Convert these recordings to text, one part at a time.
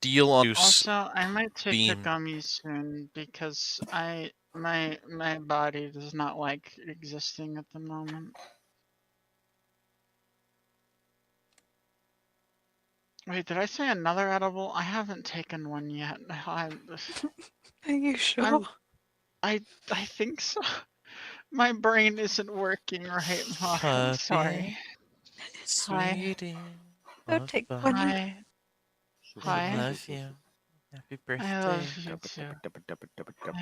deal on juice Also, I might take the beam. gummies soon because my body does not like existing at the moment. Wait, did I say another edible? I haven't taken one yet. Are you sure? I think so. My brain isn't working right. I'm sorry. Sweetie. Don't take one. Hi. I Hi. love you. Happy birthday. I love you too.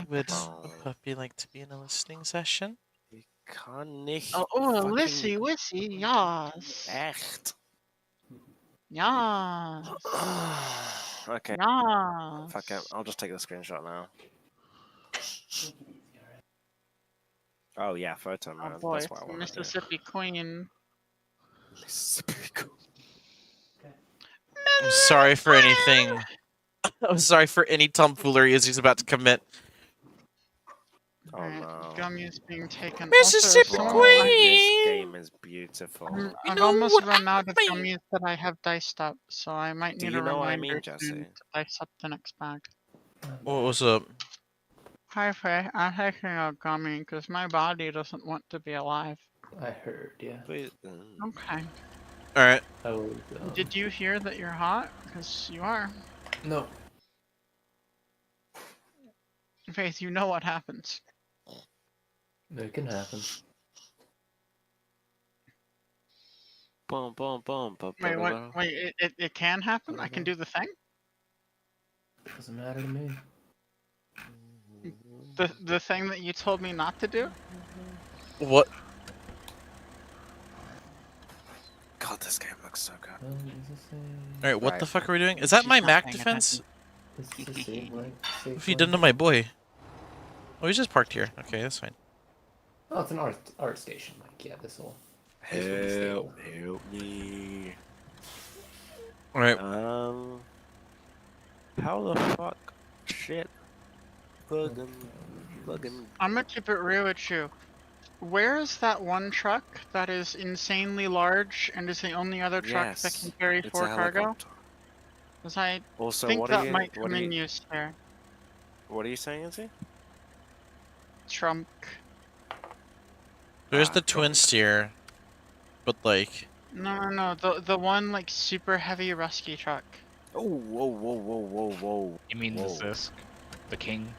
Would a puppy like to be in a listening session? Kann nicht Oh, Lissy, Wissy, yas. Echt. Yas. Okay. Yas. Fuck it. I'll just take the screenshot now. Oh yeah, photo mode. Oh boy, That's what I want to do. Mississippi Queen. Mississippi Queen. I'm sorry for anything. I'm sorry for any tomfoolery as he's about to commit. Oh Alright, no. Gummies being taken. Mississippi Also, Bro, Queen! this game is beautiful. I've know almost what run out of I mean. gummies that I have diced up, so I might Do need you a know what I reminder mean, Jesse? soon to dice up the next bag. What was up? Hi Faye, I'm taking a gummy because my body doesn't want to be alive. I heard, yeah. Please. Okay. Alright. I was, Did you hear that you're hot? Because you are. No. Faith, you know what happens. It can happen. Boom, boom, boom. Wait, what? Wait, it can happen? I can do the thing? Doesn't matter to me. The thing that you told me not to do? What? God, this game looks so good. Alright, what the Right. fuck are we doing? Is that She's my not Mac paying defense? This is a save, right? What have you done to my boy? Oh, he's just parked here. Okay, that's fine. Oh, it's an art station. Like, yeah, this will. Help me. Alright. How the fuck? Shit. Fucking. I'm gonna keep it real with you. Where is that one truck that is insanely large and is the only other truck that can carry it's 4 a cargo? helicopter. Because I Also, think what that are you? might What come are in you? use here. What are you saying, Izzy? Trunk. There's Ah, the twin steer. But like... No, the one like super heavy rescue truck. Oh, whoa. You mean the Zisk? The King?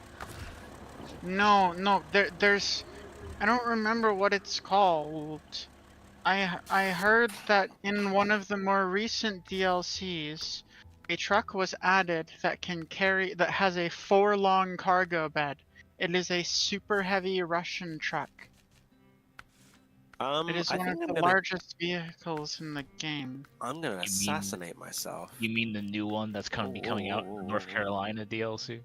No, there's I don't remember what it's called. I heard that in one of the more recent DLCs, a truck was added that has a 4-long cargo bed. It is a super heavy Russian truck. It is one of the largest vehicles in the game. I'm gonna assassinate myself. You mean the new one that's gonna be coming out in North Carolina DLC?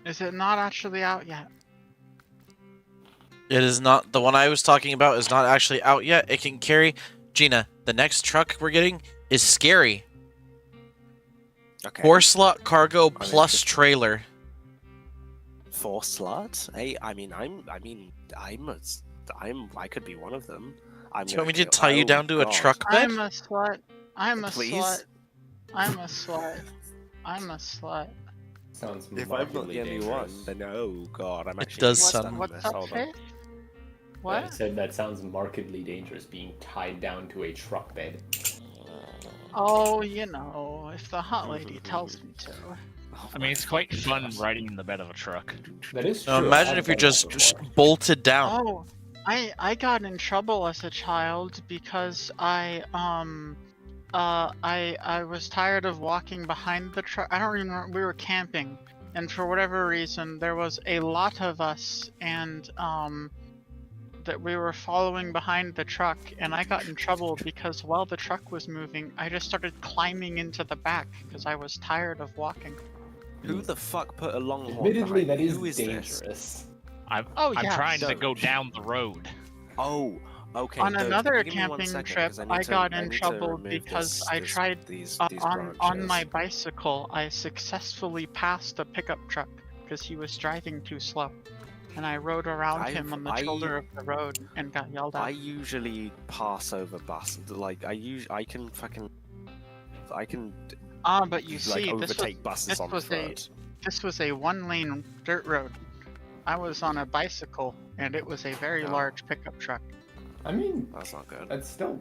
Is it not actually out yet? It is not. The one I was talking about is not actually out yet. It can carry... Gina, the next truck we're getting is scary. Okay. 4-slot cargo plus trailer. 4 slots? Hey, I could be one of them. Do you want me to tie you down to a truck bed? I'm a slut. I'm a Please? slut. I'm a slut. I'm a slut. Sounds If I'm not markedly the only dangerous. one, then oh god, I'm actually. does gonna sound- stand What's this. up, Hold on. Faith? I What? said that sounds markedly dangerous, being tied down to a truck bed. Oh, you know, if the hot lady tells me to. I mean, it's quite fun riding in the bed of a truck. That is true. Now imagine I've if you're done that just before. bolted down. Oh, I got in trouble as a child because I was tired of walking behind the truck. I don't even remember, we were camping, and for whatever reason there was a lot of us, and that we were following behind the truck, and I got in trouble because while the truck was moving, I just started climbing into the back because I was tired of walking. Who the fuck put a longhorn Admittedly, behind that me? is Who is dangerous. this? I'm yeah, trying to so- go down the road. Oh, okay. On Doge, another give me 1 camping second, trip, 'cause I I need to- got I in need to trouble remove because this- I this- tried these on branches. my bicycle. I successfully passed a pickup truck because he was driving too slow, and I rode around him on the shoulder of the road and got yelled I at. usually pass over buses. Like I can But you You see, like this overtake buses this on was a foot. this was a one-lane dirt road. I was on a bicycle, and it was a very Oh. large pickup truck. I mean, That's not good. it still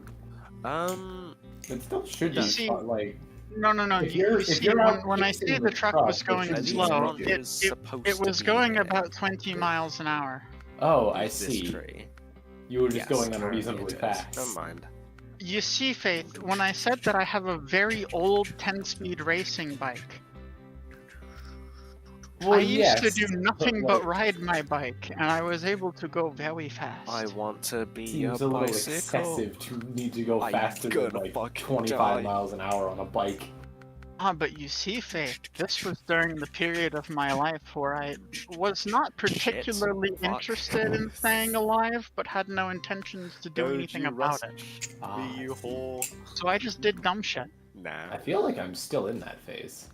should You be see- like. No. If You you're see, out when I fixing see the truck was it going should Are be these slow, limited. branches supposed it to was be going here? about 20 miles an hour. Oh, I Is this see. tree? You were just Yes, going apparently unreasonably it is. fast. Never mind. You see, Faith, when I said that I have a very old 10-speed racing bike, Well, I used to yes, do nothing but, but like, ride my bike, and I was able to go very fast. I want to be seems a a little bicycle. excessive to need to go I'm faster than gonna like fucking 25 die. miles an hour on a bike. But you see, Faith, this was during the period of my life where I was not particularly Fuck. interested in staying alive, but had no intentions to do Don't anything you about rust it. Ah, me, you I see. whore. So I just did dumb shit. Nah. I feel like I'm still in that phase.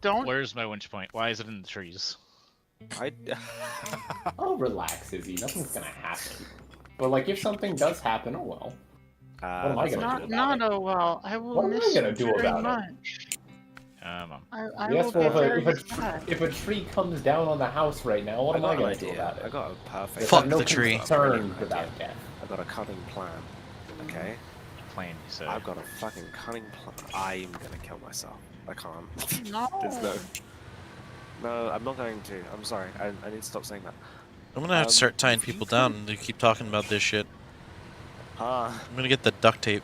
Don't. Where's my winch point? Why is it in the trees? Oh, relax, Izzy. Nothing's gonna happen. But like, if something does happen, oh well. What am I that's gonna not do good. about Not it? oh well. I will What am I miss gonna you do very about it? much. I Yes, will well, be very if sad. a tree comes down on the house right now, what am I got an gonna do idea. about I it? got a perfect. Fuck I have no the tree. concern Brilliant about idea. death. I got a cunning plan. Okay. Plane, you said. I've got a fucking cunning plan. I'm gonna kill myself. I can't. No. There's no. No, I'm not going to. I'm sorry. I need to stop saying that. I'm gonna have to start tying if you people could- down and they keep talking about this shit. I'm gonna get the duct tape.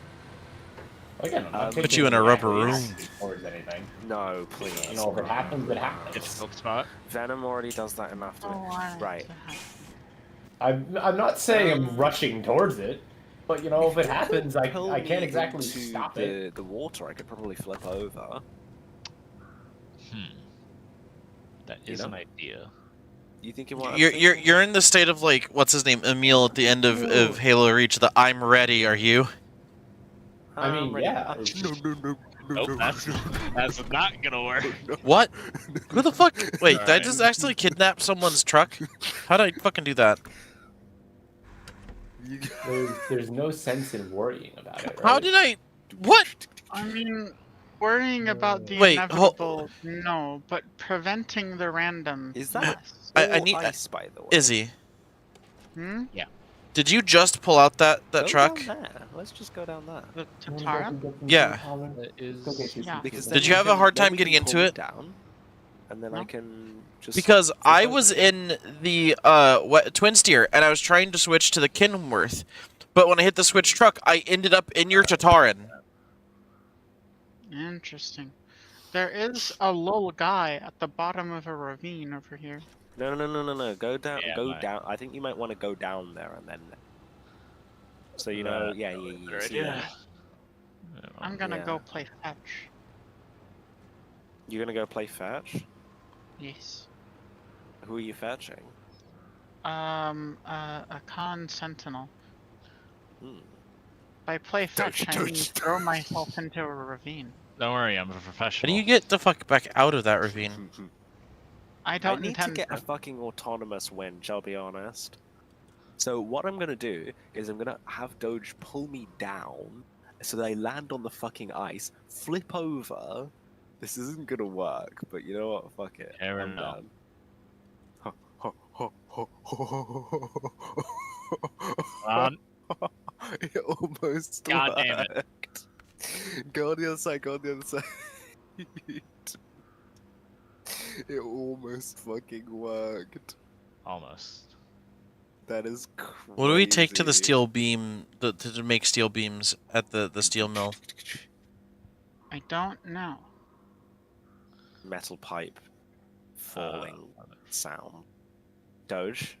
Again, I'm not Put taking you in a any rubber actions room. towards anything. no, please. You know, if it happens, it It's a happens. difficult spot. Venom already does that enough to me. Oh, I Right. I'm not saying I'm rushing towards it, but you know, if it happens, Pull I can't me exactly into stop it. the water. I could probably flip over. That You is know? an idea. You think you want? You're in the state of like what's his name, Emil at the end of Halo Reach. The I'm ready. Are you? I mean, yeah. Nope, that's not gonna work. What? Who the fuck? Wait, did I Alright. just actually kidnap someone's truck? How did I fucking do that? There's no sense in worrying about it. Right? How did I? What? I mean, worrying about the Wait, inevitable, no, but preventing the random. Is that yes. I all need- ice, by the way? Izzy, Hmm? did you just pull out that Go truck? down there. Let's just go down there. The Tatara? Yeah. That is. Go get you some Yeah. Because people. Did you have a hard time getting into it? Down, and then I No. can just Because flip I over. was in the twin steer and I was trying to switch to the Kenworth, but when I hit the switch truck, I ended up in your Tataran. Interesting. There is a little guy at the bottom of a ravine over here. No. Go down. Yeah, go mate. down. I think you might want to go down there and then. So you know, yeah. Good See idea. that? I'm gonna Yeah. go play fetch. You're gonna go play fetch. Yes. Who are you fetching? A con sentinel. Hmm. By play fetch, I don't- mean throw myself into a ravine. Don't worry, I'm a How professional. do you get the fuck back out of that ravine? I I don't need to intend get a fucking autonomous winch, I'll be honest. So what I'm gonna do is I'm gonna have Doge pull me down so that I land on the fucking ice, flip over. This isn't gonna work, but you know what? Fuck it. Never I'm know. down. It almost God damn it. worked. Go on the other side, go on the other side. It almost fucking worked. Almost. That is crazy. What do we take to the steel beam to make steel beams at the steel mill? I don't know. Metal pipe falling sound. Doge,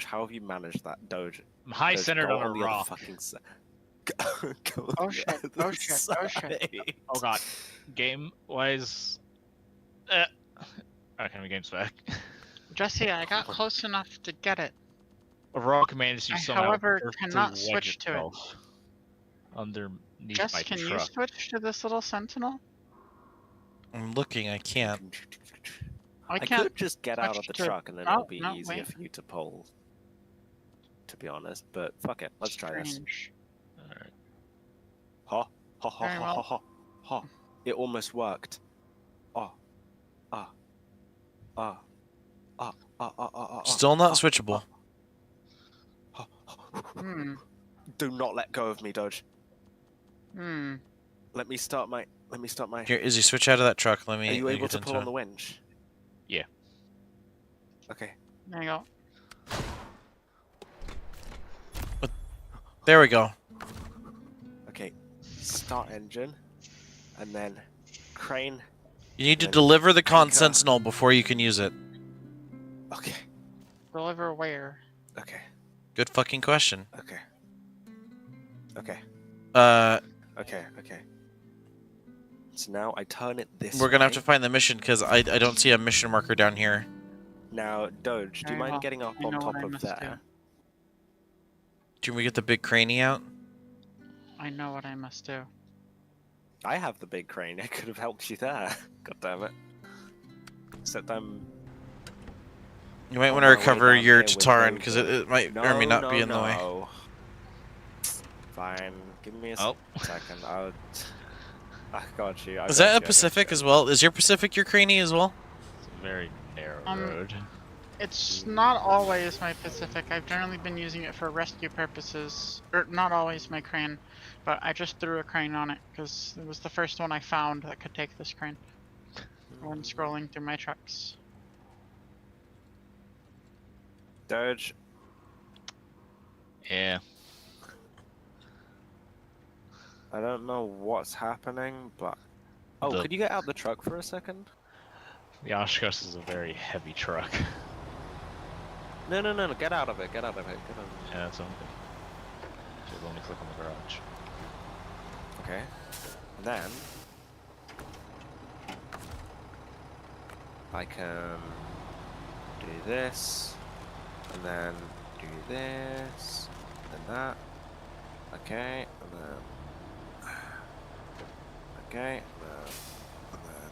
how have you managed that? Doge, I'm high Doge, centered go on a the other rock. fucking side. Go on Oh the shit, other oh shit, oh shit. side. Oh god. Game wise. Okay, my game's back. Jesse, I got close enough to get it. A rock managed to I, somehow however, perfectly cannot wedge switch to it. itself underneath Jess, my can you truck. switch to this little sentinel? I'm looking. I can't. I I can't. could just get out of switch the to- truck and then Oh, it'll be no, easier wait. for you to pull. To be honest, but fuck it, let's try this. Strange. Alright. Huh? Ha ha Very ha well. ha ha ha. It almost worked. Ah. Ah. Ah. Ah. Ah. Ah. Ah. Still not switchable. Hmm. Do not let go of me, Dodge. Hmm. Let me start my. Here, Izzy, switch out of that truck. Let me Are you able get to into pull on it. the winch? Yeah. Okay. There you go. There we go. Okay. Start engine, and then crane. You need to Then deliver the con anchor. sentinel before you can use it. Okay. Deliver where? Okay. Good fucking question. Okay. Okay. Okay. Okay. So now I turn it this We're gonna have way. to find the mission because I don't see a mission marker down here. Now, Doge, do you Very mind well. getting up I on know what top I of must do. there? Can we get the big craney out? I know what I must do. I have the big crane. I could have helped you there. God damn it. Except I'm. You might On want to my way recover down your here with Tataran because Dover. it might No, or may not no, be in the way. no. Fine. Give me a Oh. second. I got you. Is that a Pacific as well? Is your Pacific your craney as well? It's a very narrow Um, road. It's not always my Pacific. I've generally been using it for rescue purposes. Or not always my crane, but I just threw a crane on it because it was the first one I found that could take this crane when scrolling through my trucks. Doge, Yeah. I don't know what's happening, but. Oh, The- could you get out the truck for a second? The Oshkosh is a very heavy truck. No, get out of it. Get out of it. Get out of it. Yeah, that's something. Just let me click on the garage. Okay. And then I can do this, and then do this, and that. Okay, and then okay, and then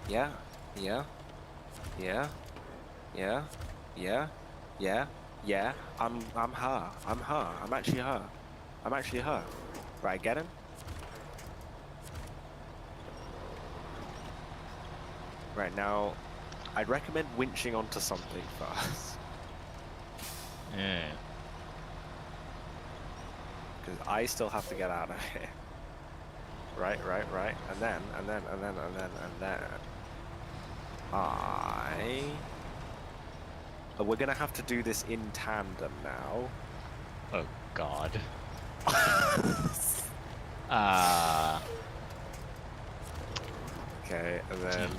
yeah, yeah, yeah, yeah, yeah, yeah, yeah. I'm her. I'm her. I'm actually her. I'm actually her. Right, get him? Right, now, I'd recommend winching onto something first. Yeah. Because I still have to get out of here. Right. And then. We're gonna have to do this in tandem now. Oh God. Okay, and then.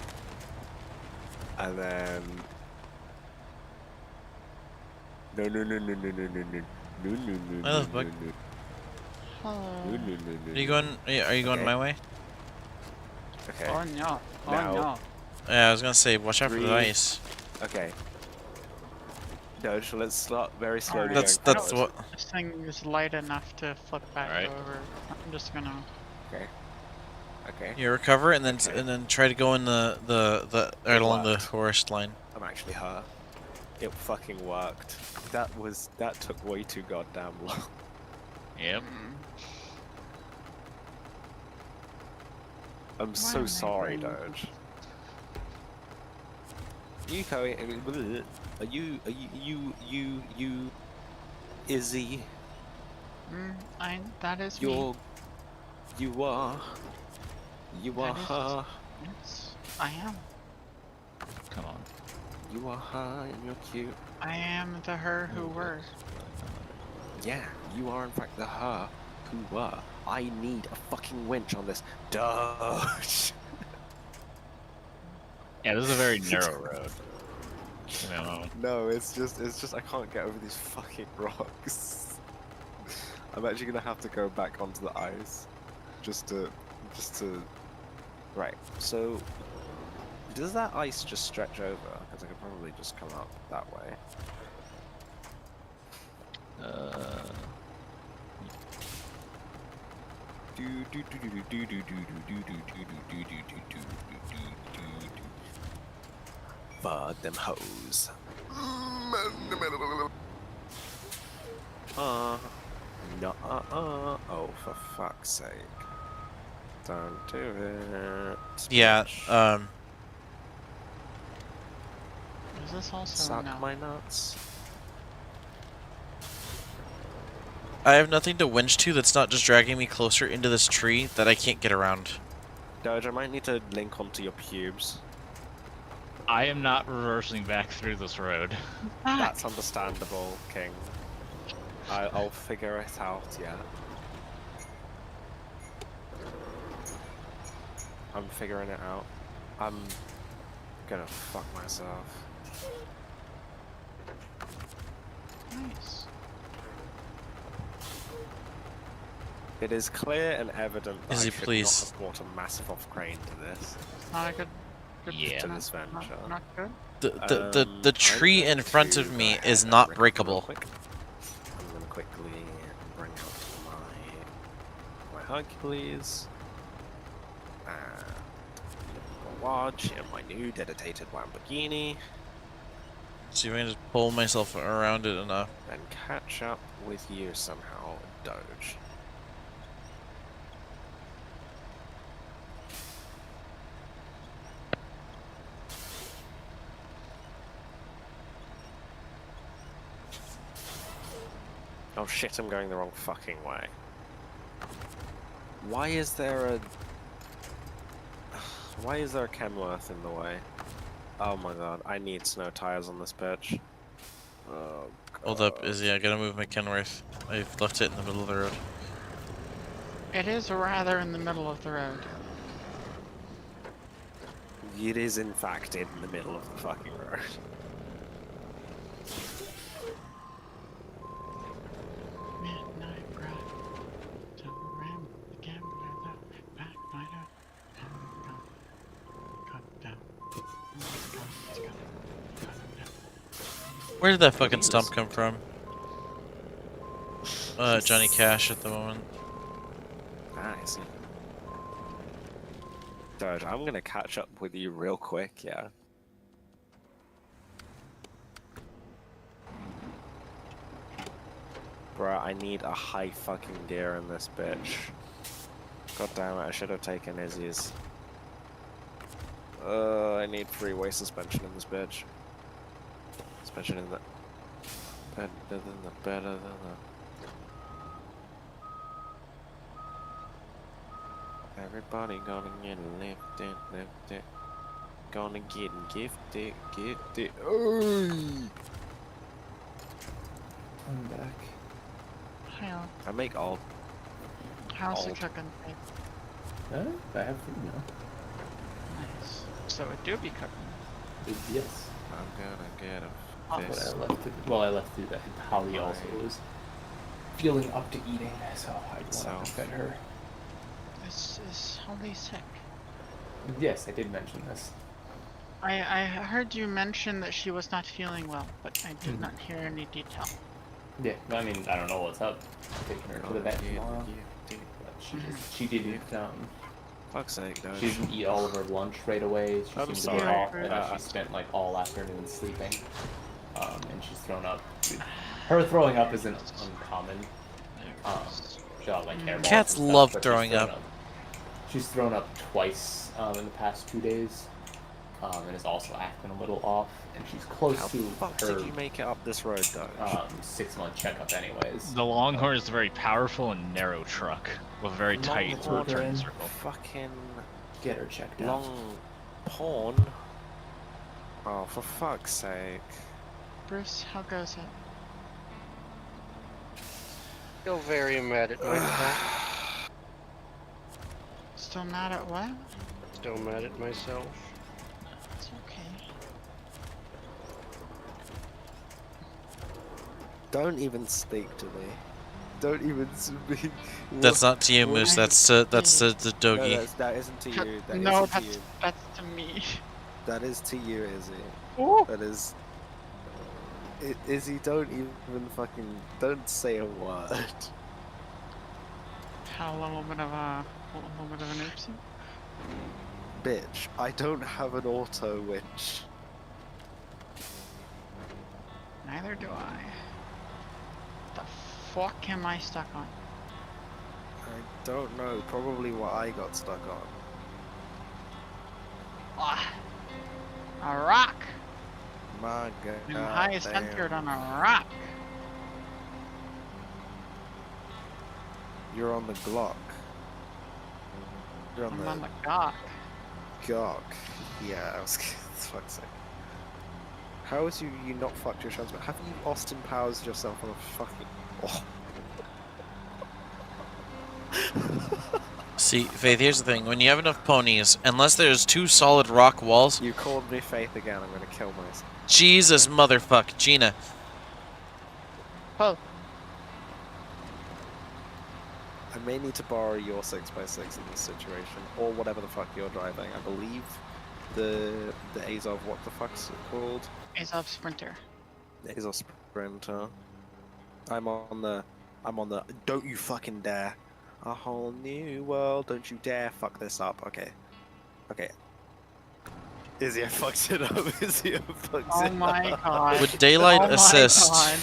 And then. No. I love bug. Oh, Are you going? Are you going Okay. my way? Okay. oh no. Oh Now- no. Yeah, I was gonna say, watch out for the Three. ice. Okay. Doge, let's start very slowly. Alright. That's going that's forward. what. This thing is light enough to flip back Alright. over. I'm just gonna. Okay. You recover and then Okay. and then try to go in the right It along the worked. forest line. I'm actually her. It fucking worked. That took way too goddamn long. Yep. I'm Why so am I sorry, brain- Doge. You going? Are you Izzy? That is me. You are That is- her. Yes, I am. Come on. You are her and you're cute. I am the her who were. Yeah, you are in fact the her who were. I need a fucking winch on this. Doge. Yeah, this is a very narrow road. You know, No, it's just I can't get over these fucking rocks. I'm actually gonna have to go back onto the ice, just to, right. So, does that ice just stretch over? Because I could probably just come up that way. Fuck them hoes. No, oh, for fuck's sake. Don't do it. Yeah, bitch. Is this also Suck no? my nuts. I have nothing to winch to that's not just dragging me closer into this tree that I can't get around. Doge, I might need to link onto your pubes. I am not reversing back through this road. That's understandable, King. I'll figure it out, yeah. I'm figuring it out. I'm gonna fuck myself. Nice. It is clear and evident that Izzy, I should please. not have brought a massive off crane to this. Not a good. Yeah. To not, this venture. not good. The tree I'm in going front of to me go is ahead not and real breakable. quick. I'm gonna quickly bring out my Hercules and my Watch and my new dedicated Lamborghini See if I can just pull myself around it enough. and catch up with you somehow, Doge. Oh shit, I'm going the wrong fucking way. Why is there a... Why is there a Kenworth in the way? Oh my god, I need snow tires on this bitch. Oh god. Hold up, Izzy, I gotta move my Kenworth. I've left it in the middle of the road. It is rather in the middle of the road. It is in fact in the middle of the fucking road. Midnight ride to ram the gambler, the backbiter. Cut down. Where did that fucking stump come from? Johnny Cash at the moment. Nice. Doge, I'm gonna catch up with you real quick, yeah? Bruh, I need a high fucking gear in this bitch. God damn it, I should have taken Izzy's. I need freeway suspension in this bitch. Suspension in the... better than the... Everybody gonna get lifted. Gonna get gifted. I'm back. I make all. How's the Old. cooking? Babe? I have food now. Nice. So it do be cooking. Yes. I'm gonna get a Oh, But fist. I left it. Well, I left it. Holly also was feeling up to eating, so I wanted So- to fed her. Is Holly sick? Yes, I did mention this. I heard you mention that she was not feeling well, but I did Mhm. not hear any detail. Yeah, I mean, I don't know what's up. Taking her to the vet tomorrow. Get. But she didn't. Fuck's sake, Doge. She didn't eat all of her lunch right away. She I'm seemed to be sorry. off, and she spent like all afternoon sleeping. And she's thrown up. Her throwing up isn't uncommon. She'll have, like hairballs Cats and stuff, love but she's throwing thrown up. She's thrown up twice in the past 2 days, and is also acting a little off. And she's close How to the fuck her did you make it up this road, Doge? 6-month checkup, anyways. The Longhorn is a very powerful and narrow truck with a very tight Longhorn turn in. circle. Fucking Get her checked out. long porn. Oh, for fuck's sake. Bruce, how goes it? Still very mad at myself. Still mad at what? Still mad at myself. It's okay. Don't even speak to me. Don't even speak. That's not to you, Moose. That's the No, doggy. that isn't to you. That No, isn't to you. that's to me. That is to you, Izzy. Ooh. That is. Izzy, don't even fucking. Don't say a word. How a moment of an oopsie. Bitch, I don't have an auto winch. Neither do I. The fuck am I stuck on? I don't know. Probably what I got stuck on. Ah, a rock. My God. I'm high centered on a rock. You're on the Glock. You're on I'm the on the dock. Glock. Yeah, I was. Fuck's sake. How is you not fucked your transmit? Have you Austin Powers yourself on a fucking? Oh. See, Faith, here's the thing. When you have enough ponies, unless there's 2 solid rock walls... You called me Faith again, I'm gonna kill myself. Jesus motherfuck, Gina. Oh, I may need to borrow your 6x6 in this situation, or whatever the fuck you're driving. I believe the Azov, what the fuck's it called? Azov Sprinter. The Azov Sprinter. I'm on the, don't you fucking dare. A whole new world, don't you dare fuck this up. Okay. Okay. Izzy, I fucked it up. Izzy, I fucked Oh it my up. god. With daylight Oh my assist... God.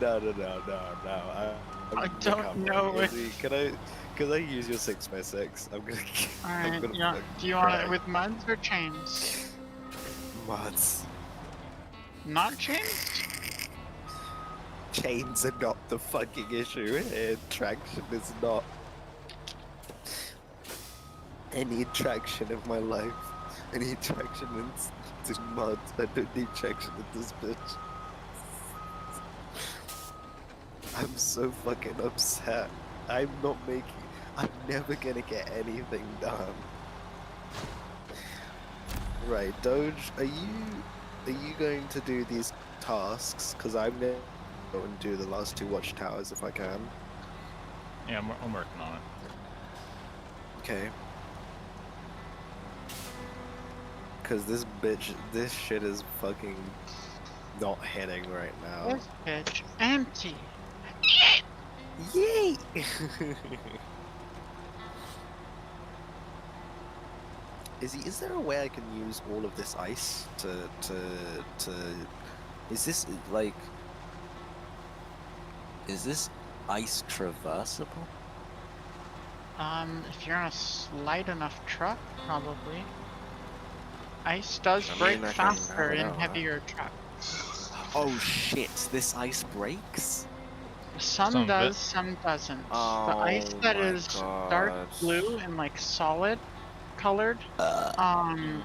No. I don't know if- Izzy, can I use your 6x6? I'm gonna. Alright, gonna do you want it with muds or chains? Mods. Not chains? Chains are not the fucking issue here. Traction is not. I need traction in my life. I need traction in mods. I don't need traction in this bitch. I'm so fucking upset. I'm never gonna get anything done. Right, Doge, are you going to do these tasks? Cause I'm gonna go and do the last 2 watchtowers if I can. Yeah, I'm working on it. Okay. Cause this shit is fucking not hitting right now. This bitch empty. Yay! Is there a way I can use all of this ice to is this like is this ice traversable? If you're in a light enough truck, probably. Ice does I mean, break I can faster have it in out, huh? heavier trucks. Oh shit, this ice breaks? Some Some of does, it. some doesn't. The Oh ice that my is dark God. blue and like solid colored,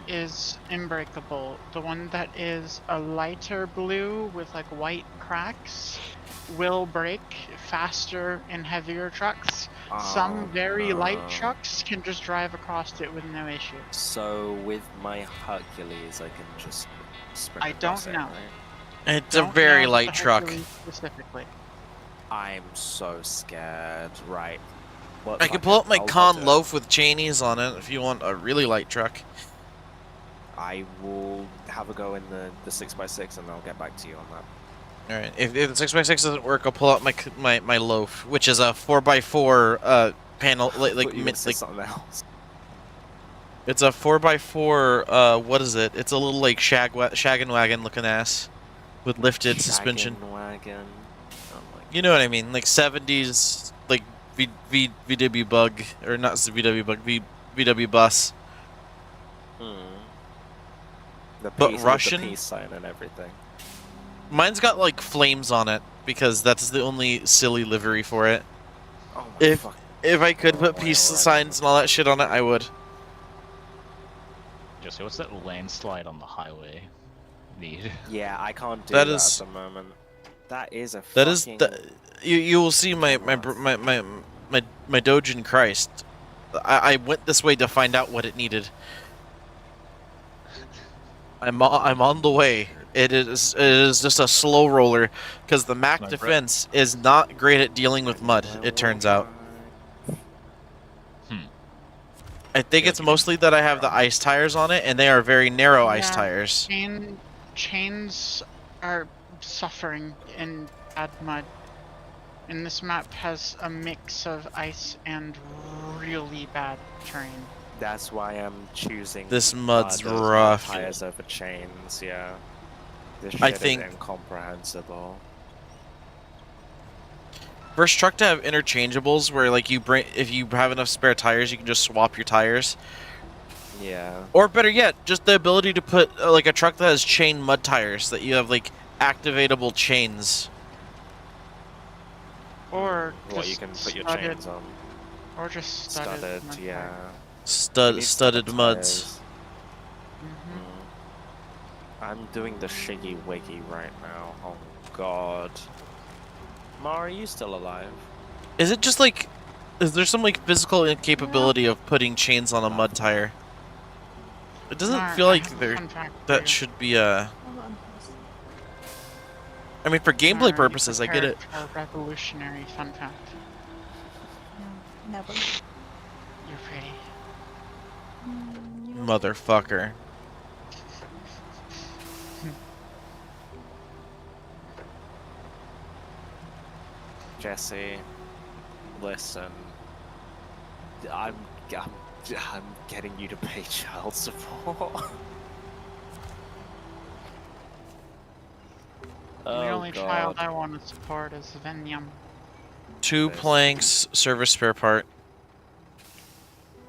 is unbreakable. The one that is a lighter blue with like white cracks will break faster in heavier trucks. Some Oh, very light no. trucks can just drive across it with no issue. So with my Hercules I can just sprint I across don't it, know. right? It's a Don't very know light the truck. Hercules specifically. I'm so scared. Right. Well, I can fuck pull it, up my I'll con do it. loaf with chainies on it if you want a really light truck. I will have a go in the 6x6 and I'll get back to you on that. Alright, if the 6x6 doesn't work, I'll pull out my loaf, which is a 4x4 panel, I like thought you were gonna say like something else. it's a 4x4. What is it? It's a little like shaggin' wagon looking ass with lifted suspension. Shaggin' wagon. Oh my You know what I mean? Like 70s, like VW bug, or not VW bug, VW bus. The But peace, Russian? with the peace sign and everything. Mine's got like flames on it because that's the only silly livery for it. Oh my If fuck. if I could Oh, put why peace already? signs and all that shit on it, I would. Jesse, what's that landslide on the highway need? Yeah, I can't do That that, is- at the moment. That is a That is fucking... you will see my Doge in Christ. I went this way to find out what it needed. I'm on the way. It is just a slow roller because the Mac My defense is not great at dealing with mud. It turns out. I think Yeah, it's you mostly that I have the ice tires on it, and they are very narrow ice Yeah. tires. Chains are suffering in bad mud. And this map has a mix of ice and really bad terrain. That's why I'm choosing This mud's those rough. tires over chains, yeah. This I shit think- is incomprehensible. First truck to have interchangeables where like if you have enough spare tires, you can just swap your tires. Yeah. Or better yet, just the ability to put like a truck that has chain mud tires that you have like activatable chains. Or What, just you can put your studded, chains on. or just studded. mud Yeah. tire. You need Studded muds. tires. Mhm. I'm doing the shiggy wiggy right now. Oh god. Mara, are you still alive? Is it just like, is there some like physical incapability of putting chains on a mud tire? It doesn't Mar, feel I like have a there fun fact for that you. should be a. Hold on. I mean, for Mar, gameplay you purposes, I get prepared it. for a revolutionary fun fact. No, never. You're pretty. You Motherfucker. Jesse, listen. I'm getting you to pay child support. The Oh only child god. I want to support is Venyum. 2 This- planks, service spare part.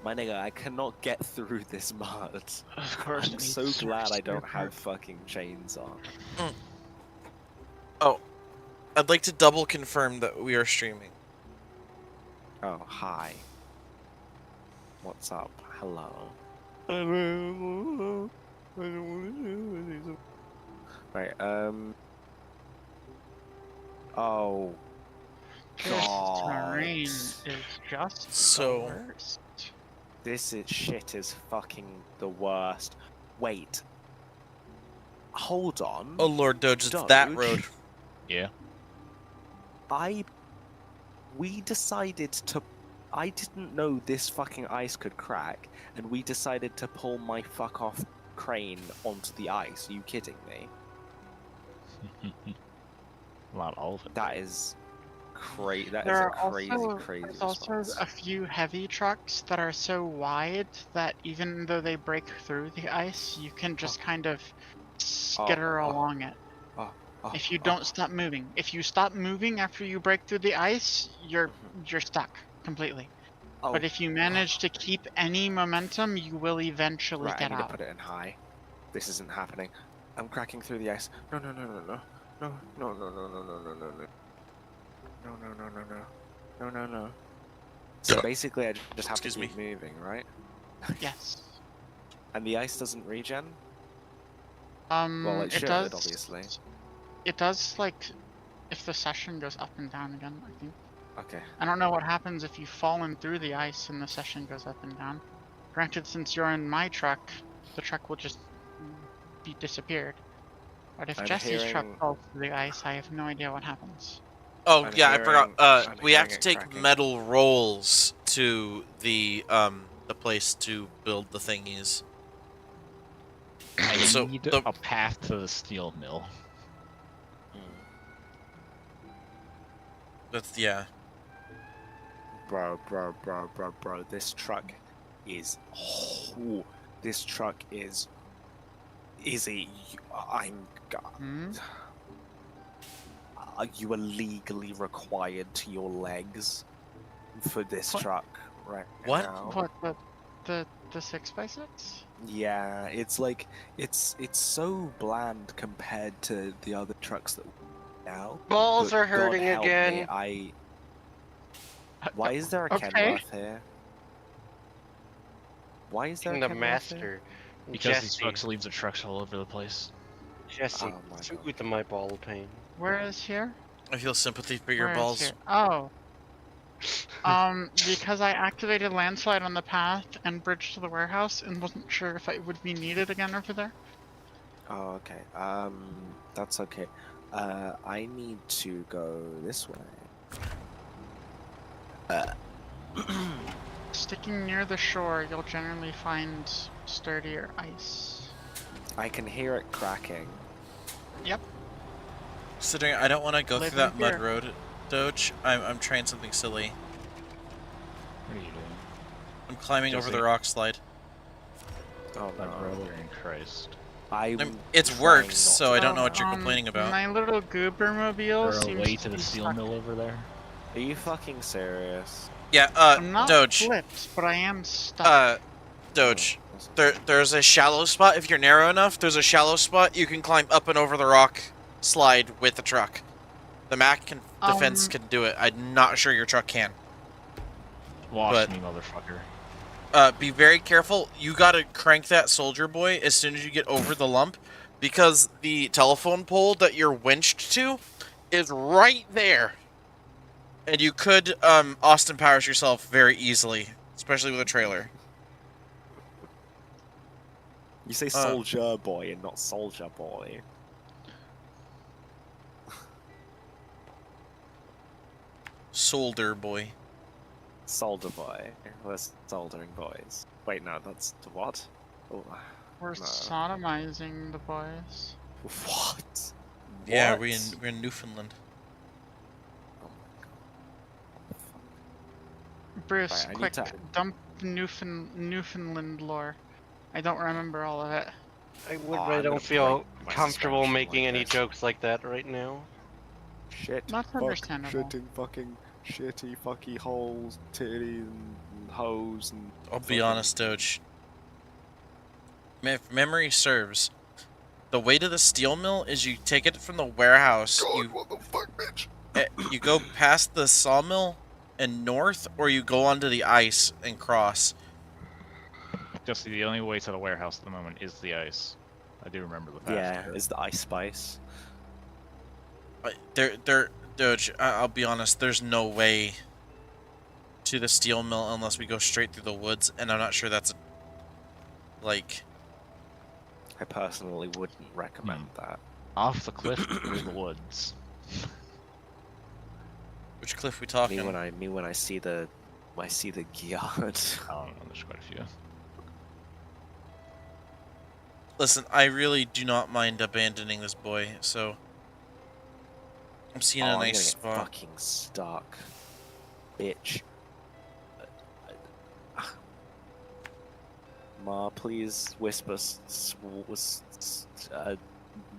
My nigga, I cannot get through this mud. Of course. I'm it so needs glad I service don't spare have fucking chains on. Oh, I'd like to double confirm that we are streaming. Oh, hi. What's up? Hello. Right, oh. This God. terrain is just So- the worst. This shit is fucking the worst. Wait. Hold on. Oh Lord, Doge, it's that Doge? road. Yeah. We decided to. I didn't know this fucking ice could crack, and we decided to pull my fuck off crane onto the ice. Are you kidding me? Not all of it. That is crazy. That is There a are crazy, also, crazy there's also response. a few heavy trucks that are so wide that even though they break through the ice, you can just kind of skitter along it. Oh, If you don't stop moving. If you stop moving after you break through the ice, you're stuck completely. oh, But if you manage to keep any momentum, you will eventually right, I get need to out. put it in high. This isn't happening. I'm cracking through the ice. No, no, no, no, no. No, no, no, no, no, no, no, no, no. No, no, no, no, no. No, no, no. So basically, I just have to Excuse keep moving, right? Yes. And the ice doesn't regen? Well, Well, it should, does. obviously. It does, like, if the session goes up and down again, I think. Okay. I don't know what happens if you've fallen through the ice and the session goes up and down. Granted, since you're in my truck, the truck will just be disappeared. But if I'm Jesse's truck hearing- falls through the ice, I have no idea what happens. Oh I'm yeah, I forgot. I'm We have hearing to it take cracking. metal rolls to the place to build the thingies. I So, need the- a path to the steel mill. That's yeah. Bro, this truck is. Oh, this truck is. Is a. I'm. Hmm? You are legally required to your legs for this What? truck right What? now. What, the 6x6? Yeah, it's like it's so bland compared to the other trucks that we now. Balls but are God hurting help me, again. Why is there a Okay. Kenworth here? Why is there a The Kenworth master. here? Because these Jesse, trucks leave the trucks all over the place. Jesse, Oh my sit God. with my ball pain. Where is here? I feel sympathy for your Where is balls. here? Oh. Because I activated landslide on the path and bridge to the warehouse and wasn't sure if it would be needed again over there. Oh, okay. That's okay. I need to go this way. Sticking near the shore, you'll generally find sturdier ice. I can hear it cracking. Considering I don't want to go Living through that mud here. road, Doge, I'm trying something silly. What are you doing? I'm climbing over Jesse. the rock slide. Oh My no. brother in Christ. It's trying worked, not so to I don't know do what that. you're complaining about. My little goober mobile Is there a seems way to to the be steel stuck. mill over there? Are you fucking serious? Yeah, I'm not Doge. flipped, but I am stuck. Doge. Oh, There's a shallow spot. If you're narrow enough, there's a shallow spot you can climb up and over the rock slide with the truck. The the fence can do it. I'm not sure your truck can. Watch But- me, motherfucker. Be very careful. You gotta crank that soldier boy as soon as you get over the lump, because the telephone pole that you're winched to is right there. And you could Austin Powers yourself very easily, especially with a trailer. You say soldier boy and not soldier boy. Soldier boy. Soldier boy. We're soldering boys. Wait, no, that's to what? Oh, We're no. sodomizing the boys. What? Yeah, What? we're in Newfoundland. Oh my god. Bruce, Right, I need quick, to- dump Newfoundland lore. I don't remember all of it. I I'm don't gonna feel break my comfortable suspension making like any this. jokes like that right now. Shit. That's fuck, understandable. Shitting fucking shitty fucky holes, titties and hoes and. I'll be fucking- honest, Doge. If memory serves, the way to the steel mill is you take it from the warehouse. what the fuck, bitch? You go past the sawmill and north, or you go onto the ice and cross. Just the only way to the warehouse at the moment is the ice. I do remember the past. Yeah, is the ice spice. Doge, I'll be honest, there's no way to the steel mill unless we go straight through the woods, and I'm not sure that's, like... I personally wouldn't recommend that. Off the cliff through the woods. Which cliff we talking? Me when I see the yard. Oh, there's quite a few. Listen, I really do not mind abandoning this boy, so... I'm seeing a I'm gonna nice get spot. fucking stuck, bitch. Ma, please whisper.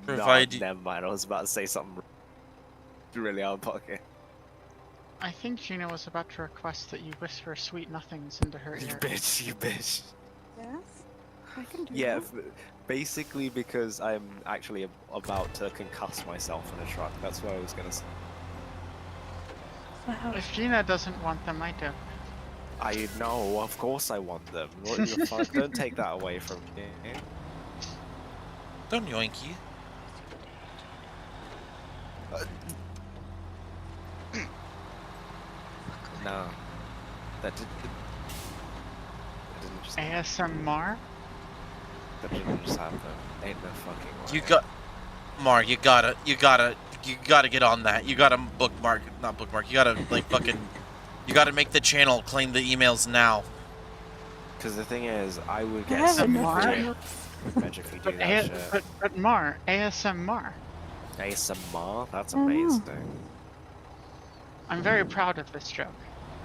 Provide- No, never mind. I was about to say something really out of pocket. I think Gina was about to request that you whisper sweet nothings into her You ear. bitch, you bitch. Yes, I can do Yeah, that. basically because I'm actually about to concuss myself in a truck. That's what I was gonna say. So how- If Gina doesn't want them, I do. I know, of course I want them. What the fuck? Don't take that away from me. Don't yoink you. No. That didn't just ASMR? that didn't just happen. Ain't no fucking way. You got... Mar, you gotta get on that. You gotta bookmark, not bookmark, you gotta, like, fucking... You gotta make the channel claim the emails now. Because the thing is, I would I get have some enough more. emails. Imagine if you do But, that shit. but Mar, ASMR. ASMR? That's Oh, no. amazing. I'm very proud of this joke.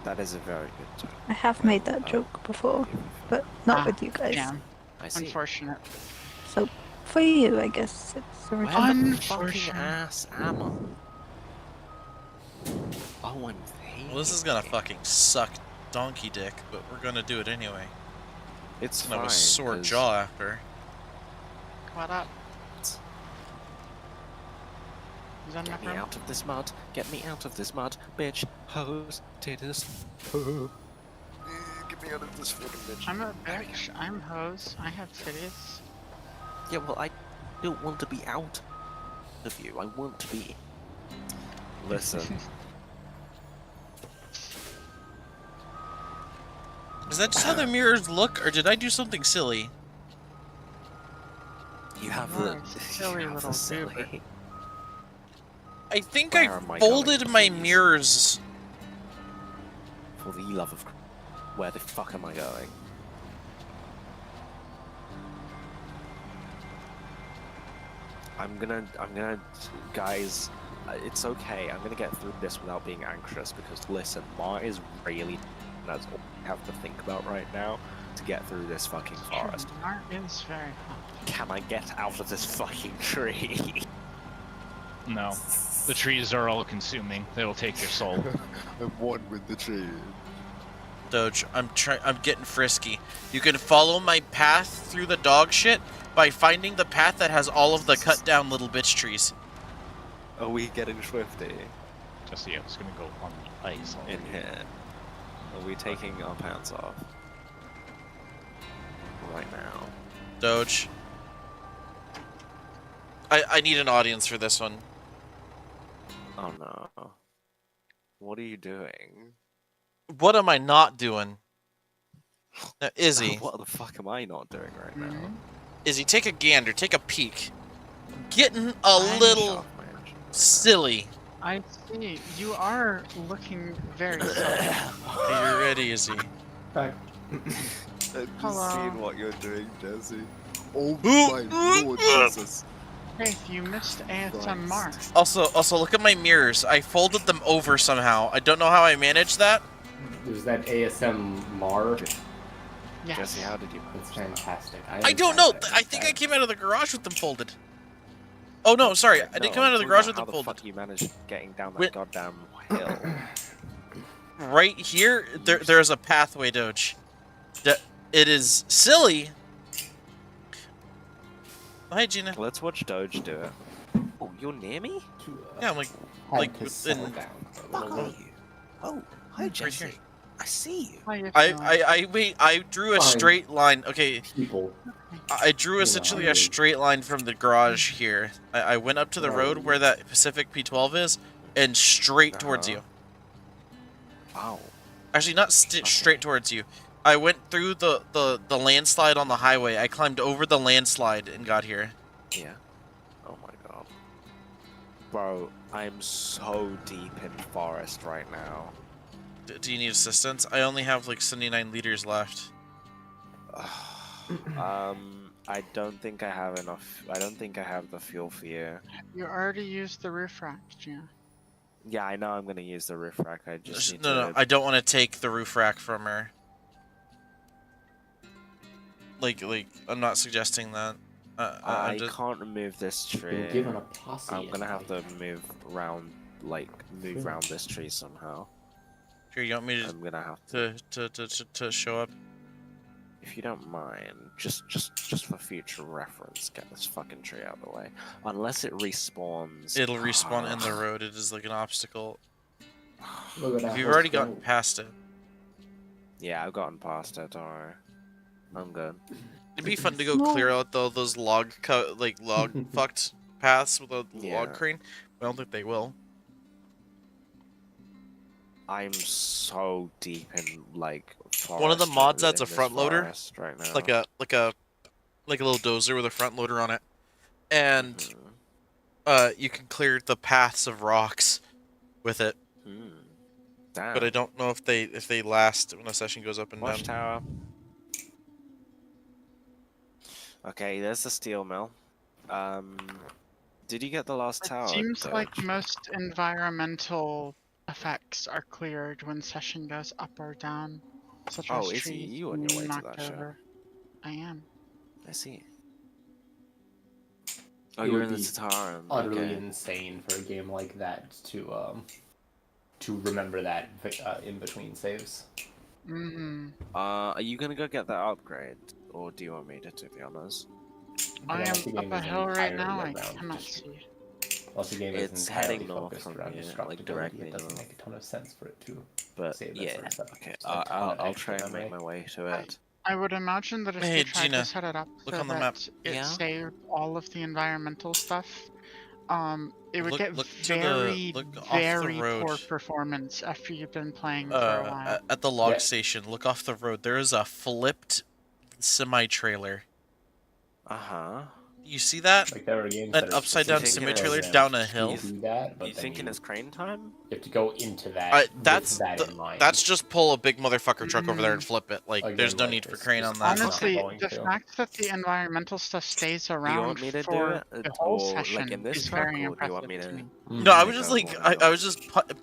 That is a very good joke. I have made that joke before, but not Ah, with you guys. Damn, I see. unfortunate. So for you, I guess it's Where original. the fucking Unfortunate. ass am I? Oh, I'm Well, this is gonna fucking suck donkey dick, but we're gonna do it anyway. It's And fine. have a sore 'cause jaw after. What up? Is that Get me enough? out of this mud. Get me out of this mud, bitch. Hose, titties. Get me out of this fucking bitch. I'm a bitch. I'm hose. I have titties. Yeah, well, I don't want to be out of you. I want to be. Listen. Is that just how the mirrors look, or did I do something silly? You have You the are a silly you have little the silly. goober. I think Where I am I folded going, my please? mirrors. For the love of, where the fuck am I going? I'm gonna, guys. It's okay. I'm gonna get through this without being anxious because listen, Ma is really That's all we have to think about right now to get through this fucking forest. Art is very hot. Can I get out of this fucking tree? No. The trees are all consuming. They'll take your soul. I'm one with the tree. Doge, I'm getting frisky. You can follow my path through the dog shit by finding the path that has all of the cut down little bitch trees. Are we getting swifty Just yeah, it's gonna go on the ice. in here? Are we taking our pants off? Right now. Doge. I need an audience for this one. Oh no. What are you doing? What am I not doing? Now, Izzy, What the fuck am I not doing right now? Mhm. Izzy, take a gander, take a peek. Getting a I'm little Shut my engine. silly. I see. You are looking very silly. Are you ready, Izzy? Back. I've just Hello. seen what you're doing, Jesse. Oh Ooh. my lord Jesus. Faith, you missed ASMR. Also, look at my mirrors. I folded them over somehow. I don't know how I managed that. There's that ASMR. Yes. Jesse, how did you That's fantastic. I don't know. I think I came out of the garage with them folded. Oh no, sorry. I didn't come out of the garage with them How the folded. fuck you managed getting down that Wait. goddamn hill? Right here, there's a pathway, Doge. It is silly. Hi, Gina. Let's watch Doge do it. Oh, you're near me? Yeah, I'm like Had to within- settle down for a Fuck little are bit. you? Oh, hi Right Jesse. here. I see you. How you feeling? I drew a Fine. straight line. Okay, People. I drew essentially a straight line from the garage here. I went up to the road where that Pacific P12 is, and straight towards you. Wow. Actually, not straight towards you. I went through the landslide on the highway. I climbed over the landslide and got here. Yeah. Oh my god. Bro, I'm so deep in forest right now. Do you need assistance? I only have like 79 liters left. I don't think I have enough. I don't think I have the fuel for you. You already used the roof rack, yeah. Yeah, I know I'm gonna use the roof rack. I just need No, to... I don't want to take the roof rack from her. Like, I'm not suggesting that. I I'm just... can't remove this Been tree. given a posse. I'm gonna have to invite. move around, move around this tree somehow. Here, you want me I'm gonna have to, to show up? if you don't mind, just for future reference, get this fucking tree out of the way. Unless it respawns. It'll respawn in the road. It is like an obstacle. Look at that. You've Let's already go. gotten past it. Yeah, I've gotten past it. Don't worry. I'm good. It'd be fun to go clear out those log fucked paths with a Yeah. log crane. I don't think they will. I'm so deep in One of the forest mods in adds a this front loader, forest right now. like a little dozer with a front loader on it, and Mhm. you can clear the paths of rocks with it. Damn. But I don't know if they last when a session goes up and down. Watchtower. Okay, there's the steel mill. Did you get the last tower? It seems like Doge? most environmental effects are cleared when session goes up or down, such Oh, as is he? trees You on your way to knocked that show? over. I am. I see. Oh, It you're would in the be Tataran. Utterly Okay. insane for a game like that to remember that in between saves. Mm-hmm. Are you gonna go get that upgrade, or do you want me to do the honors? I Unless the am up game a is hill right entirely now. I around cannot dest- see. Unless the game is It's entirely heading north focused from around here, like, destructibility, directly it doesn't north. make a ton of sense for it to But save that yeah, sort of stuff. okay. It's a ton of I'll extra try and make memory. my way to it. I would imagine that if Hey, they tried Gina, to set it up look so on the that map. it Yeah? saved all of the environmental stuff, it would get Look to the- very, look off the very road. poor performance after you've been playing for a while. At the log Yeah. station, look off the road. There is a flipped semi-trailer. Uh huh. You see that? Like there are games An that are upside down specifically simulator programmed down a to hill? do that, but You then thinking it's crane time? you have to go into that That's with that in mind. that's just pull a big motherfucker truck over there and Mm. flip it. Like, Again, there's no like, need for it's crane just on that. not Honestly, going the to. fact that the environmental stuff stays Do you around want me to do for it, the whole or session like in this is truck, very or do you want impressive me to to? me. No, I Make was just that like, one I was just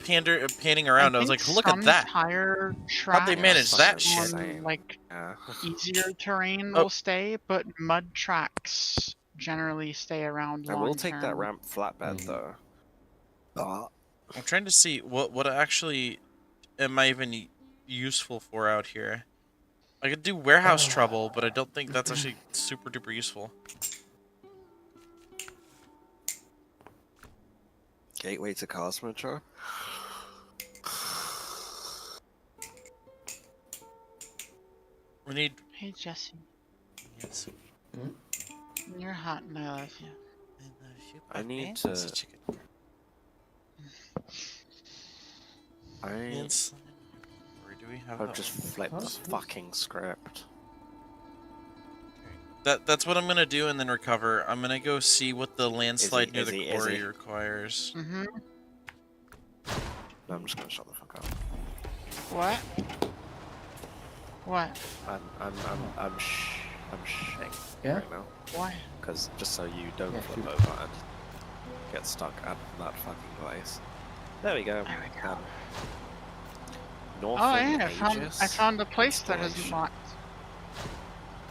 panning around. I was think like, look at some that. tire How'd they tracks manage that shit? on like Yeah. easier terrain Oh. will stay, but mud tracks generally stay around I long will take that term. ramp flatbed Mhm. though. Oh, I'm trying to see what actually am I even useful for out here. I could do warehouse trouble, but I don't think that's actually super duper useful. gateway to Cosmotron. We need. Hey Jesse, Yes. you're hot and I love you. I need It's to- a chicken. Yes. Where do we have I've that just one? flipped the Huh? fucking script. That's what I'm gonna do and then recover. I'm gonna go see what the landslide near is the he- is quarry he? requires. Mm-hmm. No, I'm just gonna shut the fuck up. What? What? I'm shitting Yeah? right now. Why? Because just so you don't Yeah, flip shoot. over and get stuck at that fucking place. There we go. There we go. Northern Oh yeah, I Aegis found a place that isn't installation. locked.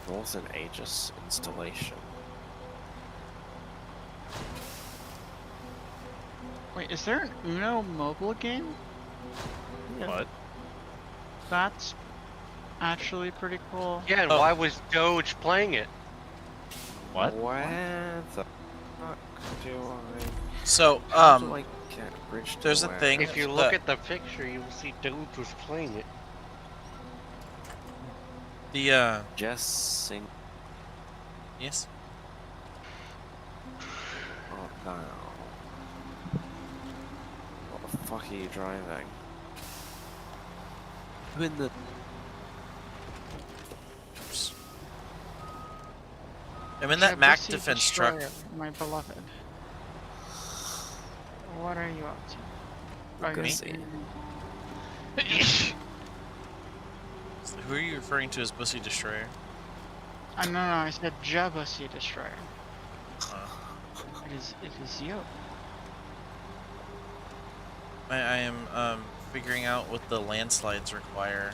Northern Aegis installation. Wait, is there an Uno mobile game? What? That's actually pretty cool. Yeah, and Oh. why was Doge playing it? What? Where the fuck do So, how do I get a bridge to there's a where? thing- If you that- look at the picture, you will see Doge was playing it. the Just sing. yes. Oh no. What the fuck are you driving? Who in the Oops. I'm in that Mac Jebussi defense truck. Destroyer, my beloved. What are you up to? I'm gonna you- see. Who are you referring to as Bussy Destroyer? No, I said Jebussi Destroyer. Uh, It is you. I am figuring out what the landslides require.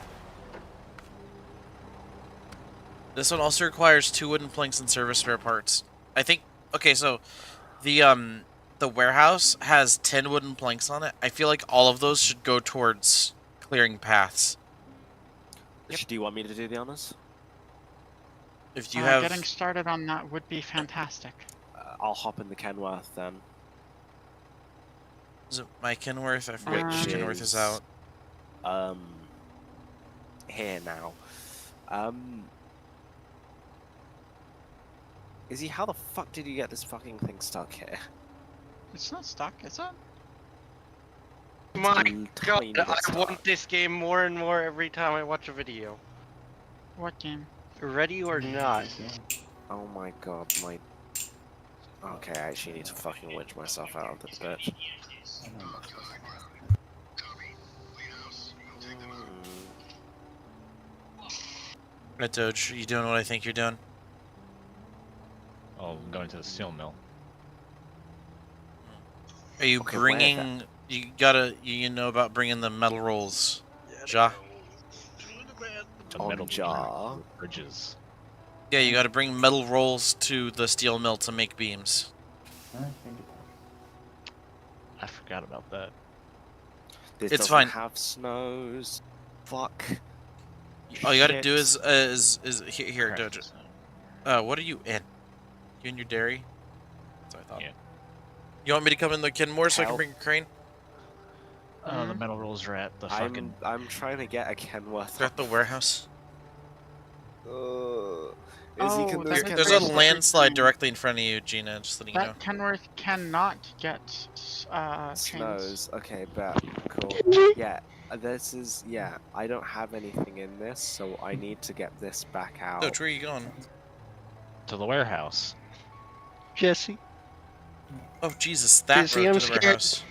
This one also requires 2 wooden planks and service spare parts. I think. Okay, so the warehouse has 10 wooden planks on it. I feel like all of those should go towards clearing paths. Do you want me to do the honors? If you have, Getting started on that would be fantastic. I'll hop in the Kenworth then. is it my Kenworth? I forget which Which Kenworth is out. Here now. Izzy, how the fuck did you get this fucking thing stuck here? It's not stuck, is it? My Tiny god, bit I stuck. want this game more and more every time I watch a video. What game? Ready or not. Oh my god, my... Okay, I actually need to fucking winch myself out of this bitch. Right, Doge, you doing what I think you're doing? Oh, I'm going to the steel mill. Are you Okay, bringing? You know about bringing the metal rolls, Ja? The On metal jar. bridges. Yeah, you gotta bring metal rolls to the steel mill to make beams. I forgot about that. This It's doesn't fine. have snows. Fuck. All you gotta Shit. do is here, Doge. What are you in? You in your dairy? That's what I thought. Yeah. You want me to come in the Kenmore so I can Hell. bring a crane? The metal rolls are at the fucking. I'm trying to get a Kenworth. They're at the warehouse. Izzy, Oh, can that this is There's very a good. landslide directly in front of you, Gina. Just letting you know. That Kenworth cannot get chains. Snows. Okay, bet. Cool. Yeah, this is... Yeah, I don't have anything in this, so I need to get this back out. Doge, where are you going? To the warehouse. Jesse. Oh Jesus, that Jesse, road I'm to the scared. warehouse.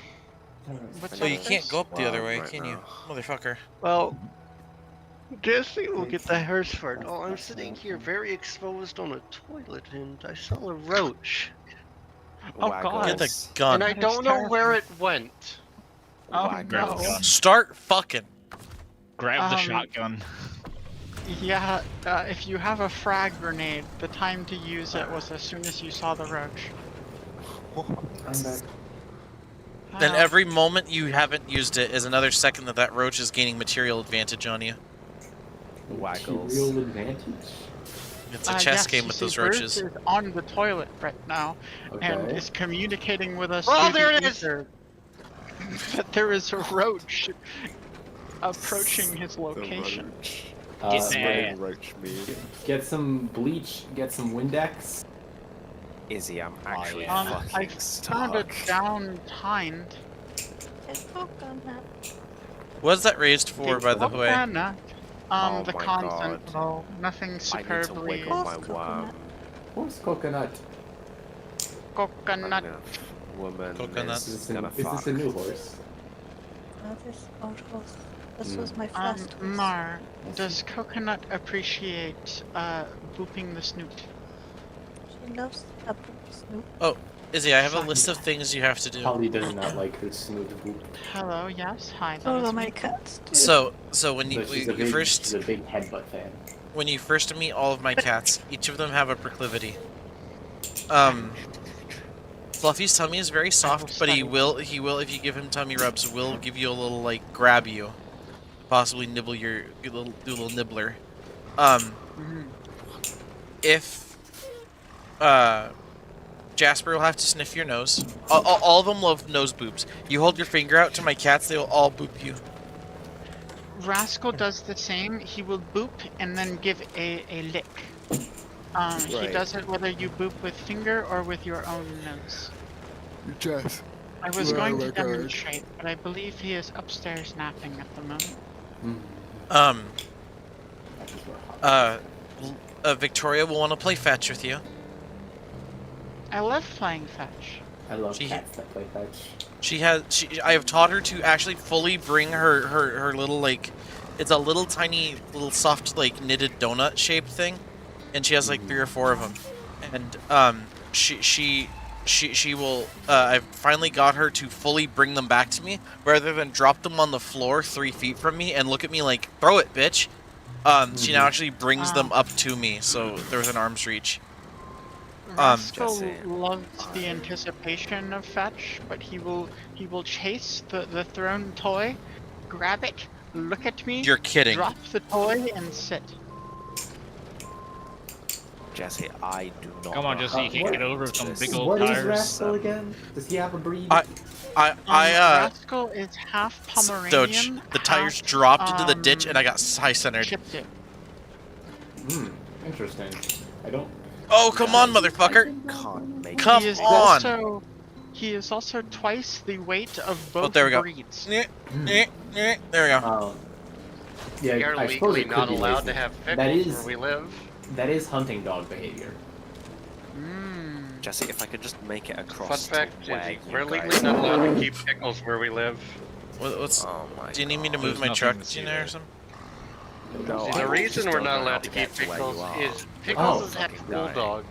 What's Oh, you up, can't Chris? go up the other way, Right can you, now. motherfucker? Well, Jesse will get the hers first. Oh, I'm sitting here very exposed on a toilet and I saw a roach. Oh God. Get the Waggles. gun. And I That is don't know where terrifying. it went. Oh Grab the no. gun. Start fucking. Grab the Um, shotgun. Yeah, if you have a frag grenade, the time to use it was as soon as you saw the roach. I'm back. Then Oh, every moment you haven't used it is another second that roach is gaining material advantage on you. Waggles. Real advantage. It's a chess yes, game you with see, those Bruce roaches. is on the toilet right now and Okay. is communicating with us Oh, through there the it is! ether that there is a roach approaching his location. Get Spray that. roach me. Get some bleach. Get some Windex. Izzy, I'm actually yeah. I fucking found a stuck. downed hind. It's coconut. What's that raised for, by the way? Coconut. Oh The my constant, God. well, nothing I need to superbly wiggle my Coconut. worm. What's coconut? coconut. Woman Coconut. Is is this, gonna is this fuck. a new horse? Oh, this old horse. This was my Um, first horse. Mar, does Coconut appreciate booping the snoot? She loves a poop snoop. Izzy, I have a Fuck. list of things you have to do. Holly does not like her smooth boop. Hello, yes, hi, that All is of my me. cats do. So when you, But she's you a big, first she's a big headbutt fan. when you first meet all of my cats, each of them have a proclivity. Fluffy's tummy is very soft, but he will if you give him tummy rubs, will give you a little like grab you, possibly nibble do a little nibbler. Mhm. If Jasper will have to sniff your nose. All of them love nose boobs. You hold your finger out to my cats, they will all boop you. Rascal does the same. He will boop and then give a lick. He Right. does it whether you boop with finger or with your own nose. Jess. I was Oh going my to God. demonstrate, but I believe he is upstairs napping at the moment. That is where Holly- Victoria will want to play fetch with you. I love playing fetch. I love She- cats that play fetch. I have taught her to actually fully bring her little like, it's a little tiny little soft like knitted donut shaped thing, and she has like 3 or 4 of them, and she will. I've finally got her to fully bring them back to me rather than drop them on the floor 3 feet from me and look at me like, throw it, bitch. She now actually brings them up to me, so they're within arm's reach. Rascal Jesse. loves the anticipation of fetch, but he will chase the thrown toy, grab it, look at me, You're kidding. drop the toy, and sit. Jesse, I do not. Come on, know Jesse, you how can't to get over do some this. big old What is tires. Rascal again? Does he have a breed? Rascal is half Doge, Pomeranian. the tires half, dropped into the ditch and I got high centered. chipped it. Interesting. I don't. Oh, come on, motherfucker! Can't make Come He is on! he is also twice the weight of both there we go. breeds. There we go. Yeah, We are I suppose legally it could not be allowed lazy. to have That pickles is- where we live. That is hunting dog behavior. Mm. Jesse, if I could just make it Fun across fact, to where Jesse, you we're guys legally not are. allowed to keep pickles where we live. What's? Oh my Do you need me to God. move There's my nothing truck, to see Gina, there. or something? No, The I reason just we're don't not know how allowed to get keep where you pickles are. is pickles Oh, is half fucking dying. bulldog.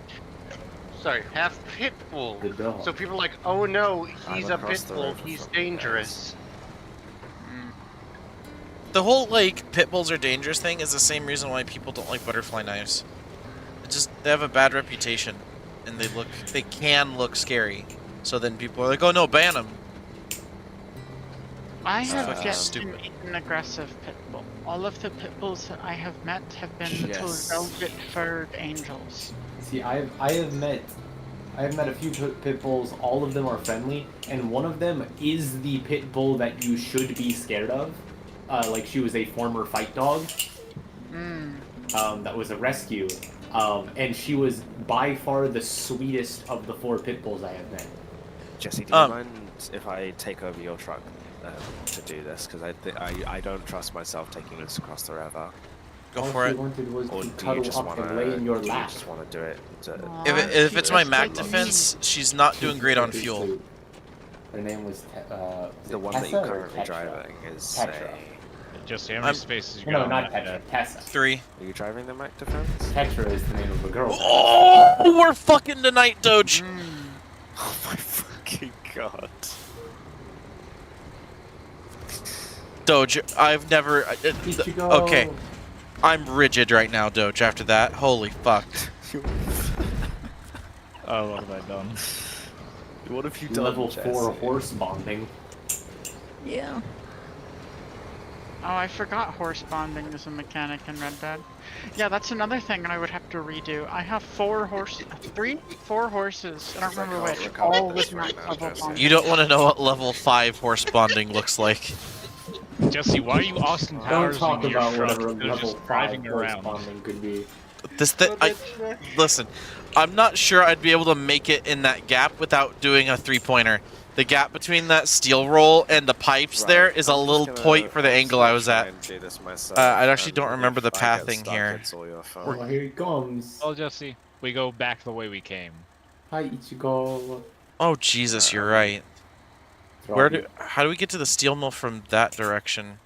Sorry, half pit bull. The dog. So people are like, oh no, I'm he's a across pit the bull, river he's from you dangerous. The whole like pit bulls are dangerous thing is the same reason why people don't like butterfly knives. They have a bad reputation, and they can look scary. So then people are like, oh no, ban them. I It's have fucking yet stupid. to meet an aggressive pit bull. All of the pit bulls that I have met have been little Yes. velvet-furred angels. See, I have met a few pit bulls. All of them are friendly, and one of them is the pit bull that you should be scared of. Like she was a former fight dog. That was a rescue. And she was by far the sweetest of the 4 pit bulls I have met. Jesse, do you mind if I take over your truck to do this? Because I don't trust myself taking this across the river. Go All for she it. wanted was Or to do you cuddle just up want to? and lay in your Do you lap. just want to do it? Aw, If she it's my just Mac liked me. defense, she's not doing great on fuel. Her name was was The it one that Tessa you're or currently Tetra? driving is Tetra. Just how many I'm- spaces you got No, on not that Tetra. deck? Tessa. 3. Are you driving the Mac Defense? Tetra is the name of a girl. Oh, we're fucking tonight, Doge. Mm. Oh my fucking god. Doge, I've never. Ichigo. Okay, I'm rigid right now, Doge. After that, holy fuck. Oh, what have I done? What have you done, Level 4 Jesse? horse bonding. Yeah. Oh, I forgot horse bonding is a mechanic in Red Dead. Yeah, that's another thing I would have to redo. I have 4 horses. I don't remember can't which. recall All this with right max now, level Jesse. bonding. You don't want to know what level 5 horse bonding looks like. Jesse, why are you Austin Don't Powers talk in your about truck whatever instead of level just 5 driving horse around? bonding could be. Listen, I'm not sure I'd be able to make it in that gap without doing a 3-pointer. The gap between that steel roll and the pipes Right, there is a I'm just little gonna- point for the I'm just angle gonna I was try at. and do this myself, I actually and don't remember if the I get pathing stuck, here. It's all your fault. Oh, here he comes. Well, Jesse, we go back the way we came. Hi, Ichigo. Oh Jesus, you're right. How do we get to the steel mill from that direction?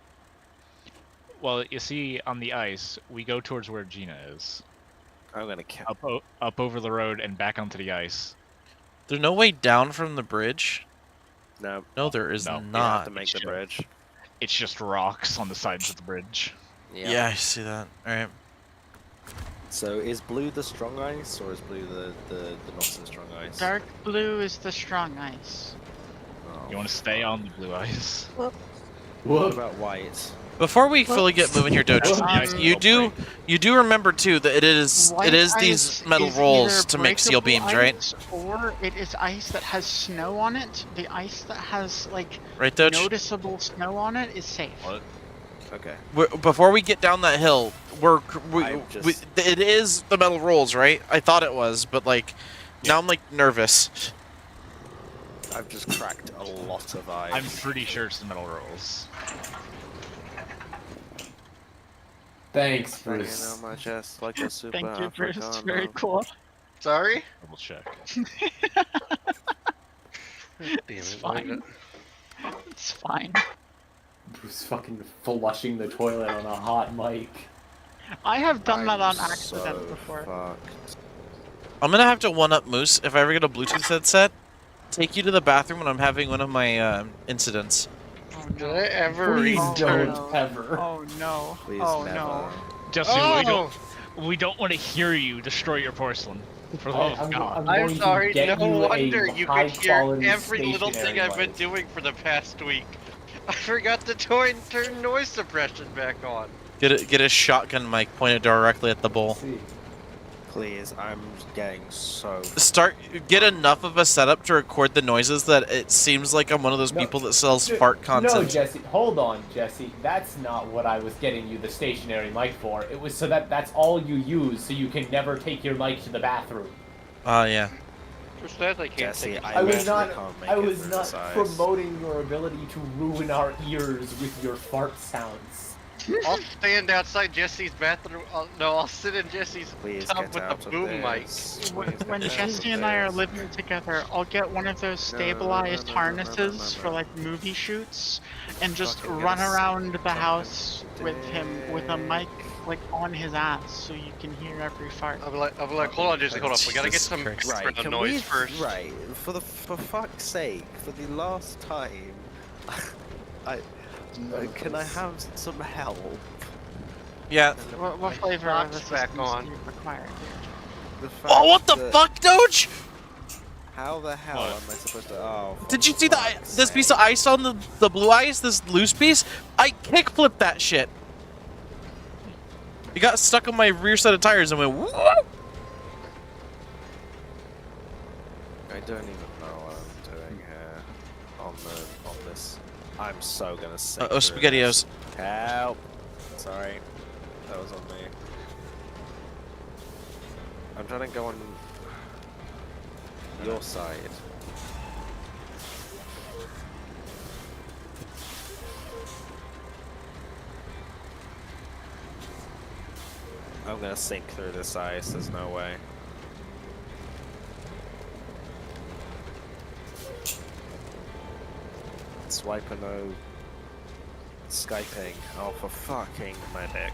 Well, you see, on the ice, we go towards where Gina is. I'm gonna kill. Up over the road and back onto the ice. There's no way down from the bridge? No, No, there is No. you have not. to make the Sure. bridge. It's just rocks on the sides of the bridge. Yeah, I see that. Alright. So is blue the strong ice, or is blue the not so strong ice? Dark blue is the strong ice. Oh, You want to stay on the blue ice? What Whoop. about white? Before we fully get moving here, Doge, Um, you do remember too that it is White these ice metal is rolls either to make steel breakable beams, right? ice, or it is ice that has snow on it. The ice that has like Right, Doge? noticeable snow on it is safe. What? Okay. Before we get down that hill, I'm just- it is the metal rolls, right? I thought it was, but like now I'm like nervous. I've just cracked a lot of ice. I'm pretty sure it's the metal rolls. Thanks, Hanging Bruce. on my chest like a super Thank you, Bruce. Africano. Very cool. Sorry? Double check. Damn It's it, why fine. did- It's fine. Bruce fucking flushing the toilet on a hot mic. I have done that on I'm accident so before. fucked. I'm gonna have to one-up Moose if I ever get a Bluetooth headset. Take you to the bathroom when I'm having one of my incidents. Oh Did no. I ever Please read don't no. ever. Oh no. Please Oh never. no. Jesse, Oh! we don't want to hear you destroy your porcelain. For the love of God. I'm going to sorry, get no you a wonder you could hear high-quality every little thing stationary I've been light. doing for the past week. I forgot to turn noise suppression back on. Get a shotgun mic pointed directly at the bowl. See. Please, I'm getting so. Get enough of a setup to record the noises that it seems like I'm one of those No, people that sells No, fart No, content. Jesse, hold on, Jesse. That's not what I was getting you the stationary mic for. It was so that's all you use, so you can never take your mic to the bathroom. Yeah. Just that I can't Jesse, take I was actually not. can't make I it was through not this ice. promoting your ability to ruin our ears with your fart sounds. I'll stand outside Jesse's bathroom. I'll sit in Jesse's Please tub get with out the of boom mic. this. When Please when get out Jesse of and I are this. living together, I'll get one of those stabilized harnesses for like movie shoots and just Fucking run get a around the fucking house with him with a mic like on his ass so you can hear every fart. I'll be like, hold on, Jesse, hold up. We gotta get Jesus some Christ. Right, background can noise we, first. Right, for fuck's sake, for the last time, can I have some help? Yeah. What My flavor of clock's this back on. required? The Oh, what the fact that- fuck, Doge? How the hell What? am I supposed to? Oh. Did for you see fuck's this piece of sake. ice on the blue ice? This loose piece? I kickflipped that shit. It got stuck on my rear set of tires and went whoop. I don't even know what I'm doing here on this. I'm so gonna sink Uh-oh, through SpaghettiOs. this. Help! Sorry, that was on me. I'm trying to go on your side. I'm gonna sink through this ice. There's no way. Swipe a no. Skyping. Oh, for fucking medic.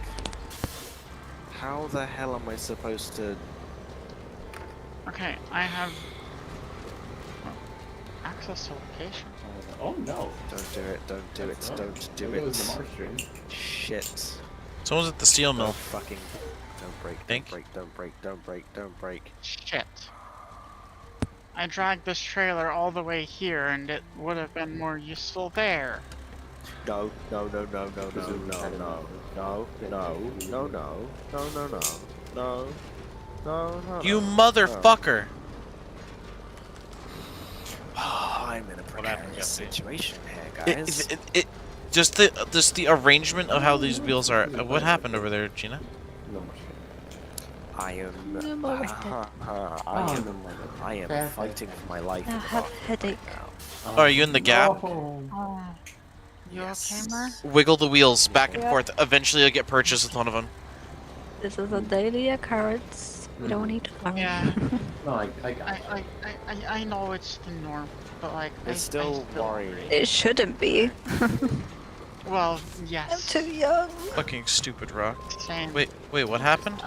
How the hell am I supposed to... Okay, I have access to location. Oh no. Don't do it, don't do it, That's not- don't do There goes the it. Marsh train. Shit. Someone's at the steel Don't mill. fucking... Don't break, Think? don't break, don't break, don't break, don't break. Shit. I dragged this trailer all the way here, and it would have been more useful there. No, no, no, no, no, no, no, no, no, no, no, no, no, no, no, no, no, no. You motherfucker! I'm in a happened, precarious Jesse? situation here, guys. Just the arrangement of how these wheels are. What happened over there, Gina? No Marsh train. I am. No more with I am fighting for my life. I in the have dark headache. Oh, are you in the gap? No. Oh. You okay, Mer? Wiggle the wheels back and Yeah. forth. Eventually, you'll get purchased with one of them. This is a daily occurrence. You don't need to worry. Yeah. No, I got I know it's the norm, but like It's still worrying. It shouldn't be. Well, I'm yes. too young. Fucking stupid rock. Same. Wait, what happened?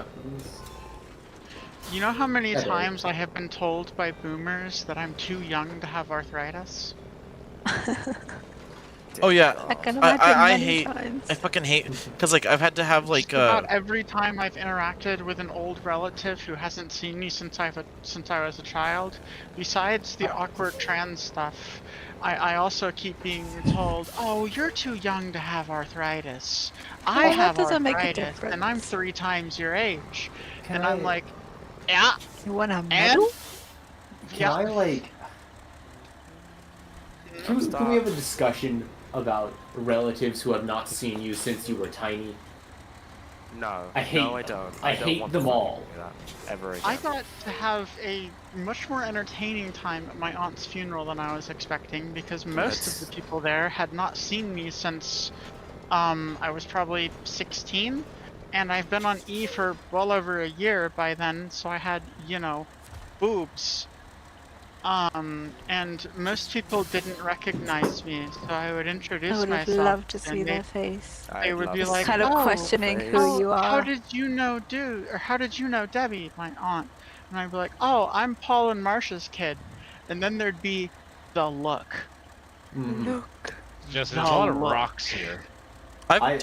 You know how many Headache. times I have been told by boomers that I'm too young to have arthritis? Oh yeah, I can I- imagine I many hate- times. I fucking hate because like I've had to have like Just about every time I've interacted with an old relative who hasn't seen me since I was a child, besides the awkward trans stuff, I also keep being told, "Oh, you're too young to have arthritis. I Well, that have doesn't make a arthritis, and I'm difference. 3 times your age." Can And I, I'm like, "Yeah, You want a and medal? can yeah." I like? Can we have a discussion about relatives who have not seen you since you were tiny? No, I hate- no, I don't. I don't hate want them to fucking all. do that ever again. I got to have a much more entertaining time at my aunt's funeral than I was expecting because most of the people there had not seen me since I was probably 16, and I've been on E for well over a year by then, so I had, you know, boobs. And most people didn't recognize me, so I would I introduce would have myself. loved to see and their face. they would be like, Kind of "Oh, questioning face. who you how are. did you know how did you know Debbie, my aunt?" And I'd be like, "Oh, I'm Paul and Marsha's kid." And then there'd be the look. Mhm. Look. Just there's a lot of No, look. rocks here. I've I'm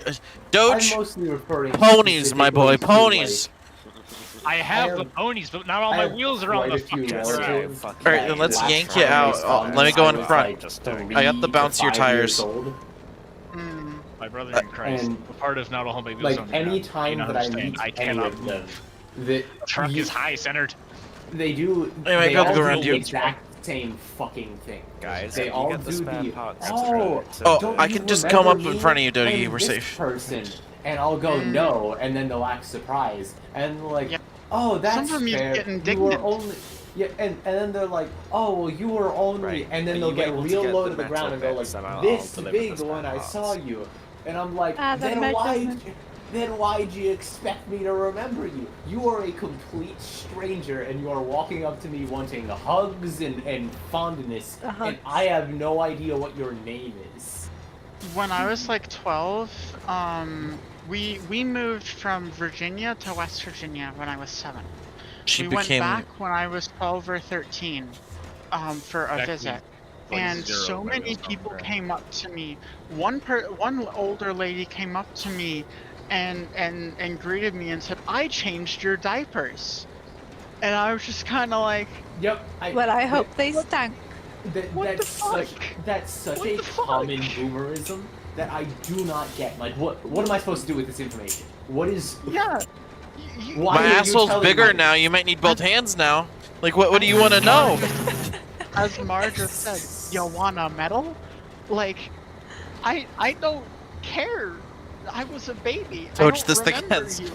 Doge mostly referring ponies, my boy, specifically to, ponies. I have the have- ponies, but not all I my have wheels are on the quite a few fucking Jesse, ground. relatives. All right, then let's Last yank time you I out. saw Oh, them, let me go in I was front. like Just doing it. I got the 3 to bouncier 5 years tires. old. Mm. My brother in Christ, and, a part of not all my wheels Like on the any ground. time You that I understand, meet I any cannot of them, move. that The truck you- is high centered. they do. Hey, might They be able to all go do around the you. exact same fucking thing. Guys, They you all get the do spare the. parts Oh, Oh, don't I you can just come remember up in me front of you, Dougie. and We're this safe. person, and I'll go Mm. no, and then they'll act surprised, and they're like, Yeah. oh, that's Some of me fair. get You were indignant. only. Yeah, and then they're like, oh, well, you were only, Right. and then Are they'll you get able to real get low the to the metal ground and go bits, like, and I'll this deliver big the spare when I parts. saw you, and I'm like, Ah, that then why'd you expect me to remember you? You are a complete stranger, and you are walking up to me wanting hugs and fondness, A and hug. I have no idea what your name is. When I was like 12, we moved from Virginia to West Virginia when I was 7. She we became. went back when I was 12 or 13, for a Back visit. like And 0 so when I many was on people the ground. came up to me. One older lady came up to me and greeted me and said, "I changed your diapers." And I was just kind of like, Yep. Well, I hope they stank. What the that's such fuck? that's such What a the fuck? common boomerism that I do not get. Like, what am I supposed to do with this information? What is? "Yeah, Why My are you asshole's telling bigger me? now. You might need both hands now. Like, what do you want to know? as Marge said, you want a medal?" Like, I don't care. I was a baby. I Coach, don't this thing remember has- you.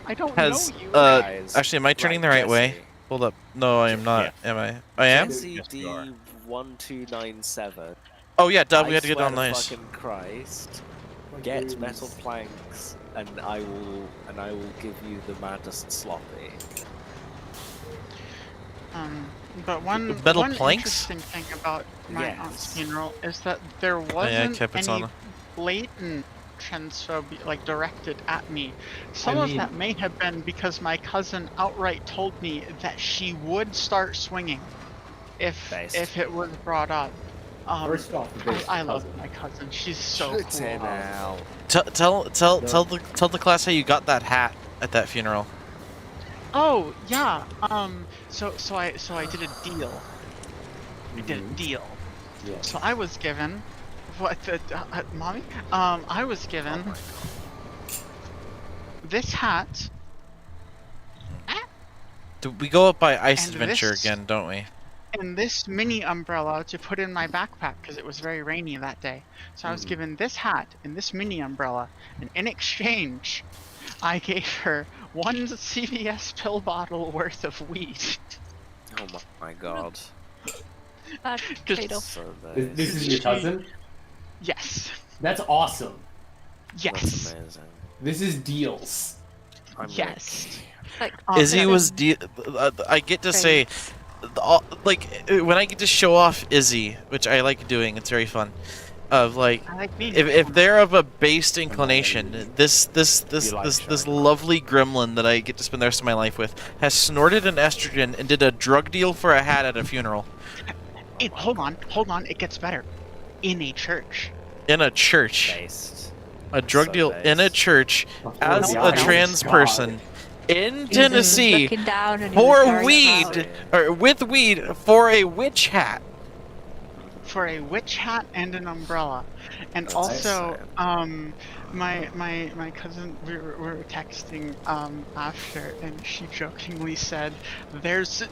I don't Has know you. Guys, actually, am I turning the right way? Hold up. No, I am not. Am I? I am. Yes, you are. NCD 1297. Oh yeah, duh. We I had to get swear on nice. Fucking Christ. Get metal planks, and I will give you the maddest sloppy. But one Metal one planks? interesting thing about my Yes. aunt's funeral is that there Oh, yeah, wasn't any Capitana. blatant transphobia like directed at me. Some I of mean- that may have been because my cousin outright told me that she would start swinging if Based. it was brought up. First off, this I love cousin. my cousin. She's so Shut cool. it out. Tell the class how you got that hat at that funeral. Oh yeah. So I did a deal. We did a deal. Yeah. So I was given what the mommy? I was given this hat We go up by Ice And Adventure this- again, don't we? and this mini umbrella to put in my backpack because it was very rainy that day. So I was given this hat and this mini umbrella, and in exchange, I gave her one CVS pill bottle worth of weed. Oh my god. Bad Just- trade-off. So This is your cousin? Yes. That's awesome. Yes. That's amazing. This is deals. I'm Yes. Like, Izzy yeah. was I get to say, when I get to show off Izzy, which I like doing, it's very fun. Of like, I like being if they're of a based inclination, this You like lovely gremlin that I get to spend the rest of my life with has snorted an estrogen and did a drug deal for a hat at a funeral hold on, it gets better. In a church. in a church. based. A drug So deal in a based. church as Oh, a my trans God. person in Tennessee looking down and he was for very weed proud. or with weed for a witch hat. For a witch hat and an umbrella. And That's also, sad. my cousin, we were texting after, and she jokingly said, "There's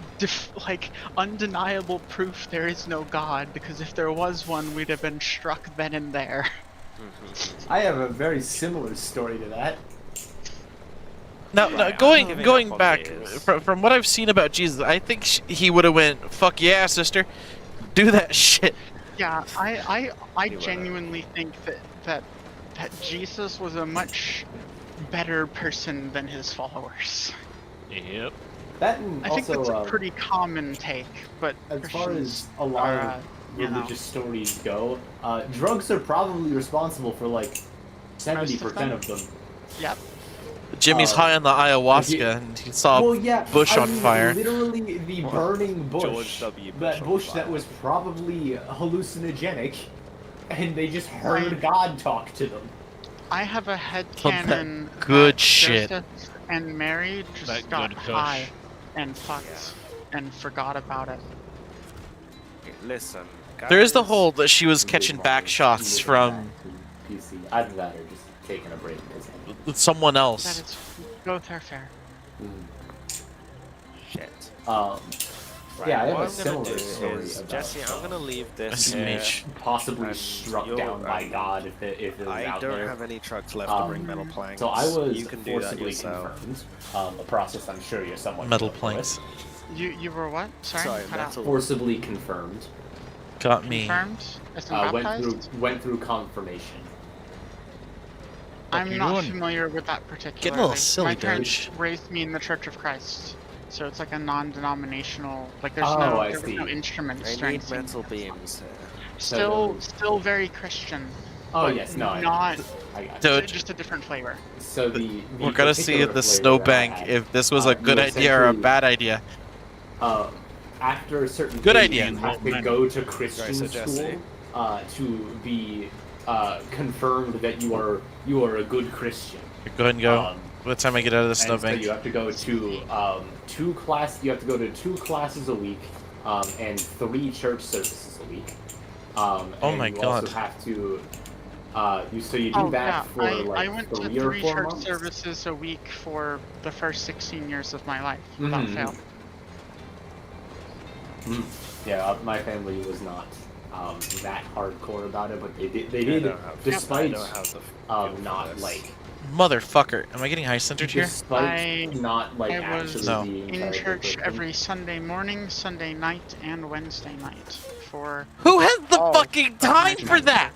like undeniable proof there is no God, because if there was one, we'd have been struck then and there." I have a very similar story to that. Now, Right, I'm going giving up on back these. from what I've seen about Jesus, I think he would have went, "Fuck yeah, sister, do that shit." Yeah, I You were- genuinely think that Jesus was a much better person than his followers. Yep. That and I think also, that's a pretty common take, but as far as Christians a lot are, of you know. religious stories go, drugs are probably responsible for like 70% of them. Yep. Jimmy's Uh, high on the ayahuasca yeah. and he saw Well, yeah, bush I on mean, fire. Literally the burning bush. George W. Bush that on bush fire. that was probably hallucinogenic, and they just heard Right. God talk to them. I have a Well, headcanon. that good that shit. Joseph and Mary just That got good kush. high and fucked and forgot about it. Listen, There is the guys, whole that she was catching back shots from PC. Either that or just taking a break. someone That else. is both are fair. Shit. Yeah, I have what a I'm similar gonna do story is, about, Jesse, I'm gonna leave this That's here. mage. possibly And struck you're- down by God if it was I out don't there. have any trucks left to bring metal planks. So I was You can do that forcibly yourself. confirmed. A process I'm sure you're somewhat Metal familiar planks. You were what? Sorry, Sorry, cut out. metal. with. Forcibly confirmed. Got me. Confirmed? As in Went baptized? through confirmation. I'm you not doing? familiar with that particularly. Getting a little silly, My parents Doge. raised me in the Church of Christ, so it's like a non-denominational. Like there's Oh, no, I there was see. no instruments. I or need anything. metal beams here. Still very Christian. Oh but yes, no, not I got So- you. just a different flavor. So the We're gonna see particular at the flavor snowbank that I had, if this was a you good idea or a essentially- bad idea. After a certain Good age, idea. you have to go to Christian Right, so Jesse. school to be confirmed that you are a good Christian. Go ahead and go. Um, By the time I get out of the And so snowbank. you have to go to You have to go to 2 classes a week, and 3 church services a week. Oh and my you God. Also have to. You do Oh that yeah, for like I went to 3 or 3 4 church months. services a week for the first 16 years of my life without Mhm. fail. Yeah, my family was not that hardcore about it, but they did. They I did, don't have- despite I don't have the feel for not this. like Motherfucker. Am I getting high centered here? despite not like I was actually No. being in terribly church Christian. every Sunday morning, Sunday night, and Wednesday night for Who has the Oh, fucking that time makes for sense. that?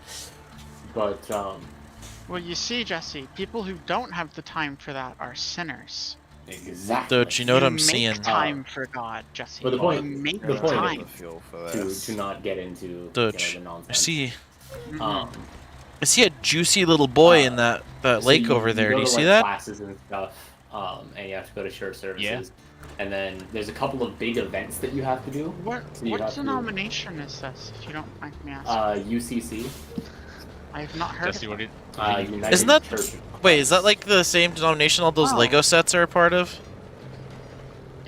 But Well, you see, Jesse, people who don't have the time for that are sinners. Exactly. Dude, you know what I'm make seeing? time for God, Jesse. But the point- you make the point- time. Feel for to this. not get into Dutch. the I nonsense. see. Mhm. I see a juicy little boy in that So lake you- over there. You Do go you to, see like, that? classes and stuff, and you have to go to church services. And then there's a couple of big events that you have to do. What So you have to- denomination is this, if you don't mind me asking? UCC. I have not heard Jesse, of what it. did United Isn't that- Church of Wait, is that Christ. like the same denomination all those Oh. Lego sets are a part of?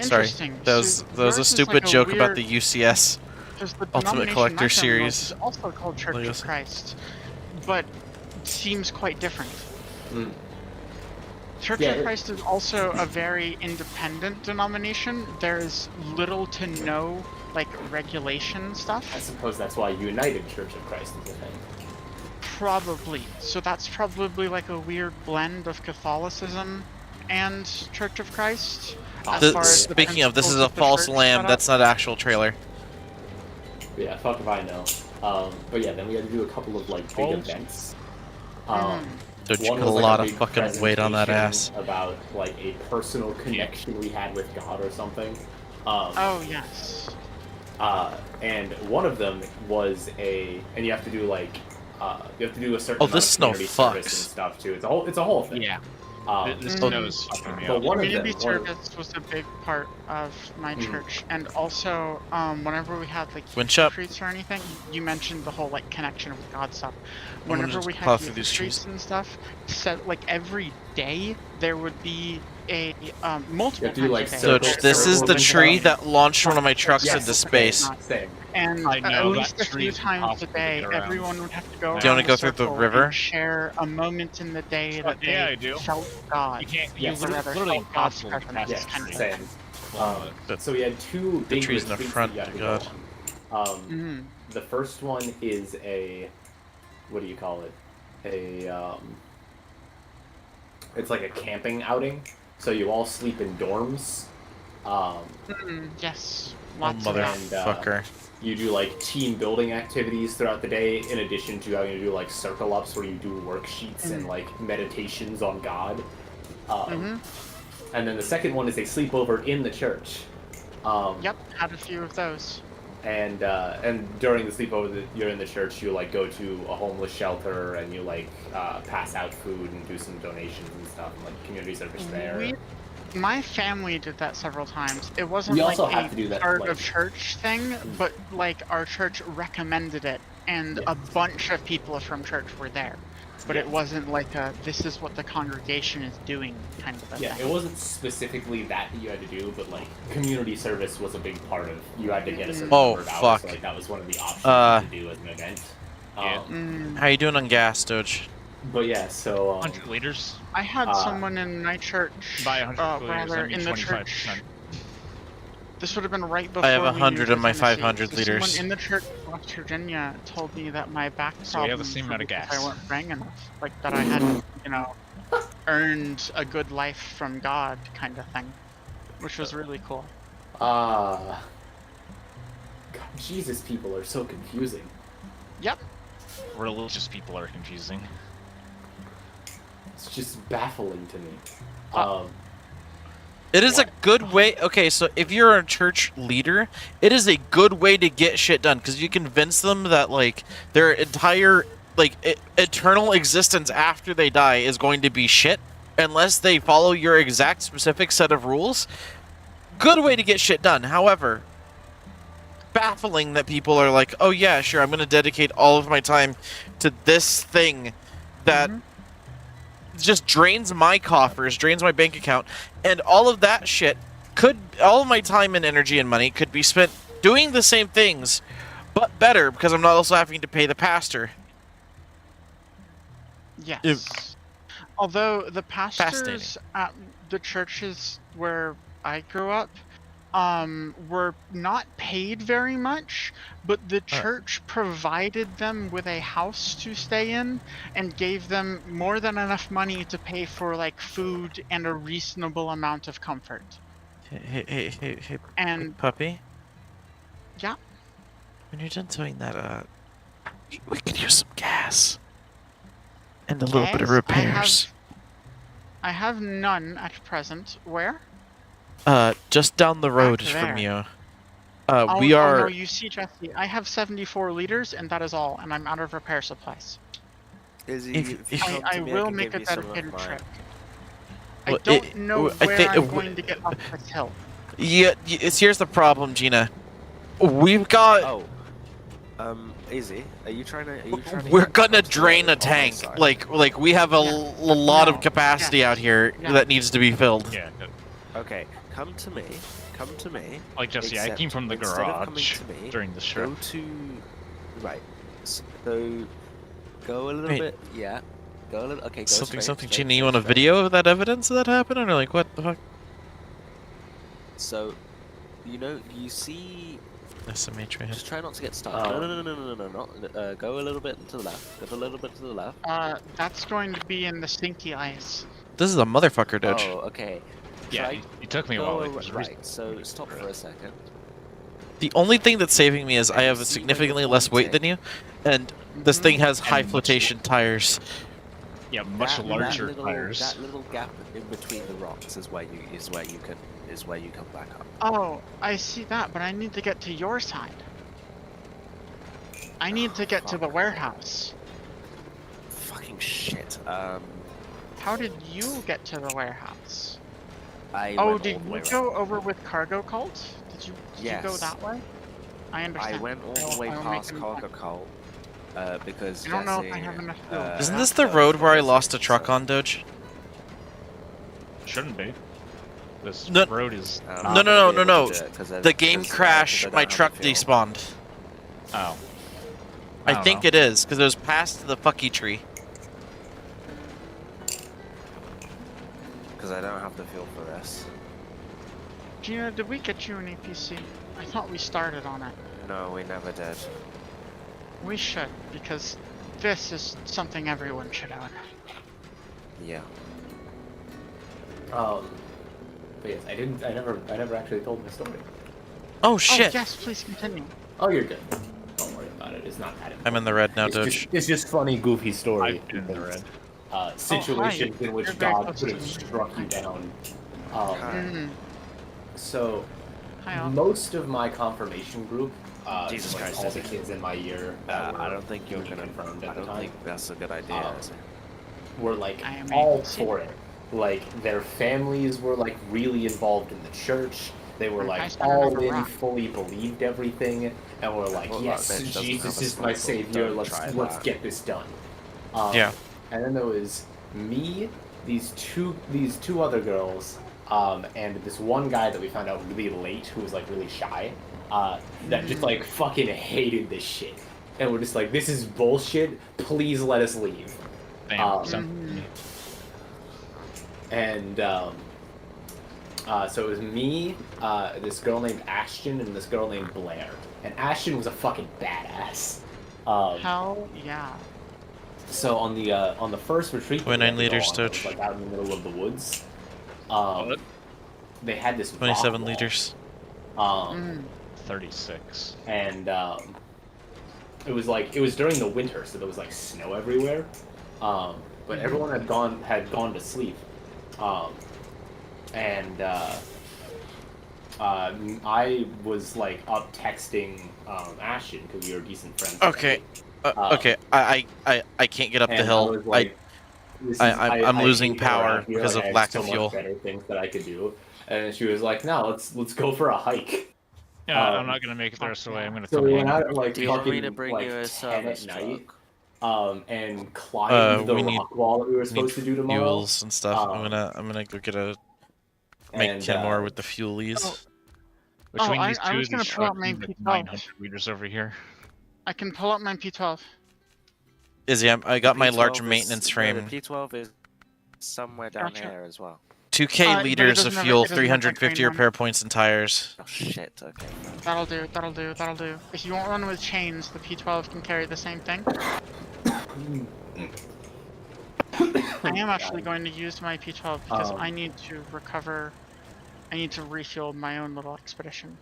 Sorry, Interesting. that was So that was a yours is stupid like joke about the weird- UCS. Because the Ultimate denomination Collector I found Series. is also called Church Legos. of Christ, but seems quite different. Mm. Church Yeah, of it- Christ is also a very independent denomination. There's little to no like regulation I stuff. suppose that's why United Church of Christ is a thing. Probably. So that's probably like a weird blend of Catholicism and Church of Christ. As far as the Speaking of, this is principles a of the false church lamb. set up. That's not an actual trailer. Yeah, fuck if I know. But yeah, then we had to do a couple of like big False. events. Dude, you One put a was, like, lot big of fucking weight on that ass. presentation about like a personal connection we had with God or something. Oh yes. And one of them was and you have to do like you have to do a certain Oh, amount this of snow community service and fucks. stuff too. It's a whole thing. Yeah. This Mm. snow is fucking me But up. one of Community them, service was a big part of my church, and also whenever we had like Winch youth up. retreats or anything, you mentioned the whole like connection with God stuff. gonna Whenever just we plow had through youth these trees. retreats and stuff, so like every day there would be a multiple You have to do, like, times a day. circles. Dutch, this is the tree that launched one of my trucks Yes. into space. Same. And I at know, least that a tree few is times a impossible to day, get around. everyone would have to go. Do you wanna around go the through the circle river? and share a moment in the day that they Yeah, I do. felt God. You can't. Yes. You Or rather, literally felt God's impossible to presence, pass Yes, kind of same. The- So we had two big trees in the retreats front, that you had to God. go on. Mhm. The first one is what do you call it? It's like a camping outing. So you all sleep in dorms. Yes, Oh, lots of that. motherfucker. You do like team building activities throughout the day, in addition to having to do like circle ups where you do worksheets and like meditations on God. And then the second one is a sleepover in the church. Yep, had a few of those. And during the sleepover that you're in the church, you like go to a homeless shelter and you like pass out food and do some donations and stuff, and, like community service there. My family did that several times. It wasn't We like also have a to do that, part like- of church thing, but like our church recommended it, and a bunch of people from church were there. But it wasn't like this is what the congregation is doing kind of a Yeah, thing. it wasn't specifically that you had to do, but like community service was a big part of. You had to get a certain Oh, number of hours, fuck. so, like that was one of the options to do as an event. Yeah. How you doing on gas, Doge? But yeah, so 100 liters. I had someone in my church, Buy 100 liters. rather That'd be in the 25%. church. This would have been right before I have we 100 moved of to my Tennessee. 500 So liters. Someone in the church in West Virginia told me that my back So we have the problems same were amount of because gas. I weren't praying enough, like that I hadn't, earned a good life from God, kind of thing, which was really cool. God, Jesus, people are so confusing. Yep. Religious people are confusing. It's just baffling to me. It is a good way. Okay, so if you're a church leader, it is a good way to get shit done because you convince them that like their entire eternal existence after they die is going to be shit unless they follow your exact specific set of rules. Good way to get shit done. However, baffling that people are like, "Oh yeah, sure, I'm going to dedicate all of my time to this thing that just drains my coffers, drains my bank account, and all of that shit all of my time and energy and money could be spent doing the same things, but better because I'm not also having to pay the pastor." Yes. Although the pastors Fascinating. at the churches where I grew up were not paid very much, but the church provided them with a house to stay in and gave them more than enough money to pay for like food and a reasonable amount of comfort. Hey, And puppy. yeah, When you're done towing that, we could use some gas. And a little bit of Yes, repairs. I have none at present. Where? Just down the road Back from there. you. Oh, We oh no, are. you see, Jesse, I have 74 liters, and that is all, and I'm out of repair supplies. Izzy, If- if you if- come I to me, I will can make give a you some of dedicated mine. trip. Well, I don't know I where think I'm going to get up this hill. Yeah, here's the problem, Gina. We've got. Oh, Izzy, are you trying to? We're get gonna across the drain road a on my tank. side? Like we have a Yeah. lot No. of capacity Yes. out here Yeah. that needs to be filled. Yeah. Okay, come to me. Come to me. Like Jesse, I Except came from the instead of coming garage to me, during the show. Go to right. So go a little Wait. bit. Yeah. Go a little. Okay. Go Something, straight, something. straight, Gina, you straight, want a straight. video of that evidence of that happening, or like what the fuck? So, you see. SMH right here. Just try not to get stuck. Oh. No. Not. Go a little bit to the left. Go a little bit to the left. That's going to be in the stinky ice. This is a motherfucker, Doge. Oh, okay. Yeah, Try it took me a go while. ar- Like, right. So stop for a second. The only thing that's saving me is I have a See significantly where less you're weight than you, and this Mhm. thing has high And much- flotation tires. yeah, much larger tires. That little gap in between the rocks is where you come back up. Oh, I see that, but I need to get to your side. I need to get to the Fuck. warehouse. Fucking shit. How did you get to the warehouse? I Oh, went did all the you way go around. over with Cargo Cult? Did you go Yes. that way? I understand. I went all I'll- the way I'll make past an Cargo Cult. Because I don't know if I Jesse, have enough fuel. Isn't had this the to road where I visit, lost a truck so- on, Doge? Shouldn't be. This No- road is. I'm No, not no, gonna no, be no, able no. to do it 'cause I- The game 'cause I crash, don't my have the truck fuel. despawned. Oh. I don't think know. it is, because it was past the fucky tree. Because I don't have the fuel for this. Gina, did we get you an APC? I thought we started on it. No, we never did. We should, because this is something everyone should own. Yeah. But yes, I never actually told my story. Oh Oh, shit! yes, please continue. Oh, you're good. Don't worry about it. It's not that important. I'm in the red now, It's Doge. just funny, goofy story. I've been in the because, red. situations in You're which very God close could to have me. struck you down. Mm. So, Hi, all. most of my confirmation group, Jesus like Christ, all the Izzy. kids in my year, I that were don't think you're newly gonna. confirmed I at the don't time, think that's a good idea. is it? were like I am all APC. for it. Like their families were like really involved in the church. They were I like stand on all a in, rock. fully believed everything, and were like, Well, yes, that bitch doesn't Jesus have a is my sniper. savior. Don't Let's try that. get this done. Yeah. And then there was me, these two other girls, and this one guy that we found out really late who was like really shy, that just like fucking hated this shit. And we're just like, this is bullshit. Please let us leave. Damn. sounds Mhm. to me. And so it was me, this girl named Ashton, and this girl named Blair. And Ashton was a fucking badass. Hell yeah. So on the first retreat, that we 29 had to go liters, on, it was, Stitch. like out in the middle of the woods. What? They had this rock 27 wall, liters. Mm. 36. and it was during the winter, so there was like snow everywhere. But everyone had gone to sleep, and I was like up texting Ashton because we were decent friends. Okay. Okay. I can't get up the And hill. I was like, this is- I'm I losing hate going power around here, because like, of I have lack so of much fuel. better things that I could do, and she was like, "No, let's go for a hike." Yeah, I'm Um, not gonna make it the rest of the way. I'm gonna So come we in. went out at like Do you want me fucking to bring like you a 10 service at night, truck? and climbed the we need- rock wall that we were Need supposed to do tomorrow. fuels and stuff. Um, I'm gonna go get a make and, 10 more with the fuelies. Oh. Between Oh, these I two, was these gonna pull out trucks my need like P12. 900 liters over here. I can pull up my P12. Izzy, I got my large P12 is- maintenance no, frame. The P12 is somewhere down Gotcha. here as well. 2k but it liters of doesn't have- fuel, it doesn't have that 350 green one. repair points and tires. Oh shit. Okay. That'll do, that'll do, that'll do. If you won't run with chains, the P12 can carry the same thing. I am actually going to use my P12 because Um, I need to recover. I need to refuel my own little expedition.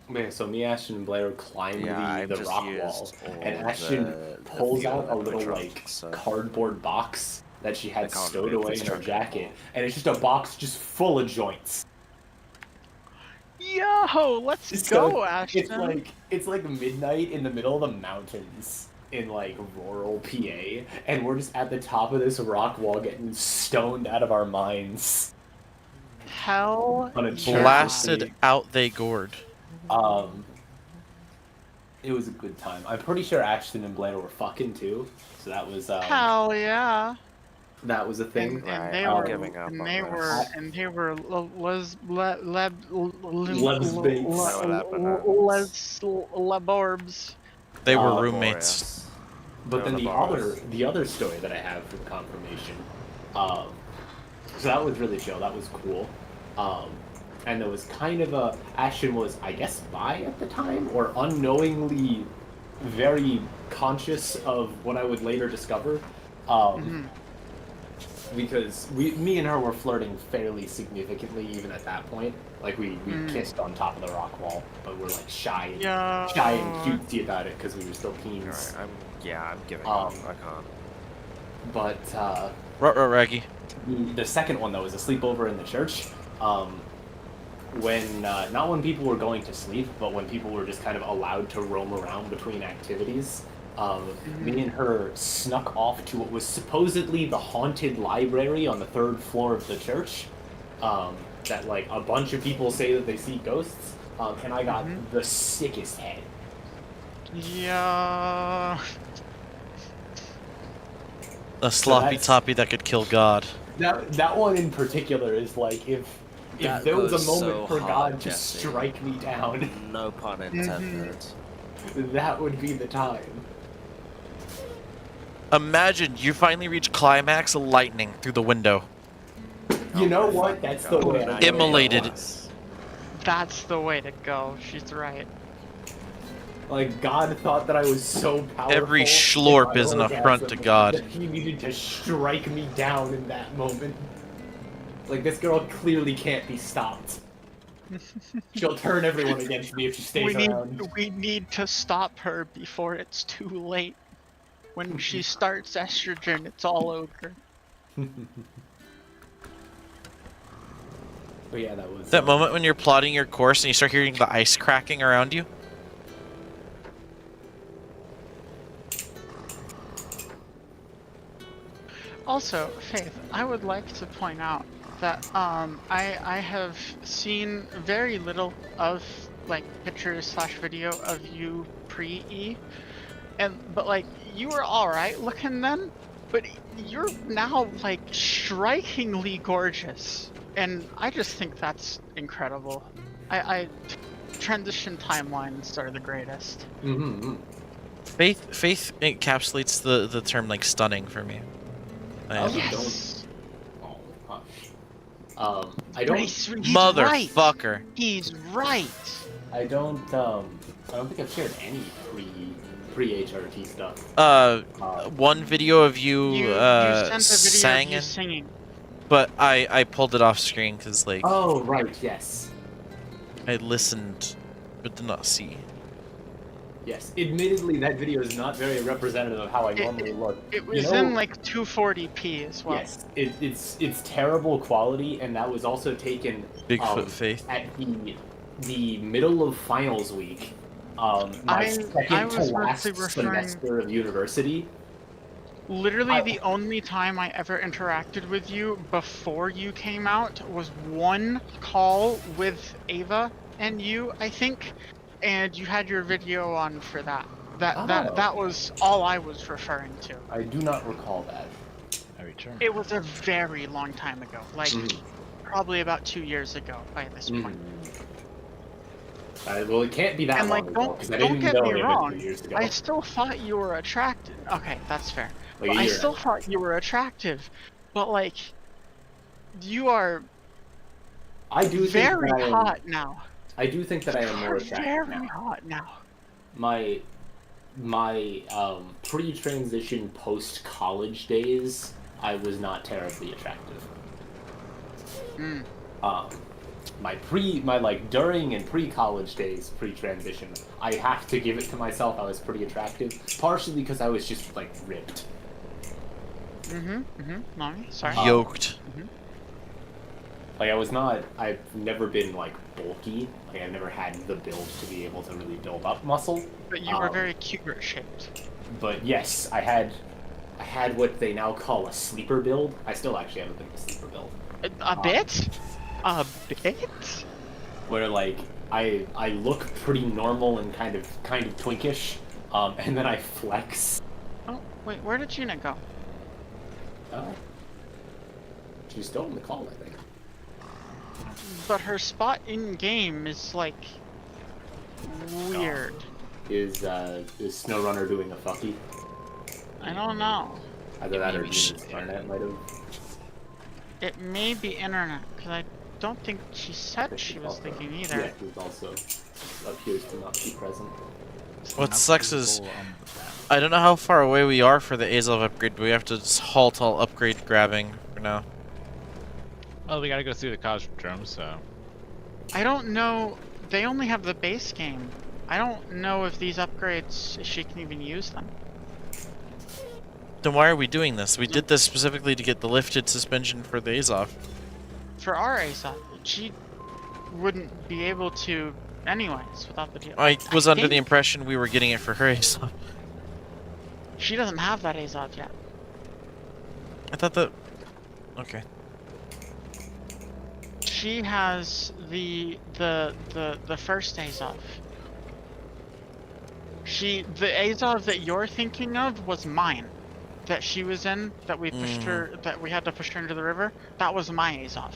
Man, so me, Ashton, and Blair climb I've the just rock used wall, all and Ashton the pulls fuel out a in my little truck, like so cardboard box that she I had can't stowed move away this in her truck jacket, anymore. and it's just a box just full of joints. Yo, let's So go, Ashton. it's like midnight in the middle of the mountains in like rural PA, and we're just at the top of this rock wall getting stoned out of our minds Hell on a yeah. Blasted out they gourd. Um, it was a good time. I'm pretty sure Ashton and Blair were fucking too, so that was Hell yeah. that was a thing. And Right, they I'm were giving up and on they this. were and they were laborbs. They were Um, roommates. Laborious. But then Laborious. the other story that I have for confirmation, so that was really chill. That was cool. And there was kind of a Ashton was, I guess, bi at the time, or unknowingly very conscious of what I would later discover. Because me and her were flirting fairly significantly even at that point. Like we kissed on top of the rock wall, but we're like shy and cutesy about it because we were still teens. Alright, I'm giving up. I can't. But Raggy. the second one though was a sleepover in the church. When not when people were going to sleep, but when people were just kind of allowed to roam around between activities. Me and her snuck off to what was supposedly the haunted library on the 3rd floor of the church. That like a bunch of people say that they see ghosts. And I got the sickest head. Yeah. A sloppy that's- toppy that could kill God. That one in particular is like if That there was a goes moment so for hard, God to Jesse. strike me down, No pun intended. that would be the time. Imagine you finally reach climax lightning through the window. You know what? That's the way. Now I you're Immolated. jealous. That's the way to go. She's right. Like God thought that I was so powerful. Every in schlorp my is an affront to orgasm God. that He needed to strike me down in that moment. Like this girl clearly can't be stopped. She'll turn everyone against me if she stays around. We need to stop her before it's too late. When she starts estrogen, it's all over. But yeah, that was That moment when you're plotting your course and you start hearing the ice cracking around you. Also, Faith, I would like to point out that I have seen very little of like pictures / video of you pre-E, but like you were all right looking then, but you're now like strikingly gorgeous, and I just think that's incredible. I transition timelines are the greatest. Faith encapsulates the term like stunning for me. Yes. I don't. He's Motherfucker. Right. He's right. I don't think I've shared any pre HRT stuff. One video of you, You sent a video of singing, you singing. but I pulled it off screen because like Oh right, yes, I listened but did not see. yes. Admittedly, that video is not very representative of how I normally look. It was in like 240p as well. Yes, it's terrible quality, and that was also taken Bigfoot Faith. at the middle of finals week. My second to was last mostly referring- semester of university. Literally, the only time I ever interacted with you before you came out was one call with Ava and you, I think, and you had your video on for that. That was all I was referring to. I do not recall that. I returned. It was a very long time ago, like probably about 2 years ago by this point. Well, it can't be that And long like, ago because I don't didn't get know me it was wrong, 2 years ago. I still thought you were attractive. Okay, that's fair. Like But a I year still ago. thought you were attractive. But like, you are I do very think that hot now. I do think that I am more You're attractive very now. hot now. My pre-transition post-college days, I was not terribly attractive. my like during and pre-college days, pre-transition, I have to give it to myself. I was pretty attractive, partially because I was just like ripped. No, sorry. Yoked. Like I've never been like bulky. Like I've never had the build to be able to really build up muscle. But you were very cubert shaped. But yes, I had what they now call a sleeper build. I still actually have a bit of a sleeper build. A bit? A bit? Where like I look pretty normal and kind of twinkish, and then I flex. Oh, wait, where did Gina go? She's still in the call, I think. But her spot in game is like weird. Is SnowRunner doing a fucky? I don't know. Either that or Gina's internet might have. It may be internet, because I don't think she said she was thinking either. Yeah, he also appears to not be present. What sucks is I don't know how far away we are for the Azov upgrade, but we have to just halt all upgrade grabbing for now. Well, we gotta go through the Cosmodrome, so... I don't know. They only have the base game. I don't know if these upgrades, if she can even use them. Then why are we doing this? We did this specifically to get the lifted suspension for the Azov. For our Azov, she wouldn't be able to anyways without the deal. I was under the think impression we were getting it for her Azov. she doesn't have that Azov yet. I thought that... Okay. She has the first Azov. The Azov that you're thinking of was mine. That she was in, that we pushed her, that we had to push her into the river. That was my Azov.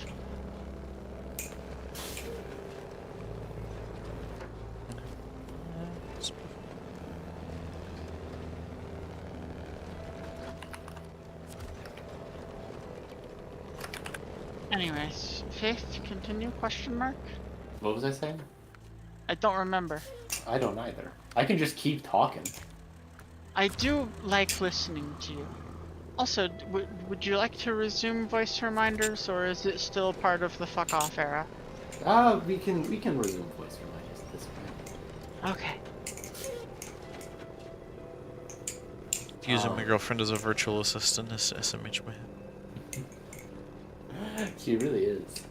Anyways, Faith, continue? Question mark? What was I saying? I don't remember. I don't either. I can just keep talking. I do like listening to you. Also, would you like to resume voice reminders, or is it still part of the fuck off era? We can resume voice reminders at this point. Okay. Using my girlfriend as a virtual assistant is SMH my head. She really is.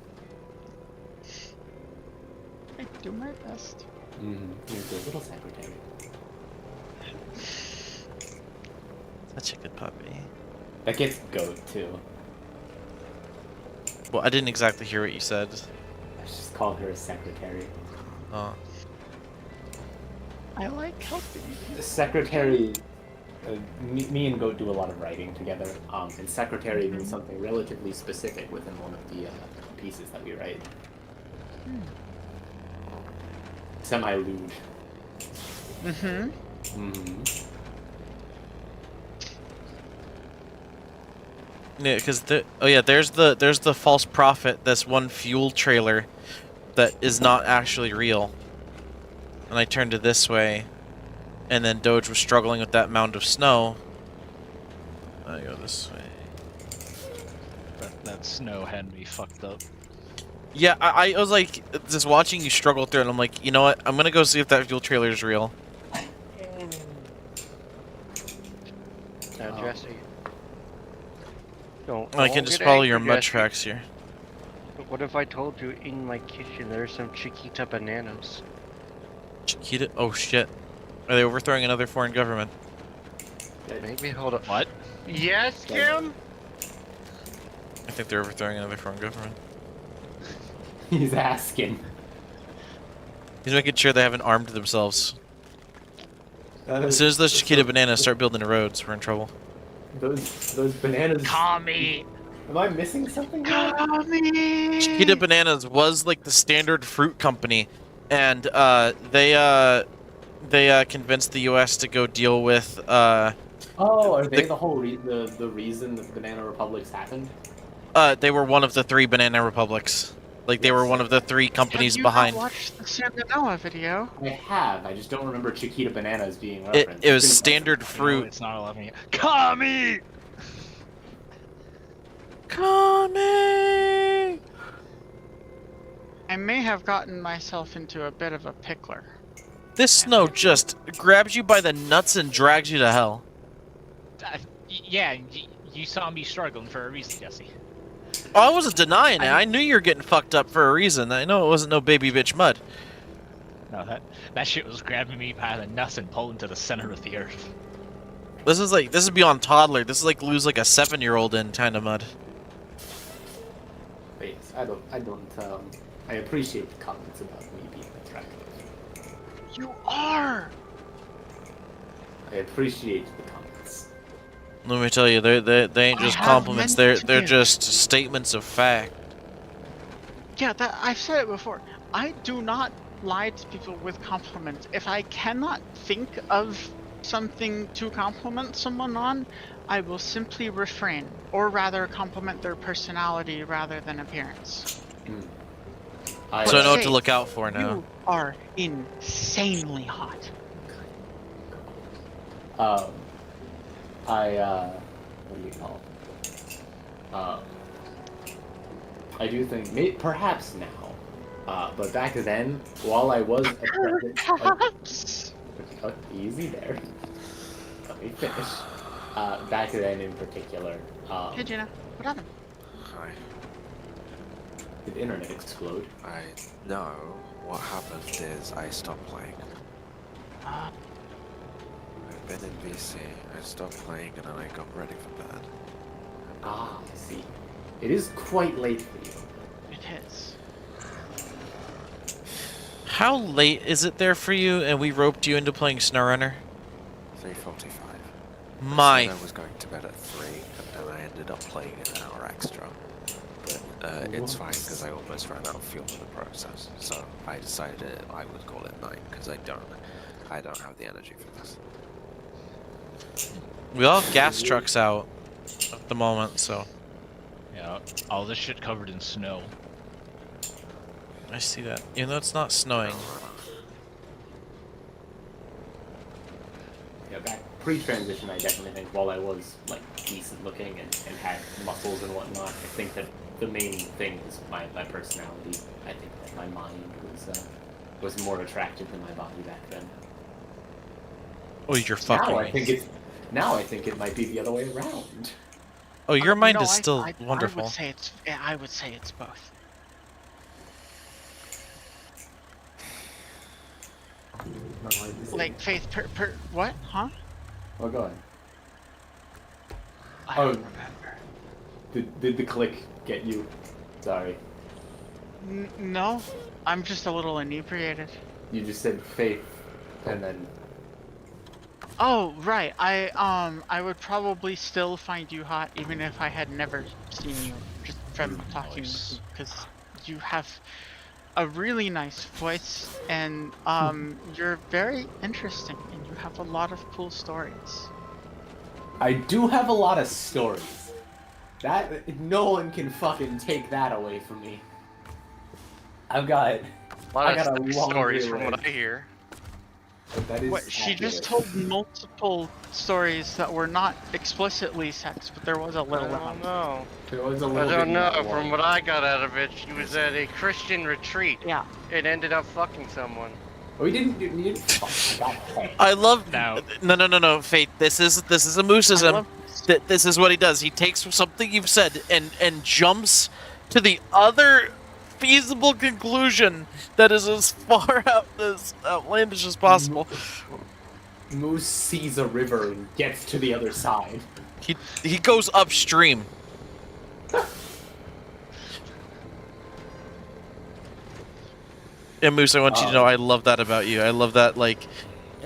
I do my best. You're a little secretary. Such a good puppy. That gets goat too. Well, I didn't exactly hear what you said. I just called her a secretary. Oh. I like helping. The secretary. Me and Goat do a lot of writing together, and secretary means something relatively specific within one of the pieces that we write. Semi-lewd. Yeah, because there's the false prophet. This one fuel trailer that is not actually real. And I turned it this way, and then Doge was struggling with that mound of snow. I go this way. That snow had me fucked up. Yeah, I was like just watching you struggle through, and I'm like, you know what? I'm gonna go see if that fuel trailer is real. Now, Jesse. Don't. I can just follow your mud tracks here. But what if I told you in my kitchen there's some Chiquita bananas? Chiquita? Oh shit. Are they overthrowing another foreign government? Maybe hold up. What? Yes, Kim? I think they're overthrowing another foreign government. He's asking. He's making sure they haven't armed themselves. As soon as those Chiquita bananas start building the roads, we're in trouble. Those bananas. Kami! Am I missing something? Kami! Chiquita Bananas was like the standard fruit company, and they convinced the U.S. to go deal with. Oh, are they the whole the reason the banana republics happened? They were one of the 3 banana republics. Like they were one of the 3 companies behind. Have you not watched the Sandanoa video? I have. I just don't remember Chiquita Bananas being referenced. It was standard fruit. No, it's not 11 yet. Kami! Kami! I may have gotten myself into a bit of a pickler. This snow just grabs you by the nuts and drags you to hell. Yeah, you saw me struggling for a reason, Jesse. Oh, I wasn't denying it. I knew you were getting fucked up for a reason. I know it wasn't no baby bitch mud. No, that shit was grabbing me by the nuts and pulling to the center of the earth. This is beyond toddler. This is like lose like a 7-year-old in kind of mud. But yes, I appreciate the comments about me being attractive. You are! I appreciate the comments. Let me tell you, they ain't I just have compliments. They're mentioned you. just statements of fact. Yeah, I've said it before. I do not lie to people with compliments. If I cannot think of something to compliment someone on, I will simply refrain, or rather compliment their personality rather than appearance. So I know what to Say, look out for now. You are insanely hot. What do you call it? I do think, perhaps now, but back then, while I was Perhaps. easy there. Let me finish. Back then in particular, Hey Gina, what happened? Hi. did the internet explode? No. What happened is I stopped playing. Uh, I've been in VC. I stopped playing and then I got ready for bed. Ah, I see. It is quite late for you. it is. How late is it there for you? And we roped you into playing SnowRunner. 3:45. My. I said I was going to bed at 3, and then I ended up playing an hour extra. But it's fine because I almost ran out of fuel in the process. So I decided I would call it 9 because I don't have the energy for this. We all have gas trucks out at the moment, so Yeah, all this shit covered in snow. I see that. Even though it's not snowing. Yeah, back pre-transition, I definitely think while I was like decent looking and had muscles and whatnot, I think that the main thing was my personality. I think that my mind was more attractive than my body back then. Oh, you're fucking Now I me. think it might be the other way around. Oh, your mind No, is still I wonderful. I would say it's both. Like Faith, what? Huh? Oh, go ahead. I Oh. don't remember. Did the click get you? Sorry. No, I'm just a little inebriated. You just said faith, and then Oh, right. I would probably still find you hot even if I had never seen you, just from talking with you, because you have a really nice voice, and you're very interesting, and you have a lot of cool stories. I do have a lot of stories. That no one can fucking take that away from me. I've got A lot I got a of long stories from list. what I hear. But that is What, she just accurate. told multiple stories that were not explicitly sex, but there was a I little don't amount. know. There was a I little don't bit in know. that From one. what I got out of it, she was at a Christian retreat. Yeah. It ended up fucking someone. Oh, we didn't. Oh my god. I love Now- no, Faith. This is a I mooseism. love This is what he does. He takes something you've said and jumps to the other feasible conclusion that is as far out as outlandish as possible. Moose sees a river and gets to the other side. He goes upstream. And Moose, I want you to know I love that about you. I love that, like,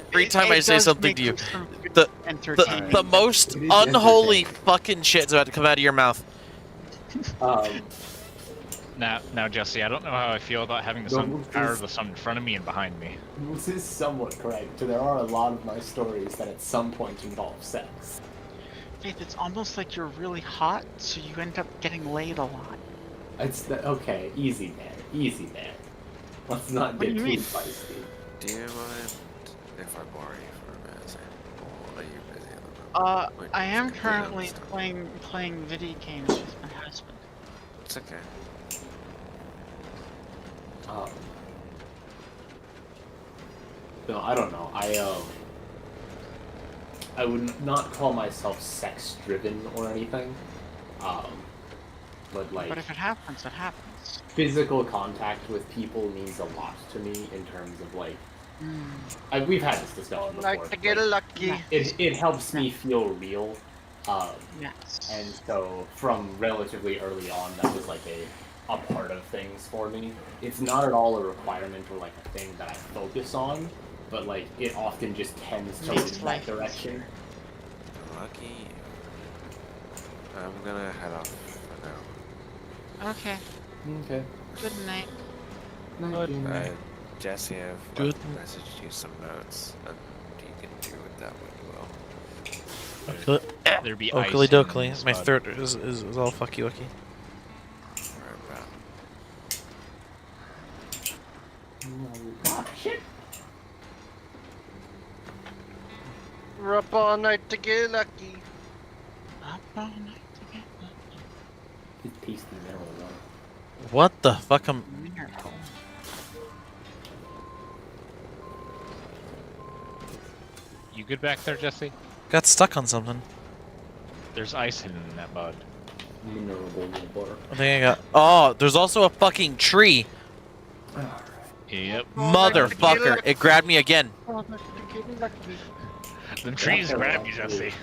every time I say does something make to you, for some good the entertainment. the most It is unholy entertaining. fucking shit's about to come out of your mouth. Now, Jesse, I don't know how I feel about having the No, sun, power this- of the sun in front of me and behind me. Moose is somewhat correct. There are a lot of my stories that at some point involve sex. Faith, it's almost like you're really hot, so you end up getting laid a lot. Okay, easy there. Let's not What do get you too mean? feisty. Do you mind if I borrow you for a minute? Or are you busy at the moment? Wait, I am completely currently understand. playing video games with my husband. It's okay. No, I don't know. I would not call myself sex-driven or anything. But like, But if it happens, it happens. physical contact with people means a lot to me in terms of like, we've had this discussion before. Like to get lucky. It helps me feel real. Yes. And so from relatively early on, that was like a part of things for me. It's not at all a requirement or like a thing that I focus on, but like it often just tends to Makes in life that direction. Lucky. I'm gonna head off for now. Okay. Okay. Good night. Jesse, I've Good. messaged you some notes, and you can do with that what you will. There be Oakley ice in dokley. this My mud. throat is all fucky wucky. Right about. Oh, shit. We're up all night to get lucky. Up all night together. It's tasty mineral water. What the fuck? Miracle. You good back there, Jesse? Got stuck on something. There's ice in that mud. Mineral water. I think I got. Oh, there's also a fucking tree. Yep. Motherfucker! It grabbed me again. The trees grab you, Jesse.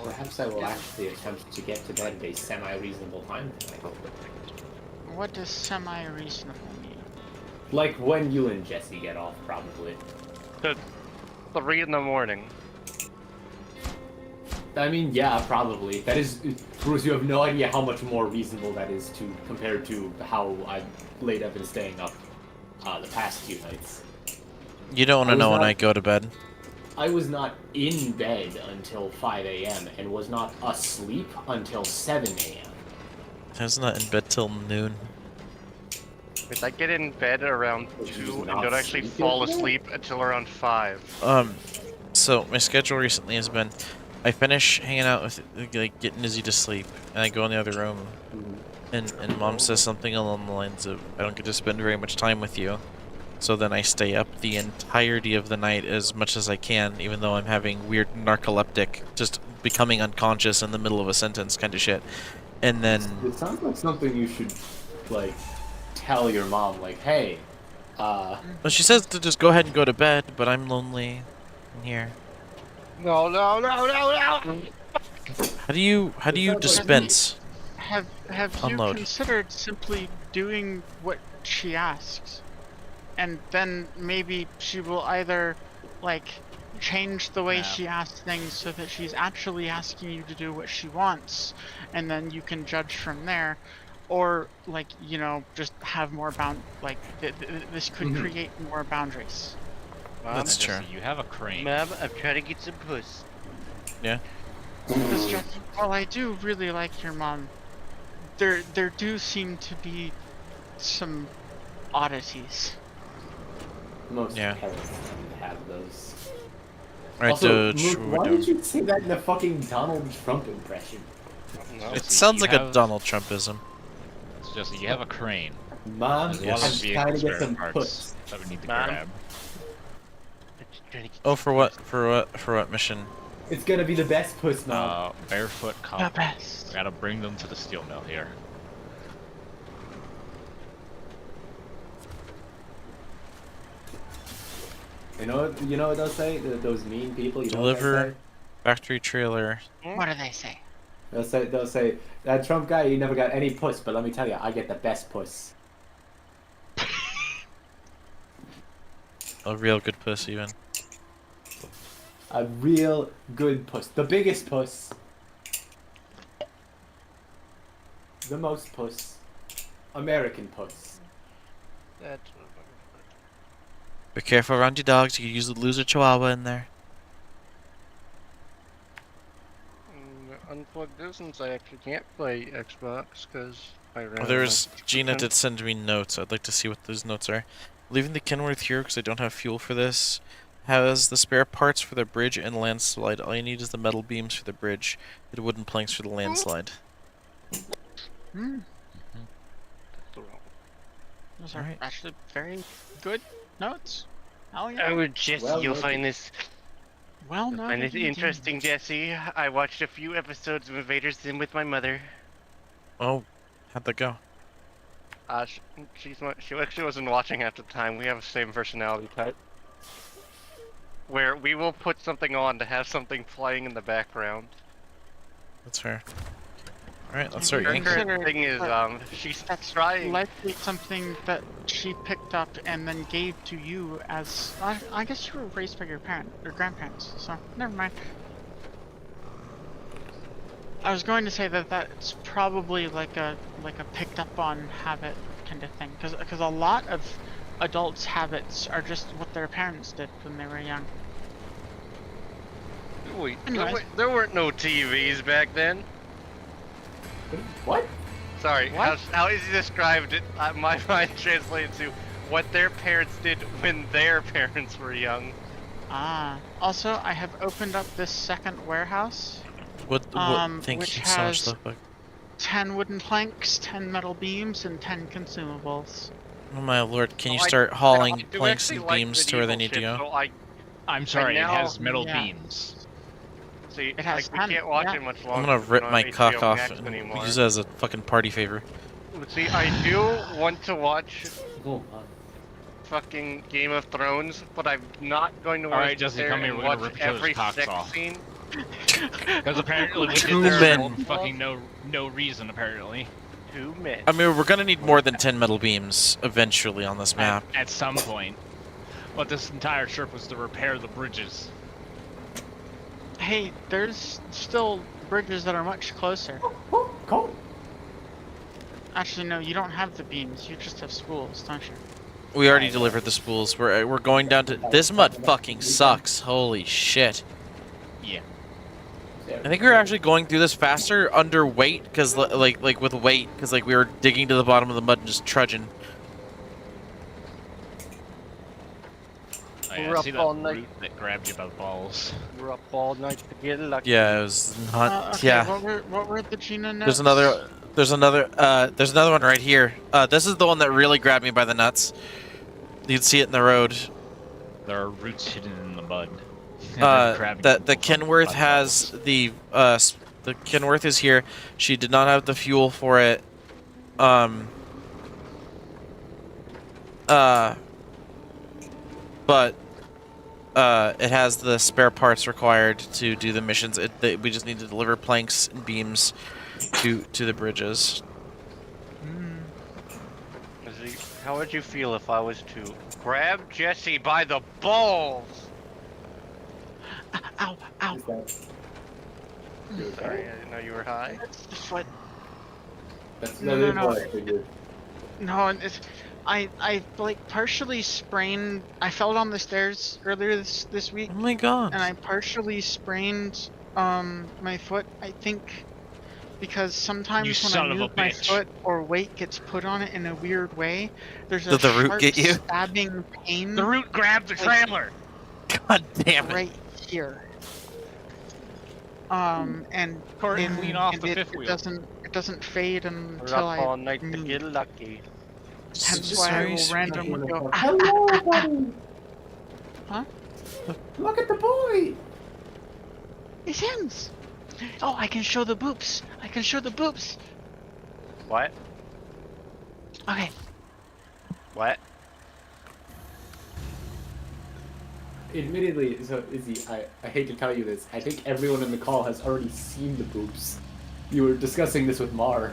Perhaps I will actually attempt to get to bed at a semi-reasonable time tonight. What does semi-reasonable mean? Like when you and Jesse get off, probably. 3 in the morning. I mean, yeah, probably. That is, Bruce, you have no idea how much more reasonable that is to compared to how I've laid up and staying up the past few nights. You don't want to know when I go to bed. I was not in bed until 5 a.m. and was not asleep until 7 a.m. I was not in bed till noon. If I get in bed around Would you 2 just and not don't actually sleep fall yesterday? asleep until around 5. So my schedule recently has been, I finish hanging out with, like, getting Izzy to sleep, and I go in the other room, and Mom says something along the lines of, I don't get to spend very much time with you. So then I stay up the entirety of the night as much as I can, even though I'm having weird narcoleptic, just becoming unconscious in the middle of a sentence kind of shit. And then, It sounds like something you should, like, tell your mom, like, hey, well, she says to just go ahead and go to bed, but I'm lonely in here. No. How do you dispense? Have you Unload. considered simply doing what she asks? And then maybe she will either, like, change the way Yeah. she asks things so that she's actually asking you to do what she wants, and then you can judge from there. Or, like, you know, just have more this could create more boundaries. That's Jesse, true. You have a crane. Mom, I'm trying to get some puss. Because, Jesse, while I do really like your mom, there do seem to be some oddities. most Yeah. parents have those. Right, Also, Doge, Mook, what why we're did doing. you say that in a fucking Donald Trump impression? No. It sounds You like a have- Donald Trumpism. Jesse, you have a crane. Mom, There's a Yes. lot of I'm vehicle trying to get spare some parts puss. that we need to Mom? grab. I'm just trying to get Oh, for what? For what mission? It's gonna be the best puss, Mom. Barefoot The cop. best. Gotta bring them to the steel mill here. You know what they'll say? Those mean people. You know Deliver factory trailer. What do they say? what they'll say that Trump guy. He never got any puss, but let me tell you, I get the best puss. A real good puss, even. A real good puss. The biggest puss. The most puss. American puss. that. Be careful around your dogs. You could use the loser chihuahua in there. Unplug this since I actually can't play Xbox because I ran. There's my Gina 50%. did send me notes. I'd like to see what those notes are. Leaving the Kenworth here because I don't have fuel for this. Has the spare parts for the bridge and landslide. All you need is the metal beams for the bridge, the wooden planks for the landslide. Hmm. That's the wrong- Those are Alright. actually very good notes. Hell yeah. Oh, Jesse, Well you'll noted. find this Well find noted this indeed. interesting, Jesse. I watched a few episodes of Invader Zim with my mother. Oh, how'd that go? She actually wasn't watching at the time. We have the same personality type. Where we will put something on to have something playing in the background. That's fair. Alright, let's Have start you yanking. considered Her thing is, that she's that's trying. likely something that she picked up and then gave to you as... I guess you were raised by your grandparents, so never mind. I was going to say that that's probably like a picked up on habit kind of thing, because a lot of adults' habits are just what their parents did when they were young. Wait, Anyways. there weren't no TVs back then. What? Sorry, What? how easy described it? My mind translated to what their parents did when their parents were young. Ah. Also, I have opened up this second warehouse. What? Thank which you so much, has- Slowpoke. 10 wooden planks, 10 metal beams, and 10 consumables. Oh my lord, can you I- start I hauling do planks actually and like beams to where they medieval need to shit, go? So I'm sorry, it now- has metal Yeah. beams. See, It has we 10, can't watch yeah. it much I'm longer. gonna because rip we're my not cock HBO off Max and anymore. use it as a fucking party favor. See, I do want to watch Oh, fucking Game of Thrones, but I'm not going to All right, watch Jesse, there come here, and we're gonna watch rip each other's every cocks sex off. scene. Because apparently we Two did there men. for fucking no reason, apparently. 2 men. I mean, we're gonna need more than 10 metal beams eventually on this map. At some point. But this entire trip was to repair the bridges. Hey, there's still bridges that are much closer. oh, cool. Actually, no, you don't have the beams. You just have spools, don't you? We already delivered the spools. We're going down to this mud. Fucking sucks. Holy shit. Yeah. I think we were actually going through this faster under weight, because like with weight, because like we were digging to the bottom of the mud and just trudging. Oh, yeah, We're I up see that all night. root that grabbed you by the balls. We're up all night to get lucky. Yeah, it was not. Okay, yeah. what were the Gina notes? There's another one right here. This is the one that really grabbed me by the nuts. You can see it in the road. There are roots hidden in the mud. Grabbing you The Kenworth by the has balls. the Kenworth is here. She did not have the fuel for it. But it has the spare parts required to do the missions. We just need to deliver planks and beams to the bridges. See, how would you feel if I was to grab Jesse by the balls? Ow, ow. Is that- Sorry, I didn't know you were high. That's the foot. That's No, another no, no. one I figured. No, I like partially sprained. I fell down the stairs earlier this week, Oh my god. and I partially sprained my foot. I think because sometimes You when son I of a move my bitch. foot or weight gets put on it in a weird way, there's a Did the root sharp get you? stabbing pain The root grabbed the Like- trailer! God damn it. right here. And Corey, and- clean off and the it, fifth it wheel. doesn't fade We're until up I all night to move. get lucky. Hence Just why I very will sweet. randomly go. Hello, buddy. Huh? Look at the boy. It's him. Oh, I can show the boobs. I can show the boobs. What? Okay. What? Admittedly, so Izzy, I hate to tell you this. I think everyone in the call has already seen the boobs. You were discussing this with Mar.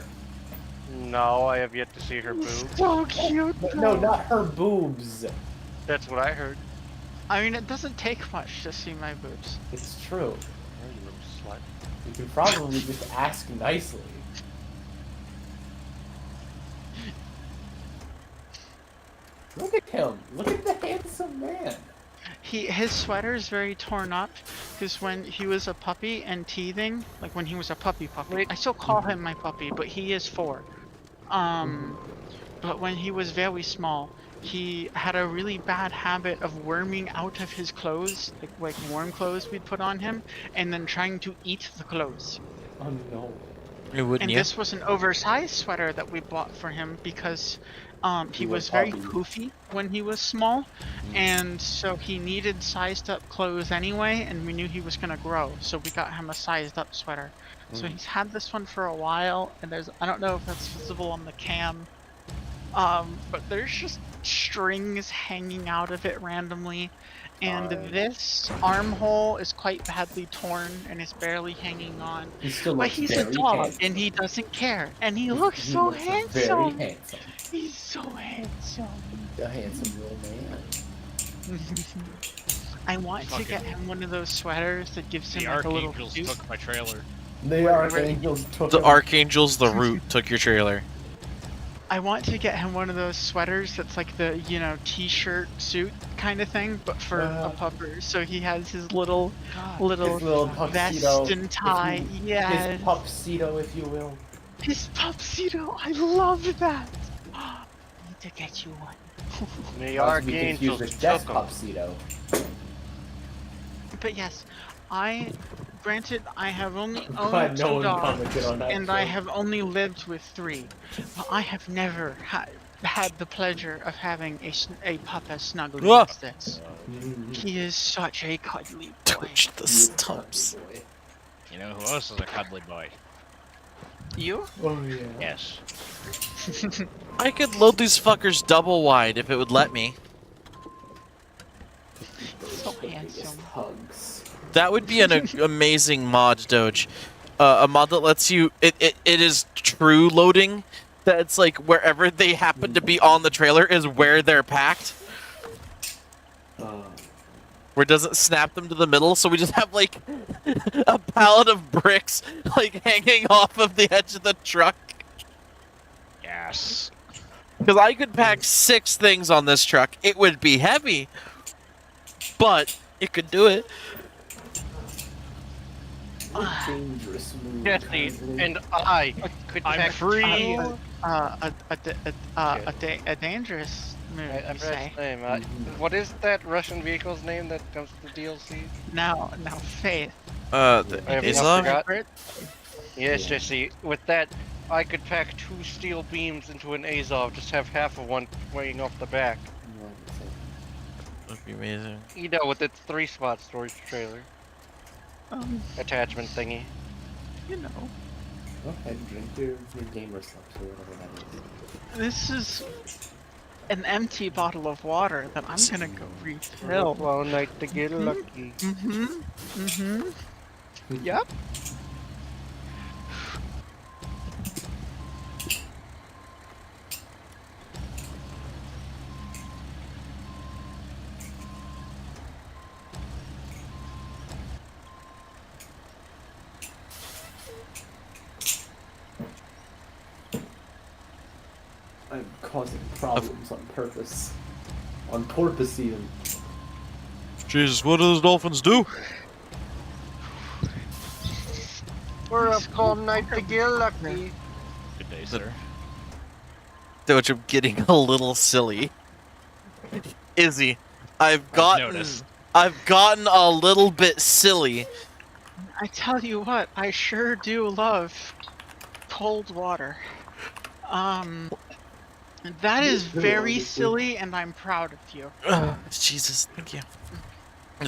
No, I have yet to see her boobs. So cute. No, not her boobs. That's what I heard. I mean, it doesn't take much to see my boobs. It's true. Oh, you little slut. You can probably just ask nicely. Look at him. Look at the handsome man. His sweater is very torn up because when he was a puppy and teething, like when he was a puppy, I still call him my puppy, but he is 4. But when he was very small, he had a really bad habit of worming out of his clothes, like warm clothes we'd put on him, and then trying to eat the clothes. Oh no. You wouldn't And you? this was an oversized sweater that we bought for him because He You were was very puppy. poofy when he was small, and so he needed sized up clothes anyway, and we knew he was gonna grow, so we got him a sized up sweater. So he's had this one for a while, and I don't know if that's visible on the cam, but there's just strings hanging out of it randomly, and this armhole is quite badly torn and is barely hanging on. He still But looks he's a very dog, handsome. and he doesn't care, and he He looks so looks very handsome. handsome. He's so handsome. The handsome little man. I want to Fucking- get him one of those sweaters that gives him The like a little Archangels suit. took my trailer. The Archangels took The him. Archangels, the Root, took your trailer. I want to get him one of those sweaters that's like the, you know, t-shirt suit kind of thing, but for a pupper. So he has his little His little vest tuxedo, and tie. His Yeah, pupsedo, if you will. his pupsedo. I love that. I need to get you one. The Not to be confused Archangels with Death took 'em. pupsedo. But yes, granted, I have only owned Glad no 2 one dogs, commented on that. and I joke. have only lived with 3. But I have never had the pleasure of having a pup as snuggly Ah! as this. Mhm. He is such a cuddly boy. Touch the You stumps. cuddly boy. You know who else is a cuddly boy? You? Oh yeah. Yes. I could load these fuckers double wide if it would let me. So The biggest handsome. hugs. That would be an amazing mod, Doge. A mod that lets you. It is true loading. That it's like wherever they happen to be on the trailer is where they're packed. Where it doesn't snap them to the middle, so we just have like a pallet of bricks like hanging off of the edge of the truck. Yes. Because I could pack 6 things on this truck. It would be heavy, but it could do it. Dangerous move. Jesse Kaisley. and I could I'm pack free. A dangerous move, I you forgot say? his name. What is that Russian vehicle's name that comes to the DLC? Now, Faith. The I have Azov? not forgot. Brit? Yes, Yeah. Jesse. With that, I could pack 2 steel beams into an Azov, just have half of one weighing off the back. That'd be amazing. You know, with its 3-spot storage trailer attachment thingy. You know. Go ahead, drink your gamer stuff or whatever that is. This is an empty bottle of water that I'm gonna go refill. All night to get lucky. Yep. I'm causing problems on purpose. On purpose, even. Jesus, what do those dolphins do? We're up all night to get lucky. Good day, sir. Doge, I'm getting a little silly. Izzy, I've noticed. gotten a little bit silly. I tell you what, I sure do love cold water. That is very silly, and I'm proud of you. Jesus, thank you.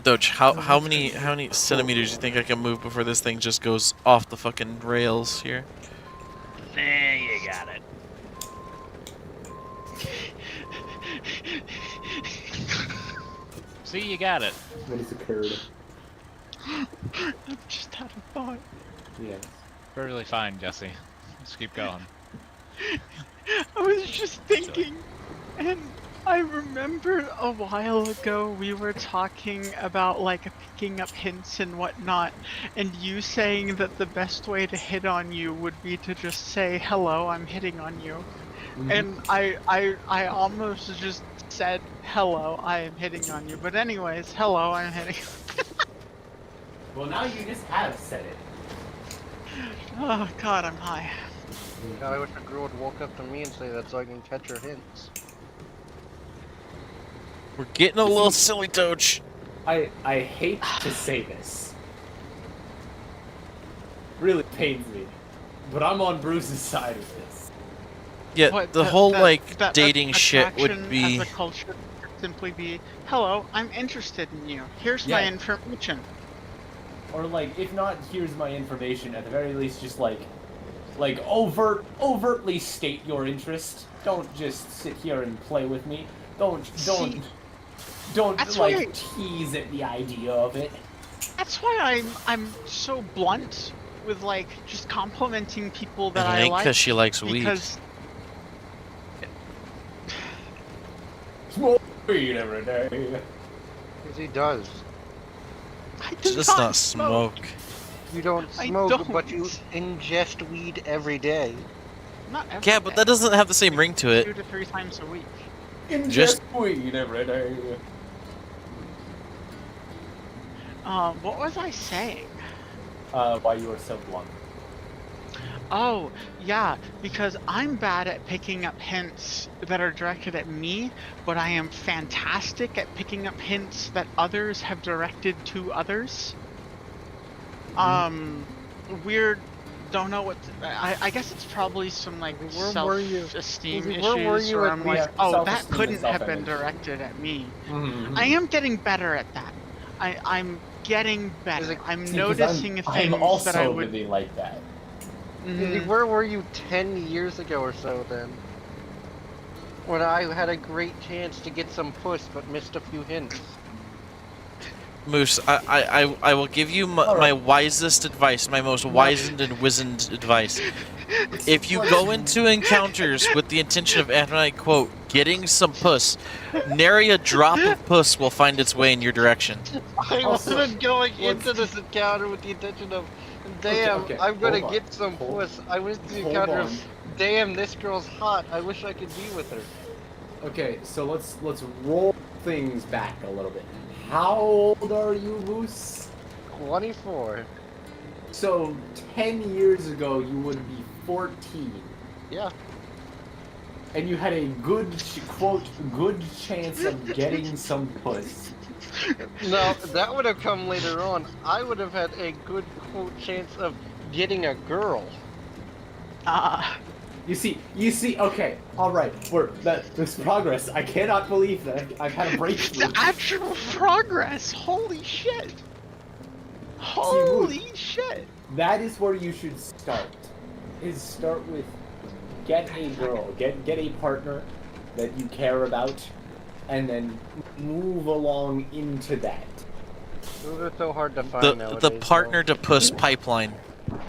Doge, how many centimeters do you think I can move before this thing just goes off the fucking rails here? There you got it. See, you got it. What has occurred? I've just had a thought. Yes. Perfectly fine, Jesse. Let's keep going. I was just thinking, and I remember a while ago we were talking about like picking up hints and whatnot, and you saying that the best way to hit on you would be to just say, "Hello, I'm hitting on you," and I almost just said, "Hello, I am hitting on you," but anyways, hello, I'm hitting. Well, now you just have said it. Oh God, I'm high. God, I wish a girl would walk up to me and say that so I can catch her hints. We're getting a little silly, Doge. I hate to say this. Really pains me. But I'm on Bruce's side of this. Yeah, But the whole like that dating shit would attraction be. as a culture would simply be, hello, I'm interested in you. Here's my Yeah. information. Or like, if not, here's my information. At the very least, just like overtly state your interest. Don't just sit here and play with me. Don't that's like why- tease at the idea of it. That's why I'm so blunt with like just complimenting people that It I ain't like. because she likes weed. Because Smoke weed every day. Because he does. I do Just not not smoke. smoke. You don't I smoke, but don't. you ingest weed every day. Not every Yeah, but day. that doesn't have the same ring to 2 it. to 3 times a week. Just- weed every day. What was I saying? Why you are so blunt. Oh, yeah, because I'm bad at picking up hints that are directed at me, but I am fantastic at picking up hints that others have directed to others. Weird, don't know what, I guess it's probably some like Where were you? self-esteem Where issues were you where at I'm the- like, Yeah, oh, that self-esteem and couldn't have been self-image. directed at me. Mm-hmm. I am getting better at that. I'm getting better. it- I'm See, 'cause noticing things I'm also that I would. really like that. Mhm. Where were you 10 years ago or so then? When I had a great chance to get some puss but missed a few hints. Moose, I will give you my wisest advice, my most wizened and wizened advice. If you go into encounters with the intention of, and I quote, getting some puss, nary a drop of puss will find its way in your direction. I Also, wasn't going let's- into this encounter with the intention of, damn, okay, I'm gonna hold on, get some hold- puss. I went to the hold encounter on. of, damn, this girl's hot. I wish I could be with her. Okay, so let's roll things back a little bit. How old are you, Moose? 24. So 10 years ago, you would be 14, Yeah. and you had a good quote good chance of getting some puss. No, that would have come later on. I would have had a good quote chance of getting a girl. You see. Okay, all right. This progress. I cannot believe that I've had a breakthrough. The actual progress! Holy shit! Holy shit! That is where you should start. Is start with get a girl, get a partner that you care about, and then move along into that. Those are so hard to find The nowadays. partner to puss pipeline,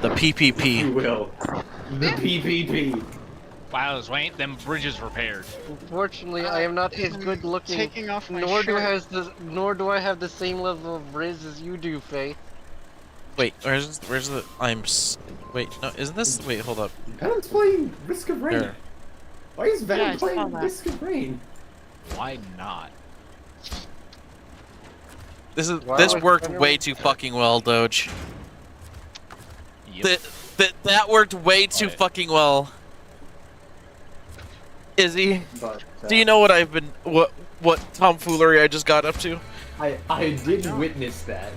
the If you PPP. will. The PPP. Wow, those ain't them bridges repaired. Unfortunately, I am not as good looking. Taking off my Nor shirt. do I have the same level of riz as you do, Faith. Wait, where's the wait, no, isn't this? Wait, hold up. Venom's playing Risk of Rain. There. Why is Venom Yeah, I saw playing that. Risk of Rain? Why not? This Why this was worked Venom- way too fucking well, Doge. Yep. That worked way too What? fucking well. Izzy, But do you know what I've been what tomfoolery I just got up to? I did witness that.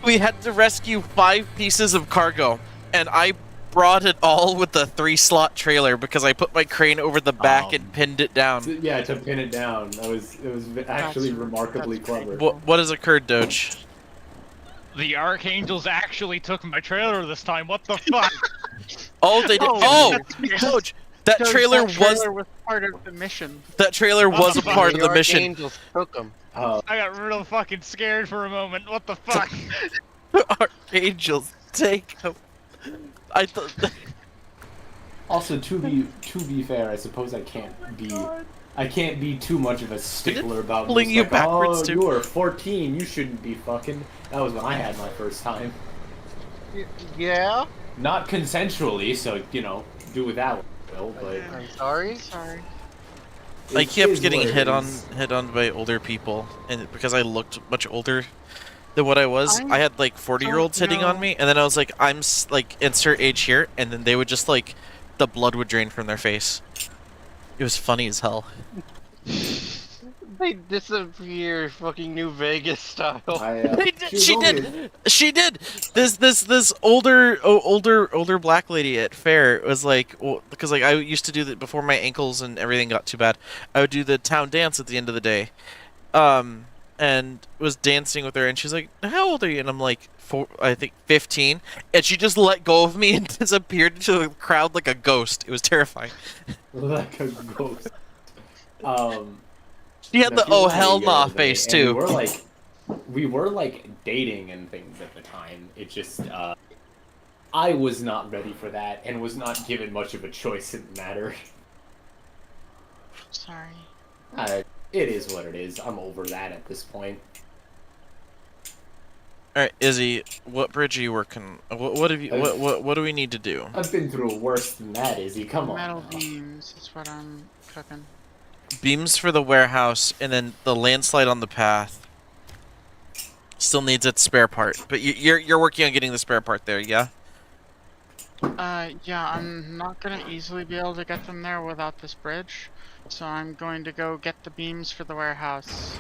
We had to rescue 5 pieces of cargo, and I brought it all with the 3-slot trailer because I put my crane over the back and pinned it down. Yeah, to pin it down. It was actually That's- remarkably that's great. clever. What has occurred, Doge? The Archangels actually took my trailer this time. What the fuck? Oh, they did. Oh, Oh, that's because- Doge, that Doge, trailer that was trailer was part of the mission. that trailer was a fuck? part of the mission. Archangels took them. I got real fucking scared for a moment. What the fuck? Archangels, take 'em. I thought. Also, to be fair, I suppose I can't be too much of a stickler about fling this, you like, backwards, oh, too. you are 14, you shouldn't be fucking. That was when I had my first time. Yeah? Not consensually, so do with that will, but I'm sorry? Sorry. I it kept is getting what it hit is. on by older people, and because I looked much older than what I was, I I had like 40-year-olds hitting on know. me, and then I was like, like insert age here, and then they would just like the blood would drain from their face. It was funny as hell. They disappear, fucking New Vegas style. She did. This older black lady at fair was like, well, because like I used to do that before my ankles and everything got too bad. I would do the town dance at the end of the day, and was dancing with her, and she's like, "How old are you?" And I'm like, I think 15, and she just let go of me and disappeared into the crowd like a ghost. It was terrifying. Like a ghost. She had No, the she was oh pretty hell good nah at it, face and too. we were like dating and things at the time. It just I was not ready for that and was not given much of a choice in the matter. Sorry. It is what it is. I'm over that at this point. All right, Izzy, what bridge are you working? What have you? What do we need to do? I've been through worse than that, Izzy. Come on. Metal now. beams is what I'm cooking. Beams for the warehouse, and then the landslide on the path. Still needs its spare part, but you're working on getting the spare part there, yeah? Yeah, I'm not gonna easily be able to get them there without this bridge, so I'm going to go get the beams for the warehouse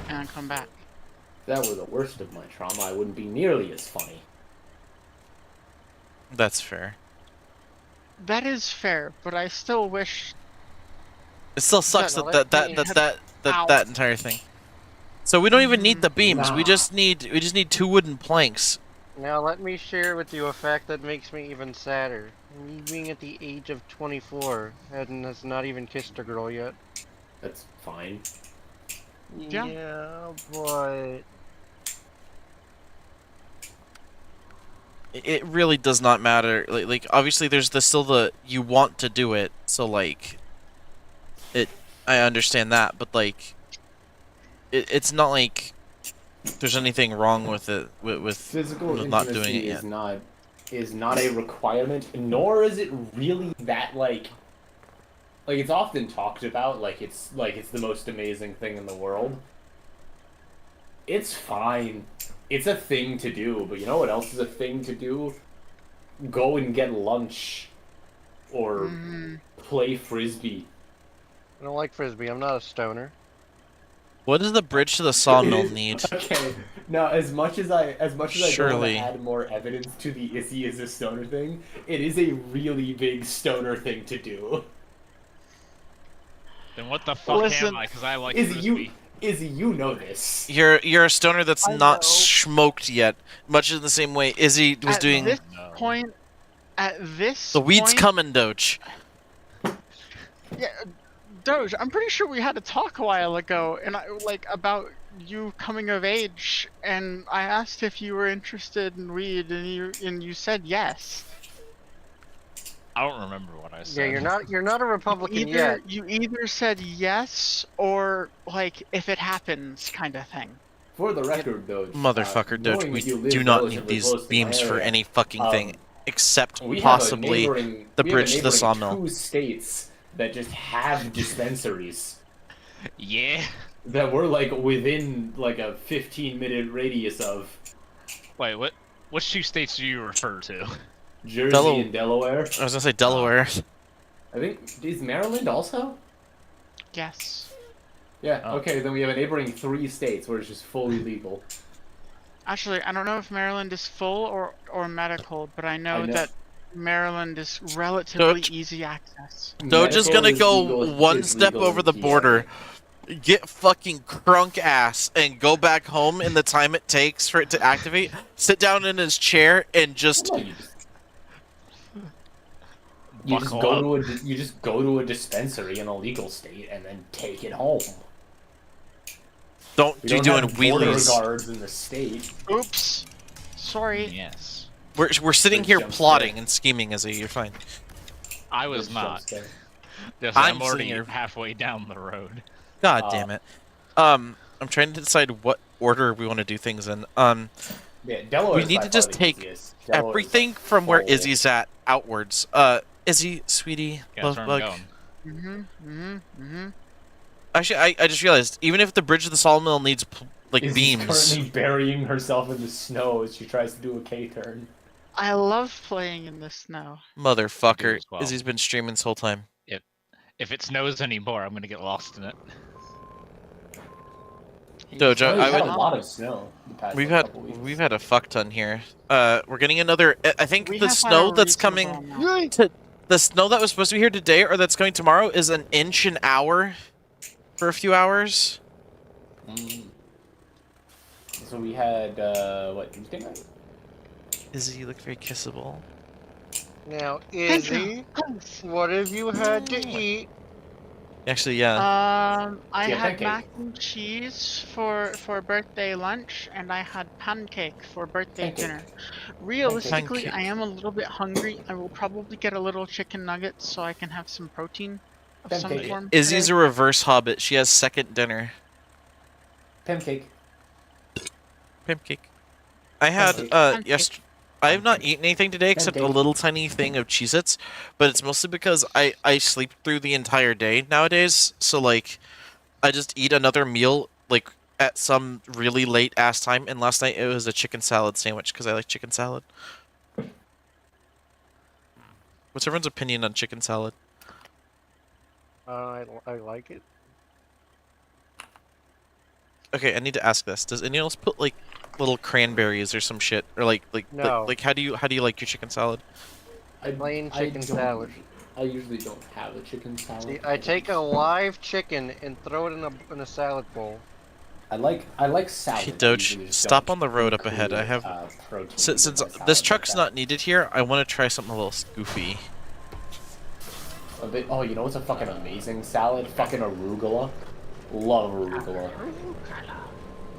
and come back. If that were the worst of my trauma, I wouldn't be nearly as funny. That's fair. That is fair, but I still wish. It still sucks Shut that up. that entire thing. So we don't even need the beams. Nah. We just need 2 wooden planks. Now let me share with you a fact that makes me even sadder. Me being at the age of 24 and has not even kissed a girl yet. That's fine. Yeah. Yeah, but It really does not matter. Like obviously there's still the you want to do it. So like I understand that, but like it's not like there's anything wrong with it with Physical not intimacy doing it yet. is not a requirement, nor is it really that like it's often talked about like it's the most amazing thing in the world. It's fine. It's a thing to do, but you know what else is a thing to do? Go and get lunch or play frisbee. I don't like frisbee. I'm not a stoner. What does the bridge to the sawmill need? Okay. Now, as much as I don't want Surely. to add more evidence to the Izzy is a stoner thing, it is a really big stoner thing to do. Then what the fuck Listen, am I? Because I like Izzy, frisbee. you know this. You're a stoner that's I not know. smoked yet, much in the same way Izzy was At doing. this No. point, at this The weed's point, coming, Doge. Yeah, Doge, I'm pretty sure we had a talk a while ago, and about you coming of age, and I asked if you were interested in weed, and you said yes. I don't remember what I said. Yeah, you're not a Republican yet. You either said yes or like if it happens kind of thing. For the record, though, Motherfucker, Doge, knowing we that you live do not need relatively these close to my beams for area, any fucking thing except we have possibly a neighboring, the we have a bridge to the neighboring sawmill. 2 states that just have dispensaries Yeah. that we're like within like a 15-minute radius of. Wait, what? Which 2 states do you refer to? Jersey and Delaware. I was gonna say Delaware. I think is Maryland also. Yes. Yeah. Oh. Okay, then we have a neighboring 3 states where it's just fully legal. Actually, I don't know if Maryland is full or medical, but I know that Maryland is relatively Doge. easy access. Doge is Medical gonna go legal- one is step legal over in the PA. border, get fucking crunk ass, and go back home in the time it takes for it to activate, sit down in his chair, and just. No, you just Buckle go up. to you just go to a dispensary in a legal state and then take it home. Don't We be don't doing have border wheelies. guards in the state. Oops. Sorry. Yes. We're sitting Bridge here jump plotting scare. and scheming, Izzy. You're fine. I was Bridge not. jump scare. Yes, I'm I'm already sitting here- halfway down the road. God damn it. I'm trying to decide what order we want to do things in. Yeah, Delaware. We need to just take everything from where Izzy's at outwards. Izzy, sweetie, Yeah, love that's where bug. I'm going. Actually, I just realized, even if the bridge of the sawmill needs Izzy's beams, currently burying herself in the snow as she tries to do a K-turn. I love playing in the snow. motherfucker, as well. Izzy's been streaming this whole time. If it snows anymore, I'm gonna get lost in it. Doja, Well, we've I had would. a lot of snow the past couple weeks. We've had a fuck ton here. We're getting another. I think We the have had snow a that's reasonable coming. amount. The snow that was supposed to be here today or that's coming tomorrow is an inch an hour for a few hours. Mm. So we had what Tuesday night? Izzy, you look very kissable. Now, Thank you. Izzy, what have you had to eat? Actually, yeah. I Yeah, had pancake. mac and cheese for birthday lunch, and I had pancake for birthday Pancake. dinner. Realistically, Pancake. I am a little bit hungry. I will probably get a little chicken nuggets so I can have some protein of some Pancake. form. Izzy's today. a reverse hobbit. She has second dinner. Pancake. Pancake. I had Pancake. I have not eaten anything today except a Pancake. little tiny thing of Cheez-Its, but it's mostly because I sleep through the entire day nowadays, so like I just eat another meal like at some really late ass time, and last night it was a chicken salad sandwich because I like chicken salad. What's everyone's opinion on chicken salad? I like it. Okay, I need to ask this. Does anyone else put like little cranberries or some shit, or No. like how do you like your chicken salad? Plain chicken don't salad. usually- I usually don't have a chicken salad. See, I take a live chicken and throw it in a salad bowl. I like salad. Hey, I Doge, usually just stop don't on the road up ahead. I include, have protein since in my salad this like truck's that. not needed here. I want to try something a little goofy. A bit, oh, you know what's a fucking amazing salad? Fucking arugula. Love arugula.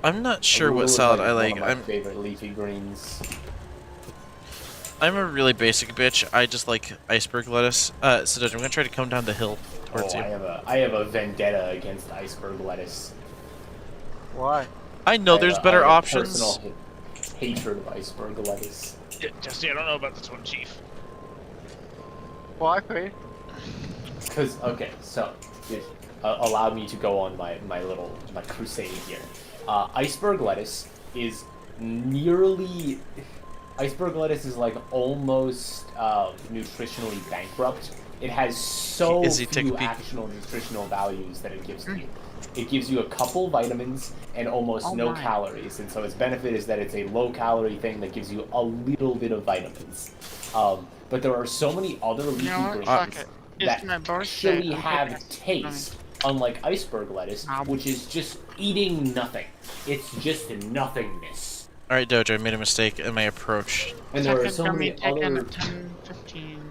I'm not sure Arugula what is, salad I one like. of my favorite leafy greens. I'm a really basic bitch. I just like iceberg lettuce. So Doge, I'm gonna try to come down the hill towards Oh, you. I have a vendetta against iceberg lettuce. Why? I know there's better I have a options. personal hatred of iceberg lettuce. Yeah, Jesse, I don't know about this one, Chief. Why, Pete? Because, okay, so, allow me to go on my crusade here. Iceberg lettuce is nearly... Iceberg lettuce is like almost nutritionally bankrupt. It has so Izzy, take a few peek. actual nutritional values that it gives to you. It gives you a couple vitamins and almost Oh no my. calories, and so its benefit is that it's a low-calorie thing that gives you a little bit of vitamins. But there are so many other leafy You know what? greens Fuck it. It's that my birthday. actually I'm have taking taste, unlike iceberg lettuce, which is just eating nothing. It's just nothingness. All right, Doge, I made a mistake in my approach. And there are Second so for me many taking other a 10, 15.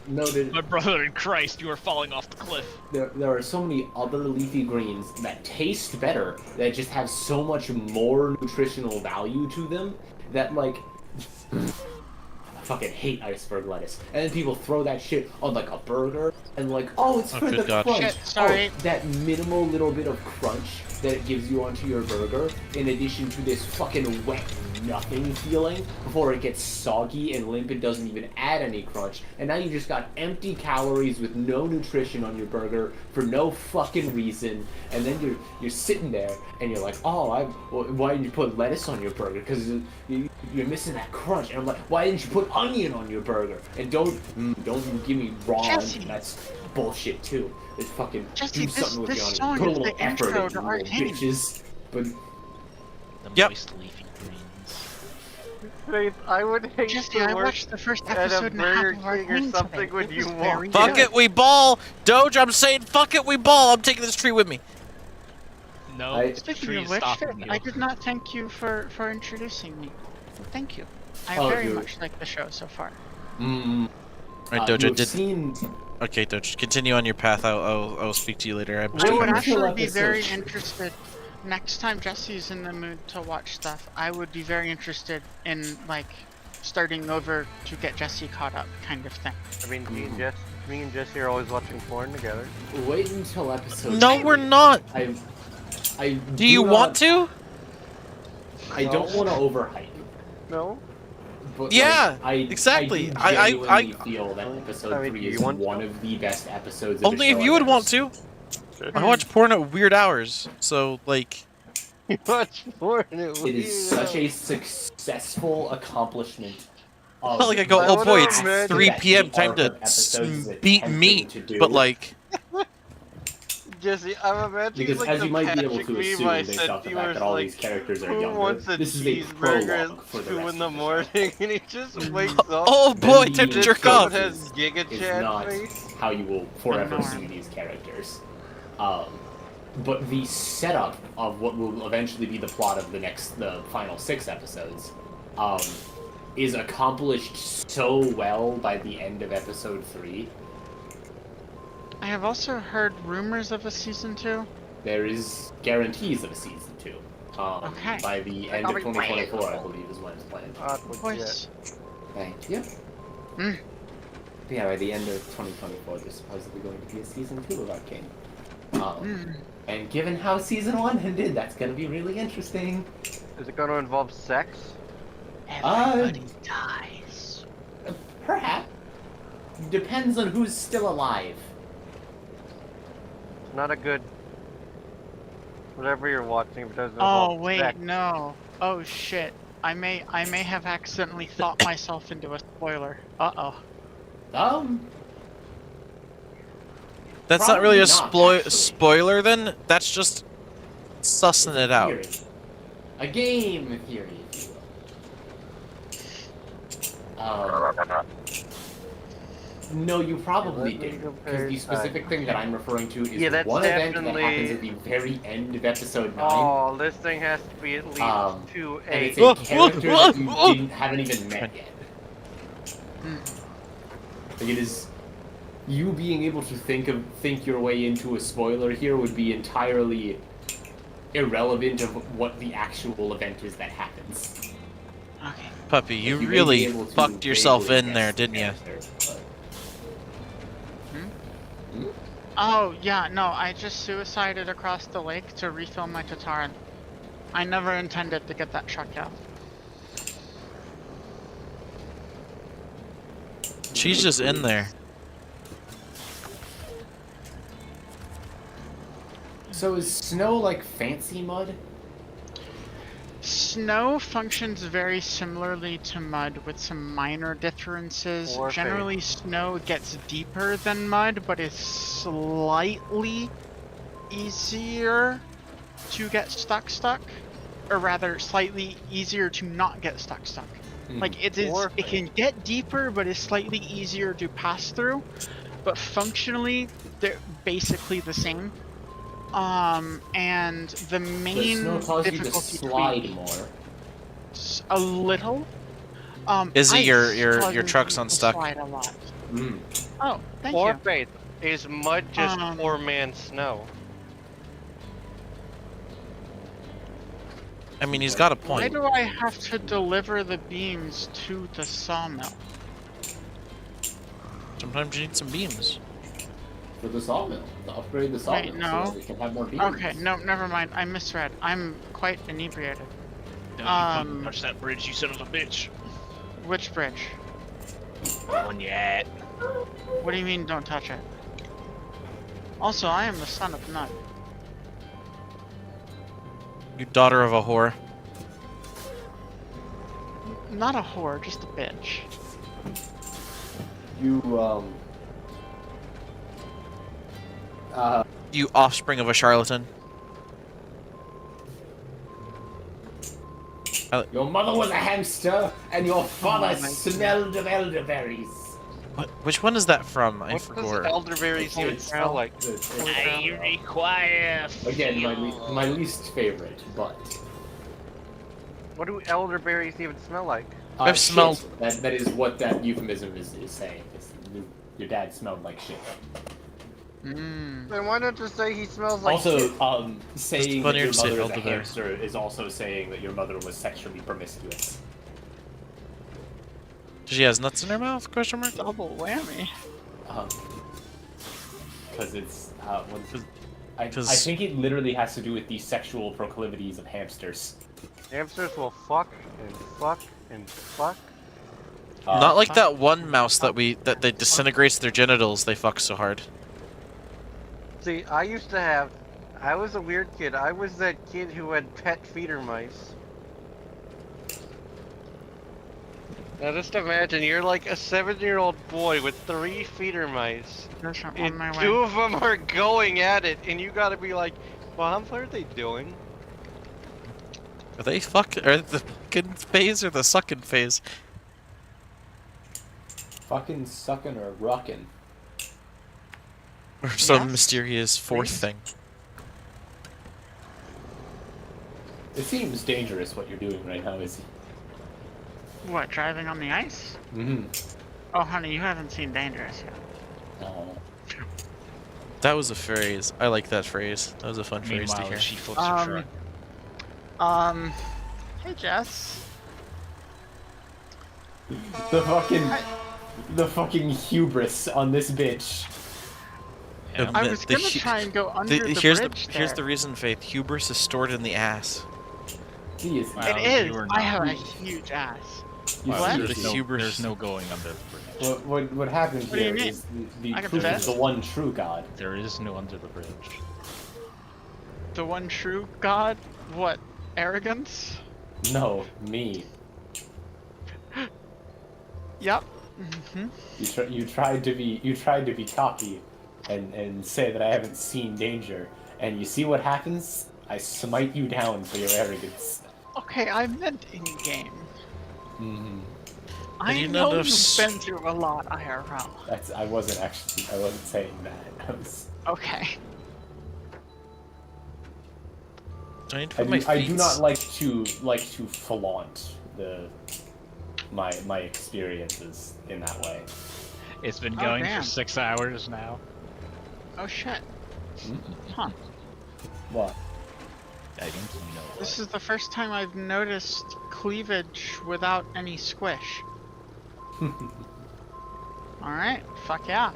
noted. My brother in Christ, you are falling off the cliff. There are so many other leafy greens that taste better, that just have so much more nutritional value to them, that, like, I fucking hate iceberg lettuce. And then people throw that shit on, like, a burger, and like, oh, it's Oh, for good the God. crunch. Shit, sorry. Oh, that minimal little bit of crunch that it gives you onto your burger, in addition to this fucking wet nothing feeling before it gets soggy and limp and doesn't even add any crunch, and now you just got empty calories with no nutrition on your burger for no fucking reason, and then you're sitting there and you're like, oh, why didn't you put lettuce on your burger? Because you're missing that crunch. And I'm like, why didn't you put onion on your burger? And don't give me raw Jesse. onion. That's bullshit too. It's fucking Jesse, do something with this the onion. song Put a is little the effort intro in, to you Arcane. little bitches. But The Yep. moist leafy greens. Faith, I would hate Jesse, to I work watched the first at a episode and a half Burger of King Arcane or today. something when It you was walk. very Fuck good. it, we ball! Doge, I'm saying fuck it, we ball! I'm taking this tree with me. No, I- the Speaking tree of is which, stopping you. I did not thank you for introducing me. Well, thank you. I Oh, very dude. much like the show so far. Alright, Doge, I you've did. seen Okay, Doge, continue on your path. I'll speak to you later. I'm I still would Wait hungry. until actually be very episode- interested. Next time Jesse's in the mood to watch stuff, I would be very interested in like starting over to get Jesse caught up, kind of thing. I mean, me and Jesse are always watching porn together. wait until episode. No, 3. we're not. I Do you want to? I don't want to overhype. No? But Yeah, like, exactly. I I genuinely feel that episode I mean, 3 do is you want one to? of the best episodes. Of Only the if show you would I've want ever to. I watch porn at weird hours, so like. You watch porn. It is such a successful accomplishment. Of Not like I go, I oh would boy, it's imagine 3 that p.m. the time arc to of episodes is beat attempting meat. to do. But like, Jesse, I'm imagining Because like as the you might be able Patrick to meme assume, I based sent off the you fact where that it's all like, these characters are who younger, wants a this is a cheeseburger prologue at for the 2 rest in the of the show. morning? And he just wakes up. Oh Then boy, the time to This jerk dude off. has is Giga is Chad not face. how you will forever norm. see these characters. But the setup of what will eventually be the plot of the final 6 episodes, is accomplished so well by the end of episode 3. I have also heard rumors of a season 2. There is guarantees of a season 2. Okay. By the end of 2024, I believe, is when it's planned. Voice. Thank you. Mm. Yeah, by the end of 2024, there's supposedly going to be a season 2 of Arcane. And given how season 1 ended, that's going to be really interesting. Is it going to involve sex? Everybody dies. Perhaps. Depends on who's still alive. Not a good. Whatever you're watching, if it doesn't Oh involve wait, sex. no. Oh shit. I may have accidentally thought myself into a spoiler. Uh-oh. That's not really a Probably not, actually. spoiler then. That's just sussing it out. Theory. A game theory, if you will. No, you probably did. Because the specific thing that I'm referring to is Yeah, that's one event that definitely- happens at the very end of episode 9. Oh, this thing has to be at least And 2A. it's a character that you haven't even met yet. Like it is, you being able to think your way into a spoiler here would be entirely irrelevant of what the actual event is that happens. Okay. Puppy, Like, you may be really able to fucked yourself vaguely in there, guess didn't you? character, but- Oh, yeah, no, I just suicided across the lake to refill my Tataran. I never intended to get that truck out. She's just in there. So is snow like fancy mud? Snow functions very similarly to mud with some minor differences. Warfare. Generally, snow gets deeper than mud, but is slightly easier to get stuck. Or rather, slightly easier to not get stuck. Like, it can get deeper, but is slightly easier to pass through. But functionally, they're basically the same. And the main Does snow cause you to difficulty slide more? a little. Izzy, ice your causes truck's me to unstuck. Slide a lot. Mm. Oh, thank Or you. faith. Is mud just Um, poor man snow? I mean, he's got a Why point. do I have to deliver the beams to the sawmill? Sometimes you need some beams. For the sawmill. To upgrade the sawmill Wait, no. so that we can have more beams. Okay, no, never mind. I misread. I'm quite inebriated. Don't Um, touch that bridge, you son of a bitch. Which bridge? On yet. What do you mean, don't touch it? Also, I am the son of Nut. You daughter of a whore. Not a whore, just a bitch. You, You offspring of a charlatan. your mother was a hamster, and your father my smelled of elderberries. What? Which one is that from? I What does forgot. elderberries even smell like? I require Again, my least favorite, but What do elderberries even smell like? I've shit. smelled- That is what that euphemism is saying. Your dad smelled like shit. Mmm. Then why not just say he smells like Also, shit? saying that funnier your to say mother is a elderberry. hamster is also saying that your mother was sexually promiscuous. She has nuts in her mouth? Question mark. Double whammy. Because it's I 'Cause- think it literally has to do with the sexual proclivities of hamsters. Hamsters will fuck and fuck and fuck. Not like that one mouse that they disintegrates their genitals. They fuck so hard. See, I was a weird kid. I was that kid who had pet feeder mice. Now just imagine you're like a 7-year-old boy with 3 feeder mice, Yes, I'm on and my 2 way. of them are going at it, and you gotta be like, Mom, what are they doing? Are they the fucking phase or the sucking phase? Fucking sucking or rucking. Or some Yes, mysterious fourth please. thing. It seems dangerous what you're doing right now, Izzy. What, driving on the ice? Mm-hmm. Oh, honey, you haven't seen Dangerous yet. Oh. That was a phrase. I like that phrase. That was a fun phrase to Meanwhile, hear. she flips her truck. Hey, Jess. The fucking hubris on this bitch. Yeah. I was gonna try and go under the here's bridge here's there. the reason, Faith. Hubris is stored in the ass. See, Izzy. Wow. It is. you are I not. have a huge ass. You Wow, see, The there's, Izzy. no, hubris. there's no going under the bridge. What happened What do you here mean? is the I got proof the of best. the one true God. There is no under the bridge. The one true God? What? Arrogance? No, me. Yep. You tried to be cocky and say that I haven't seen danger, and you see what happens? I smite you down for your arrogance. Okay, I meant in game. Mm-hmm. I you know not have you've been through a lot IRL. I wasn't saying that. Okay. Do I need to put my feet? I do not like to flaunt my experiences in that way. It's been Oh, going damn. for 6 hours now. Oh shit. Hmm? Huh. What? I think you know. This is the first time I've noticed cleavage without any squish. Alright, fuck yeah.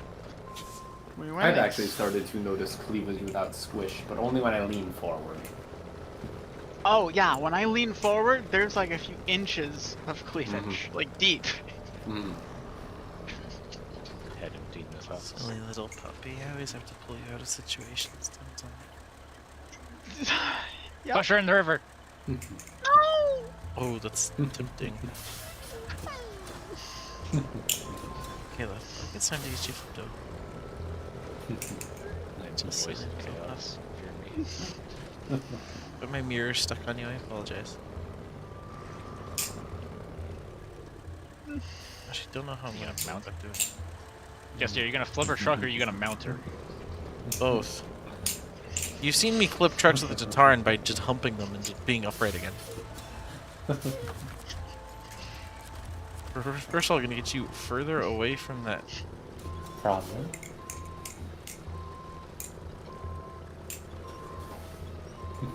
We win. I've this. actually started to notice cleavage without squish, but only when I lean forward. Oh yeah, when I lean forward, there's like a few inches of cleavage, like deep. Mm. Head empty in this house. Silly little puppy. I always have to pull you out of situations. Don't Yep. Push her in the river. No! Oh, that's tempting. Kayla, I think it's time to get you flipped over. Just Just voice saying. of chaos. Fear me. But my mirror's stuck on you. I apologize. Actually, don't know how I'm gonna mount up to it. Jesse, are you gonna flip her truck or are you gonna mount her? Both. You've seen me clip trucks with a Tataran by just humping them and just being upright again. First of all, I'm gonna get you further away from that. Problem.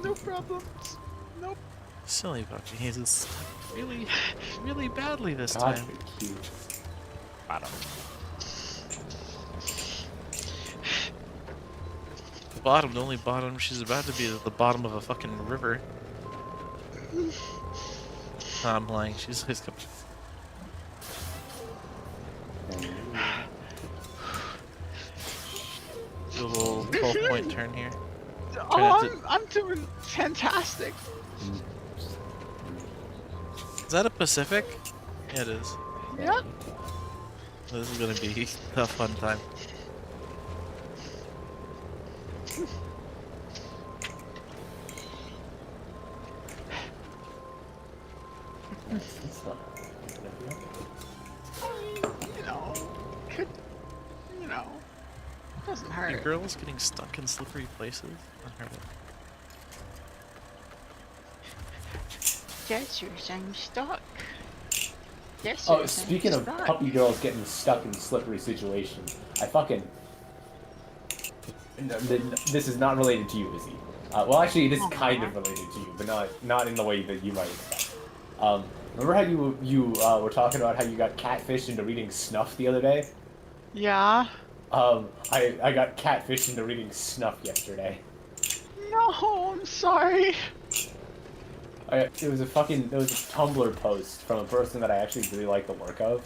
No problems. Nope. Silly puppy. He's just really, really badly this God, time. you're cute. Bottom. Bottom, the only bottom she's about to be is at the bottom of a fucking river. Nah, I'm lying. She's always coming. Do a little 12-point turn here. Oh, not to- I'm doing fantastic. Is that a Pacific? Yeah, it is. Yep. This is gonna be a fun time. It's not- You know, could, you know, doesn't Your hurt. girl is getting stuck in slippery places. Unheard of. Yes, I'm stuck. Yes, Oh, speaking of puppy girls getting stuck in slippery situations, I fucking. This is not related to you, Izzy. Well, actually, it is kind of related to you, but not in the way that you might expect. Remember how you were talking about how you got catfished into reading snuff the other day? Yeah. I got catfished into reading snuff yesterday. No, I'm sorry. It was a Tumblr post from a person that I actually really like the work of,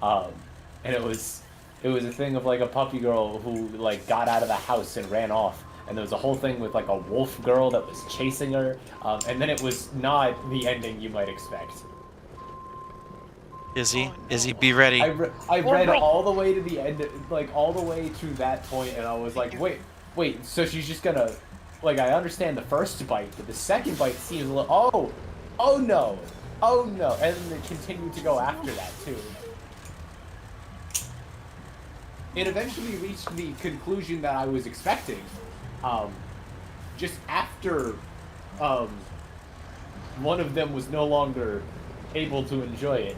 and it was a thing of like a puppy girl who like got out of the house and ran off, and there was a whole thing with like a wolf girl that was chasing her, and then it was not the ending you might expect. Izzy, Oh, Izzy, no. be ready. I Oh, read no. all the way to the end, like all the way to that point, and I was like, wait, so she's just gonna, like, I understand the first bite, but the second bite seems a little, oh no, and then they continued to go after that too. It eventually reached the conclusion that I was expecting, just after, one of them was no longer able to enjoy it.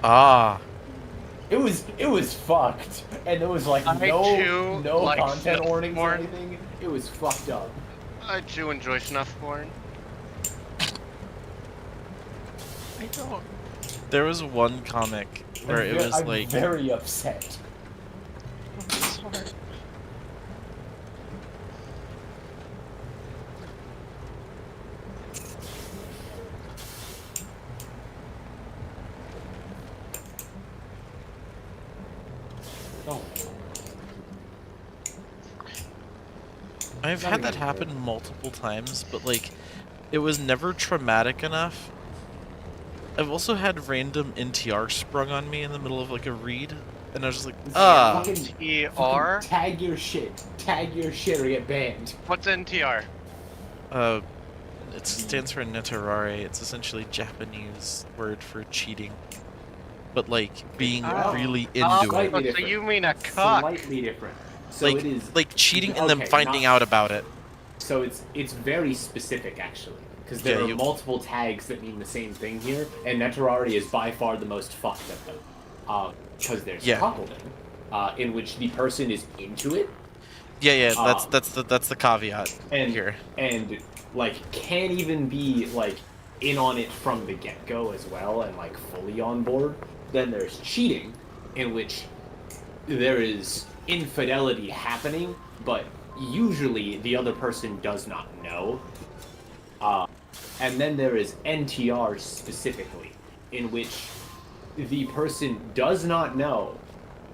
Ah. It was fucked, and there was like I too no like content snuff warnings or porn. anything. It was fucked up. I too enjoy snuff porn. I don't. There was one comic where it was I'm like very upset. Sorry. Oh, I've Not had that even happen multiple times, but like it was never traumatic enough. I've also had random NTR sprung on me in the middle of like a read, and I was just like, fucking NTR? tag your shit or get banned. What's NTR? It stands for Netarare. It's essentially Japanese word for cheating, but like being Oh. really into Oh, it, so different. you mean a cuck? Slightly different. So like it is like cheating and then okay, finding out about it. So it's very specific actually, because there Yeah, are you- multiple tags that mean the same thing here, and Netarari is by far the most fucked of them. Because there's Yeah. cuckolding, in which the person is into it, Yeah, Um, that's the caveat and here. and like can't even be like in on it from the get-go as well, and like fully on board. Then there's cheating, in which there is infidelity happening, but usually the other person does not know. And then there is NTR specifically, in which the person does not know,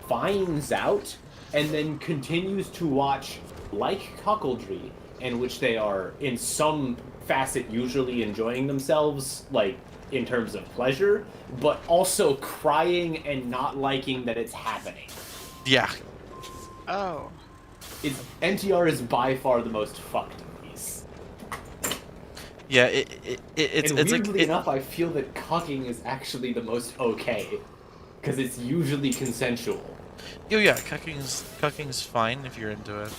finds out, and then continues to watch like cuckoldry, in which they are in some facet usually enjoying themselves, like in terms of pleasure, but also crying and not liking that it's happening. Yeah, Oh. NTR is by far the most fucked of these. yeah. It's And it's weirdly like enough, I feel that cucking is actually the most okay, because it's usually consensual. yeah. Cucking's fine if you're into it.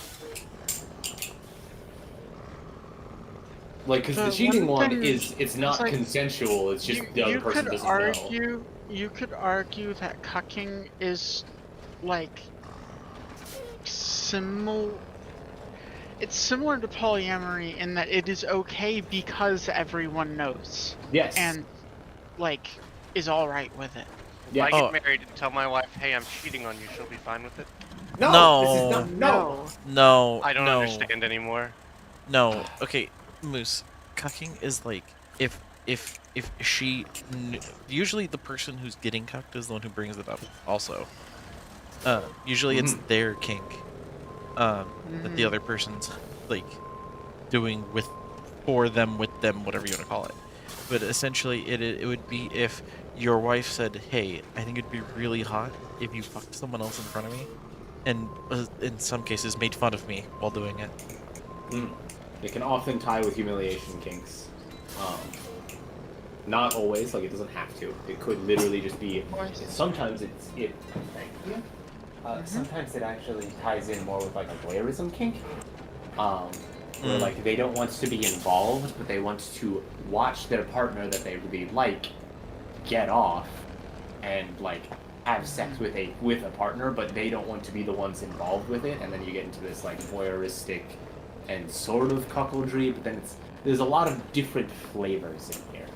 Like, because the The cheating one one thing is, it's not like, consensual, it's just the other person doesn't know. You could argue that cucking is like it's similar to polyamory in that it is okay because everyone knows Yes. and like is all right with it. yeah. If I Oh. get married and tell my wife, hey, I'm cheating on you, she'll be fine with it? No! This is No. not, no! No, I don't no, understand anymore. No, okay, Moose. Cucking is like if she usually the person who's getting cucked is the one who brings it up. Also, usually it's their kink. That the other person's like doing for them, with them, whatever you want to call it. But essentially, it would be if your wife said, "Hey, I think it'd be really hot if you fucked someone else in front of me," and in some cases made fun of me while doing it. It can often tie with humiliation kinks. Not always, like it doesn't have to. It could literally just be. Sometimes it. Thank you. Sometimes it actually ties in more with like a voyeurism kink. Where like they don't want to be involved, but they want to watch their partner that they really like get off and like have sex with a partner, but they don't want to be the ones involved with it, and then you get into this like voyeuristic and sort of cuckoldry, but then there's a lot of different flavors in here.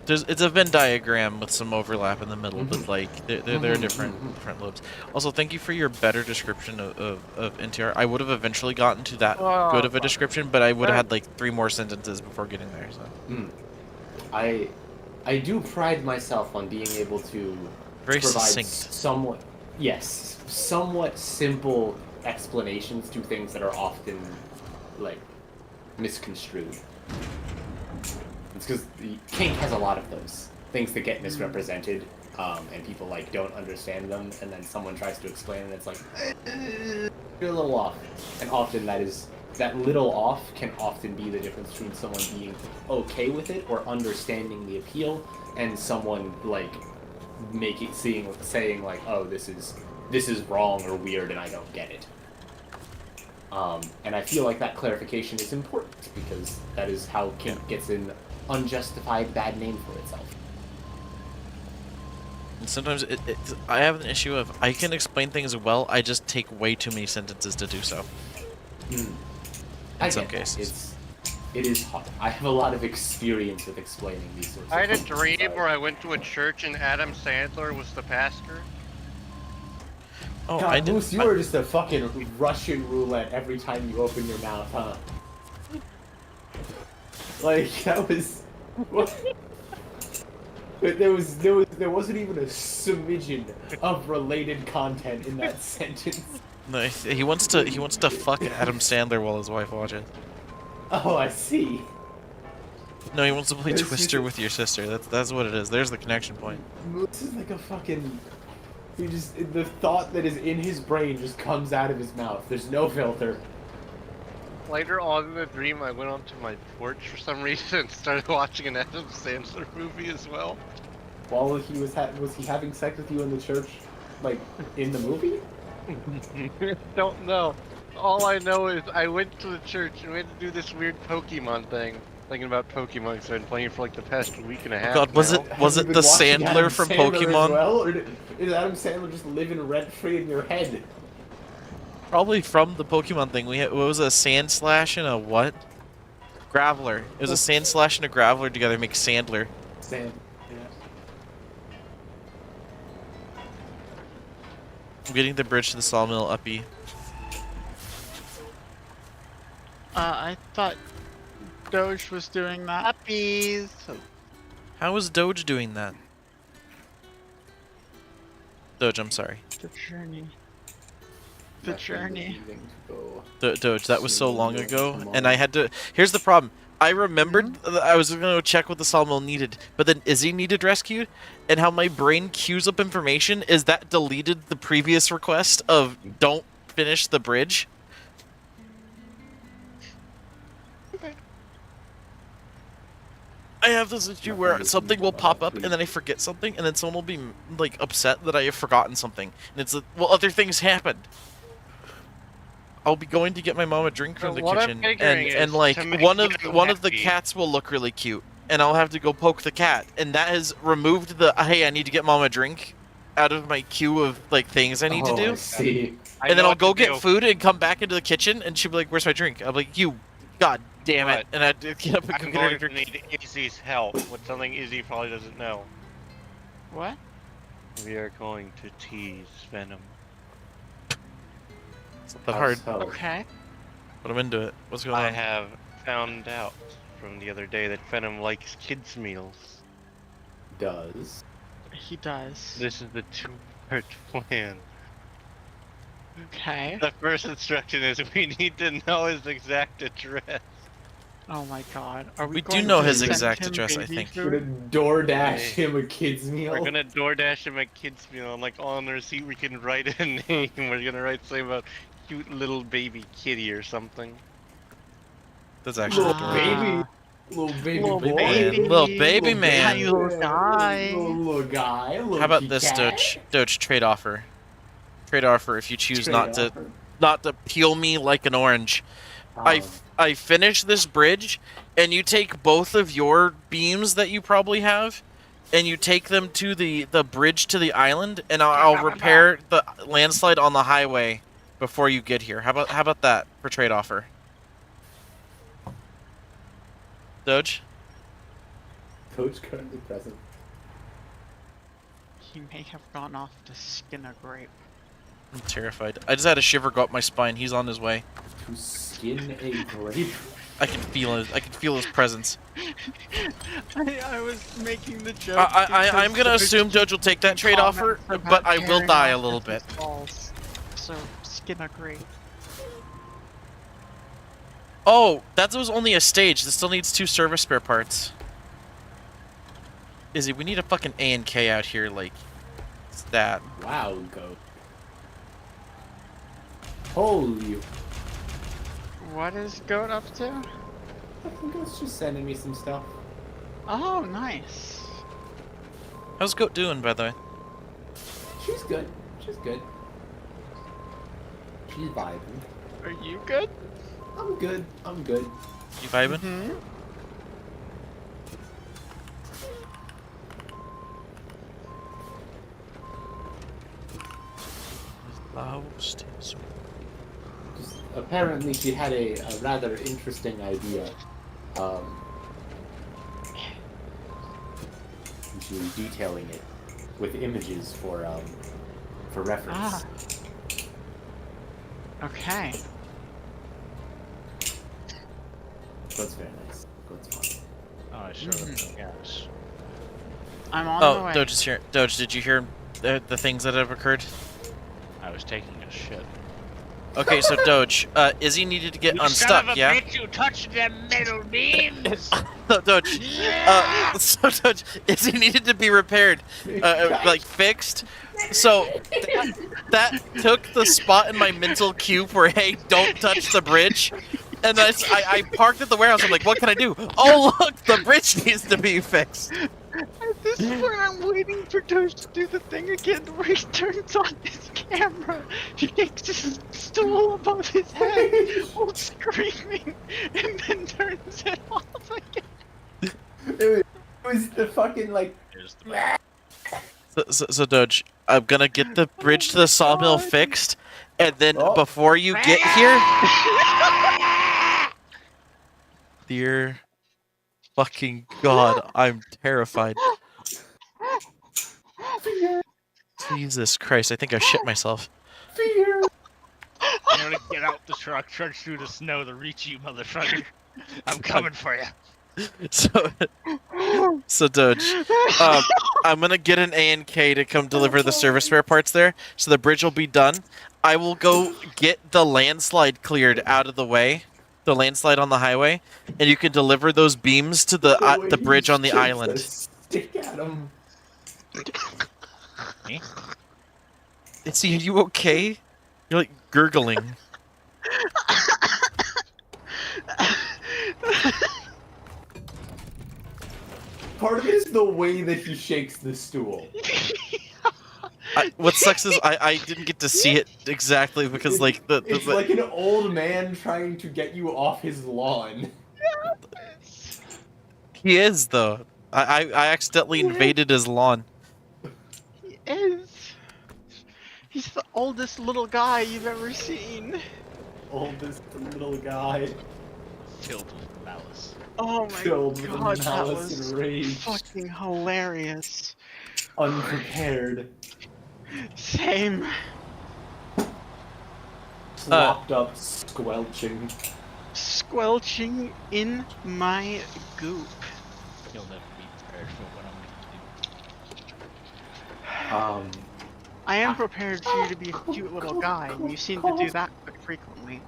It's a Venn diagram with some overlap in the middle, but like there are different lobes. Also, thank you for your better description of NTR. I would have eventually gotten to that good of a description, but I would have had like 3 more sentences before getting there. So I do pride myself on being able to very provide succinct. somewhat simple explanations to things that are often like misconstrued. It's because the kink has a lot of those. things that get misrepresented, and people like don't understand them, and then someone tries to explain, and it's like you're a little off. And often that little off can often be the difference between someone being okay with it or understanding the appeal, and someone like saying like, oh, this is wrong or weird, and I don't get it. And I feel like that clarification is important because that is how kink gets an unjustified bad name for itself. And sometimes I have an issue of I can explain things well, I just take way too many sentences to do so. In some cases. It is hard. I have a lot of experience with explaining these sorts of I had a things. dream where I went to a church and Adam Sandler was the pastor. Oh, God, I did. Moose, you are just a fucking Russian roulette every time you open your mouth, huh? Like, that was... There wasn't even a smidgen of related content in that sentence. No, he wants to fuck Adam Sandler while his wife watches. Oh, I see. No, he wants to play It's Twister just- with your sister. That's what it is. There's the connection point. Moose is like a fucking... the thought that is in his brain just comes out of his mouth. There's no filter. Later on in the dream, I went onto my porch for some reason and started watching an Adam Sandler movie as well. While he was he having sex with you in the church, like, in the movie? Don't know. All I know is I went to the church and we had to do this weird Pokemon thing. Thinking about Pokemon because I've been playing it for like the past week and a half. God, was now. it Have you been the watching Sandler Adam from Sandler Pokemon? As well, or is Adam Sandler just living rent free in your head? Probably from the Pokemon thing. What was a Sand Slash and a what? Graveler. It was a Sand Slash and a Graveler together make Sandler. Sand. I'm getting the bridge to the sawmill uppy. I thought Doge was doing that. Puppies. How is Doge doing that? Doge, I'm sorry. The journey. The journey. Doge, that was so long ago, and I had to... Here's the problem. I remembered that I was going to check what the sawmill needed, but then Izzy needed rescued, and how my brain queues up information is that deleted the previous request of don't finish the bridge. I have this issue where something will pop up, and then I forget something, and then someone will be, like, upset that I have forgotten something. And it's like, well, other things happened. I'll be going to get my mom a drink from So the what I'm kitchen, figuring and is like to make one you of the happy. cats will look really cute, and I'll have to go poke the cat, and that has removed the hey, I need to get mom a drink out of my queue of like things I need to do. I see. I And then know I'll what go to get do. food and come back into the kitchen, and she'll be like, "Where's my drink?" I'm like, "You, god damn it!" What? And I'd get up and go I'm get her a going to drink. need Izzy's help with something Izzy probably doesn't know. What? We are going to tease Venom. It's not that hard, Okay. but I'm into it. What's going I on? have found out from the other day that Venom likes kids' meals. Does. He does. This is the two-part plan. Okay. The first instruction is we need to know his exact address. Oh my god. Are we We do going know to his send exact him address, I baby think. food? We're gonna DoorDash him a kid's meal. We're gonna DoorDash him a kid's meal, and like on the receipt we can write a name. We're gonna write something about cute little baby kitty or something. That's actually Little adorable. baby. Little boy. baby. Little baby Tiny man. little guy. Little guy. Little How about kitty this, cat. Doge trade offer? Trade offer if you choose Trade not to offer. peel me like an orange. Um, I finish this bridge, and you take both of your beams that you probably have, and you take them to the bridge to the island, and I'll repair the landslide on the highway before you get here. How about that for trade offer? Doge? Coach currently present. He may have gone off to skin a grape. I'm terrified. I just had a shiver go up my spine. He's on his way. To skin a grape. I can feel his presence. I was making the joke. I'm gonna because assume Doge will take that trade offer, comments but about I will tearing die a off little his bit. balls. So skin a grape. Oh, that was only a stage. This still needs 2 service spare parts. Izzy, we need a fucking A and K out here, like, stat. Wow, go. Holy. What is Goat up to? I think it's just sending me some stuff. Oh, nice. How's Goat doing, by the way? She's good. She's good. She's vibing. Are you good? I'm good. I'm good. You vibing? Hmm. Just, apparently she had a rather interesting idea. And she was detailing it with images for reference. Ah. Okay. That's very nice. That's fun. Oh, I showed up. Gosh. I'm on the Oh, way. Doge is here. Doge, did you hear the things that have occurred? I was taking a shit. Okay, so Doge, Izzy needed to get unstuck, yeah? Bitch, you touched them metal beams! So Doge, Doge, Izzy needed to be repaired, like fixed. So that took the spot in my mental cue for, hey, don't touch the bridge. And I parked at the warehouse. I'm like, what can I do? Oh, look, the bridge needs to be fixed. At this point, I'm waiting for Doge to do the thing again where he turns on his camera. He takes his stool above his head while screaming and then turns it off again. It was the fucking like. Here's the back. So Doge, I'm gonna get the bridge to the sawmill fixed, and then Oh. before you get here, dear fucking God, I'm terrified. Jesus Christ, I think I shit myself. Fear. I'm gonna get out the truck, trudge through the snow to reach you, motherfucker. I'm coming for you. So Doge, I'm gonna get an A and K to come deliver the service spare parts there, so the bridge will be done. I will go get the landslide cleared out of the way, the landslide on the highway, and you can deliver those beams to the bridge on the island. Stick at him. Me? Izzy, are you okay? You're like gurgling. Part of it is the way that he shakes the stool. What sucks is I didn't get to see it exactly because like It's like an old man trying to get you off his lawn. he is though. I accidentally invaded his lawn. He is. He's the oldest little guy you've ever seen. Oldest little guy. Filled with malice. Oh my Filled with god, that malice was and rage. fucking hilarious. Unprepared. Same. Plopped up, squelching. Squelching in my goop. You'll never be prepared for what I'm gonna do. I am prepared for you to be a cute little guy, and you seem to do that quite frequently.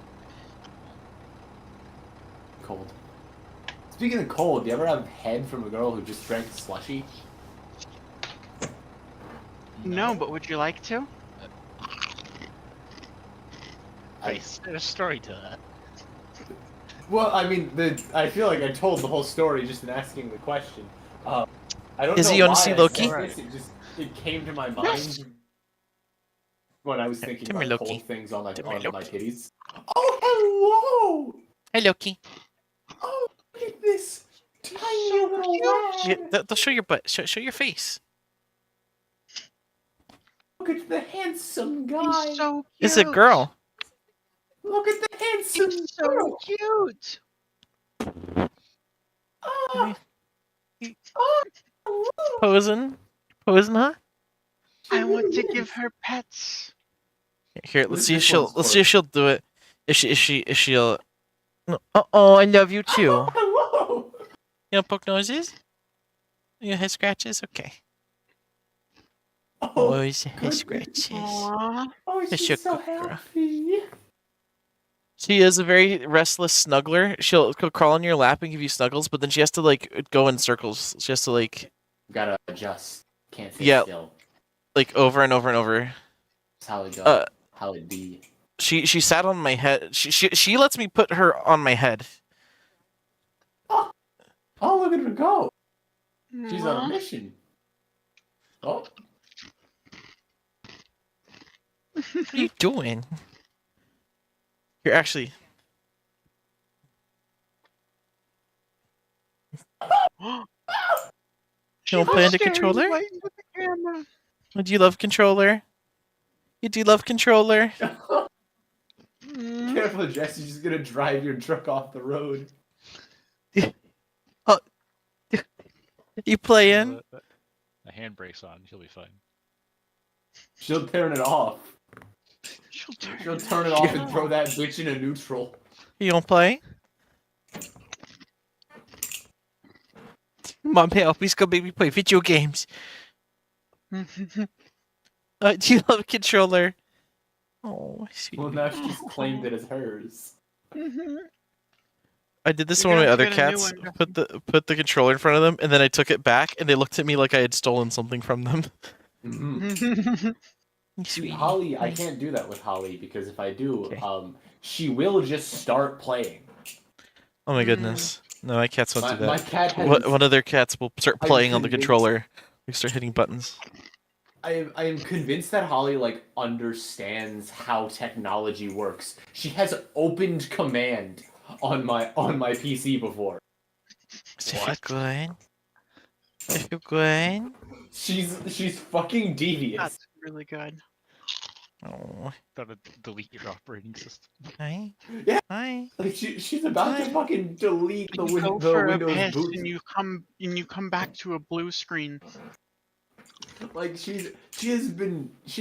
Cold. Speaking of cold, do you ever have head from a girl who just drank slushy? No, but would you like to? There's a story to that. Well, I mean, I feel like I told the whole story just in asking the question. I don't Is know he why honestly I Loki? said this, it came to my mind when I was thinking Come here, about Loki. cold things on my Come here, on my Loki. titties. Oh, hello! Hey Loki. Oh, look at this tiny little lad. They'll show your butt. Show your face. Look at the handsome guy. He's so cute. It's a girl. Look at the handsome He's so girl. cute. Ah, hello. Posing, huh? I want to give her pets. Here, let's This- see if this she'll one's let's for- see if she'll do it. If she'll. No. Oh, I love you too. Oh, hello. You don't poke noses? You head scratches? Okay. Oh, Oh, he's head goodness. scratches. Aww. oh, Yes, she's you're so good girl. happy. She is a very restless snuggler. She'll crawl on your lap and give you snuggles, but then she has to like go in circles. She has to like Gotta adjust. Can't sit Yeah. still. Like over and over and over. That's how it go. Uh, How it be. She sat on my head. She lets me put her on my head. Oh, look at her go. She's on a Aw. mission. Oh, What are you doing? You're actually. She You don't was play on the staring controller? right into the camera. Do you love controller? You do love controller? Mm. careful, Jess. She's just gonna drive your truck off the road. You playing? The handbrake's on. She'll be fine. She'll turn it off. She'll Turn it off and throw that bitch in a neutral. You don't play? Mom, help! Please go make me play video games. Do you love controller? Oh, sweet. Well, now she's claimed it as hers. I did this to You're one of my gonna other have to get a new cats. one. Put the controller in front of them, and then I took it back, and they looked at me like I had stolen something from them. Mm-hmm. Sweet. Holly, I can't do that with Holly because if I do, Okay. she will just start playing. Oh my goodness! No, my cats won't do My that. cat has. One of their cats will start I'm playing on the convinced- controller. We start hitting buttons. I am convinced that Holly like understands how technology works. She has opened command on my PC before. If you're good. If you're good. She's fucking devious. That's really good. Oh, Gotta delete your operating system. hi. Yeah. Hi. Like she's about to fucking delete the, You go the for a Windows piss boot. and you come back to a blue screen. Like she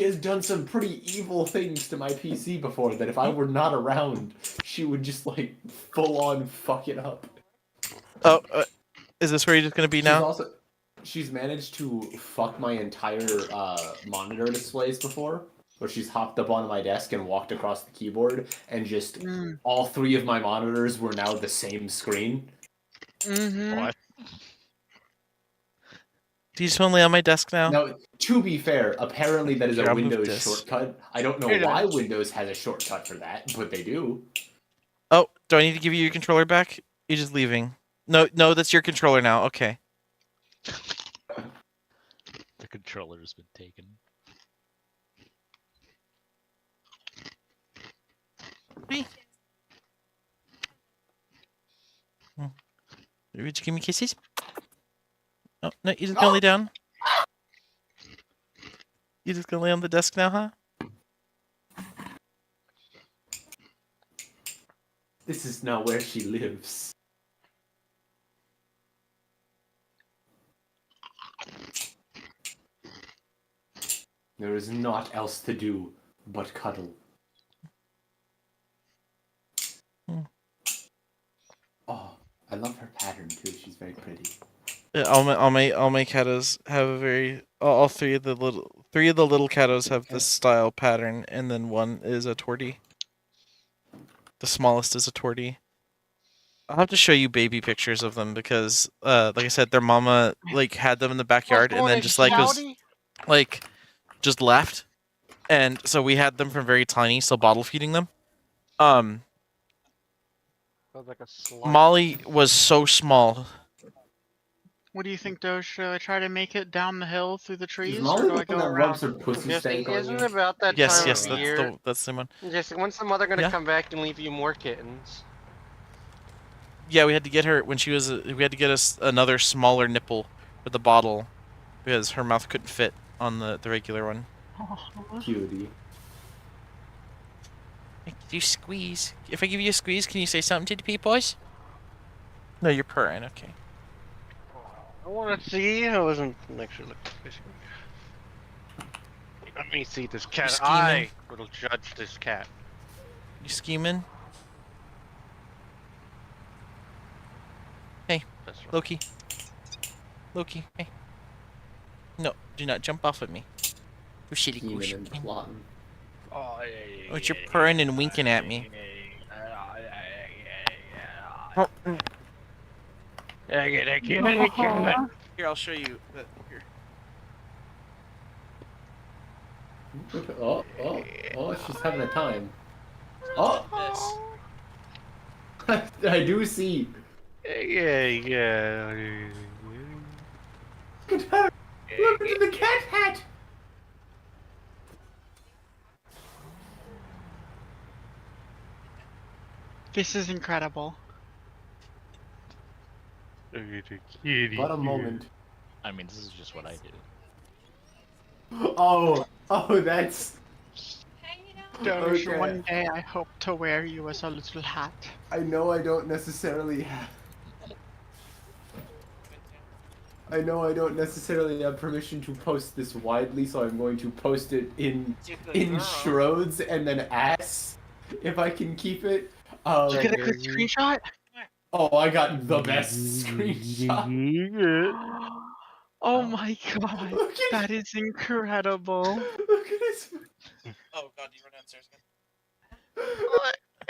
has done some pretty evil things to my PC before that if I were not around, she would just like full on fuck it up. Oh, is this where you're just gonna be now? She's managed to fuck my entire monitor displays before, where she's hopped up onto my desk and walked across the keyboard, and just all three of my monitors were now the same screen. Mm-hmm. What? Do you just want to lay on my desk now? Now, to be fair, apparently that is Here, a I'll move Windows this. shortcut. I don't know Here, why then. Windows has a shortcut for that, but they do. Oh, do I need to give you your controller back? You're just leaving. No, that's your controller now. Okay. The controller has been taken. Would you give me kisses? Oh, no, you're just gonna lay down? You just gonna lay on the desk now, huh? This is now where she lives. There is naught else to do but cuddle. Hmm. Oh, I love her pattern too. She's very pretty. Yeah, all my catos have a very all three of the little catos have this style pattern, and then one is a tortie. The smallest is a tortie. I'll have to show you baby pictures of them because, like I said, their mama like had them in the backyard and then just like was like just left, and so we had them from very tiny, still bottle feeding them. Sounds like a slut. Molly was so small. What do you think, Doge? Should I try to make it down the hill through the trees, Is or Molly do the I one go that around? rubs her pussy Jesse, stank on isn't you? it about that Yes, time yes, of year? that's the same one. Jesse, when's the mother gonna Yeah. come back and leave you more kittens? Yeah, we had to get her when she was. We had to get us another smaller nipple for the bottle because her mouth couldn't fit on the regular one. Cutie. You squeeze. If I give you a squeeze, can you say something to the peoples? No, you're purring. Okay. I want to see. I wasn't actually looking fishing. Let me see this cat. scheming? I will judge this cat. You scheming, That's right. Loki? Loki, hey. No, do not jump off at me. You shitty Scheming goose. and plotting. Oh, Oh, you're purring and winking at me. Here, I'll show you. Here. Oh, she's having a time. Oh, I do see. Yeah. Look at her. Look at the cat hat. This is incredible. What a moment. I mean, this is just what I do. Oh, that's. Doge, Okay. one day I hope to wear you as a little hat. I know I don't necessarily have. I know I don't necessarily have permission to post this widely, so I'm going to post it in Schroeds and then ass if I can keep it. Did you get a good screenshot? Oh, I got the best screenshot. Oh my god, Look at that is incredible. Look at his. Oh god, you run downstairs again.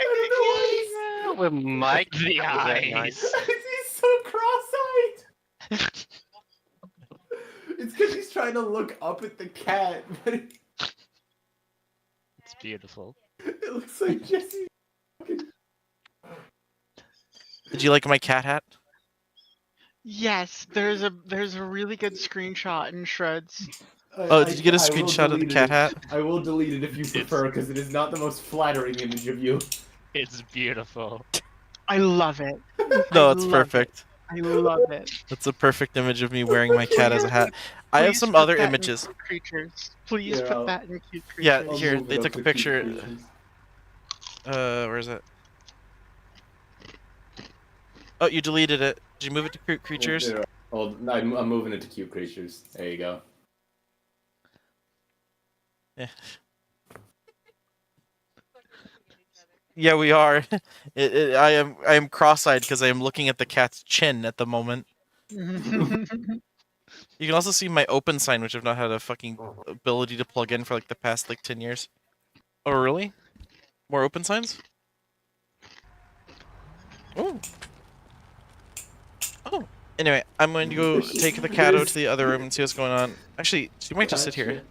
I don't know why With Mike, The eyes. he's so cross-eyed. It's because he's trying to look up at the cat, but It's beautiful. it looks like Jesse. Did you like my cat hat? Yes, there's a really good screenshot in Shreds. Oh, did you get a I will screenshot of the delete cat it. hat? I will delete it if you prefer, because it is not the most flattering image of you. It's beautiful. I love it. No, I it's love perfect. I love it. That's a perfect image of me wearing my cat as a hat. I have Please some put other that in images. Cute Creatures. Please Yeah, put that in cute creatures. Yeah, I'll here, move they it up took a to picture. cute creatures. Where is it? Oh, you deleted it. Did you move it to Cute Creatures? Yeah. Oh, I'm moving it to cute creatures. There you go. Yeah. Yeah, we are. I am cross-eyed because I am looking at the cat's chin at the moment. You can also see my open sign, which I've not had a fucking ability to plug in for like the past like 10 years. Oh, really? More open signs? Oh. Oh. Anyway, I'm going to go take the cat out to the other room and see what's going on. Actually, she might just sit here.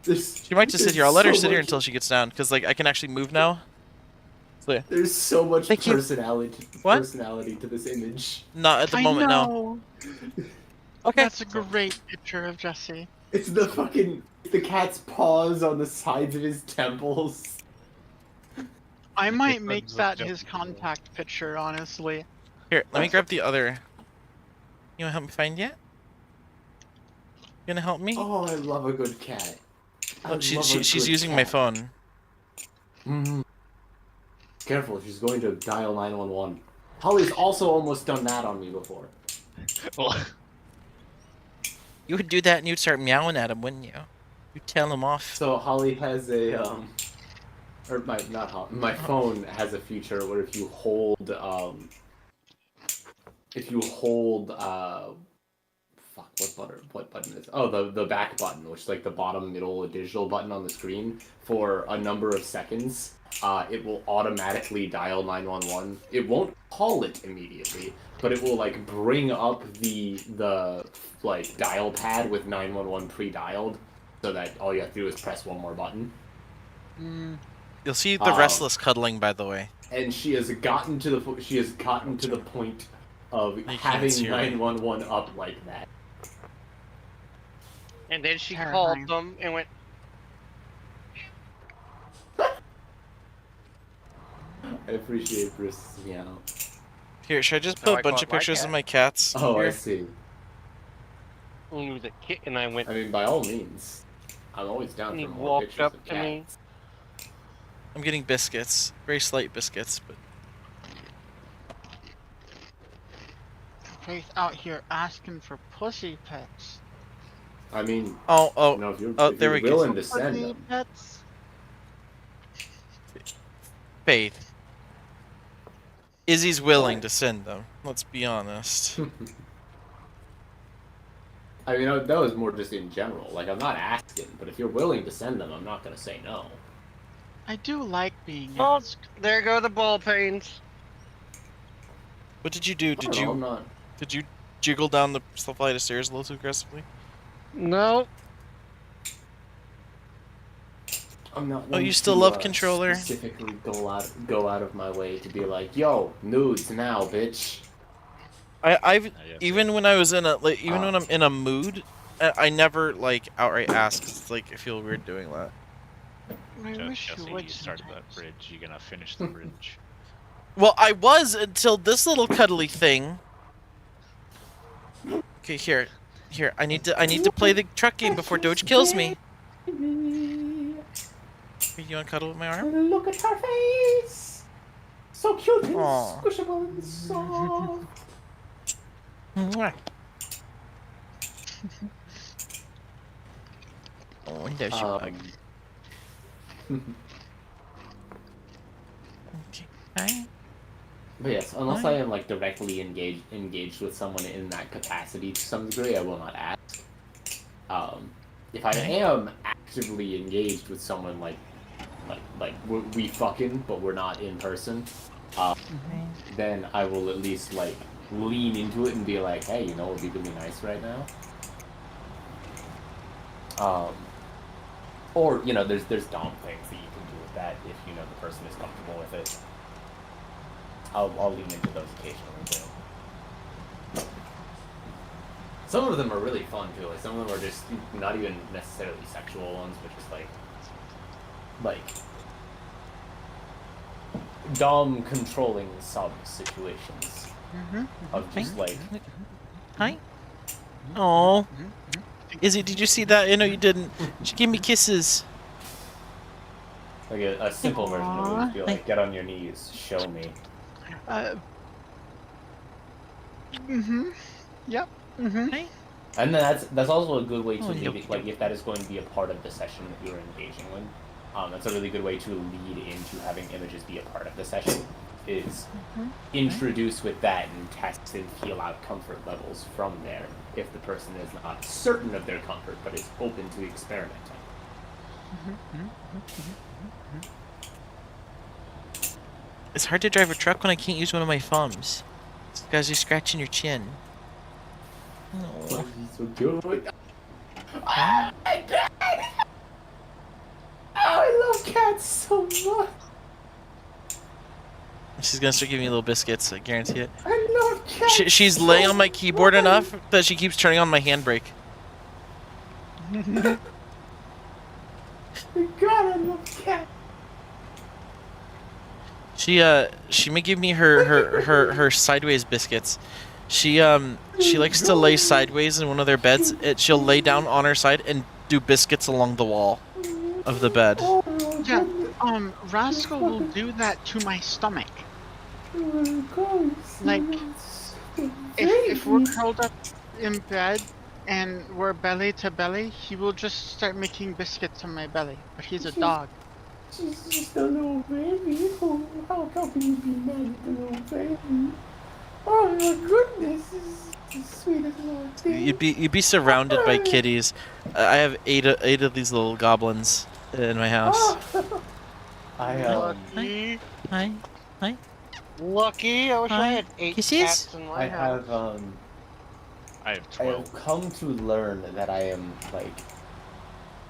She might just sit here. I'll let her sit here until she gets down, because like I can actually move now. So yeah. There's so much Thank you. personality to this image. Not at the moment now. Okay. That's a great picture of Jesse. It's the cat's paws on the sides of his temples. I might make Because of that Jesse. his contact picture, honestly. Here, let me grab the other. You wanna help me find it? You gonna help me? Oh, I love a good cat. Oh, she's using my phone. Mm. Careful, she's going to dial 911. Holly's also almost done that on me before. Well, You would do that and you'd start meowing at him, wouldn't you? You'd tell him off. So Holly has a or my phone has a feature where if you hold fuck, what button is it? Oh, the back button, which is like the bottom middle digital button on the screen, for a number of seconds, it will automatically dial 911. It won't call it immediately, but it will like bring up the like dial pad with 911 pre-dialed, so that all you have to do is press one more button. You'll see the restless cuddling, by the way. And she has gotten to the point of can't having see her. 911 up like that. And then she Terrifying. called them and went, I appreciate Bruce's meow. Here, should I just Now put I a bunch caught of my pictures cat. of my cats? Oh, I here? see. ooh, the kitten. I went, I mean, by all means, I'm always down and he for more walked pictures up of to me. cats. I'm getting biscuits. Very slight biscuits, but... Faith out here asking for pussy pets. I mean, Oh, you know, if you're, oh, if there you're we go. willing to send Pussy them. pets? Faith. Izzy's willing to send them. Let's be honest. I mean, that was more just in general. Like, I'm not asking, but if you're willing to send them, I'm not gonna say no. I do like being Oh, asked. there go the ball pains. What did you do? Did No, I'm you not. did you jiggle down the flight of stairs a little too aggressively? No. I'm not. Oh, you one still to, love controller? Specifically, go out of my way to be like, yo, nudes now, bitch. I've Yes, even when I was in a like even when I'm in a mood, I never like outright ask. 'Cause it's like I feel weird doing that. I wish Jesse, you would you started that sometimes. bridge. You gonna finish the bridge? Well, I was until this little cuddly thing. Okay, here. I need to play the truck game before Doge kills me. Baby, You want to cuddle with my arm? look at her face. So cute and Aw. squishable and soft. Mwah. Oh, and there's your bug. Okay. Hi. But yes, unless I am like directly engaged with someone in that capacity to some degree, I will not ask. If I am actively engaged with someone like we fucking, but we're not in person, then I will at least like lean into it and be like, hey, you know, it'd be really nice right now. Or you know, there's dumb things that you can do with that if you know the person is comfortable with it. I'll lean into those occasionally too. Some of them are really fun too. Like some of them are just not even necessarily sexual ones, but just like dom controlling sub situations of just like Hi. Oh. Izzy, did you see that? No, you didn't. She gave me kisses. like a simple version of it would be like, get on your knees, show me. Yep. Hi. And then that's also a good way to Oh, lead no. it, like if that is going to be a part of the session that you're engaging with. That's a really good way to lead into having images be a part of the session, is introduce with that and test and feel out comfort levels from there if the person is not certain of their comfort but is open to experimenting. It's hard to drive a truck when I can't use one of my thumbs. It's because you're scratching your chin. Oh. So good. Ah, my God! Oh, I love cats so much. She's gonna start giving me little biscuits, I guarantee it. I love cats. She's so laying on my keyboard much. enough that she keeps turning on my handbrake. God, I love cats. She may give me her sideways biscuits. She likes to lay sideways in one of their beds. She'll lay down on her side and do biscuits along the wall of the bed. Yeah. Rascal will do that to my stomach. Like, if we're curled up in bed and we're belly to belly, he will just start making biscuits on my belly. But he's a dog. She's just a little baby. Oh, how can you be mad at the little baby? Oh my goodness, this is the sweetest little thing. You'd be surrounded by kitties. I have eight of these little goblins in my house. Lucky. Hi. Lucky. I wish I Hi. had 8 Kisses? cats in my I house. have I have I 12. have come to learn that I am like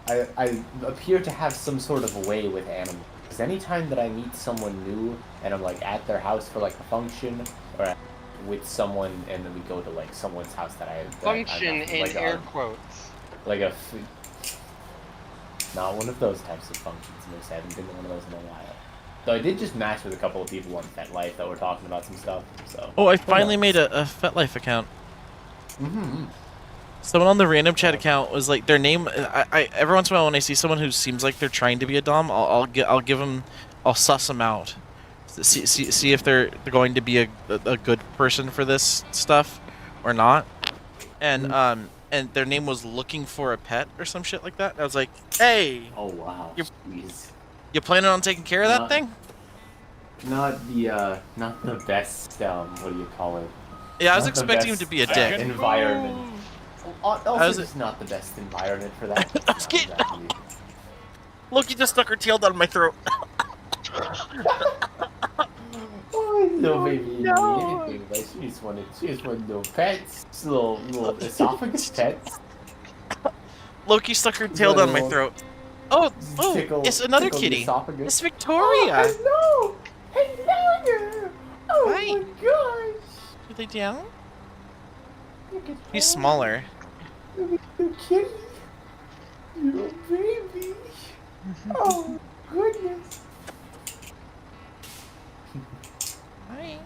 I appear to have some sort of a way with animals. Because anytime that I meet someone new and I'm like at their house for like a function or with someone and then we go to like someone's house that I'm Function not, in like air quotes. like a not one of those types of functions. I haven't been to one of those in a while. Though I did just match with a couple of people on FetLife that were talking about some stuff. So. Oh, I finally made a FetLife account. Someone on the random chat account was like their name. I every once in a while when I see someone who seems like they're trying to be a dom, I'll give them, I'll suss them out, see if they're going to be a good person for this stuff, or not. And their name was looking for a pet or some shit like that. And I was like, hey, Oh wow. Jeez. You planning on taking care of that thing? Not the best. What do you call it? Yeah, I was Not the expecting him best, to be a dick. environment. Also, How's it's not the best environment for that. Look, you just stuck her tail down my throat. Oh my Little baby didn't need anything, but she just wanted little pets, little esophagus pets. Loki stuck her tail down my throat. Oh, it's another tickle the kitty. esophagus. It's Victoria. Oh, hello there. Oh Hi. my gosh. Are they down? Look at He's her. smaller. Look at the kitty. Little baby. Oh goodness. Hi.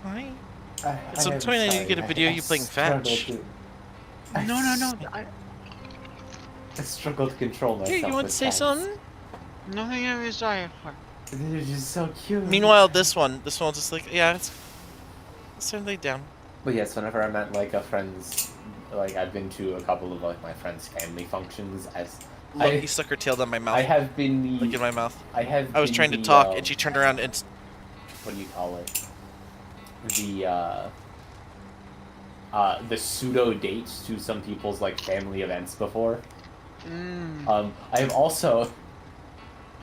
Hi. At some point I need to get a video of you playing fetch. No. I struggle to control myself. Here, you want to with say pets. something? Nothing of desire for. They're just so cute. Meanwhile, this one's just like, yeah, it's time to lay down. But yes, whenever I'm at like a friend's, like I've been to a couple of like my friends' family functions. Loki stuck her tail down my mouth. I have been the. Look in my mouth. I was trying to talk, and she turned around and. What do you call it? The pseudo dates to some people's like family events before. I have also.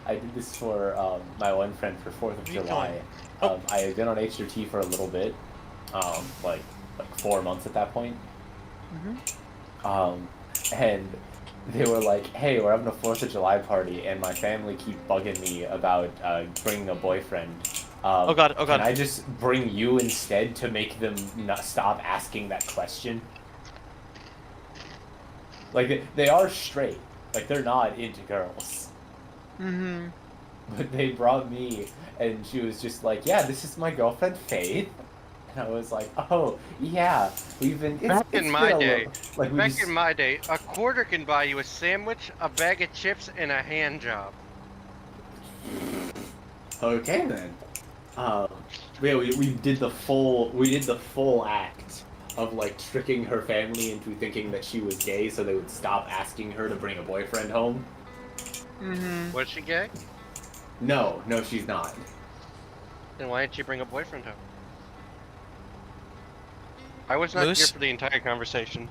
I did this for my one friend for 4th of July. I had been on HRT for a little bit, like 4 months at that point. And they were like, "Hey, we're having a 4th of July party, and my family keep bugging me about bringing a boyfriend. Oh god. Can I just bring you instead to make them not stop asking that question?" Like they are straight, like they're not into girls. But they brought me, and she was just like, "Yeah, this is my girlfriend Faith." And I was like, "Oh, yeah, we've been." Back in my day, in my day, a quarter can buy you a sandwich, a bag of chips, and a hand job. Okay then. Yeah, we did the full act of like tricking her family into thinking that she was gay, so they would stop asking her to bring a boyfriend home. Was she gay? No, she's not. Then why didn't she bring a boyfriend home? I was not Moose? here for the entire conversation.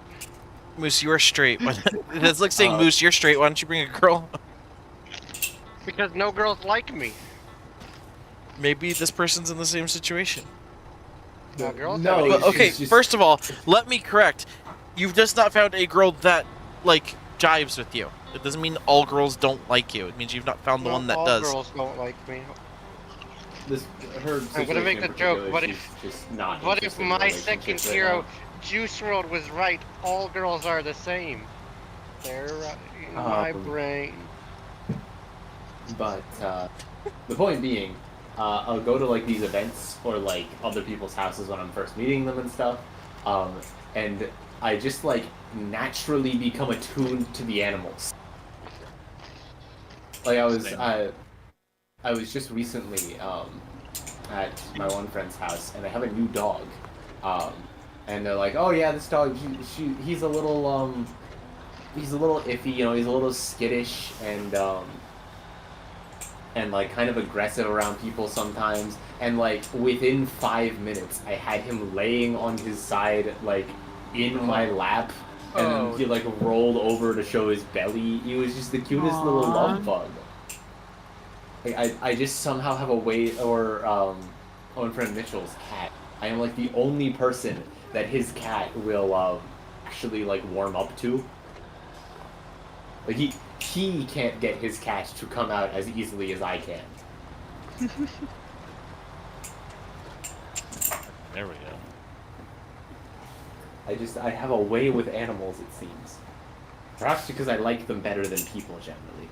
Moose, you are straight. That's like saying, Moose, you're straight. Why don't you bring a girl? Because no girls like me. Maybe this person's in the same situation. No, girls No, have But, it. okay, she's just- first of all, let me correct. You've just not found a girl that, like, jives with you. It doesn't mean all girls don't like you. It means you've not found the No, one that all does. girls don't like me. I'm gonna make the joke, what just not What if interested in my relationships second right hero, now. Juice WRLD, was right? All girls are the same. They're in my brain. But the point being, I'll go to like these events or like other people's houses when I'm first meeting them and stuff, and I just like naturally become attuned to the animals. Like I was just recently at my one friend's house, and they have a new dog, and they're like, "Oh yeah, this dog, he's a little iffy, you know, he's a little skittish and like kind of aggressive around people sometimes." And like within 5 minutes, I had him laying on his side, like in my lap, and then he like rolled over to show his belly. He was just the cutest little love bug. Like, I just somehow have a way, or one friend Mitchell's cat. I am like the only person that his cat will actually like warm up to. Like he can't get his cat to come out as easily as I can. There we go. I have a way with animals, it seems. Perhaps because I like them better than people generally.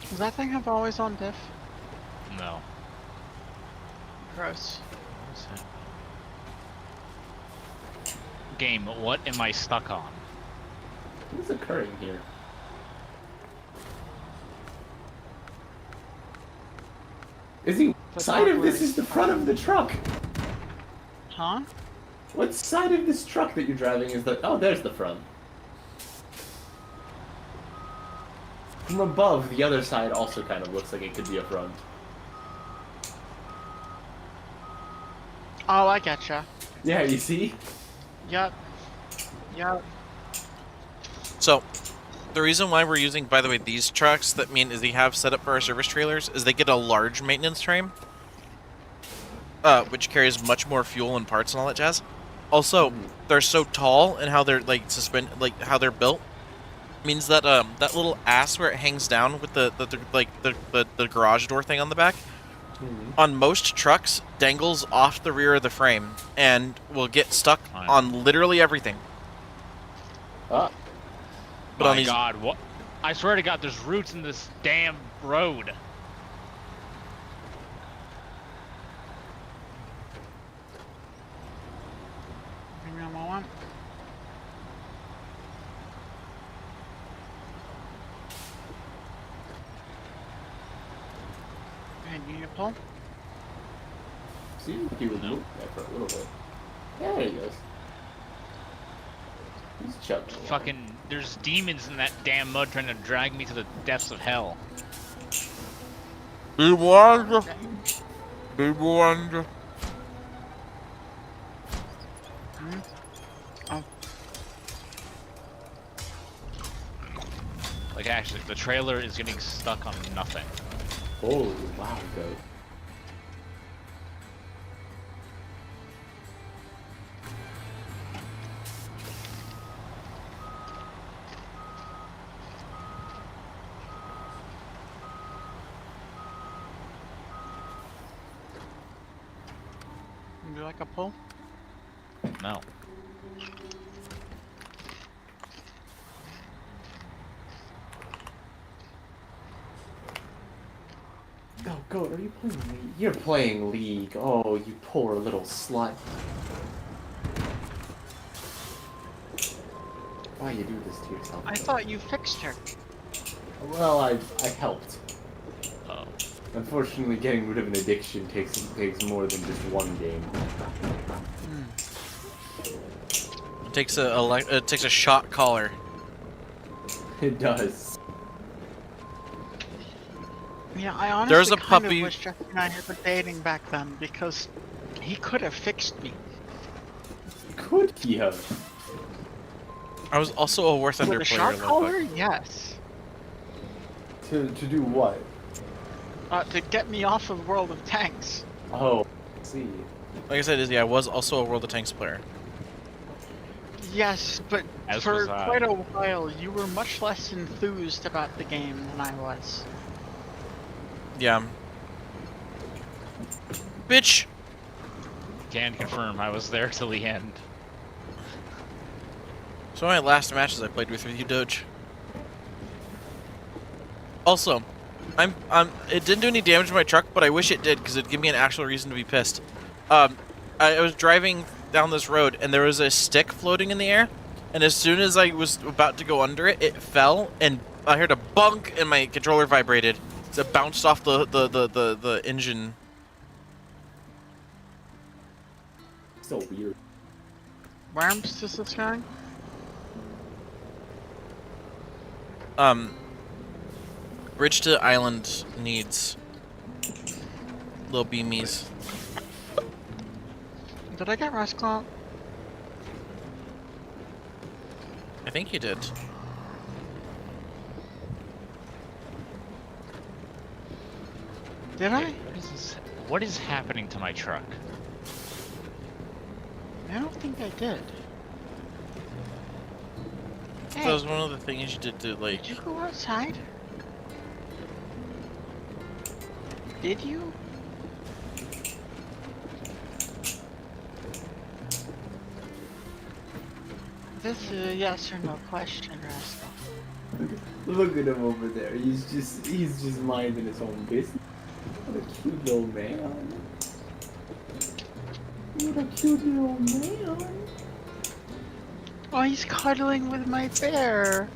Does that thing have always on diff? No. Gross. Game, what am I stuck on? What is occurring here? Is he? What side of this is the front of the truck? Huh? What side of this truck that you're driving is the? Oh, there's the front. From above, the other side also kind of looks like it could be a front. Oh, I getcha. Yeah, you see? Yup. Yup. So, the reason why we're using, by the way, these trucks that we have set up for our service trailers is they get a large maintenance frame, which carries much more fuel and parts and all that jazz. Also, they're so tall and how they're like how they're built means that that little ass where it hangs down with the garage door thing on the back, on most trucks dangles off the rear of the frame and will get stuck on literally everything. Ah. But on My these, God, what? I swear to God, there's roots in this damn road. Give me a moment. And you pull? See, he would move that for a little bit. Yeah, there he goes. He's chugging along. Fucking, there's demons in that damn mud trying to drag me to the depths of hell. be warned. Be warned. Like, actually, the trailer is getting stuck on nothing. Oh, wow, good. Would you like a pull? No. Oh, God, are you playing League? You're playing League. Oh, you poor little slut. Why you do this to yourself? I thought you fixed her. Well, I helped. Oh. Unfortunately, getting rid of an addiction takes more than just one game. It takes a shot caller. It does. Yeah, I honestly There's a kind puppy- of wish Jesse and I had been dating back then because he could have fixed me. Could he have? I was also a War Thunder With a player. shot caller? Yes. To do what? To get me off of World of Tanks. Oh, see. Like I said, Izzy, I was also a World of Tanks player. Yes, but As for was I. quite a while, you were much less enthused about the game than I was. Yeah. Bitch! Can confirm, I was there till the end. So my last matches I played with you, Doge. Also, it didn't do any damage to my truck, but I wish it did, because it'd give me an actual reason to be pissed. I was driving down this road, and there was a stick floating in the air, and as soon as I was about to go under it, it fell, and I heard a bunk, and my controller vibrated. So it bounced off the engine. So weird. Where's this going? Bridge to island needs little beamies. Did I get Rust Clout? I think you did. Did I? What is this? What is happening to my truck? I don't think I did. Hey, That was one of the things you did to, like... did you go outside? Did you? This is a yes or no question, Rascal. Look at him over there. He's just minding his own business. What a cute little man. What a cute little man. Oh, he's cuddling with my bear.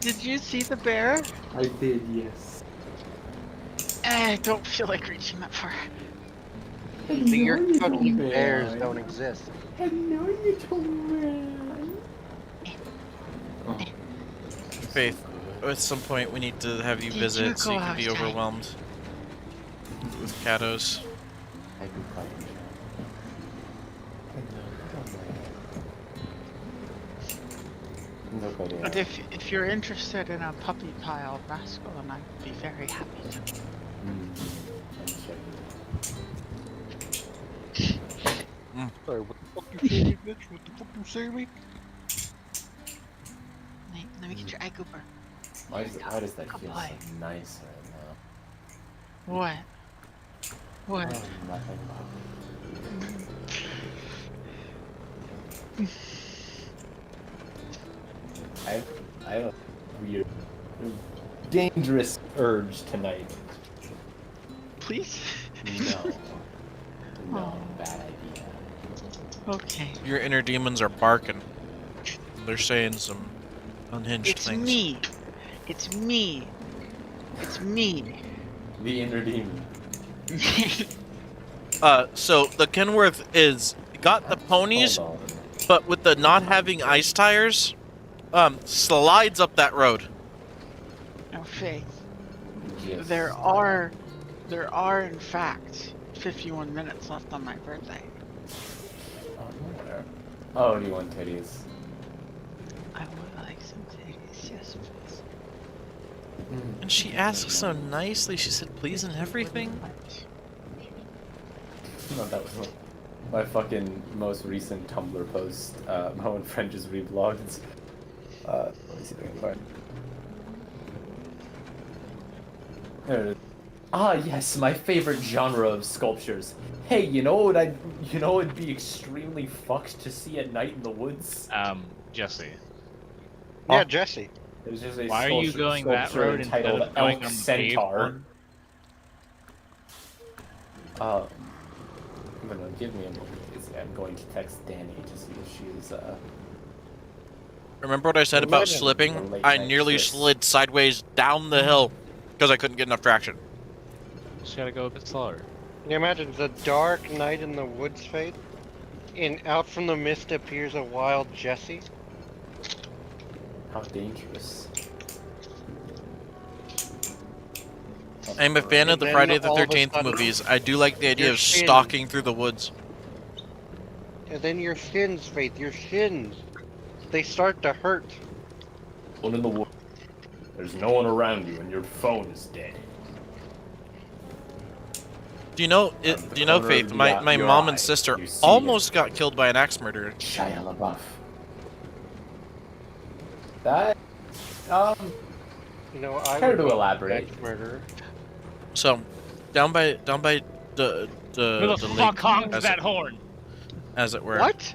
Did you see the bear? I did, yes. I don't feel like reaching that far. Hello, Your little cuddly man. bears don't exist. Hello, little man. Oh. Faith, at some point we need to have you Did visit you so you go can be outside? overwhelmed with caddos. I do fight. Hello. Okay, But yeah. if you're interested in a puppy pile, Rascal and I would be very happy to. I'm checking. Sorry, what the fuck you say me, bitch? What the fuck you say me? Let me get your eye gooper. Why does that Good feel boy. so nice right What? What? now? Oh, nothing. I have a weird, dangerous urge tonight. Please? No. No, Oh. bad idea. Okay. Your inner demons are barking. They're saying some unhinged It's things. me. It's me. It's me. The inner demon. So the Kenworth is got the ponies, Hold on. but with the not having ice tires, slides up that road. No faith. Yes. There are in fact 51 minutes left on my birthday. Oh, nowhere. Oh, do you want titties? I would like some titties, yes please. And she asks so nicely. She said please and everything. No, that was my fucking most recent Tumblr post. My one friend just reblogged. It's, let me see if I can find. There it is. Ah, yes, my favorite genre of sculptures. Hey, you know what it'd be extremely fucked to see at night in the woods? Jesse. Yeah, Huh? Jesse. It was just a Why are you going that sculpture road instead entitled of going Elk on the Centaur. paved one? Give me a moment. I'm going to text Danny to see if she is, Remember what I said about Imagine slipping? the late I night nearly sis. slid sideways down the hill because I couldn't get enough traction. Just gotta go a bit slower. Can you imagine the dark night in the woods fade? And out from the mist appears a wild Jesse? How dangerous. I'm a fan of the And then Friday the all of a 13th sudden, movies. I do like the idea your of shin- stalking through the woods. And then your shins, Faith, your shins. They start to hurt. One in the woods. There's no one around you, and your phone is dead. Do you know, the do you know, corner Faith? of My your mom eye, and sister you see almost got killed by an axe murderer. Shia LaBeouf. That, You know, I care would to go elaborate? axe murderer. So, down by the Who the lake, fuck honks as that it- horn? as it were. What?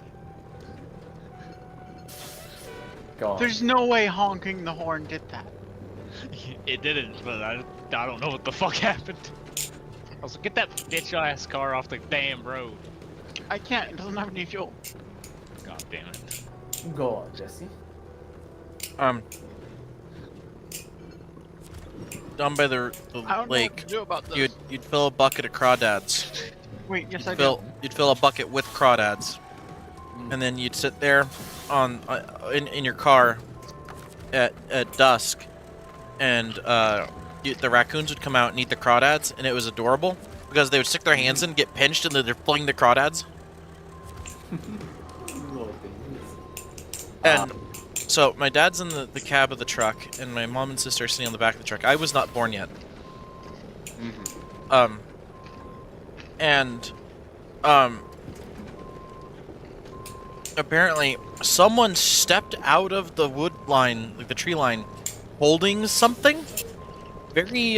Go on. There's no way honking the horn did that. It didn't, but I don't know what the fuck happened. I was like, get that bitch ass car off the damn road. I can't. It doesn't have any fuel. God damn it. Go on, Jesse. Down by the I don't know what lake, to do about this. you'd fill a bucket of crawdads. Wait, yes I You'd fill a bucket with crawdads, and then you'd sit there on in your car at dusk, and the raccoons would come out and eat the crawdads, and it was adorable because they would stick their hands in, get pinched, and then they're pulling the crawdads. And so my dad's in the cab of the truck, and my mom and sister are sitting on the back of the truck. I was not born yet. And apparently someone stepped out of the wood line, like the tree line, holding something very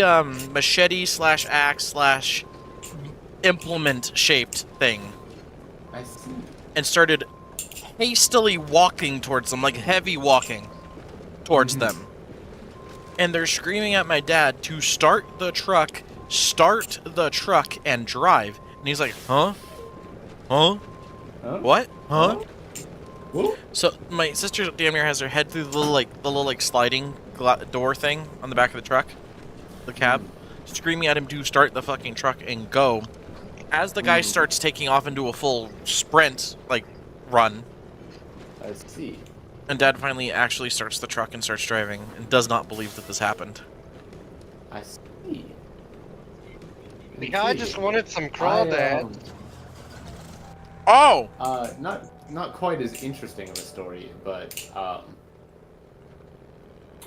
machete slash axe slash implement shaped thing, I see. and started hastily walking towards them, like heavy walking towards them. And they're screaming at my dad to start the truck, and drive. And he's like, huh? Huh? Huh? What? Huh? Whoa. So my sister damn near has her head through the little sliding door thing on the back of the truck, the cab, screaming at him to start the fucking truck and go. As the guy starts taking off into a full sprint, like run, I see. and Dad finally actually starts the truck and starts driving, and does not believe that this happened. I see. Yeah, I just wanted some crawdad. Oh! Not quite as interesting of a story, but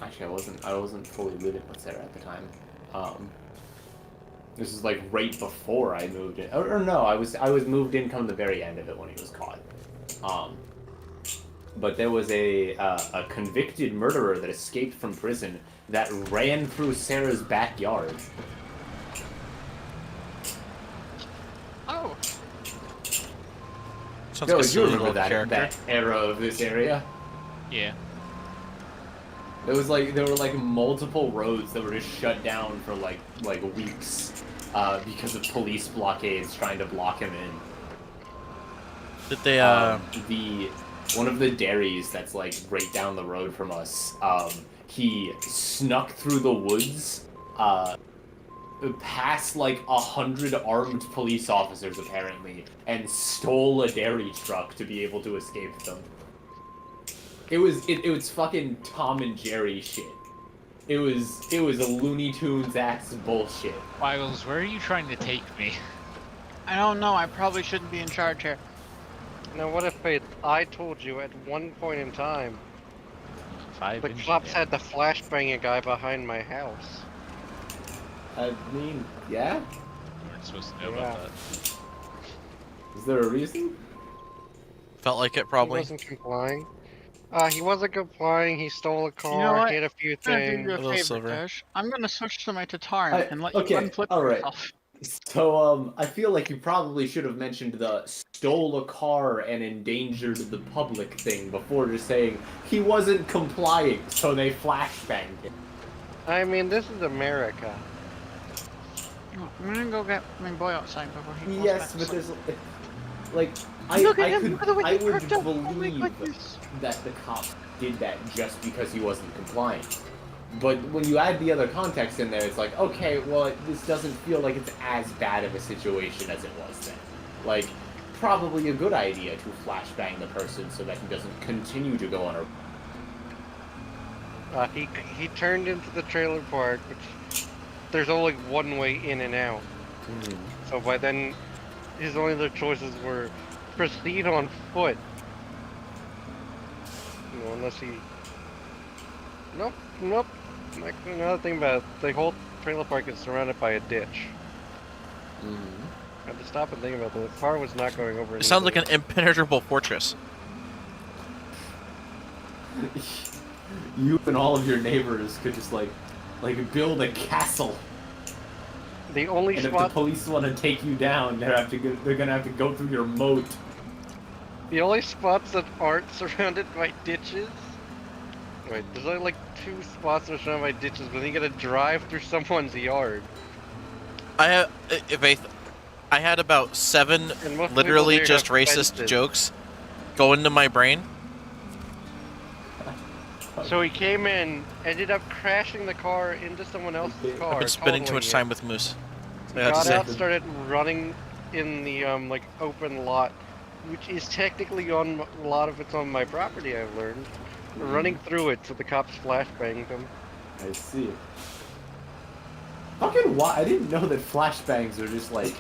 Actually, I wasn't fully living with Sarah at the time. This is like right before I moved in. Or no, I was moved in come the very end of it when he was caught. But there was a convicted murderer that escaped from prison that ran through Sarah's backyard. Oh, Sounds Yo, like a do you silly remember little character. that era of this area? Yeah. There were like multiple roads that were just shut down for like weeks because of police blockades trying to block him in. Did they One of the dairies that's like right down the road from us, he snuck through the woods, past like 100 armed police officers apparently, and stole a dairy truck to be able to escape them. It was fucking Tom and Jerry shit. It was a Looney Tunes ass bullshit. Wiles, where are you trying to take me? I don't know. I probably shouldn't be in charge here. Now, what if I told you at one point in time the cops had to flashbang a guy behind my house? I mean, yeah? You weren't supposed to know about that. Is there a reason? felt like it He probably? wasn't complying. He wasn't complying. He stole a car. You know what? He had a few I'm gonna do things. you a little favor, silver. Dash. I'm gonna switch to my Tataran and let you okay, unflip alright. yourself. So, I feel like you probably should have mentioned the stole a car and endangered the public thing before just saying he wasn't complying, so they flashbanged him. I mean, this is America. Oh, I'm gonna go get my boy outside before he goes Yes, back to but sleep. there's like I Look at I him, could look at the way I he would perked up. Oh my believe goodness. that the cop did that just because he wasn't complying. But when you add the other context in there, it's like, okay, well, this doesn't feel like it's as bad of a situation as it was then. Like, probably a good idea to flashbang the person so that he doesn't continue to go on a... He turned into the trailer park, which there's only one way in and out. So by then, his only other choices were proceed on foot. You know, unless he... Nope. Like, another thing about it, the whole trailer park is surrounded by a ditch. I had to stop and think about that. The car was not going over. It sounds like an impenetrable fortress. You and all of your neighbors could just like build a castle. The only And if the spot, police want to take you down, they're gonna have to go through your moat. the only spots that aren't surrounded by ditches. Wait, there's only like 2 spots that are surrounded by ditches, but then you gotta drive through someone's yard. I had about 7 And most of the people literally there just have racist fences. jokes go into my brain. So he came in, ended up crashing the car into someone else's car. I've been spending too totaling much it. time with Moose. I have to Got say. out, started running in the like open lot, which is technically on a lot of it's on my property. I've learned. Running through it, so the cops flashbanged him. I see. Fucking why? I didn't know that flashbangs are just like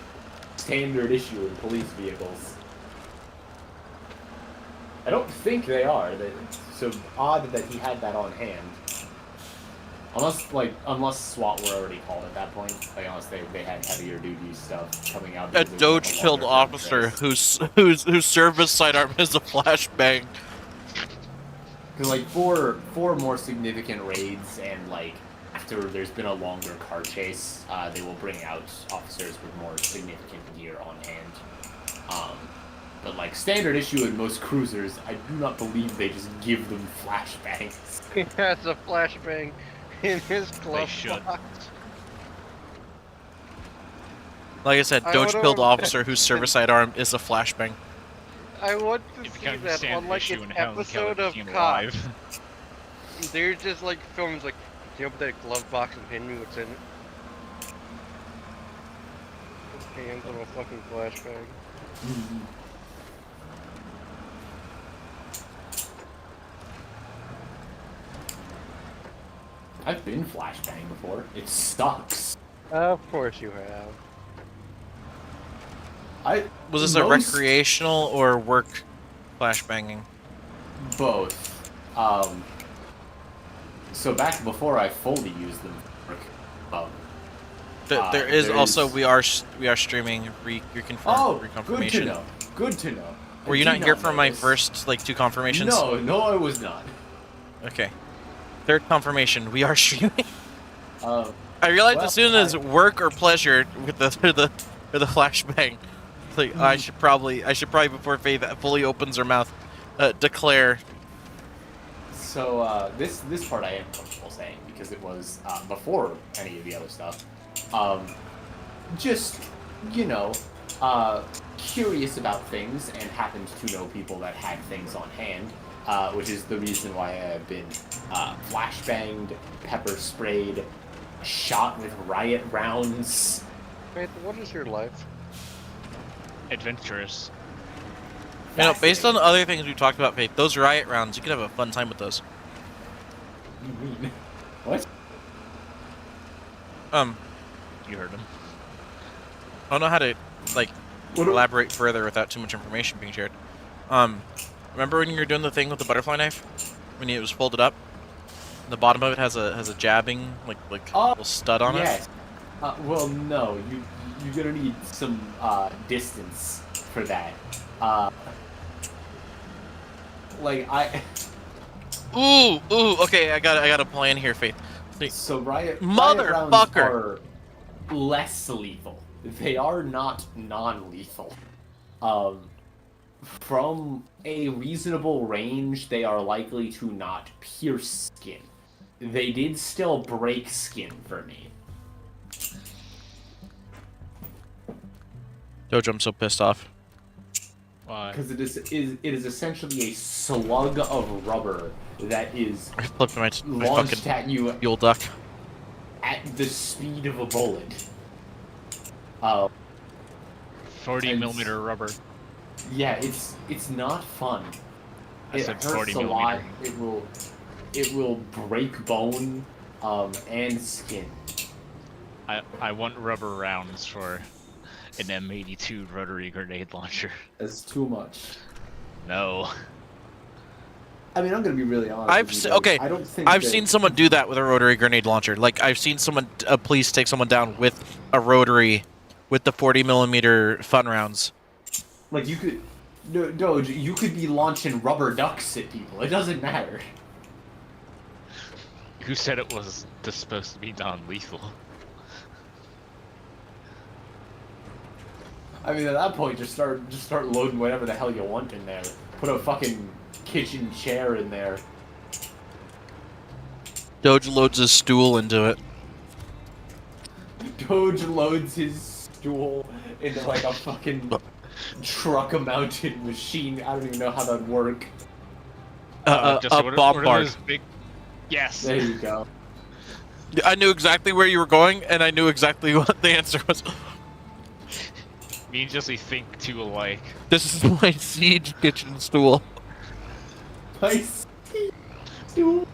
standard issue in police vehicles. I don't think they are. It's so odd that he had that on hand. Unless SWAT were already called at that point. Like unless they had heavier duty stuff coming out. A because it was, like, Doge killed longer officer race. whose service sidearm is a flashbang. Because like for more significant raids and like after there's been a longer car chase, they will bring out officers with more significant gear on hand. But like standard issue in most cruisers, I do not believe they just give them flashbangs. He has a flashbang in his glove should. box. Like I said, I Doge would've- killed officer whose service sidearm is a flashbang. I want to It see becomes a that standard on like issue an in Hell in episode Keller of became Cops. alive. They're just like films like, do you open that glove box and hand me what's in it? Hands on a fucking flashbang. I've been flashbanged before. It sucks. Of course you have. Was this a recreational or work flashbanging? Both. So back before I fully used them, There is also we are streaming reconfirm oh, reconfirmation. good to know. Good to know. Were you not here for my first like 2 confirmations? No, I was not. Okay. 3rd confirmation. We are streaming. I I realized as soon as work or pleasure with the flashbang, like I should probably before Faith fully opens her mouth, declare. So this part I am comfortable saying because it was before any of the other stuff. Just curious about things and happened to know people that had things on hand, which is the reason why I have been flashbanged, pepper sprayed, shot with riot rounds. Wait, what is your life? Adventurous. You know, based on the other things we've talked about, Faith, those riot rounds, you could have a fun time with those. You mean what? You heard him. I don't know how to like What do- elaborate further without too much information being shared. Remember when you were doing the thing with the butterfly knife? When it was folded up? The bottom of it has a jabbing little stud on yes. it. Well, no, you're gonna need some distance for that. Ooh, okay, I got a plan here, Faith. So riot Motherfucker! rounds are less lethal. They are not non-lethal. From a reasonable range, they are likely to not pierce skin. They did still break skin for me. Dojo, I'm so pissed off. Why? Because it is essentially a slug of rubber that is I flipped my launched fucking at you fuel duck. at the speed of a bullet. 40 millimeter rubber. Yeah, it's not fun. I It said hurts 40 a lot. millimeter. It will break bone, and skin. I want rubber rounds for an M82 rotary grenade launcher. That's too much. No. I mean, I'm gonna be really honest. I don't think I've seen someone do that with a rotary grenade launcher. Like I've seen a police take someone down with a rotary, with the 40 millimeter fun rounds. Like you could, Doge, you could be launching rubber ducks at people. It doesn't matter. Who said it was supposed to be non-lethal? I mean, at that point, just start loading whatever the hell you want in there. Put a fucking kitchen chair in there. Doge loads his stool into it. Doge loads his stool into like a fucking truck-mounted machine. I don't even know how that'd work. Just a one of bombard. those big... Yes. There you go. I knew exactly where you were going, and I knew exactly what the answer was. Me and Jesse think two alike. This is my siege kitchen stool. Nice. Stool.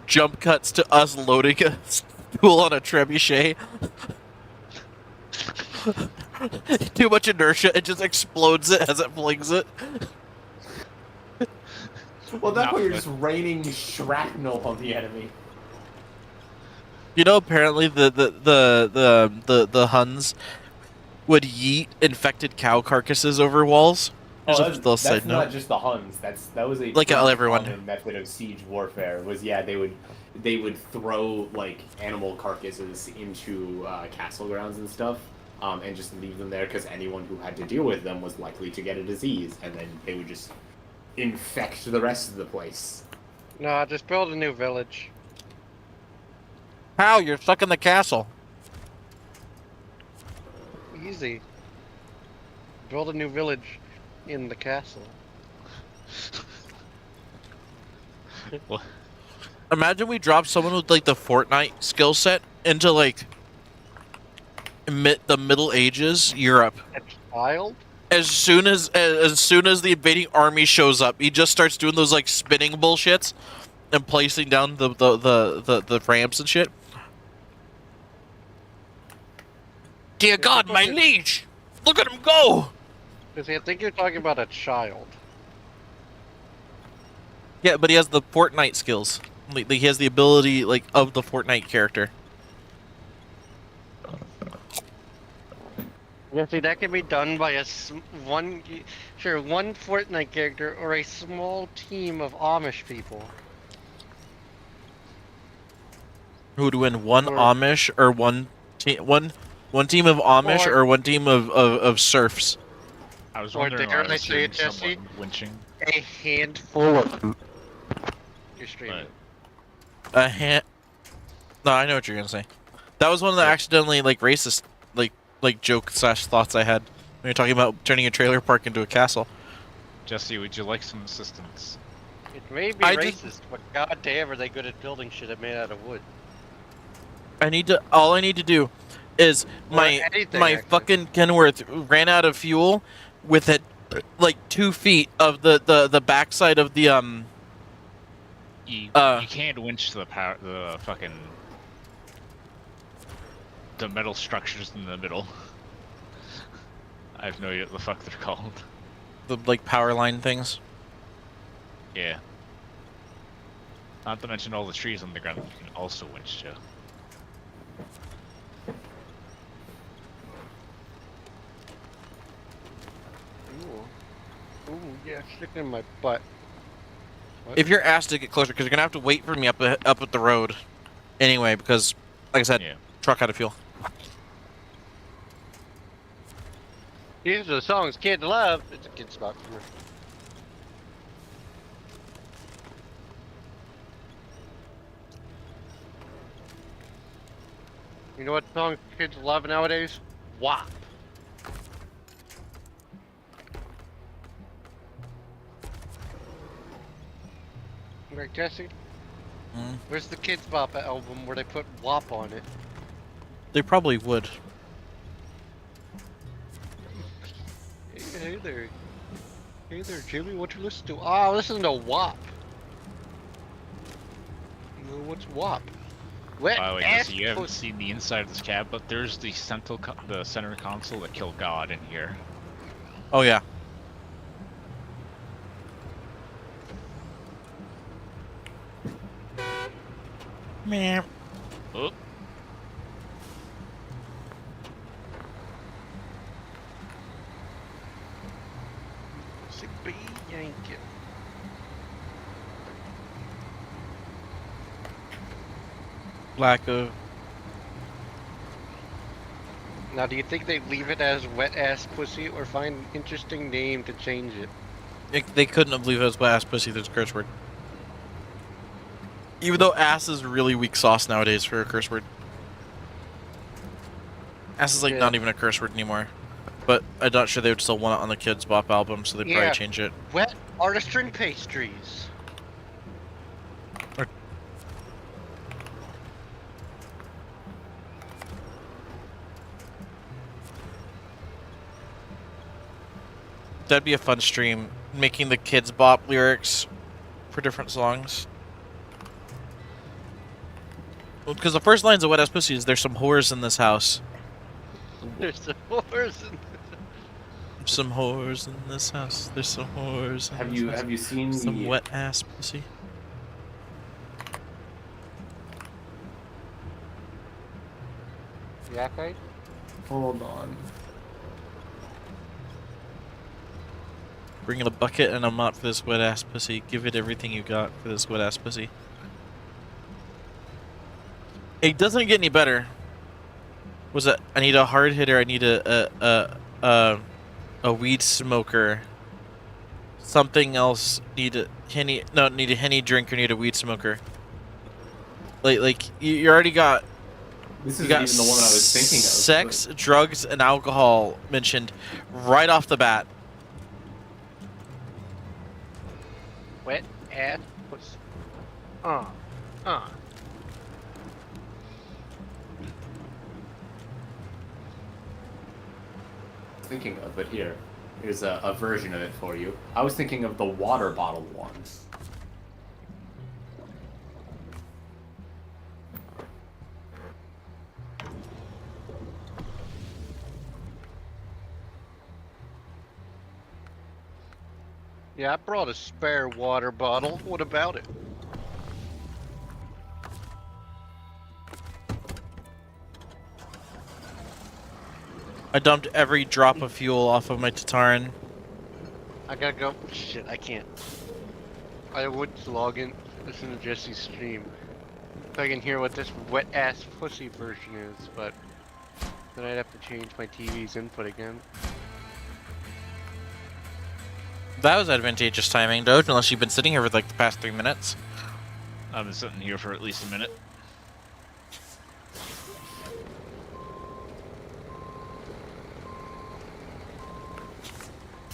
Jump cuts to us loading a stool on a trebuchet. Too much inertia, it just explodes it as it flings it. Well, at that Not point, you're good. just raining shrapnel on the enemy. You know, apparently the Huns would yeet infected cow carcasses over walls. Oh, Just a little that's side not note. just the Huns. That was a Like, pretty everyone. common method of siege warfare. Was they would throw like animal carcasses into castle grounds and stuff, and just leave them there because anyone who had to deal with them was likely to get a disease, and then they would just infect the rest of the place. No, just build a new village. How? You're stuck in the castle. Easy. Build a new village in the castle. What? Imagine we drop someone with like the Fortnite skill set into like the Middle Ages Europe. A child? As soon as the invading army shows up, he just starts doing those like spinning bullshits and placing down the ramps and shit. Dear God, my liege! Look at him go! Because I think you're talking about a child. Yeah, but he has the Fortnite skills. Like, he has the ability, like, of the Fortnite character. Yeah, see, that can be done by one Fortnite character or a small team of Amish people. Who would win, one Or- Amish or one team of Amish Or- or one team of serfs? I was Or wondering dare why I I was say hearing it, Jesse? someone winching. A handful of. You're streaming. Right. A hand. No, I know what you're gonna say. That was one of the Yeah. accidentally like racist like joke / thoughts I had when you're talking about turning a trailer park into a castle. Jesse, would you like some assistance? It may be I did- racist, but goddamn, are they good at building shit made out of wood? All I need to do is Or my anything, my actually. fucking Kenworth ran out of fuel with it like 2 feet of the backside of the You Uh. you can't winch the the metal structures in the middle. I have no idea what the fuck they're called. the like power line things. Yeah. Not to mention all the trees on the ground that you can also winch to. Ooh, yeah, stick it in my butt. What? If you're asked to get closer, because you're gonna have to wait for me up at the road, anyway, because like I said, Yeah. truck out of fuel. These are the songs kids love. It's a kid's spot. Come here. You know what songs kids love nowadays? WAP. Right, Jesse? Mm. Where's the Kids Bop album where they put WAP on it? They probably would. Hey there. Hey there, Jimmy. What you listen to? Oh, listen to WAP. You know what's WAP? Wet By the way, ass Jesse, you haven't pussy. seen the inside of this cab, but there's the center console that killed God in here. Oh yeah. Meh. Oh, Sick bee yanking. Lack of. Now, do you think they leave it as wet ass pussy or find an interesting name to change it? They couldn't have believed it was ass pussy. There's a curse word. Even though ass is really weak sauce nowadays for a curse word. Ass is like Yeah. not even a curse word anymore. But I'm not sure they would still want it on the Kids Bop album, so they'd Yeah. probably change it. Wet artistry pastries. That'd be a fun stream, making the Kids Bop lyrics for different songs. Because the first lines of Wet Ass Pussy is "There's some whores in this house." There's the horse. Some whores in this house. There's some whores. In Have this you house. have you seen Some the wet ass pussy. Yeah, okay. Hold on. Bring in a bucket and a mop for this wet ass pussy. Give it everything you got for this wet ass pussy. It doesn't get any better. Was it? I need a hard hitter. I need a weed smoker. Something else. Need a henny. No, need a henny drink or need a weed smoker. Like you already got. This You isn't got even the one I was thinking of. sex, drugs, and alcohol mentioned right off the bat. Wet ass pussy. Uh. Thinking of, but here's a version of it for you. I was thinking of the water bottle ones. Yeah, I brought a spare water bottle. What about it? I dumped every drop of fuel off of my Tataran. I gotta go. Shit, I can't. I would log in, listen to Jesse's stream, so I can hear what this wet ass pussy version is, but then I'd have to change my TV's input again. That was advantageous timing, Doge, unless you've been sitting here for like the past 3 minutes. I've been sitting here for at least a minute.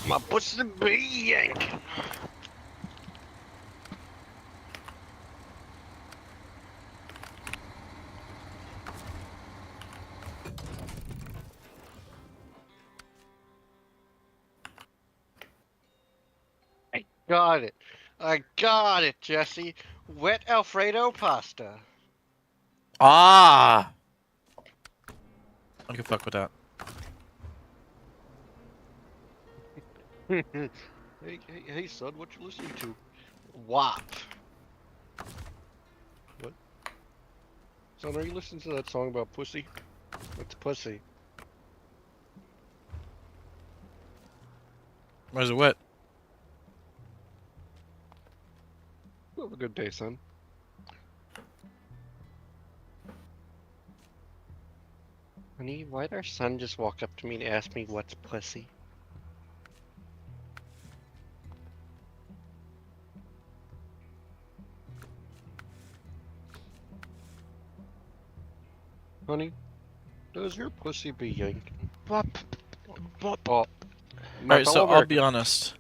My pussy be yank. I got it. I got it, Jesse. Wet Alfredo pasta. Ah! I can fuck with that. Hey, son, what you listening to? WAP. What? Son, are you listening to that song about pussy? What's pussy? Where's it wet? Have a good day, son. Honey, why'd our son just walk up to me and ask me what's pussy? Honey, does your pussy be yanked? Bop, bop. Oh, Alright, so I'll be honest.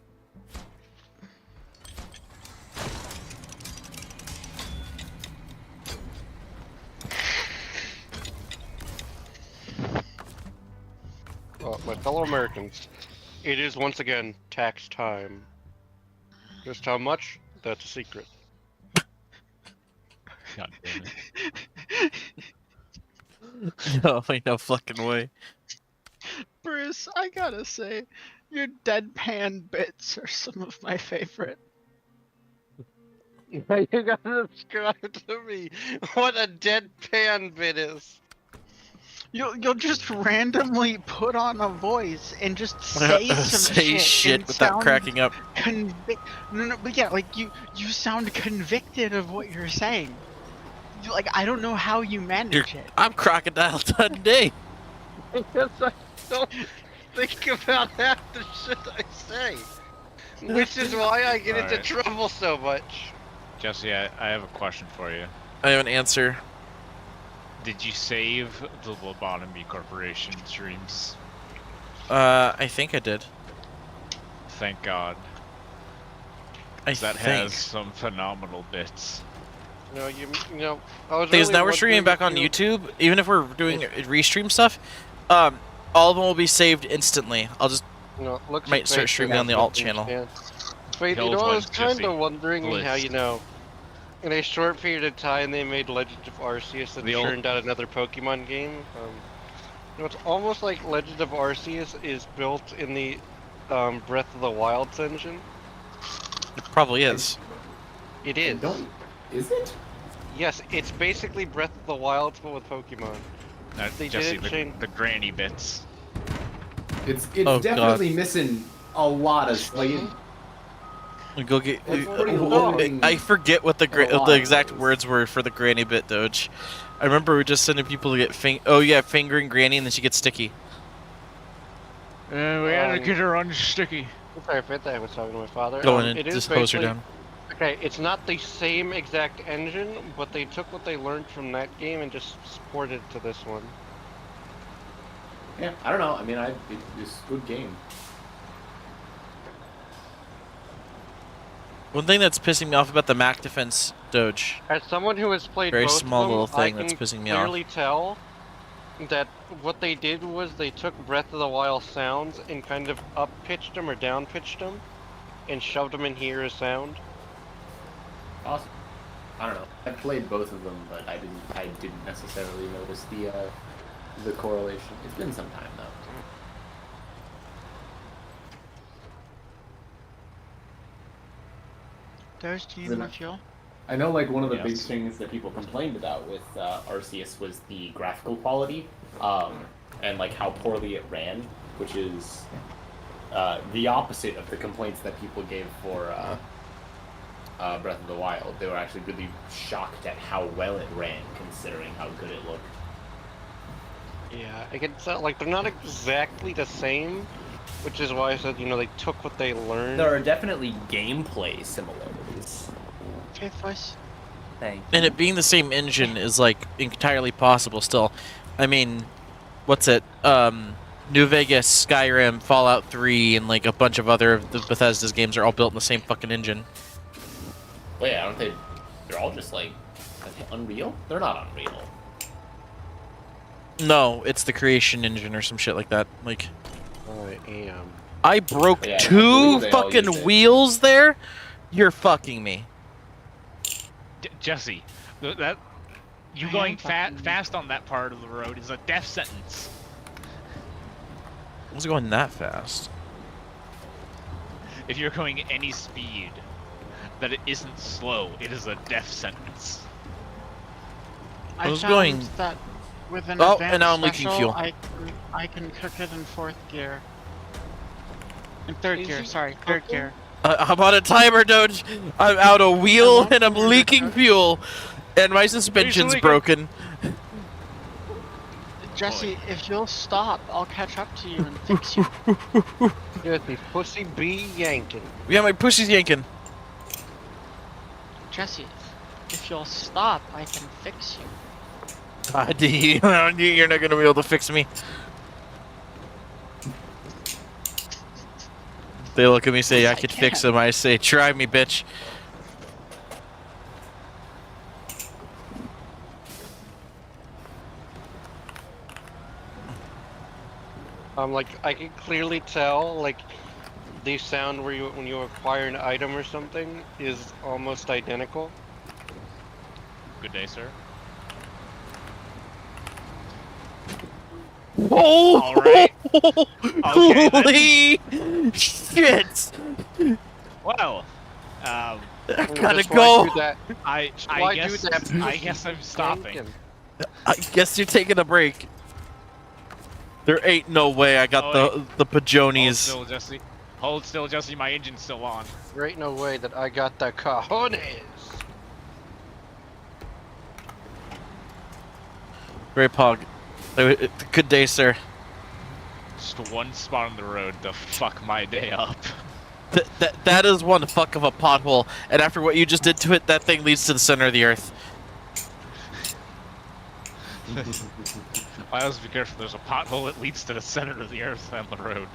My fellow Americans, it is once again tax time. Just how much? That's a secret. God damn it. No, ain't no fucking way. Bruce, I gotta say, your deadpan bits are some of my favorite. You gotta describe to me what a deadpan bit is. You'll just randomly put on a voice and just say some Say shit and without sound cracking up. No, but yeah, like you sound convicted of what you're saying. Like, I don't know how you manage it. I'm Crocodile Dundee. Because I don't think about half the shit I say. Which is why I get into Alright. trouble so much. Jesse, I have a question for you. I have an answer. Did you save the Lobotomy Corporation streams? I think I did. Thank God. I That think. has some phenomenal bits. You know, I was Because really now we're streaming wondering back on if you- YouTube, even if we're doing restream stuff, all of them will be saved instantly. I'll just You know, looks might start streaming on the alt channel. Wait, you Kills know, I one, was kind Jesse. of wondering how, List. you know, in a short period of time they made Legend of Arceus and The old- churned out another Pokemon game. You know, it's almost like Legend of Arceus is built in the Breath of the Wild's engine. It probably is. It is. Is it? Yes, it's basically Breath of the Wild but with Pokemon. They Jesse, did change. the granny bits. It's Oh, definitely missing a lot of like. We go get. It's pretty long. I forget what A lot the of exact those. words were for the granny bit, Doge. I remember we were just sending people to get fingering granny, and then she gets sticky. And we had to get her unsticky. Sorry, I was talking to my father. Go in it and is just hose her basically- down. Okay, it's not the same exact engine, but they took what they learned from that game and just ported it to this one. Yeah, I don't know. I mean, it's a good game. One thing that's pissing me off about the Mac Defense, Doge. As someone who has played Very both small of them, little thing I that's can pissing me off. clearly tell that what they did was they took Breath of the Wild sounds and kind of up-pitched them or down-pitched them and shoved them in here as sound. Awesome. I don't know. I played both of them, but I didn't necessarily notice the correlation. It's been some time though. There's do you Then need more fuel? I know, like, one of the big Yes. things that people complained about with Arceus was the graphical quality, and like how poorly it ran, which is the opposite of the complaints that people gave for Breath of the Wild. They were actually really shocked at how well it ran, considering how good it looked. Yeah, I can tell. Like they're not exactly the same, which is why I said they took what they learned. There are definitely gameplay similarities. Okay, voice. Thank And it being the same engine is like entirely possible still. I mean, what's it? New Vegas, Skyrim, Fallout 3, and like a bunch of other of the Bethesda's games are all built in the same fucking engine. Well, yeah, aren't they? They're all just like Unreal? They're not Unreal. No, it's the creation engine or some shit like that. Like, I am. I broke Yeah, I 2 believe they all fucking use it. wheels there. You're fucking me. Jesse, that you I going am fucking- fast on that part of the road is a death sentence. What's going that fast? If you're going any speed that it isn't slow, it is a death sentence. I was found going- that with an Oh, advanced and now I'm leaking special, fuel. I can cook it in 4th gear. In 3rd Is gear, he sorry, 3rd cooking? gear. I'm on a timer, Doge. I'm out of wheel won't and I'm remember leaking that. fuel, and my suspension's leaking? broken. Jesse, if you'll stop, I'll catch up to you and fix you. Jesse, pussy be yanking. Yeah, my pussy's yanking. Jesse, if you'll stop, I can fix you. You're not gonna be able to fix me. They look at me, say I Yes, I could fix can. him. I say, try me, bitch. Like I can clearly tell, like the sound when you acquire an item or something is almost identical. Good day, sir. Oh! All right. Okay, Holy shit! Well, I Just gotta why go. do that- I why do guess that I guess I'm stopping. yanking? I guess you're taking a break. There ain't no way I got Oh, the Hold pajonies. still, Jesse. Hold still, Jesse. My engine's still on. There ain't no way that I got the cojones. Great pog. Good day, sir. Just one spot on the road to fuck my day up. That is one fuck of a pothole, and after what you just did to it, that thing leads to the center of the earth. I always be careful. There's a pothole that leads to the center of the earth on the road.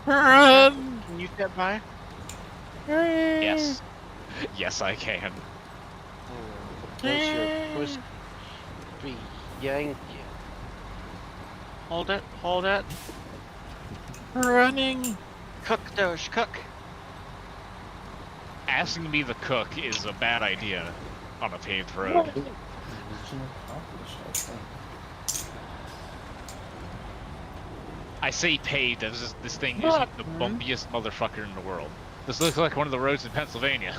Run! Can you get by? Yes. Yes, I can. Does your pussy be yanking? Hold it, hold it. Running. Cook, Doge, cook. Asking me to cook is a bad idea on a paved road. I say paved as this thing isn't the bumpiest motherfucker in the world. This looks like one of the roads in Pennsylvania.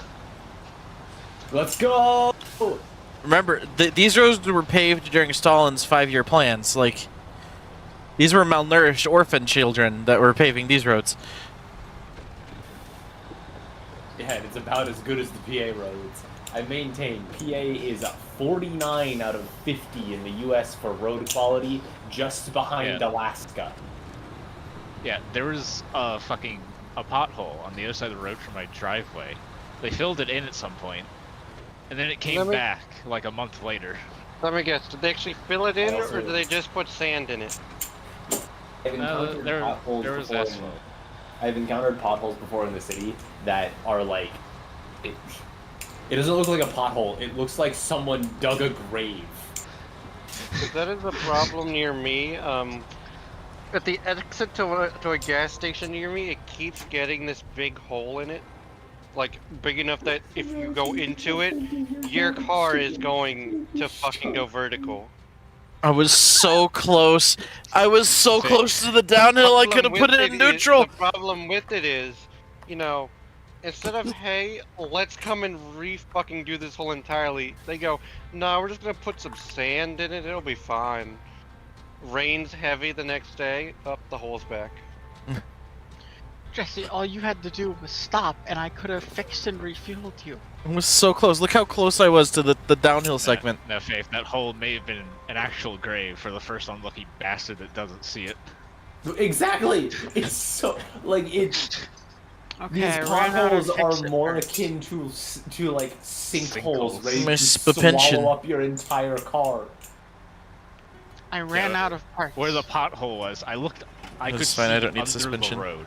Let's go! Remember, these roads were paved during Stalin's 5-year plans. Like, these were malnourished orphan children that were paving these roads. Yeah, and it's about as good as the PA roads. I maintain PA is 49 out of 50 in the US for road quality, just behind Yeah. Alaska. Yeah, there was a pothole on the other side of the road from my driveway. They filled it in at some point, and then it came Let me- back like a month later. Let me guess. Did they actually fill it in, Also- or did they just put sand in it? I've encountered potholes there was before asphalt. I've encountered potholes before in the city that are like, it doesn't look like a pothole. It looks like someone dug a grave. 'Cause that is a problem near me. At the exit to a gas station near me, it keeps getting this big hole in it. Like, big enough that if you go into it, your car is going to fucking go vertical. I was so close. I was so Okay. close to the downhill. I could have put it in neutral. The problem with it is, instead of, hey, let's come and re-fucking do this hole entirely, they go, no, we're just gonna put some sand in it, it'll be fine. Rains heavy the next day, up the hole's back. Jesse, all you had to do was stop, and I could have fixed and refueled you. It was so close. Look how close I was to the downhill segment. No, Faith, that hole may have been an actual grave for the first unlucky bastard that doesn't see it. Exactly. It's so like it. Okay, These I ran out of potholes are fix-it more parts. akin to like sinkholes, Sinkholes. ready to Miss swallow Pension. up your entire car. I ran Yeah, out of parts. Where the pothole was, I looked. I That's could fine, see I don't need under suspension. the road.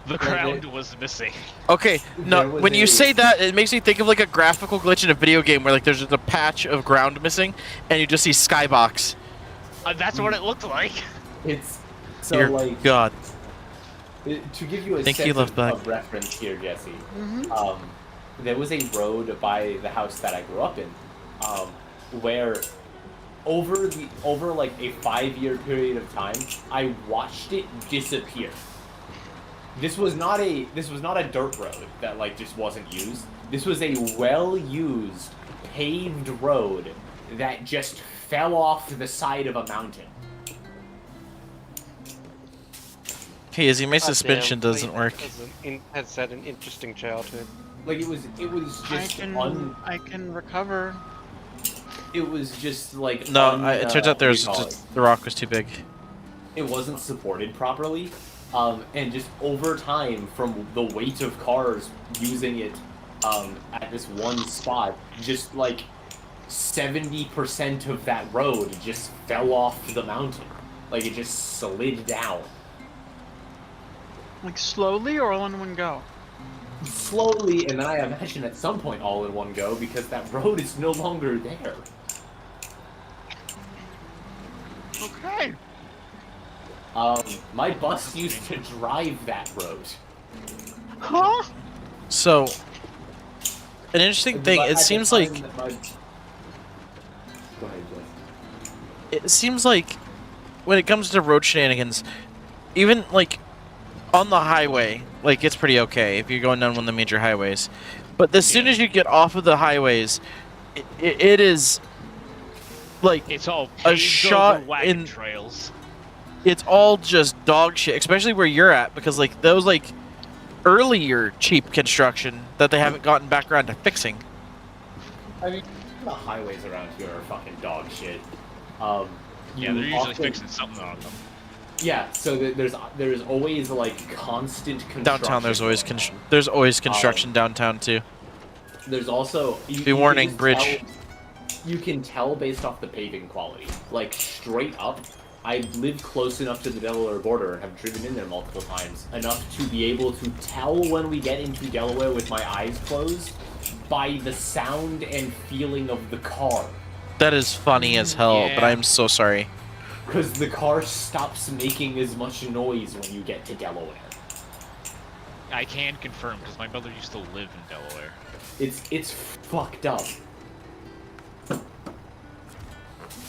The ground was missing. Okay, no, There was when you a- say that, it makes me think of like a graphical glitch in a video game where like there's just a patch of ground missing, and you just see skybox. That's what it looked like. It's so Dear like God. to give you a Thank sense you, of, Loveback. of reference here, Jesse. Mhm. There was a road by the house that I grew up in, where over like a 5-year period of time, I watched it disappear. This was not a dirt road that like just wasn't used. This was a well-used paved road that just fell off the side of a mountain. Hey, Izzy, my God suspension damn, doesn't Faith work. has had an interesting childhood. Like it was just I can recover. it was just like No, it turns out what do there's you call just, the rock was too big. it wasn't supported properly, and just over time from the weight of cars using it at this one spot, just like 70% of that road just fell off the mountain, like it just slid down Like slowly or all in one go? slowly, and then I imagine at some point all in one go because that road is no longer there. Okay. My bus used to drive that road. Huh? So, an interesting thing, But it at the seems time like that Go ahead, Jeff. it seems like when it comes to road shenanigans, even like on the highway, like it's pretty okay if you're going down one of the major highways. But as soon as you get off of the highways, it is like It's all A paved shot over wagon in- trails. it's all just dog shit, especially where you're at, because like those like earlier cheap construction that they haven't gotten back around to fixing. I mean, the highways around here are fucking dog shit. Yeah, You they're usually often- fixing something on them. Yeah, so there's always like constant construction. Downtown, there's always going on. there's always construction downtown too. There's also you can warning, just bridge. tell- you can tell based off the paving quality. Like straight up, I live close enough to the Delaware border and have driven in there multiple times, enough to be able to tell when we get into Delaware with my eyes closed by the sound and feeling of the car. That is funny as hell, but Yeah. I'm so sorry. Because the car stops making as much noise when you get to Delaware. I can confirm because my mother used to live in Delaware. It's fucked up.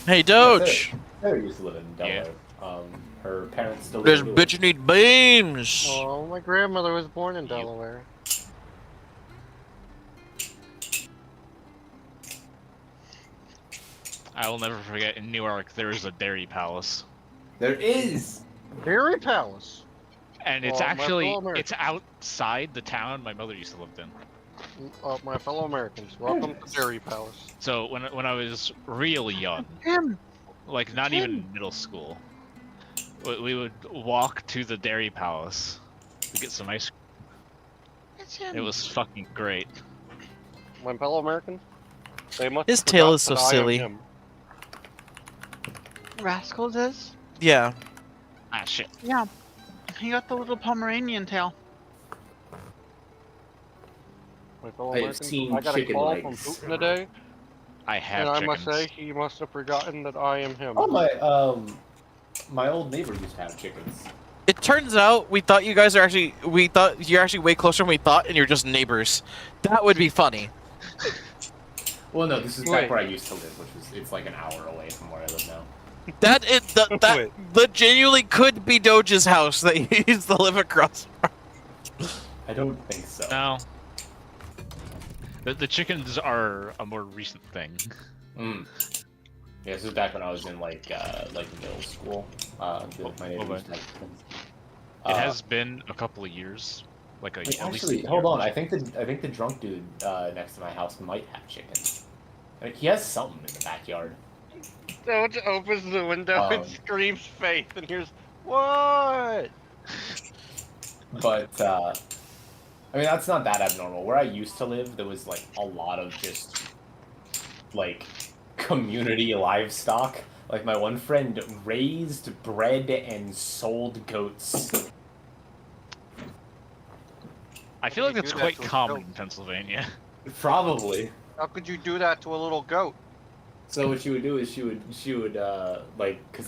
Hey, Doge! Sarah used to live in Yeah. Delaware. Her parents still This live in bitch need beams! Oh, my grandmother was born in Delaware. I will never forget in Newark there is a dairy palace, There is! Dairy Palace. and it's Oh, my actually fellow Americans. it's outside the town my mother used to live in. My fellow Americans, welcome to Dairy Palace. So when I was really young, Him. like not even middle school, we would walk to the dairy palace to get some ice cream. It's him. It was fucking great. My fellow Americans, they must His have tail forgot is so that I am silly. him. Rascals is? Yeah. Ah shit. Yeah. He got the little Pomeranian tail. My fellow I have Americans, seen I got a chicken call legs. from Putin today, I have and I chickens. must say he must have forgotten that I am him. Oh, my old neighbor used to have chickens. It turns out we thought you're actually way closer than we thought, and you're just neighbors. That would be funny. Well, no, this is Wait. back where I used to live, which was it's like an hour away from where I live now. Wait. That genuinely could be Doge's house that he used to live across from. I don't think so. No. The chickens are a more recent thing. Mm. Yeah, this was back when I was in like middle school. My neighbor used to have chickens. It has been a couple of years. Like Wait, at least a actually, year. hold on. I think the drunk dude next to my house might have chickens. Like, he has something in the backyard. Doge opens the window and screams Faith, and here's what? But I mean, that's not that abnormal. Where I used to live, there was like a lot of just like community livestock. Like my one friend raised, bred, and sold goats. I feel like You that's do that quite to a common goat. in Pennsylvania. Probably. How could you do that to a little goat? So what she would do is she would like, because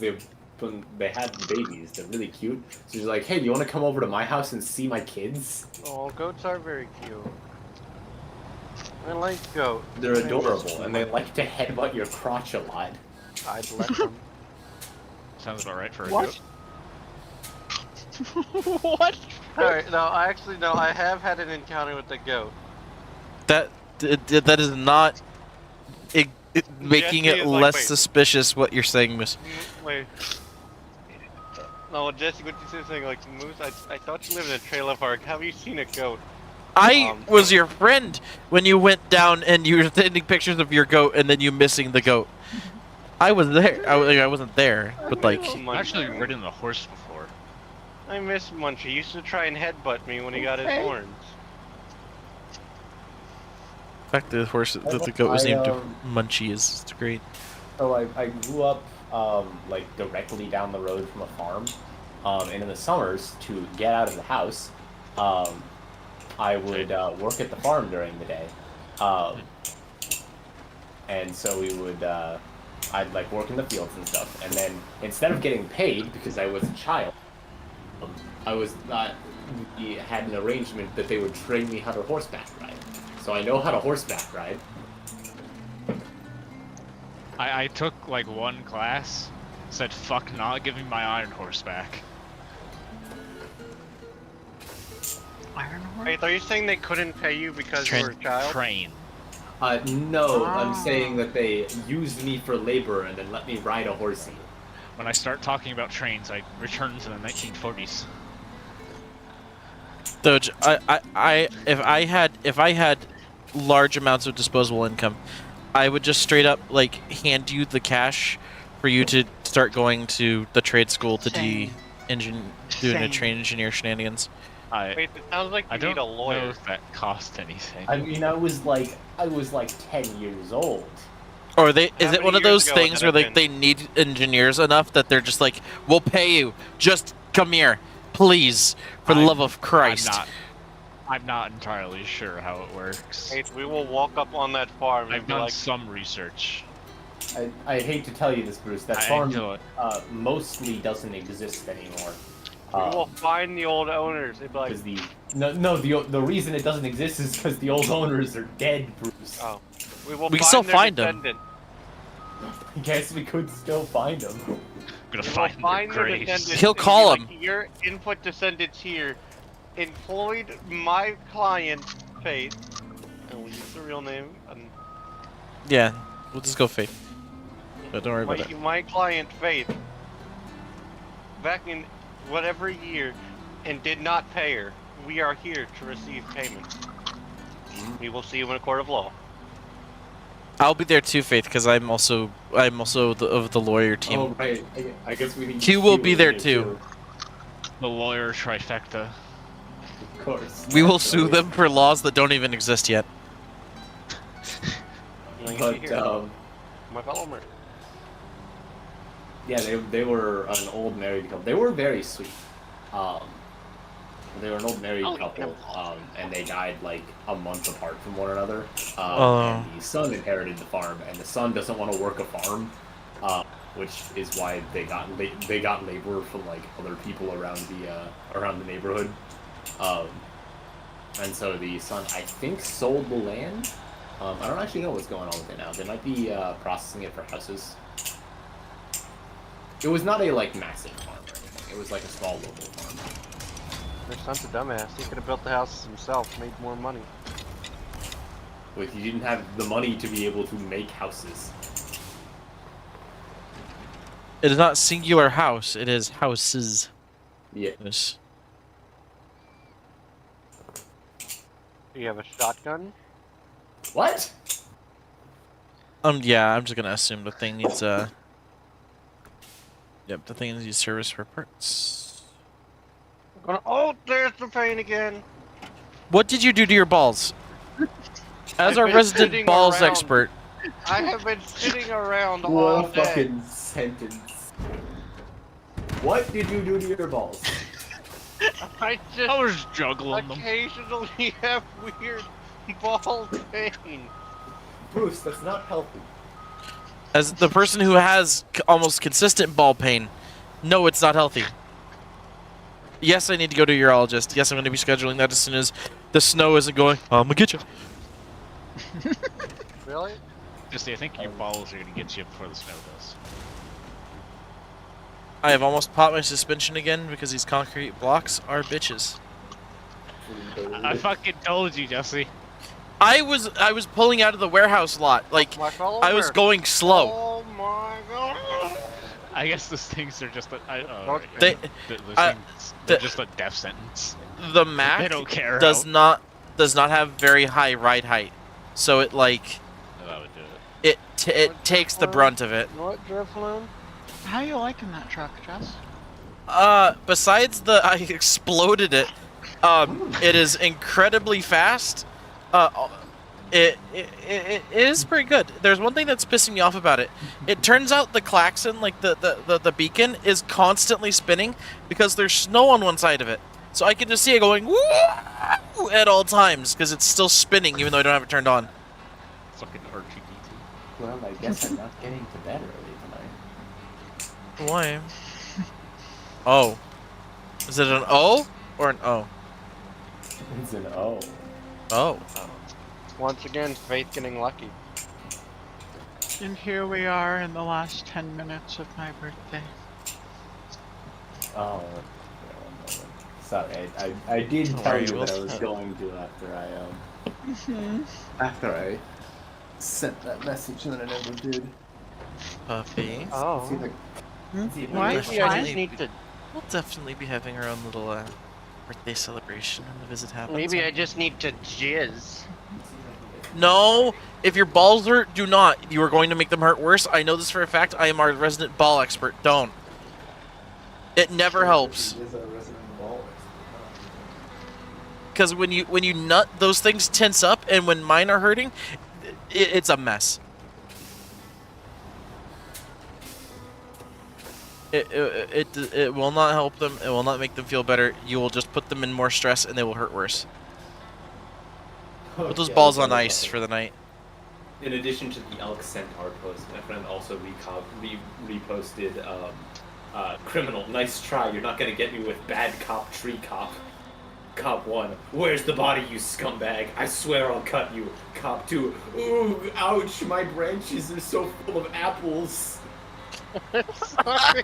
when they had babies, they're really cute. So she's like, hey, do you want to come over to my house and see my kids? Oh, goats are very cute. I like goat. They're adorable, and they like to headbutt your crotch a lot. I'd let them. Sounds about right for a What? goat. What? Alright, no, I have had an encounter with a goat. That is not making Jesse it is like, less wait. suspicious what you're saying, Miss. Wait. No, Jesse, what you saying? Like, Moose, I thought you lived in a trailer park. Have you seen a goat? I was your friend when you went down and you were sending pictures of your goat and then you missing the goat. I was there. I wasn't there, but like. I've actually ridden a horse before. I miss Munch. He used to try and headbutt me when he got his horns. The fact that the goat was named Munchie is great. So I grew up like directly down the road from a farm, and in the summers to get out of the house, I would work at the farm during the day, and so we would I'd like work in the fields and stuff, and then instead of getting paid because I was a child, we had an arrangement that they would train me how to horseback ride. So I know how to horseback ride. I took like one class, said fuck not giving my iron horse back. Iron horse? Wait, are you saying they couldn't pay you because you were a child? Train. No, I'm saying that they used me for labor and then let me ride a horsey. When I start talking about trains, I return to the 1940s. Doge, if I had large amounts of disposable income, I would just straight up like hand you the cash for you to start going to the trade school to doing a train engineer shenanigans. Wait, it sounds like I you don't need a lawyer. know if that cost anything. I mean, I was like 10 years old. Or is How it many one of years those ago would things that where have they need engineers enough that they're just like, we'll pay you, just come here, please, for the love of Christ. I'm not entirely sure how it works. Hey, we will walk up on that farm and I've be done like, some research. I hate to tell you this, Bruce. That I farm know it. mostly doesn't exist anymore. we will find the old owners. They'd be like, Because the reason it doesn't exist is because the old owners are dead, Bruce. oh, we will We can find still their find 'em. descendant. I guess we could still find them. I'm gonna We will find find their their graves. descendants. He'll and be call like, 'em. Your input descendants here employed my client, Faith, and we'll use the real name. And Yeah, we'll just go Faith. But don't worry about it. my client, Faith, back in whatever year, and did not pay her. We are here to receive payment. We will see you in a court of law. I'll be there too, Faith, because I'm also of the lawyer team. Oh right, I guess we need. Q will be there too. The lawyer trifecta. Of course. We will sue them for laws that don't even exist yet. You know, you But see here, my fellow murder. yeah, they were an old married couple. They were very sweet. They were an old married couple, and they died like a month apart from one another. And the son inherited the farm, and the son doesn't want to work a farm, which is why they got labor from like other people around the neighborhood. And so the son, I think, sold the land. I don't actually know what's going on with it now. They might be processing it for houses. It was not a like massive farm or anything. It was like a small local farm. Their son's a dumbass. He could have built the houses himself, made more money. But he didn't have the money to be able to make houses. It is not singular house. It is houses. Yeah. Yes. Do you have a shotgun? What? Yeah, I'm just gonna assume the thing needs Yep, the thing needs service for parts. Oh, there's the pain again. What did you do to your balls? As our I've been resident sitting balls around. expert. I have been sitting around What all a day. fucking sentence. What did you do to your balls? I just I was juggling them. occasionally have weird ball pain. Bruce, that's not healthy. As the person who has almost consistent ball pain, no, it's not healthy. Yes, I need to go to a urologist. Yes, I'm going to be scheduling that as soon as the snow isn't going. I'm going to get you. Really? Jesse, I think your balls are gonna get you before the snow does. I have almost popped my suspension again because these concrete blocks are bitches. I fucking told you, Jesse. I was pulling out of the warehouse lot. Like, My fellow I was Americans. going slow. Oh my god. I guess those things are just Okay. They- those I- things, they're the- just a death sentence. The They Mac don't care. does not have very high ride height, so it like That would do it. it takes the brunt of it. What, Drifloon? How you liking that truck, Jess? Besides I exploded it, it is incredibly fast. It is pretty good. There's one thing that's pissing me off about it. It turns out the klaxon, like the beacon, is constantly spinning because there's snow on one side of it. So I can just see it going woo at all times because it's still spinning even though I don't have it turned on. Fucking RGBT. Well, I guess I'm not getting to bed early tonight. Why? Oh. Is it an O or an O? It's an O. Oh. Once again, Faith getting lucky. And here we are in the last 10 minutes of my birthday. Oh. Sorry, I did Don't tell worry, you we'll that I was stop. going to after I sent that message and then I never did. Puppy. Oh. See if I- Why? Maybe I just need to. We'll definitely be having our own little birthday celebration when the visit happens. Maybe I just need to jizz. No! If your balls hurt, do not. You are going to make them hurt worse. I know this for a fact. I am our resident ball expert. Don't. It never helps. Because when you nut, those things tense up, and when mine are hurting, it's a mess. It will not help them. It will not make them feel better. You will just put them in more stress, and they will hurt worse. Put those balls on ice for the night. In addition to the Elk Centaur post, my friend also reposted criminal. Nice try. You're not gonna get me with bad cop, tree cop. Cop 1, where's the body, you scumbag? I swear I'll cut you. Cop 2, ooh, ouch, my branches are so full of apples. Sorry.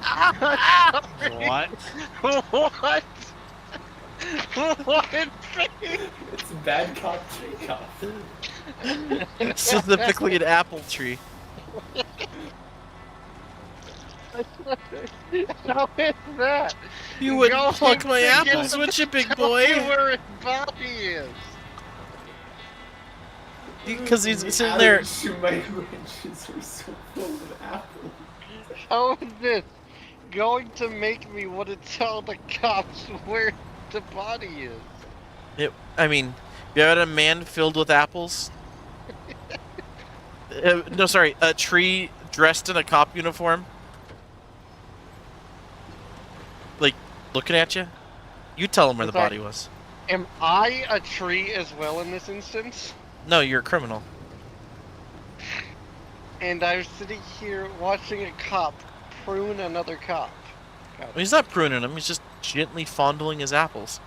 What? What? What? It's bad cop, tree cop. Specifically an apple tree. How is that? You wouldn't Go pluck my and apples, get- would you, big Tell boy? me where his body is. Because he's sitting there. Ouch, my branches are so full of apples. How is this going to make me want to tell the cops where the body is? I mean, you had a man filled with apples. No, sorry, a tree dressed in a cop uniform. Like, looking at you. You tell him where the Sorry. body was. Am I a tree as well in this instance? No, you're a criminal. And I was sitting here watching a cop prune another cop. Well, he's not pruning him, he's just gently fondling his apples.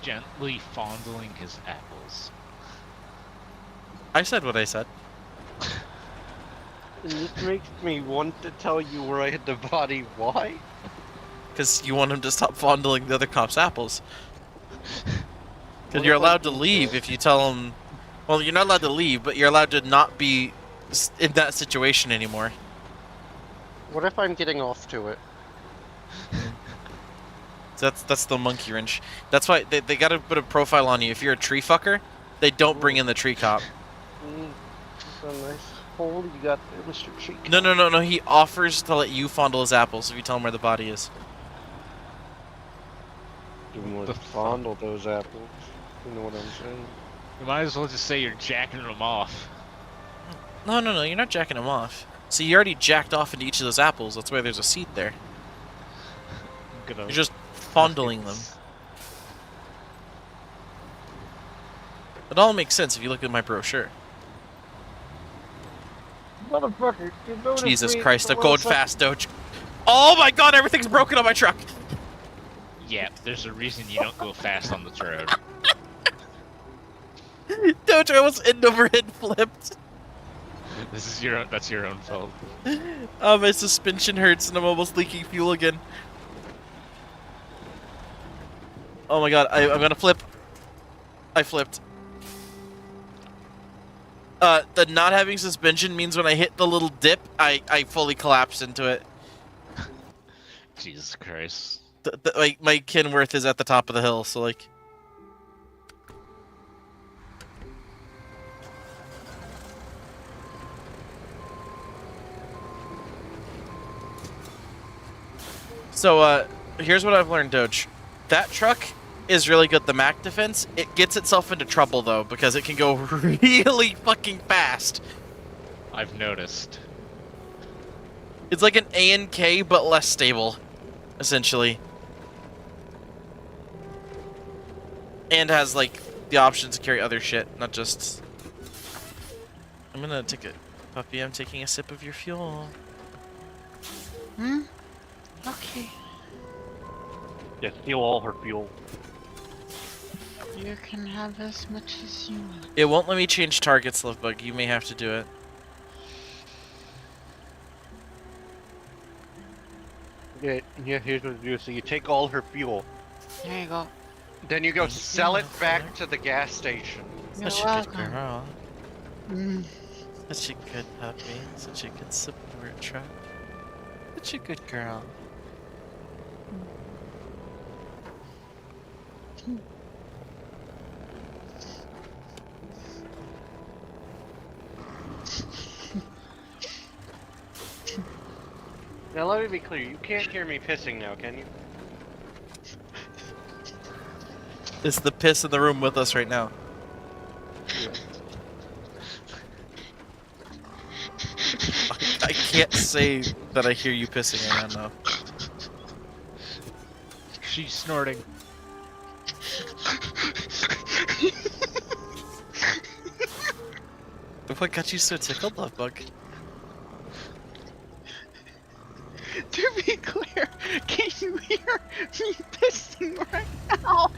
Gently fondling his apples. I said what I said. And this makes me want to tell you where I hid the body. Why? Because you want him to stop fondling the other cop's apples. Because What you're if I allowed to do leave that? if you tell him... Well, you're not allowed to leave, but you're allowed to not be in that situation anymore. What if I'm getting off to it? So that's the monkey wrench. That's why they gotta put a profile on you. If you're a tree fucker, they don't bring in the tree cop. That's a nice hole you got there, Mr. Tree. No. He offers to let you fondle his apples if you tell him where the body is. You want The to fondle those apples. You know what I'm saying? You might as well just say you're jacking them off. No. You're not jacking him off. So you already jacked off into each of those apples. That's why there's a seed there. I'm gonna You're just fondling them. It all makes sense if you look at my brochure. Motherfucker, you noticed Jesus me Christ, for I'm a going second. fast, Doge. Oh my god, everything's broken on my truck! Yeah, there's a reason you don't go fast on this road. Doge, I almost end over head flipped. That's your own fault. My suspension hurts and I'm almost leaking fuel again. Oh my god, I'm gonna flip. I flipped. The not having suspension means when I hit the little dip, I fully collapse into it. Jesus Christ. My Kenworth is at the top of the hill, so like... So, here's what I've learned, Doge. That truck is really good. The Mac defense, it gets itself into trouble, though, because it can go really fucking fast. I've noticed. It's like an A&K, but less stable, essentially. And has, like, the option to carry other shit, not just... I'm gonna take a... Puppy, I'm taking a sip of your fuel. Hmm? Okay. Yeah, steal all her fuel. You can have as much as you want. It won't let me change targets, Lovebug. You may have to do it. Yeah, here's what you do. So you take all her fuel. There you go. Then you go sell it back to the gas station. You're Such a good welcome. girl. Mm. Such a good puppy. Such a good support truck. Such a good girl. Now let me be clear, you can't hear me pissing now, can you? It's the piss in the room with us right now. I can't say that I hear you pissing right now. She's snorting. What got you so tickled, Lovebug? To be clear, can you hear me pissing right now?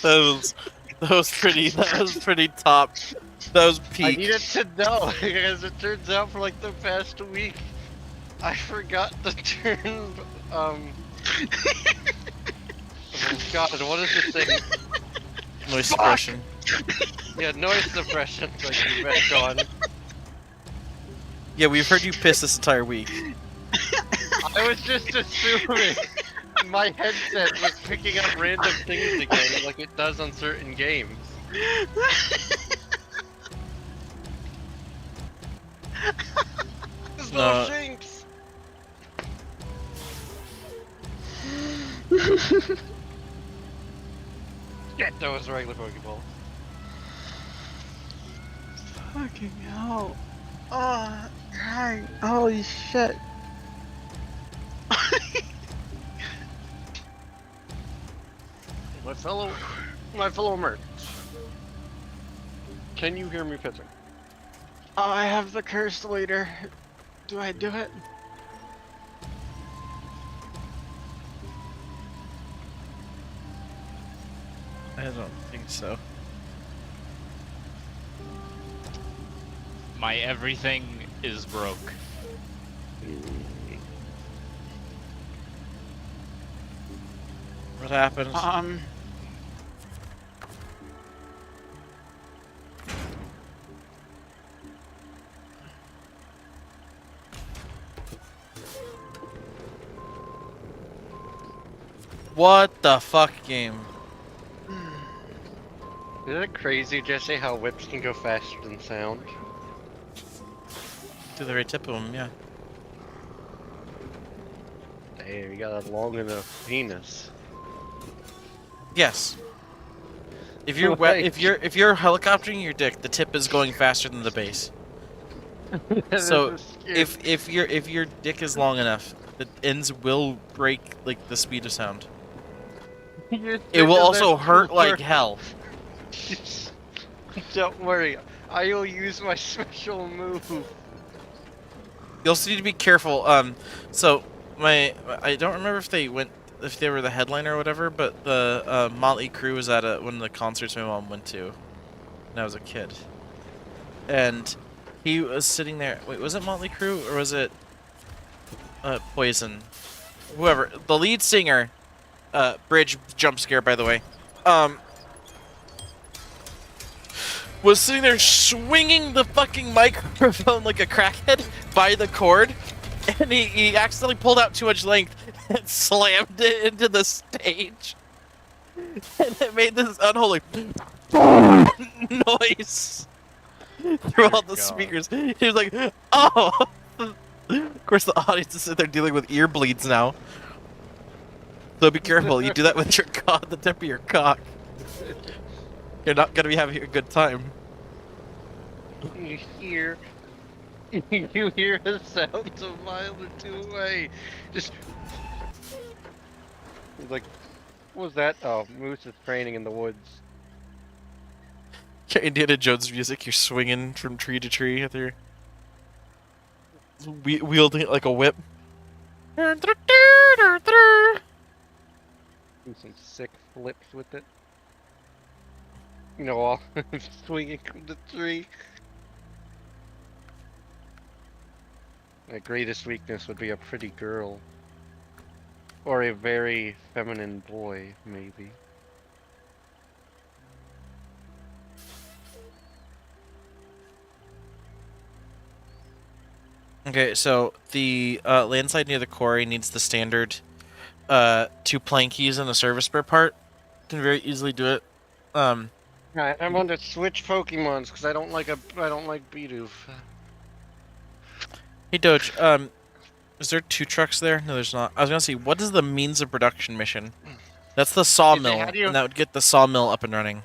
That was pretty top. That was peak. I needed to know, because it turns out for like the past week, I forgot to turn, oh god, what is this thing? Noise suppression. Yeah, noise suppression, like you're back on. Yeah, we've heard you piss this entire week. I was just assuming my headset was picking up random things again, like it does on certain games. There's no No. shinks! Get those regular Pokeballs. Fucking hell. Oh, dang. Holy shit. My fellow mercs. Can you hear me pissing? Oh, I have the cursed leader. Do I do it? I don't think so. My everything is broke. What happened? What the fuck, game? Isn't it crazy, Jesse, how whips can go faster than sound? To the very tip of them, yeah. Damn, you got a long enough penis. Yes. If you're if you're helicoptering your dick, the tip is going faster than the base. So if your dick is long enough, the ends will break like the speed of sound. It will also hurt like hell. Don't worry, I will use my special move. You also need to be careful. So I don't remember if they were the headliner or whatever, but the Motley Crue was at one of the concerts my mom went to when I was a kid, and he was sitting there. Wait, was it Motley Crue or was it Poison? Whoever, the lead singer, bridge jump scare by the way, was sitting there swinging the fucking microphone like a crackhead by the cord, and he accidentally pulled out too much length and slammed it into the stage, and it made this unholy noise through all the speakers. He was like, "Oh!" Of course, the audience is sitting there dealing with ear bleeds now. So be careful. You do that with your cock, the tip of your cock. You're not gonna be having a good time. You hear the sounds a mile or two away. Just like, what was that? Oh, moose is training in the woods. Yeah, Indiana Jones music. You're swinging from tree to tree with your wielding it like a whip. Do some sick flips with it. You know, while swinging from the tree. My greatest weakness would be a pretty girl. Or a very feminine boy, maybe. Okay, so the landside near the quarry needs the standard 2 plankies and a service spare part. Can very easily do it. Alright, I'm going to switch Pokemons because I don't like Bidoof. Hey Doge, is there 2 trucks there? No, there's not. I was gonna see, what is the means of production mission? That's the sawmill, how do you- and that would get the sawmill up and running.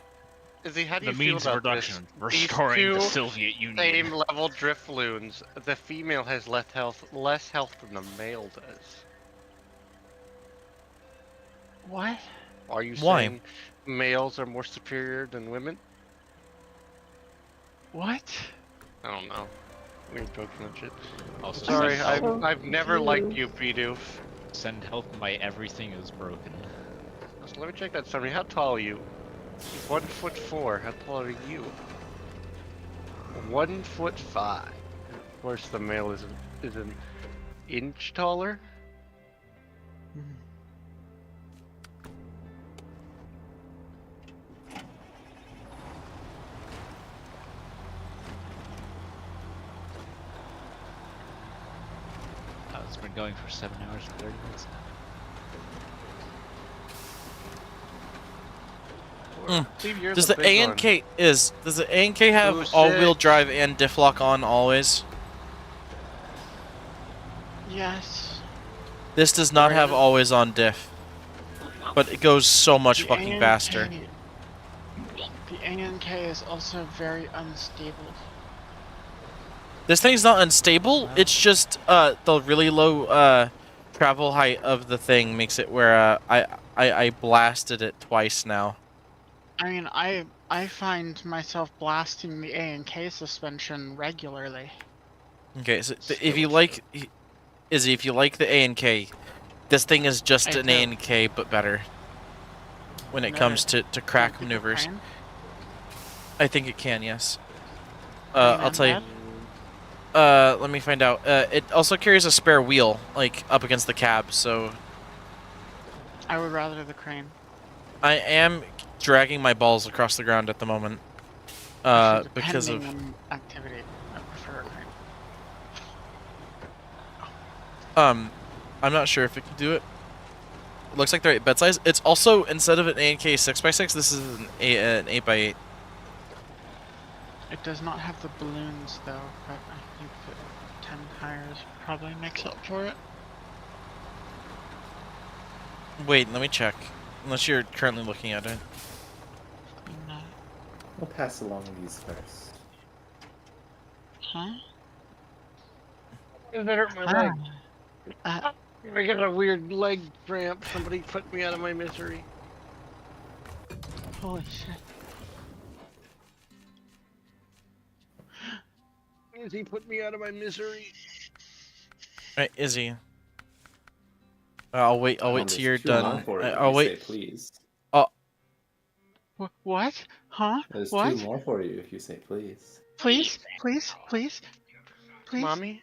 Izzy, how do The you feel means of about production, this? These restoring the two Soviet Union. same level Drifloons. The female has less health than the male does. What? Are you Why? saying males are more superior than women? What? I don't know. Weird Pokemon shit. Also, Sorry, send help, I've never liked you, Bidoof. send help. My everything is broken. So let me check that summary. How tall are you? 1'4". How tall are you? 1'5". Of course, the male is an inch taller. It's been going for 7 hours and 30 minutes now. Steve, you're Does the big one. does the ANK have Who's all-wheel sick? drive and diff lock on always? Yes. This does not have always on diff, but it goes so much The fucking ANK faster. The ANK is also very unstable. This thing's not unstable. It's just the really low travel height of the thing makes it where I blasted it twice now. I mean, I find myself blasting the ANK suspension regularly. Okay, so if you like, Izzy, if you like the ANK, this thing is just I an do. ANK but better when it No, comes to crack Think it maneuvers. can? I think it can, yes. Bring I'll them tell you. back? Let me find out. It also carries a spare wheel, like, up against the cab, so... I would rather the crane. I am dragging my balls across the ground at the moment. Actually, Because depending of on activity, I prefer a crane. I'm not sure if it can do it. It looks like the right bed size. It's also, instead of an A&K 6x6, this is an 8x8. It does not have the balloons though, but I think that 10 tires probably makes up for it. Wait, let me check. Unless you're currently looking at it. No. We'll pass along these first. Huh? It hurt my leg. I got a weird leg cramp. Somebody put me out of my misery. Holy shit. Izzy put me out of my misery. Alright, Izzy. I'll wait till There's you're 2 more done. for you if I'll you wait. say please. What? Huh? There's What? 2 more for you if you say please. Please? Please? Please? Please? Mommy?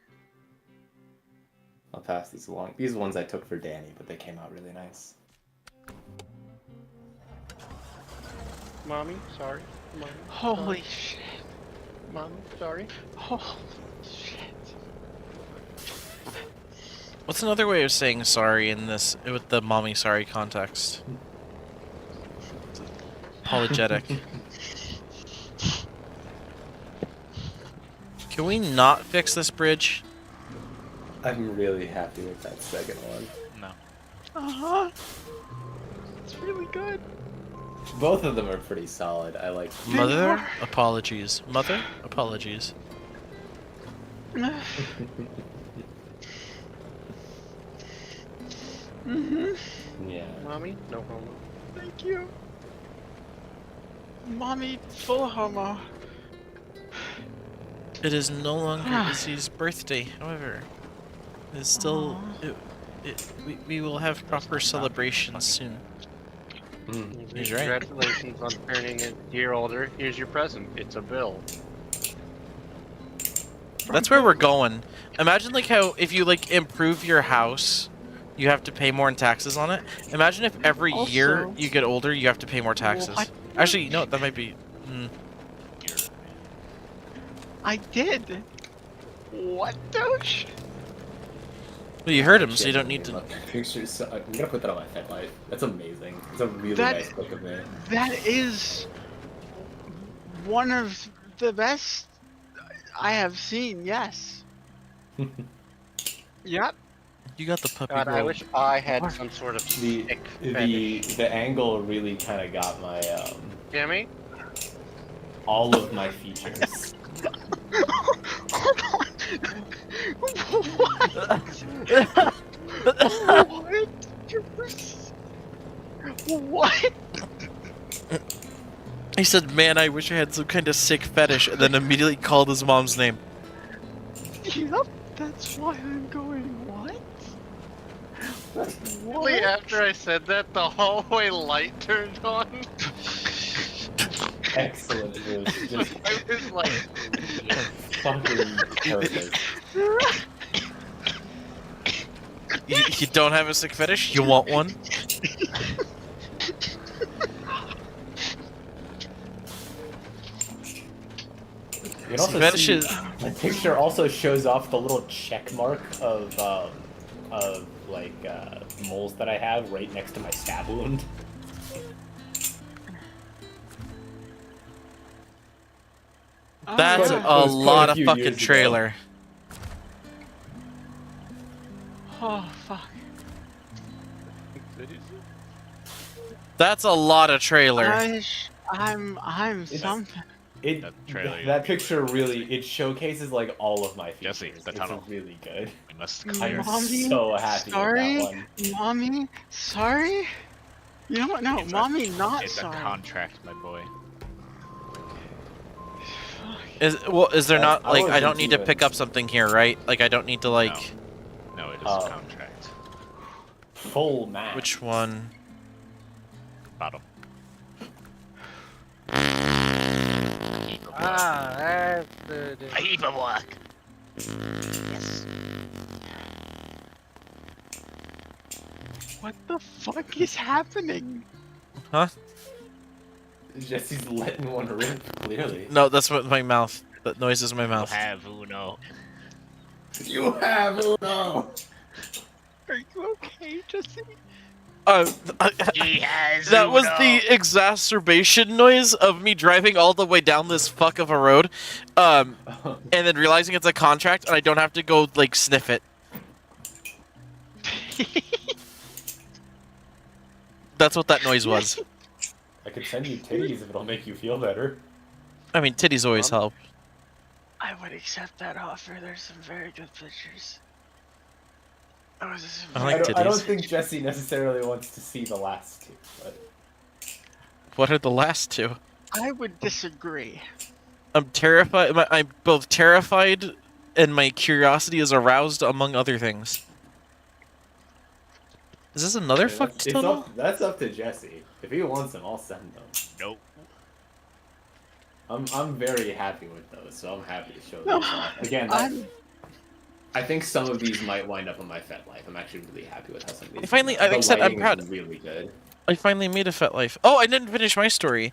I'll pass these along. These ones I took for Danny, but they came out really nice. Mommy? Sorry. Mommy? Holy shit. Mommy? Sorry. Holy shit. What's another way of saying sorry in this, with the mommy sorry context? Apologetic. Can we not fix this bridge? I'm really happy with that second one. No. Uh-huh. It's really good. Both of them are pretty solid. I like. Mother, are. apologies. Mother, apologies. Yeah. Mommy? No homo. Thank you. Mommy, full homo. It is no longer Izzy's birthday, however. It's still... we will have proper celebrations soon. He's right. Congratulations on turning a year older. Here's your present. It's a bill. That's where we're going. Imagine like how if you like improve your house, you have to pay more in taxes on it. Imagine if every year Also- you get older, you have to pay more taxes. What? Actually, no, that might be... I did. What, Doge? Well, you heard him, so you don't need to... Love that picture. So, I'm gonna put that on my headlight. That's amazing. It's a really That- nice look of it. That is one of the best I have seen, yes. Yep. You got the puppy God, I girl. wish I had some sort of The sick fetish. the angle really kind of got my Jimmy? all of my features. Hold on. What? He said, man, I wish I had some kind of sick fetish, and then immediately called his mom's name. Yep, that's why I'm going, what? Only after I said that, the hallway light turned on. Excellent. It was just I was like, fucking perfect. You don't have a sick fetish? You want one? You can also Fetish see is... the picture also shows off the little check mark of like moles that I have right next to my stab wound. That's yeah. a It was quite lot a of few fucking years ago. trailer. Oh, fuck. That's a lot of trailer. I'm It's- something. That trailer That picture really it showcases like all of my features. Jesse, the It's tunnel. really good. We must I'm clear. I'm Mommy, so happy sorry? with that one. Mommy, sorry? You know what? No, It's a- mommy, not It's a sorry. contract, my boy. Is there not, I like, I wasn't don't need to doing- pick up something here, right? Like, I don't need to, like... No, it is Oh. a contract. Full match. Which one? Bottom. that's the... Paperwork. What the fuck is happening? Huh? Jesse's letting one rip, clearly. No, that's what my mouth. That noise is my You mouth. have Uno. You have Uno! Are you okay, Jesse? He has That was Uno. the exacerbation noise of me driving all the way down this fuck of a road, and then realizing it's a contract and I don't have to go like sniff it. That's what that noise was. I could send you titties if it'll make you feel better. I mean, titties always help. I would accept that offer. There's some very good pictures. I like I don't titties. think Jesse necessarily wants to see the last two, but What are the last two? I would disagree. I'm terrified. I'm both terrified and my curiosity is aroused, among other things. Is this another I mean, fucked it's tunnel? that's up to Jesse. If he wants them, I'll send them. Nope. I'm very happy with those, so I'm happy to show No, these off. Again, I'm- I think some of these might wind up on my FetLife. I'm actually really happy with how some of these. Finally, are. like I The said, I'm lighting is proud. Really good. I finally made a FetLife. Oh, I didn't finish my story.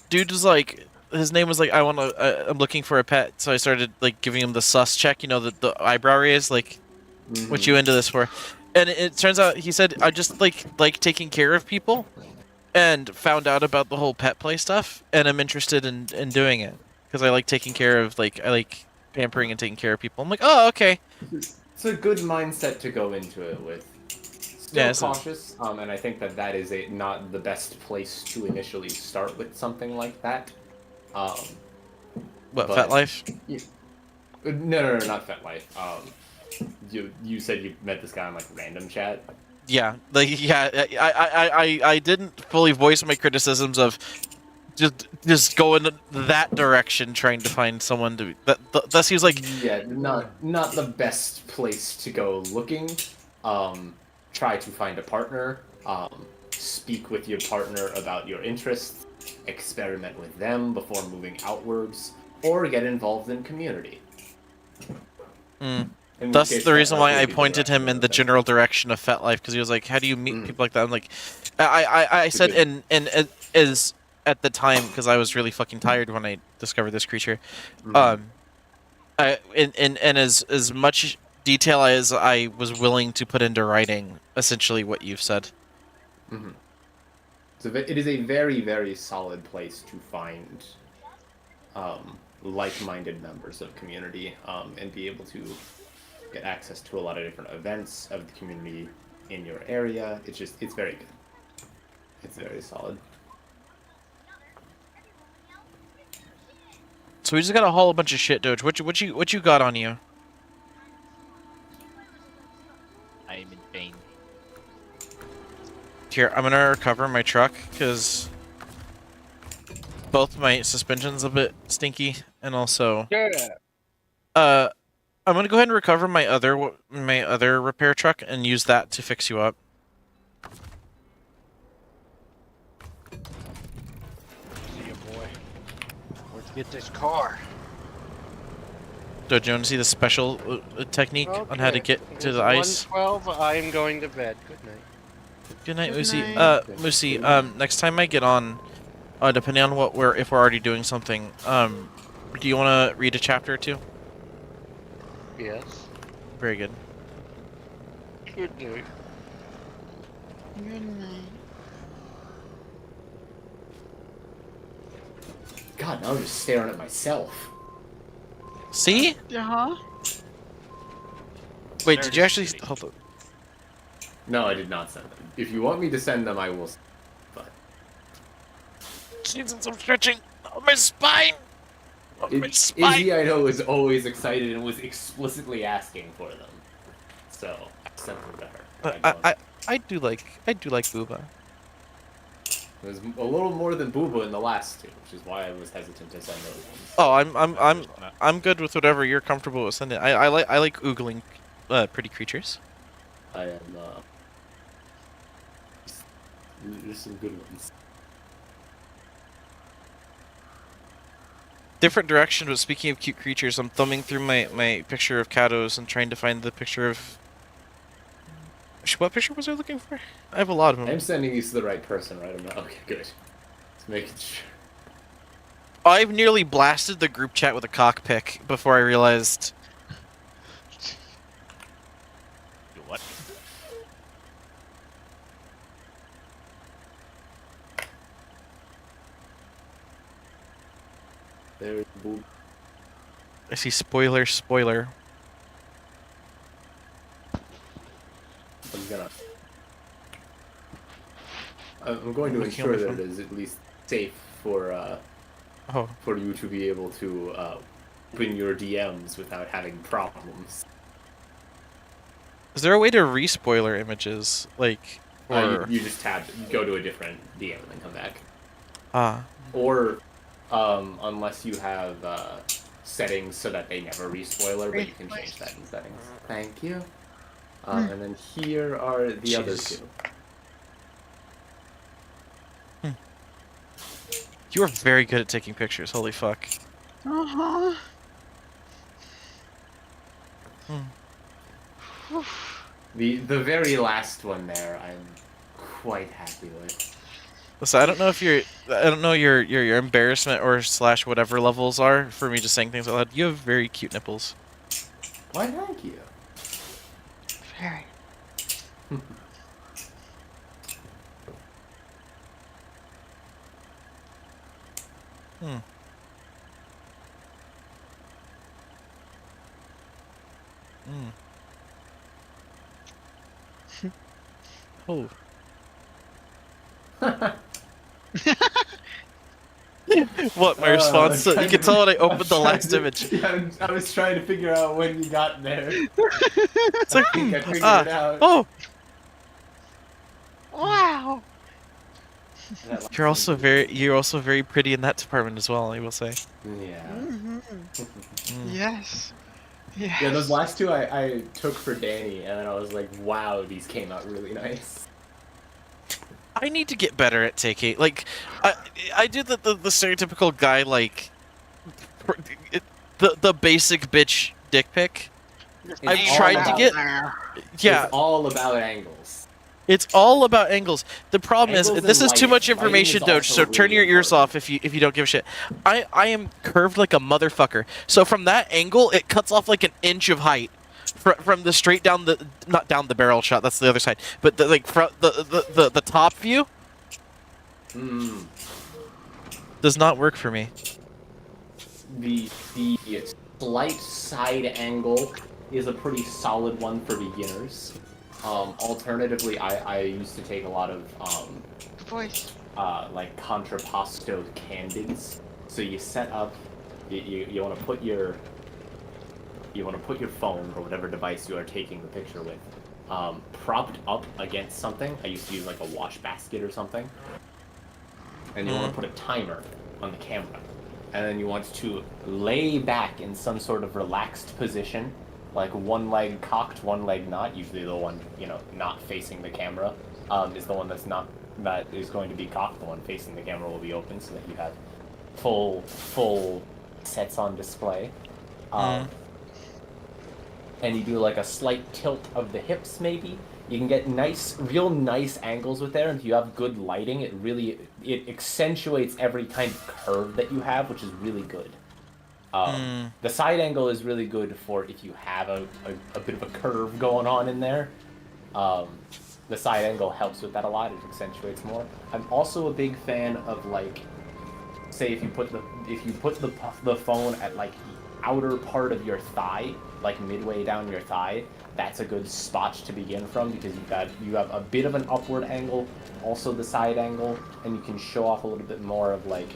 Dude was like, his name was like, I'm looking for a pet. So I started like giving him the sus check, you know, the eyebrow raise, like, what you into this for? And it turns out he said I just like taking care of people, and found out about the whole pet play stuff, and I'm interested in doing it because I like taking care of I like pampering and taking care of people. I'm like, oh, okay. It's a good mindset to go into it with. Still Yeah, so- cautious, and I think that is not the best place to initially start with something like that. What, But- FetLife? No, not FetLife. You said you met this guy on like random chat. Yeah, I didn't fully voice my criticisms of just go in that direction, trying to find someone to that seems like Yeah, not the best place to go looking. Try to find a partner. Speak with your partner about your interests. Experiment with them before moving outwards, or get involved in community. In which that's case, the reason FetLife why would I be the pointed direction him in to the go. general direction of FetLife, because he was like, "How do you meet people like that?" I'm like, I said, good. and it is at the time because I was really fucking tired when I discovered this creature. In as much detail as I was willing to put into writing, essentially what you've said. So it is a very, very solid place to find like-minded members of community and be able to get access to a lot of different events of the community in your area. It's very good. It's very solid. So we just gotta haul a bunch of shit, Doge. What you got on you? I am in pain. Here, I'm gonna recover my truck because both my suspension's a bit stinky, and also I'm gonna go ahead and recover my other repair truck and use that to fix you up. See ya, boy. Let's get this car. Doge, you want to see the special technique on how to get to the ice? 1:12. I am going to bed. Good night. Good night, Good Moosey. night. Moosey, next time I get on, depending on if we're already doing something, do you want to read a chapter or two? Yes. Very good. Good night. Good night. God, now I'm just staring at myself. See? Uh-huh. Wait, did you actually hold on? No, I did not send them. If you want me to send them, I will. But Jesus, I'm stretching on my spine. On my spine. Izzy, I know, is always excited and was explicitly asking for them. So I sent them to her. I do like Booba. It was a little more than Booba in the last two, which is why I was hesitant to send those ones. Oh, I'm good with whatever you're comfortable with sending. I like oogling pretty creatures. I am. There's some good ones. Different direction, but speaking of cute creatures, I'm thumbing through my picture of Kados and trying to find the picture of... What picture was I looking for? I have a lot of them. I'm sending these to the right person, right? I'm not... Okay, good. Just making sure. I've nearly blasted the group chat with a cockpick before I realized. What? There's boob. I see spoiler. I'm going to Looking on ensure my that phone. it is at least safe for Oh, for you to be able to open your DMs without having problems. is there a way to re-spoiler images? Like, or You just you go to a different DM and then come back. Or Unless you have settings so that they never re-spoiler, but you can change that in settings. Thank you. And then here are the other Jeez. two. You are very good at taking pictures. Holy fuck. Uh-huh. The very last one there, I'm quite happy with. Listen, I don't know your embarrassment or / whatever levels are for me just saying things out loud. You have very cute nipples. Why, thank you. Very. Hmm. Hmm. Oh. What, my response? You can tell when I opened the last image. Yeah, I was trying to figure out when you got there. It's like, I think I figured it out. oh, Wow. you're also very pretty in that department as well, I will say. Yeah. Mm-hmm. Mm. Yes. Yes. Yeah, those last two I took for Danny, and then I was like, wow, these came out really nice. I need to get better at taking, like, I do the stereotypical guy, like, the basic bitch dick pic. I've It's tried all to about- get, yeah, It's all about angles. it's all about angles. The problem Angles is, this and is too much lighting. information, Lighting is Doge, also so turn really your ears important. off if you don't give a shit. I am curved like a motherfucker, so from that angle, it cuts off like an inch of height. From the straight down the, not down the barrel shot, that's the other side, but the, like, the top view does not work for me. The slight side angle is a pretty solid one for beginners. Alternatively, I used to take a lot of Voice. like contrapposto candids. So you set up, you want to put your phone or whatever device you are taking the picture with, propped up against something. I used to use like a wash basket or something. And you want to put a timer on the camera. And then you want to lay back in some sort of relaxed position, like one leg cocked, one leg not. Usually the one, not facing the camera, is the one that is going to be cocked. The one facing the camera will be open so that you have full sets on display. And you do like a slight tilt of the hips, maybe. You can get real nice angles with there, and if you have good lighting, it accentuates every kind of curve that you have, which is really good. The side angle is really good for if you have a bit of a curve going on in there. The side angle helps with that a lot. It accentuates more. I'm also a big fan of, like, say if you put the phone at like the outer part of your thigh, like midway down your thigh, that's a good spot to begin from, because you have a bit of an upward angle, also the side angle, and you can show off a little bit more of like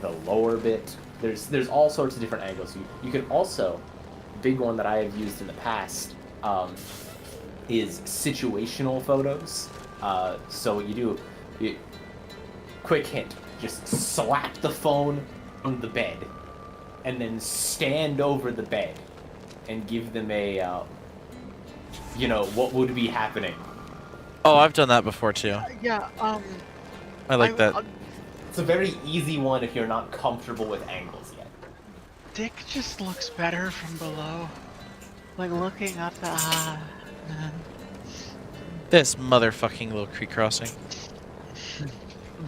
the lower bit. There's all sorts of different angles. You can also, big one that I have used in the past, is situational photos. So what you do, quick hint, just slap the phone on the bed, and then stand over the bed, and give them a, what would be happening. Oh, I've done that before too. Yeah. I like that. It's a very easy one if you're not comfortable with angles yet. Dick just looks better from below. Like looking up. This motherfucking little creek crossing.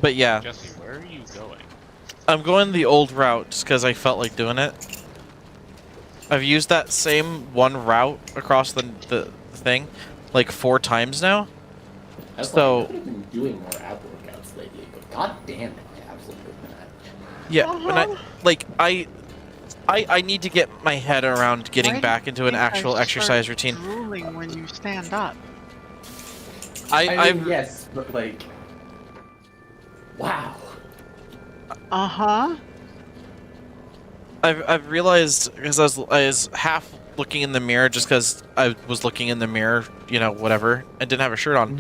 But yeah, Jesse, where are you going? I'm going the old route just because I felt like doing it. I've used that same one route across the thing like 4 times now. So I could have been doing more ab workouts lately, but god damn, my abs look good in that. yeah, and I need to get my head around getting Why do back you into an think I actual exercise start routine. Drooling when you stand up. I mean, yes, but like, wow. I've realized because I was half looking in the mirror just because I was looking in the mirror, you know, whatever, and didn't have a shirt on.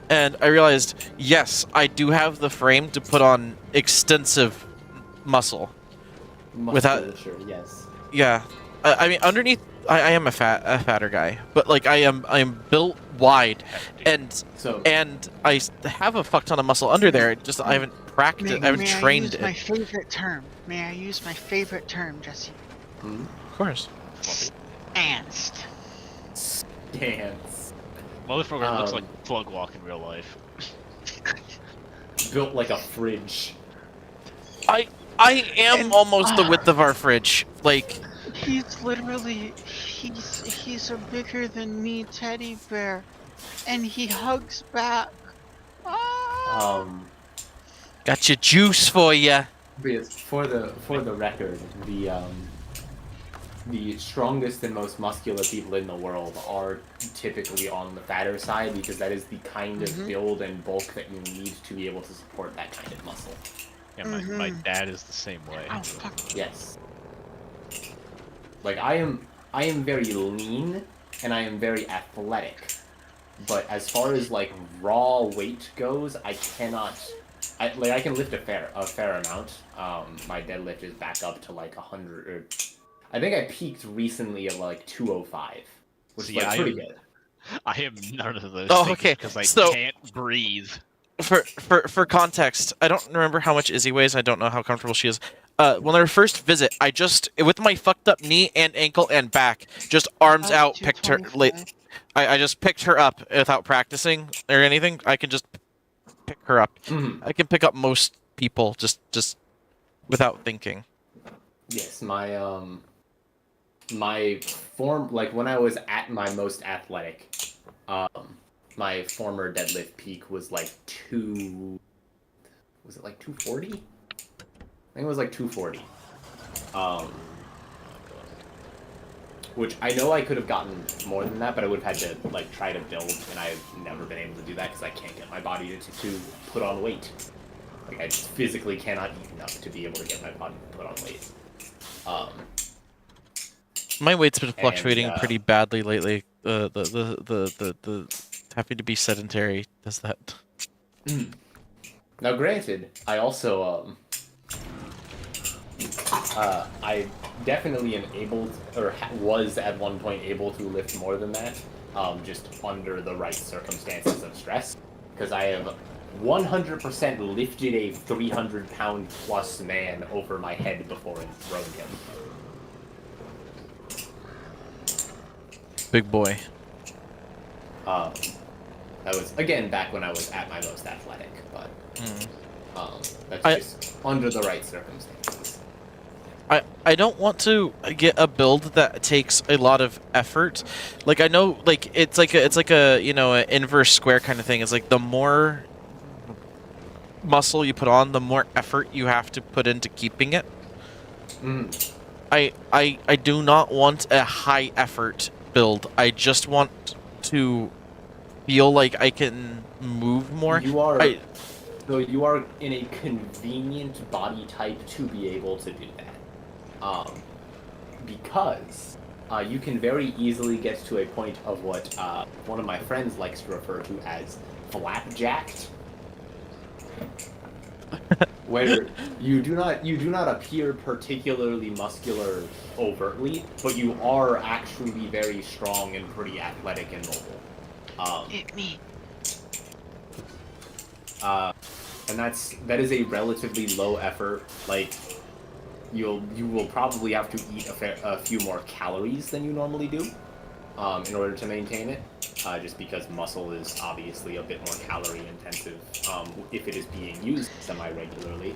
And I realized, yes, I do have the frame to put on extensive muscle. Musculature, yes. Yeah, I mean, underneath, I am a fatter guy, but like I am built wide, and I have a fuck ton of muscle under there. Just I haven't practiced, I haven't trained it. May I use my favorite term? May I use my favorite term, Jesse? Of course. Stanced. Stance. Motherfucker looks like Plug Walk in real life. Built like a fridge. I am almost the width of our fridge. Like, he's literally he's a bigger than me teddy bear, and he hugs back. got your juice for ya. For the record, the strongest and most muscular people in the world are typically on the fatter side because that is the kind of build and bulk that you need to be able to support that kind of muscle. Yeah, my dad is the same way. Oh fuck. Yes. Like I am very lean and I am very athletic, but as far as like raw weight goes, I cannot. I can lift a fair amount. My deadlift is back up to like 100. Or, I think I peaked recently at like 205, which is like pretty good. I am none of those. Oh, things okay. Because I So- can't breathe. For context, I don't remember how much Izzy weighs. I don't know how comfortable she is. When our first visit, I just with my fucked up knee and ankle and back, just arms out, picked her. I just picked her up without practicing or anything. I can just pick her up. I can pick up most people just without thinking. Yes, my form, like when I was at my most athletic, my former deadlift peak was like was it like 240? I think it was like 240. Which I know I could have gotten more than that, but I would have had to like try to build, and I've never been able to do that because I can't get my body to put on weight. Like I just physically cannot eat enough to be able to get my body to put on weight. My weight's been fluctuating pretty badly lately. The having to be sedentary does that. Now, granted, I also I definitely am able or was at one point able to lift more than that, just under the right circumstances of stress, because I have 100% lifted a 300-pound plus man over my head before and thrown him. Big boy. That was, again, back when I was at my most athletic, but that's just under the right circumstances. I don't want to get a build that takes a lot of effort. Like I know, like it's like a you know an inverse square kind of thing. It's like the more muscle you put on, the more effort you have to put into keeping it. I do not want a high effort build. I just want to feel like I can move more. You are so you are in a convenient body type to be able to do that. Because you can very easily get to a point of what one of my friends likes to refer to as flapjacked, where you do not appear particularly muscular overtly, but you are actually very strong and pretty athletic and mobile. Hit me. And that is a relatively low effort. Like you will probably have to eat a few more calories than you normally do, in order to maintain it. just because muscle is obviously a bit more calorie intensive if it is being used semi-regularly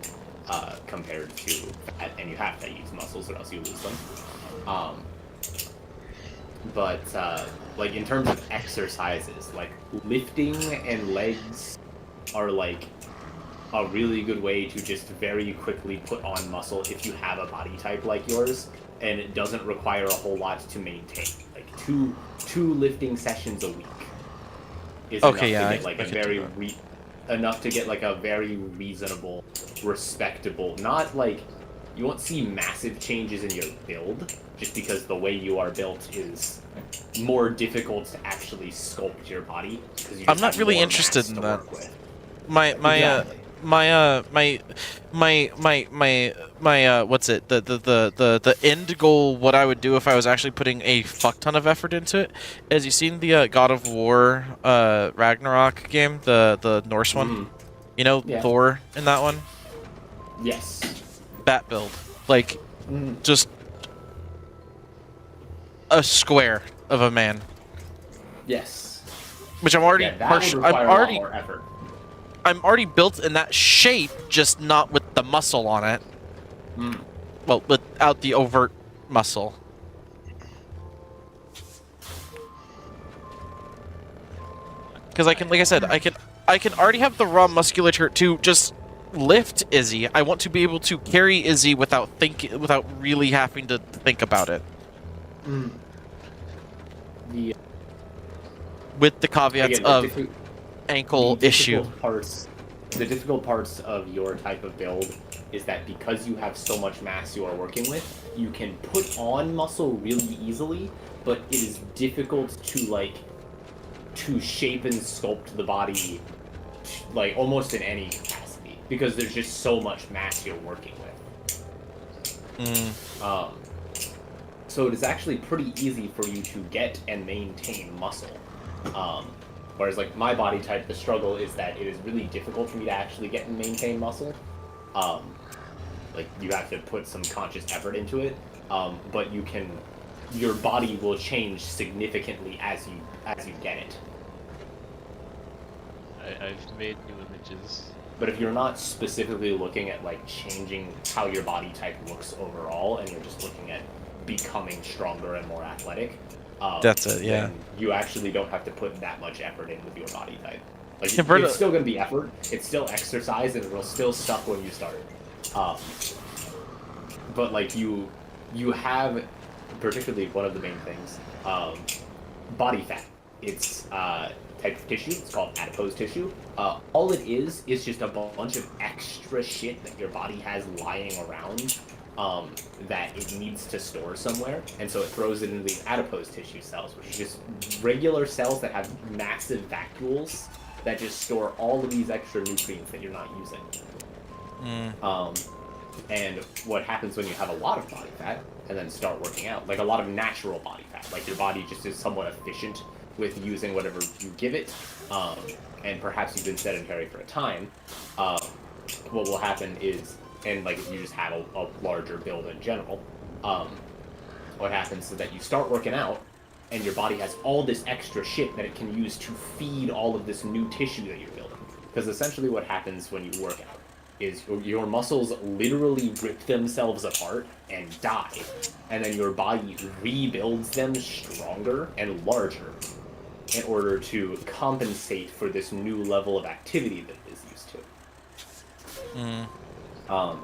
compared to fat, and you have to use muscles or else you lose them. But like in terms of exercises, like lifting and legs are like a really good way to just very quickly put on muscle if you have a body type like yours, and it doesn't require a whole lot to maintain. Like two lifting sessions a week is enough to get like enough to get like a very reasonable, respectable, not like you won't see massive changes in your build just because the way you are built is more difficult to actually sculpt your body. I'm not really interested in that. My what's it? The end goal, what I would do if I was actually putting a fuck ton of effort into it, is you seen the God of War Ragnarok game, the Norse one? You know, Thor in that one? Yes. That build. Like, just a square of a man. Yes. Which I'm already effort. I'm already built in that shape, just not with the muscle on it. Well, without the overt muscle. Because I can, like I said, I can already have the raw musculature to just lift Izzy. I want to be able to carry Izzy without really having to think about it. With the caveats of ankle issue. The difficult parts of your type of build is that because you have so much mass you are working with, you can put on muscle really easily, but it is difficult to shape and sculpt the body like almost in any capacity because there's just so much mass you're working with. So it is actually pretty easy for you to get and maintain muscle. Whereas, like, my body type, the struggle is that it is really difficult for me to actually get and maintain muscle. Like, you have to put some conscious effort into it, but your body will change significantly as you get it. I've made new images. But if you're not specifically looking at, like, changing how your body type looks overall, and you're just looking at becoming stronger and more athletic, that's it, yeah. then you actually don't have to put that much effort in with your body type. Like, it's still going to be effort, it's still exercise, and it will still suck when you start. But, like, you have, particularly one of the main things, body fat. It's type of tissue, it's called adipose tissue. All it is just a bunch of extra shit that your body has lying around that it needs to store somewhere, and so it throws it into these adipose tissue cells, which is just regular cells that have massive vacuoles that just store all of these extra nutrients that you're not using. And what happens when you have a lot of body fat and then start working out, like a lot of natural body fat, like your body just is somewhat efficient with using whatever you give it, and perhaps you've been sedentary for a time, what will happen is, and like if you just have a larger build in general, what happens is that you start working out, and your body has all this extra shit that it can use to feed all of this new tissue that you're building. Because essentially what happens when you work out is your muscles literally rip themselves apart and die, and then your body rebuilds them stronger and larger in order to compensate for this new level of activity that it is used to.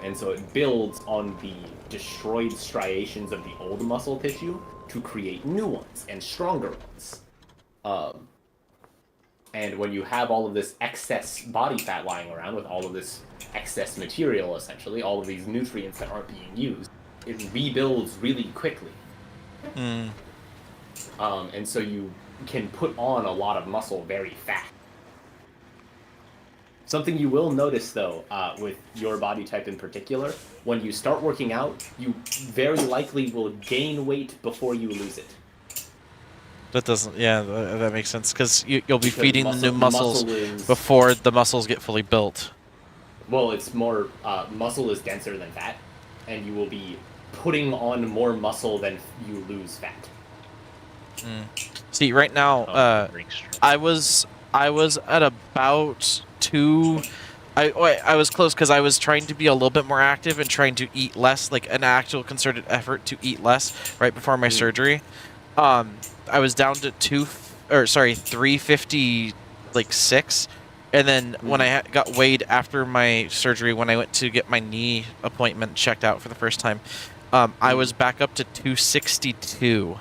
And so it builds on the destroyed striations of the old muscle tissue to create new ones and stronger ones. And when you have all of this excess body fat lying around with all of this excess material, essentially, all of these nutrients that aren't being used, it rebuilds really quickly. And so you can put on a lot of muscle very fast. Something you will notice, though, with your body type in particular, when you start working out, you very likely will gain weight before you lose it. That doesn't, yeah, that makes sense, because you'll be feeding the new muscles before the muscles get fully built. Well, it's more, muscle is denser than fat, and you will be putting on more muscle than you lose fat. See, right now, ring strut. I was at about 2. I was close because I was trying to be a little bit more active and trying to eat less, like an actual concerted effort to eat less right before my surgery. I was down to 350, like 6, and then when I got weighed after my surgery, when I went to get my knee appointment checked out for the first time, I was back up to 262.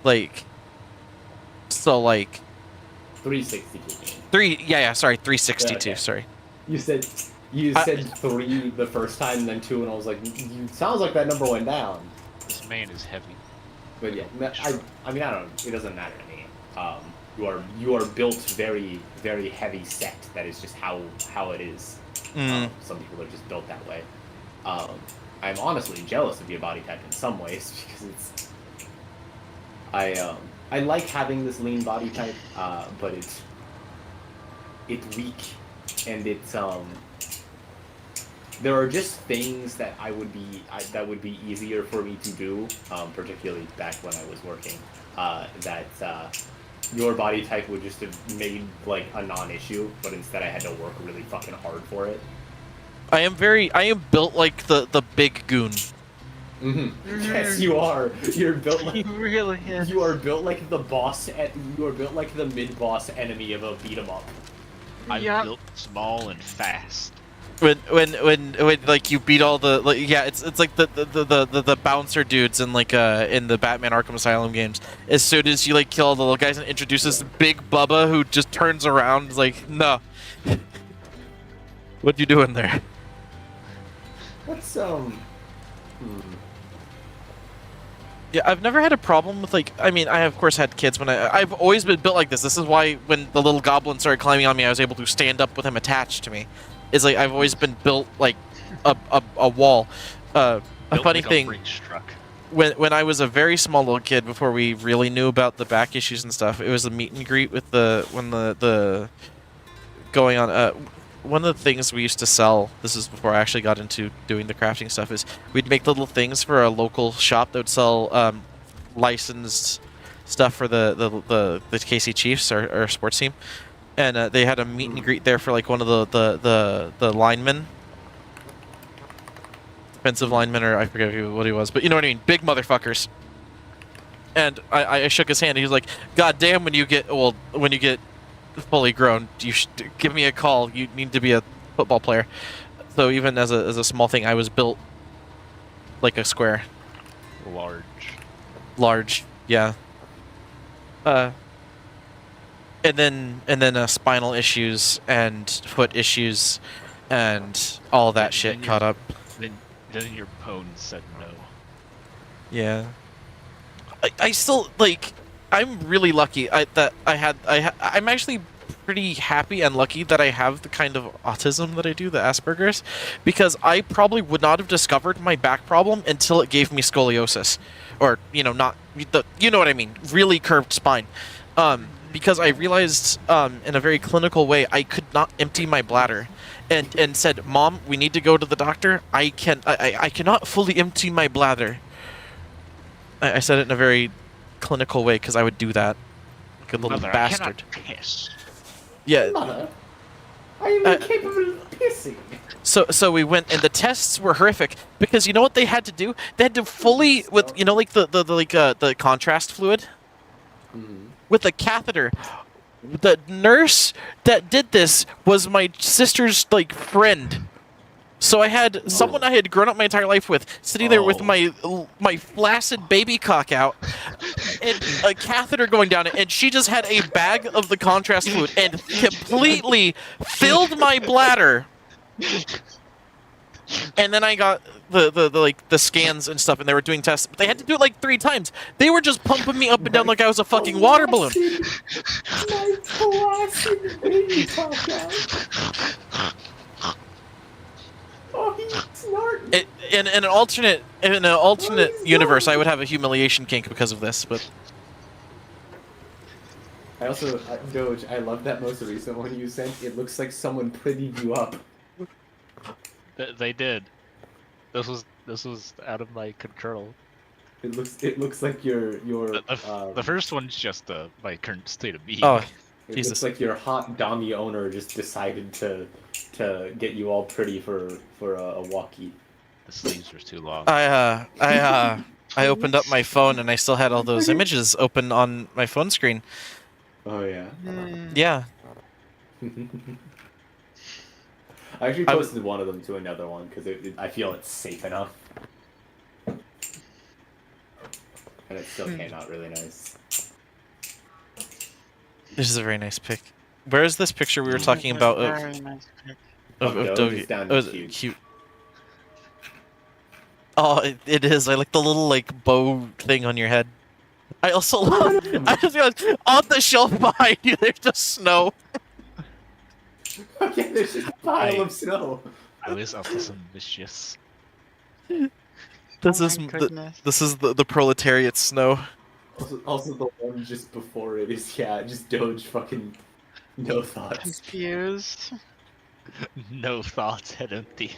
Like, so like 362. sorry, 362. Yeah, okay. Sorry. You said 3 the first time, and then 2, and I was like, sounds like that number went down. This man is heavy. But yeah, I mean, I don't know. It doesn't matter to me. You are built very, very heavy set. That is just how it is. Some people are just built that way. I'm honestly jealous of your body type in some ways because I like having this lean body type, but it's weak, and it's there are just things that that would be easier for me to do, particularly back when I was working, that your body type would just have made like a non-issue, but instead I had to work really fucking hard for it. I am built like the big goon. Yes, you are. You're built like He really is. you are built like the boss. You are built like the mid-boss enemy of a beat 'em up. I'm Yep. built small and fast. When like you beat all the it's like the bouncer dudes in like in the Batman Arkham Asylum games. As soon as you like kill all the little guys and introduce this big Bubba who just turns around is like, no. What you doing there? What's Yeah, I've never had a problem with like. I mean, I of course had kids when I've always been built like this. This is why when the little goblin started climbing on me, I was able to stand up with him attached to me. It's like I've always been built like a wall. A Built funny like thing. A ring struck. When I was a very small little kid, before we really knew about the back issues and stuff, it was a meet and greet with the going on. One of the things we used to sell, this is before I actually got into doing the crafting stuff, is we'd make little things for a local shop that would sell licensed stuff for the KC Chiefs, our sports team, and they had a meet and greet there for like one of the linemen. Defensive lineman, or I forget what he was, but you know what I mean, big motherfuckers. And I shook his hand. And he was like, "God damn, when you get fully grown, you should give me a call. You need to be a football player." So even as a small thing, I was built like a square. Large, yeah. And then spinal issues and foot issues, and all that shit caught up. Then your bones said no. Yeah. I still like. I'm really lucky. I'm actually pretty happy and lucky that I have the kind of autism that I do, the Asperger's, because I probably would not have discovered my back problem until it gave me scoliosis, or you know what I mean, really curved spine. Because I realized in a very clinical way I could not empty my bladder. And said, "Mom, we need to go to the doctor. I cannot fully empty my bladder." I said it in a very clinical way because I would do that, like a little Mother, bastard. I cannot piss. Yeah. Mother, I am incapable of pissing. So we went, and the tests were horrific because you know what they had to do? They had to fully with like the contrast fluid with a catheter. The nurse that did this was my sister's like friend, so I had someone I had grown up my entire life with sitting there with my flaccid baby cock out and a catheter going down it, and she just had a bag of the contrast fluid and completely filled my bladder. And then I got the scans and stuff, and they were doing tests. But they had to do it like 3 times. They were just pumping me up and down like I was a fucking water balloon. My flaccid baby cock out. Oh, he's snorting. In an alternate universe, I would have a humiliation kink because of this. But I also, Doge, I love that most recent one you sent. It looks like someone prettied you up. They did. This was out of my control. It looks like your The first one's just my current state of being. Oh, it Jesus. looks like your hot Dami owner just decided to get you all pretty for a walkie. The sleeves were too long. I opened up my phone and I still had all those images open on my phone screen. Oh yeah. Yeah. I actually posted one of them to another one because I feel it's safe enough. And it still came out really nice. This is a very nice pic. Where is this picture we were talking about Very nice pic. of Doge Doge? is down Oh, to cute. cute. Oh, it is. I like the little like bow thing on your head. I also love. I just realized on the shelf behind you, there's just snow. Okay, there's just a pile of snow. I was up to some mischief. This Oh is my goodness. this is the proletariat snow. Also, the one just before it is just Doge fucking no thoughts. Confused. No thoughts, head empty.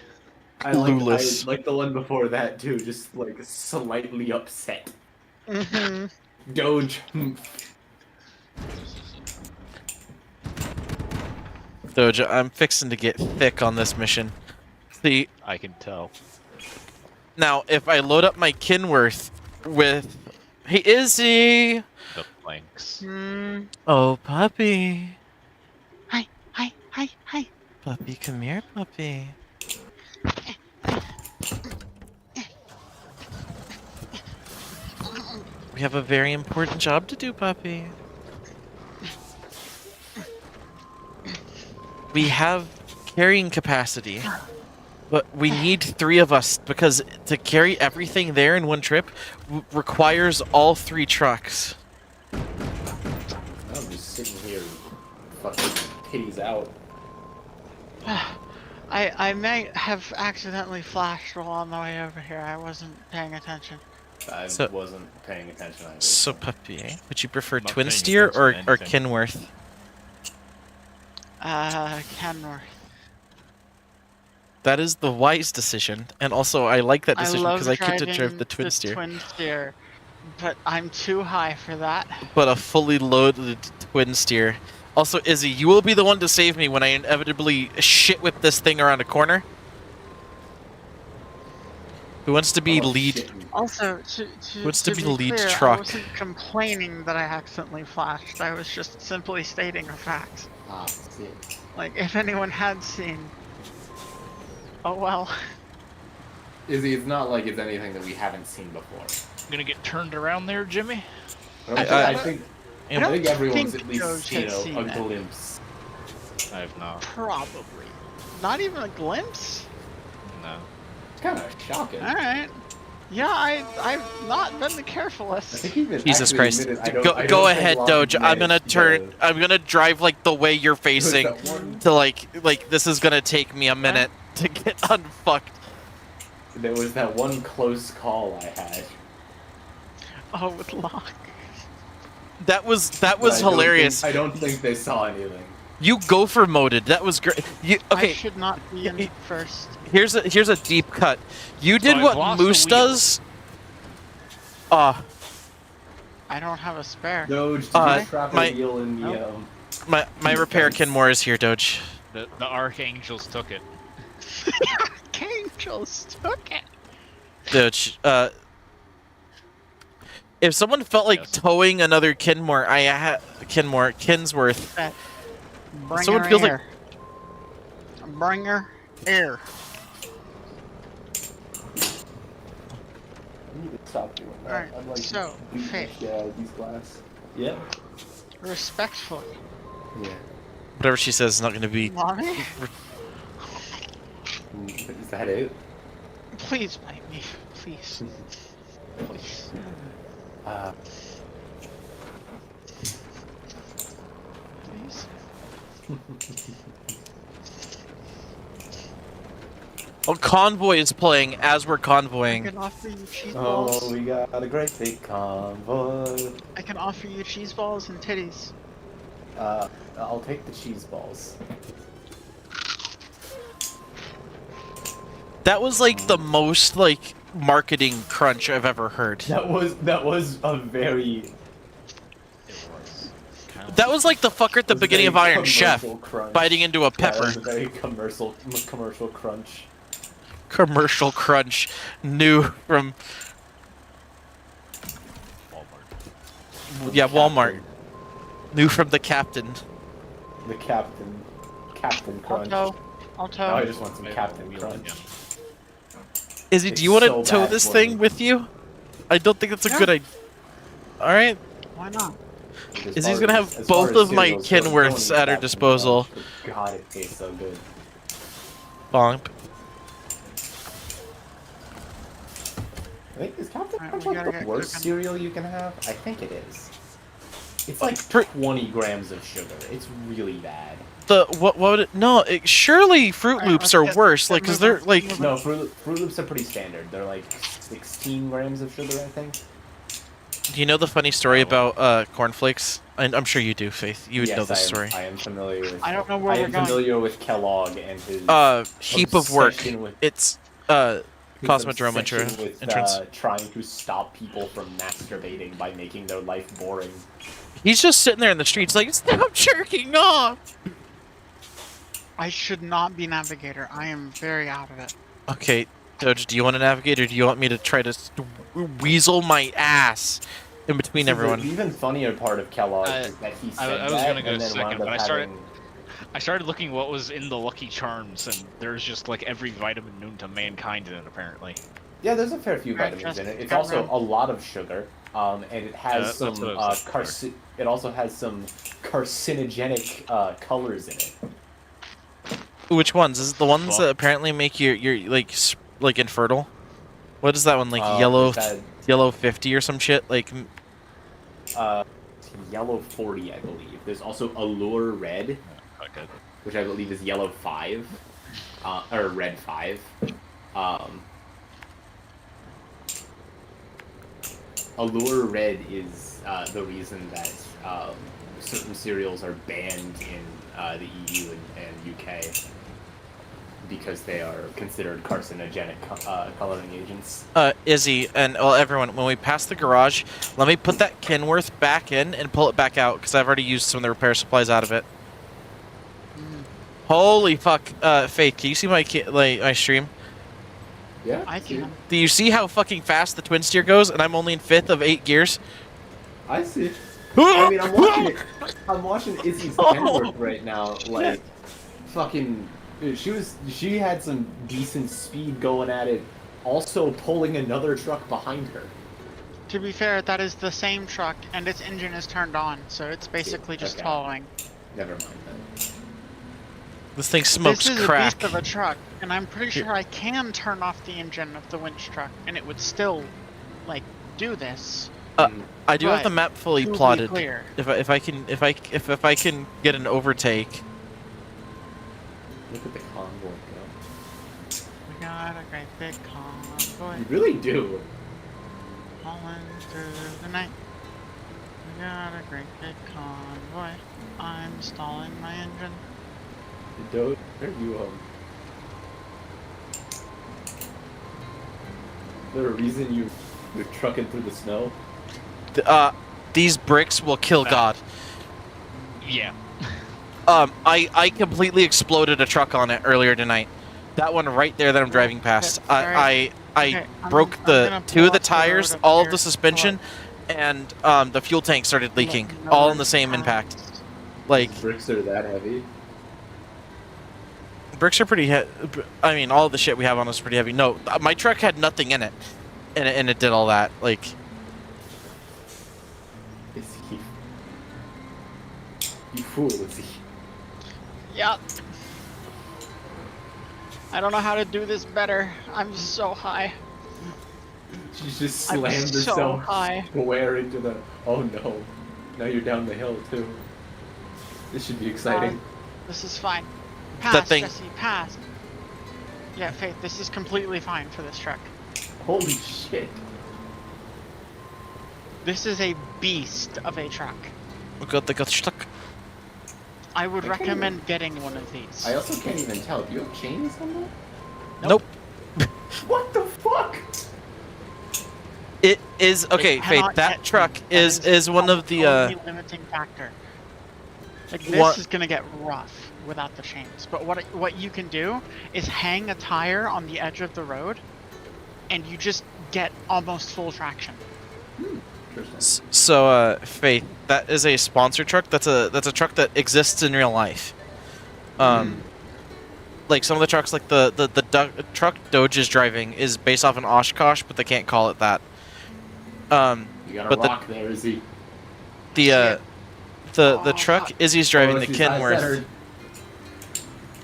I Clueless. like the one before that too, just like slightly upset. Doge. Doge, I'm fixing to get thick on this mission. See, I can tell. now if I load up my Kinworth with, hey Izzy, The planks. oh puppy, Hi, hi, hi, hi. puppy, come here, puppy. We have a very important job to do, puppy. We have carrying capacity, but we need 3 of us because to carry everything there in one trip requires all 3 trucks. I'm just sitting here, fucking titties out. I may have accidentally flashed while on the way over here. I wasn't paying attention. I So- wasn't paying attention either. So, puppy, would you prefer Not Twin paying Steer or attention to anything. Kinworth? Kenworth. That is the wise decision, and also I like that decision I because love I get to drive driving the Twin Steer. Twin Steer, but I'm too high for that. But a fully loaded Twin Steer. Also, Izzy, you will be the one to save me when I inevitably shit whip this thing around a corner. Who wants to be Oh, lead? shit. Also, What's to to be the lead clear, truck? I wasn't complaining that I accidentally flashed. I was just simply stating a fact. Ah, shit. Like, if anyone had seen. Oh well. Izzy, it's not like it's anything that we haven't seen before. Gonna get turned around there, Jimmy? I think I I think everyone's think at least Doge seen has seen a it. glimpse. I have not. Probably. Not even a glimpse? No. It's kind of shocking. Alright. Yeah, I've not been the I carefulest. think even Jesus actually Christ! admitted, I don't Go think ahead, Locke Doge. I'm gonna managed turn. to- I'm gonna drive like the way you're facing. that one- To like this is gonna take me a minute to get unfucked. There was that one close call I had. Oh, with Locke. That was but I don't hilarious. I don't think they saw anything. You gopher moded. That was great. You I okay? should not be in first. Here's a deep cut. You did I've what lost Moose the wheel. does. I don't have a spare. Doge, did Uh, you trap my- a wheel in the My repair Kinmore is here, Doge. The Archangels took it. Angels took it. Doge. If someone felt like Yes. towing another Kinsworth, Bring Someone her feels like- here. Bring her here. I need to stop doing that. Alright, I'm like so, beating the Faith. shit out of these glass. Yep. Respectfully. Yeah. whatever she says is not going to be. Mommy? Is that it? Please bite me. Please. Please. Please. Oh, Convoy is playing as we're I convoying. can offer you cheese balls. Oh, we got a great big convoy. I can offer you cheese balls and titties. I'll take the cheese balls. That was like the most like marketing crunch I've ever heard. That was a very. It was. Kind That was like the fucker at the was beginning of very Iron Chef, commercial crunch. biting into a Yeah, that pepper. was a very commercial crunch. Commercial crunch, new from Walmart. yeah Walmart, new from the captain. The Captain Crunch. I'll Now I tow. just want some Captain Crunch. Izzy, It's do you want to so tow bad this for thing me. with you? I don't think that's a Yeah. good idea. All right, Why not? Izzy's gonna have both of my Kenworths at her disposal. God, it tastes so good. Bonk. I think is Captain Alright, Crunch we like gotta the get worst cooking. cereal you can have? I think it is. It's like For- 20 grams of sugar. It's really bad. The what would it, no? It, surely Fruit Alright, Loops let's are get- worse, get like because moving, they're like. moving. No, Fruit Loops are pretty standard. They're like 16 grams of sugar, I think. Do you know the funny story about cornflakes? I'm sure you do, Faith. You would Yes, know this I am, story. I am familiar with. I don't know where I we're am going. familiar with Kellogg and his. Heap of work. obsession with- It's his Cosmodrome obsession with, entrance. trying to stop people from masturbating by making their life boring. He's just sitting there in the streets like, stop jerking off! I should not be navigator. I am very out of it. Okay, Doge, do you want to navigate or do you want me to try to weasel my ass in between See, everyone? The even funnier part of Kellogg I- is that he said I was that gonna go and then second, wound up but I started- having- I started looking what was in the Lucky Charms, and there's just like every vitamin known to mankind in it, apparently. Yeah, there's a fair few Right, vitamins in it. It's got also rum. a lot of sugar, and it has that's some what I was looking for. it also has some carcinogenic colors in it. Which ones? Is it the ones Well- that apparently make you like like infertile? What is that one? Like Is yellow that, yellow 50 or some shit? Like yellow 40, I believe. There's also Allure Red, Okay. which I believe is yellow 5, or red 5. Allure Red is the reason that certain cereals are banned in the EU and UK because they are considered carcinogenic coloring agents. Izzy and well everyone, when we pass the garage, let me put that Kenworth back in and pull it back out because I've already used some of the repair supplies out of it. Holy fuck, Faith, can you see my my stream? Yeah, I can. Do you see how fucking fast the twin steer goes and I'm only in 5th of 8 gears? I see. I mean, I'm watching it. I'm watching Izzy's Kenworth right now. Like, fucking, she had some decent speed going at it. Also pulling another truck behind her. To be fair, that is the same truck, and its engine is turned on, so it's basically just Okay. following. Never mind then. This thing smokes This is crack. a beast of a truck, and I'm pretty sure I can turn off the engine of the winch truck, and it would still, like, do this. I do have the but map fully to be plotted. clear. If I can get an overtake. Look at the convoy go. We got a great big convoy You really do. falling through the night. We got a great big convoy. I'm stalling my engine. Don't. Are you Is there a reason you're trucking through the snow? These bricks will kill God. Yeah. I completely exploded a truck on it earlier tonight. That one right there that I'm driving past. Okay, alright. I Okay, broke I'm the gonna 2 pull of the off the road tires, up all of here. the suspension, and the fuel tank started leaking, No all in one the same has- impact. Like Bricks are that heavy? bricks are pretty heavy. I mean, all the shit we have on us is pretty heavy. No, my truck had nothing in it, and it did all that. Like Izzy. You fool, Izzy. Yep. I don't know how to do this better. I'm so high. She just I'm slammed so herself high. square into the. Oh no. Now you're down the hill too. This should be exciting. This is fine. That Pass, thing- Jesse, pass. Yeah, Faith, this is completely fine for this truck. Holy shit. This is a beast of a truck. they got stuck. I would I can't recommend getting one of these. I also can't even tell. Do you have chains on that? Nope. What the fuck? It is okay, It Faith. cannot That get truck me. That is one of the only limiting factor. Like this What- is gonna get rough without the chains. But what you can do is hang a tire on the edge of the road, and you just get almost full traction. Interesting. So Faith, that is a sponsor truck. That's a truck that exists in real life. Like some of the trucks, like the truck Doge is driving is based off an Oshkosh, but they can't call it that. You got a but rock there, Izzy. the truck Izzy's driving, Oh, the she's Kenworth, high-centered.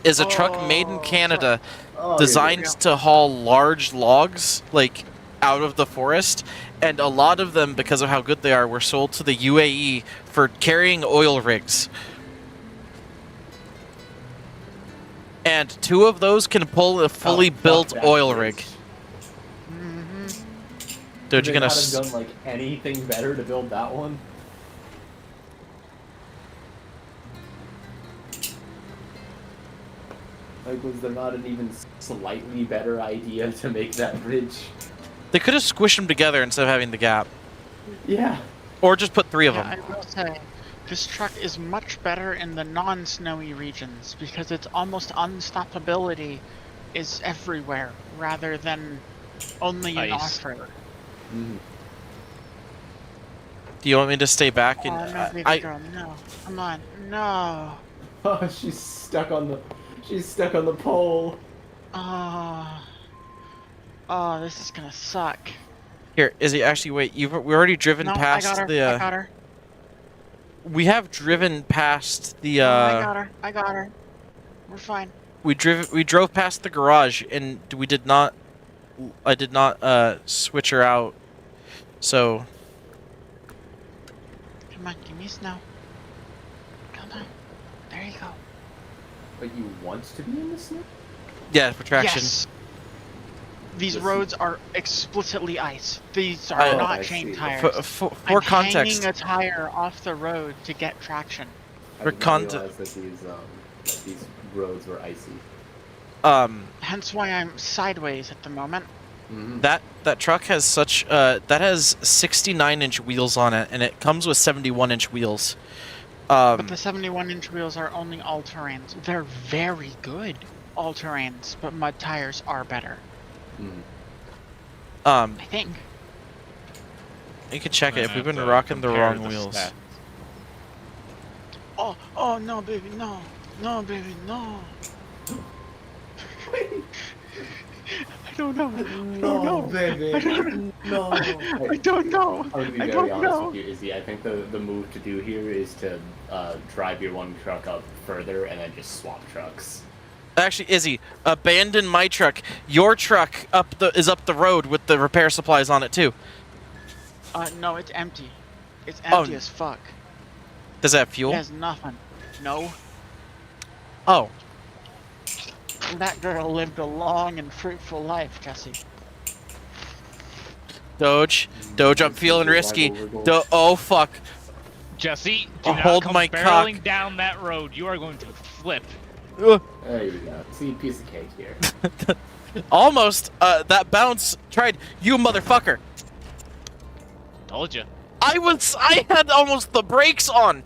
is a truck made in Canada, Oh, designed to haul large logs, like, out of the forest, and a lot of them, because of how good they are, were sold to the UAE for carrying oil rigs. And 2 of those can pull a fully built oil rig. Mm-hmm. Dude, you're Could they gonna... not have done like anything better to build that one? Like, was there not an even slightly better idea to make that bridge? They could have squished them together instead of having the gap. Yeah. Or just put 3 of Yeah, them. I will say, this truck is much better in the non-snowy regions because its almost unstoppability is everywhere rather than only in Ice. off-road. Mm. Do you want me to stay back? And Oh, no, baby girl, no. Come on, no. Oh, she's stuck on the pole. Oh. Oh, this is gonna suck. Here, Izzy, actually, wait. We've already driven No, past I got her. the. I got her. We have driven past the. Oh, I got her. I got her. We're fine. We drove past the garage, and we did not. I did not switch her out. So Come on, give me snow. Come on. There you go. But you want to be in the snow? yeah, for traction. Yes. These Listen. roads are explicitly ice. These are I- not I chain see. tires. For I'm context, hanging a tire off the road to get traction. I For did not conte- realize that these roads were icy. Hence why I'm sideways at the moment. Mm-hmm. that truck has such that has 69-inch wheels on it, and it comes with 71-inch wheels. But the 71-inch wheels are only all-terrains. They're very good all-terrains, but mud tires are better. I think. You can check it if we've been Have to rocking the compare wrong the wheels. stats. Oh no, baby, no. No, baby, no. I don't know. No, baby. No. I don't know. I'm gonna be I very don't honest know. with you, Izzy. I think the move to do here is to drive your one truck up further and then just swap trucks. Actually, Izzy, abandon my truck. Your truck is up the road with the repair supplies on it too. No, it's empty. It's Oh. empty as fuck. Does that have It fuel? has nothing. No. Oh, That girl lived a long and fruitful life, Jesse. Doge, I'm feeling risky. Oh fuck. Jesse, do I'll not hold come my barreling cock. down that road. You are going to flip. Ugh. There you go. See, piece of cake here. Almost. That bounce tried. You motherfucker. Told you. I had almost the brakes on.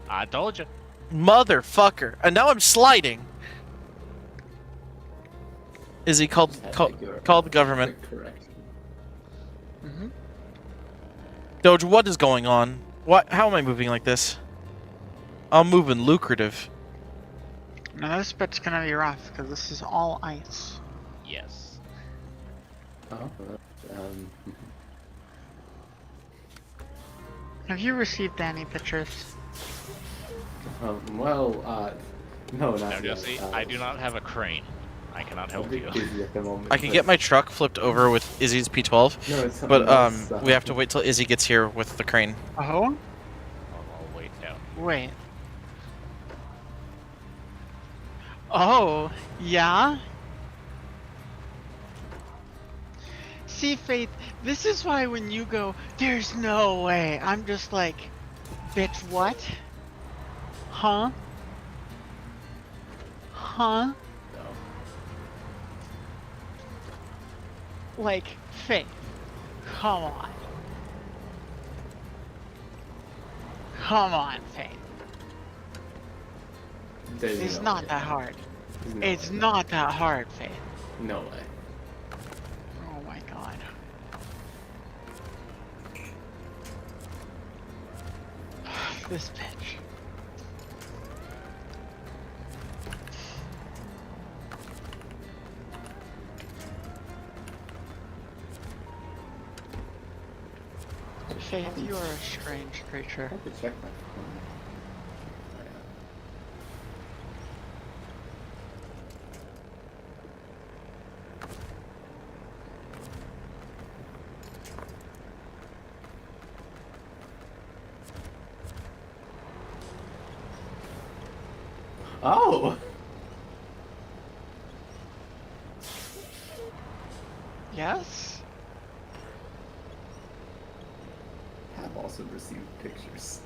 I told you. Motherfucker. And now I'm sliding. Is he called the government? Correct. Mm-hmm. Doge, what is going on? What? How am I moving like this? I'm moving lucrative. Now this bit's gonna be rough, because this is all ice. Yes. Oh, Have you received any pictures? well, no, not Now, yet. Jesse, I do not have a crane. I cannot I'm help a bit you. busy at the moment. I can but- get my truck flipped over with Izzy's P12, No, it's but something else, we have to wait till Izzy gets here with the crane. Oh? I'll wait down. Wait. Oh, yeah? See, Faith, this is why when you go, there's no way, I'm just like, bitch, what? Huh? Huh? Like, Faith, Come on. Come on, Faith. There's It's no not way. that hard. There's no It's way. not that hard, Faith. No way. Oh my god. This bitch. Faith, you are a strange creature. I could check my phone. Oh! Yes? Have also received pictures.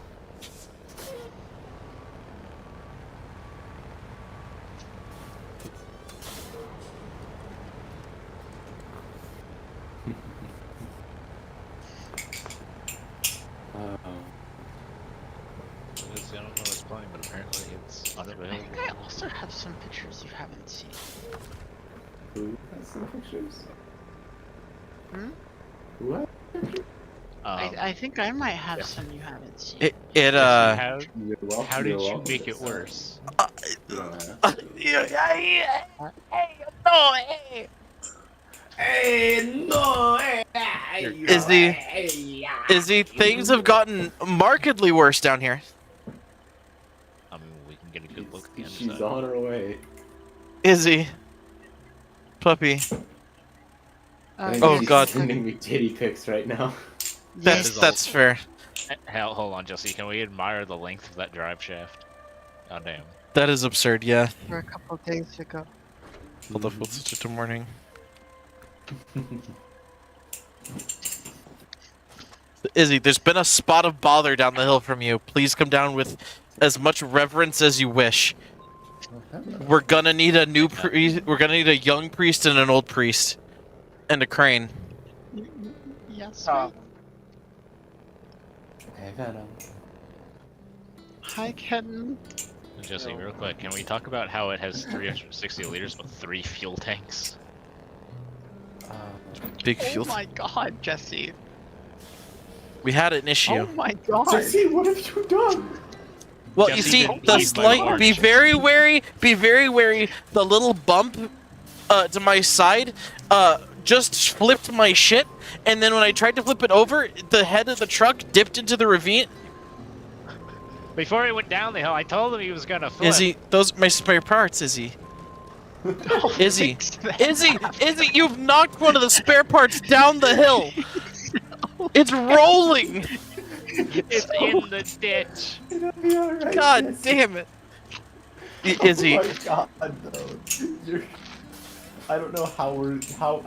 I don't know what's playing, but apparently it's I unavailable. think I also have some pictures you haven't seen. Who has some pictures? Hmm? Who has I think I might have yeah. some you haven't seen. How You're welcome. how did You're you welcome make to it say. worse? Hey, no, Izzy, things have gotten markedly worse down here. I mean, we can get a good look at the She's underside. on her way. Izzy. Puppy. I think Oh, she's God. sending me titty pics right now. That's Yes. fair. Hell, hold on, Jesse. Can we admire the length of that drive shaft? God damn. That is absurd, yeah. For a couple days ago. Hold up, what's such a morning? Izzy, there's been a spot of bother down the hill from you. Please come down with as much reverence as you wish. We're gonna need a new priest. We're gonna need a young priest and an old priest, and a crane. Yes. Hey, Venom. Hi, kitten. Jesse, real quick, can we talk about how it has 360 liters but 3 fuel tanks? Big Oh fuel. my god, Jesse. We had an issue. Oh my god. Jesse, what have you done? Well, Jesse you see, didn't the leave my slight. orange. Be very wary. Be very wary. The little bump, to my side, just flipped my shit, and then when I tried to flip it over, the head of the truck dipped into the ravine. Before he went down the hill, I told him he was gonna flip. Izzy, those my spare parts, Izzy. Izzy, Izzy, you've knocked one of the spare parts down the hill. It's rolling. It's in the ditch. It'll be alright. God Jesse. damn it. Izzy, Oh my god, though. You're... I don't know how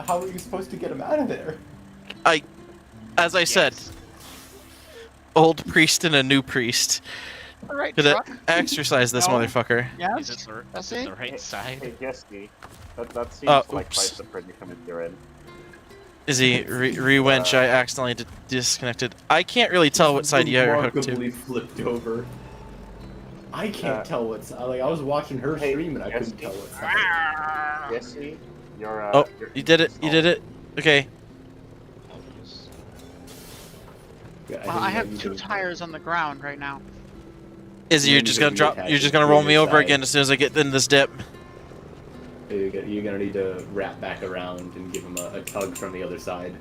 how are you supposed to get him out of there? as I said, Yes. old priest and a new priest. Alright, Gonna truck. exercise this No. motherfucker. Is Yes? it the, That's is it it? the right side? Hey, Jesse, that seems Oh, like oops. quite the predicament you're in. Izzy, re-wench, I accidentally disconnected. I can't really tell what side you're hooked to. Remarkably flipped over. I can't Uh, tell what's like. I was watching her hey, stream and I couldn't Jesse? tell what side. Jesse, you're Oh, you're you did it. You did it. Okay. Yeah, Well, I think have you 2 did. tires on the ground right now. Izzy, You you're need just to gonna drop. reattach You're it just to gonna the roll other me over side. again as soon as I get in this dip. You're gonna need to wrap back around and give him a tug from the other side.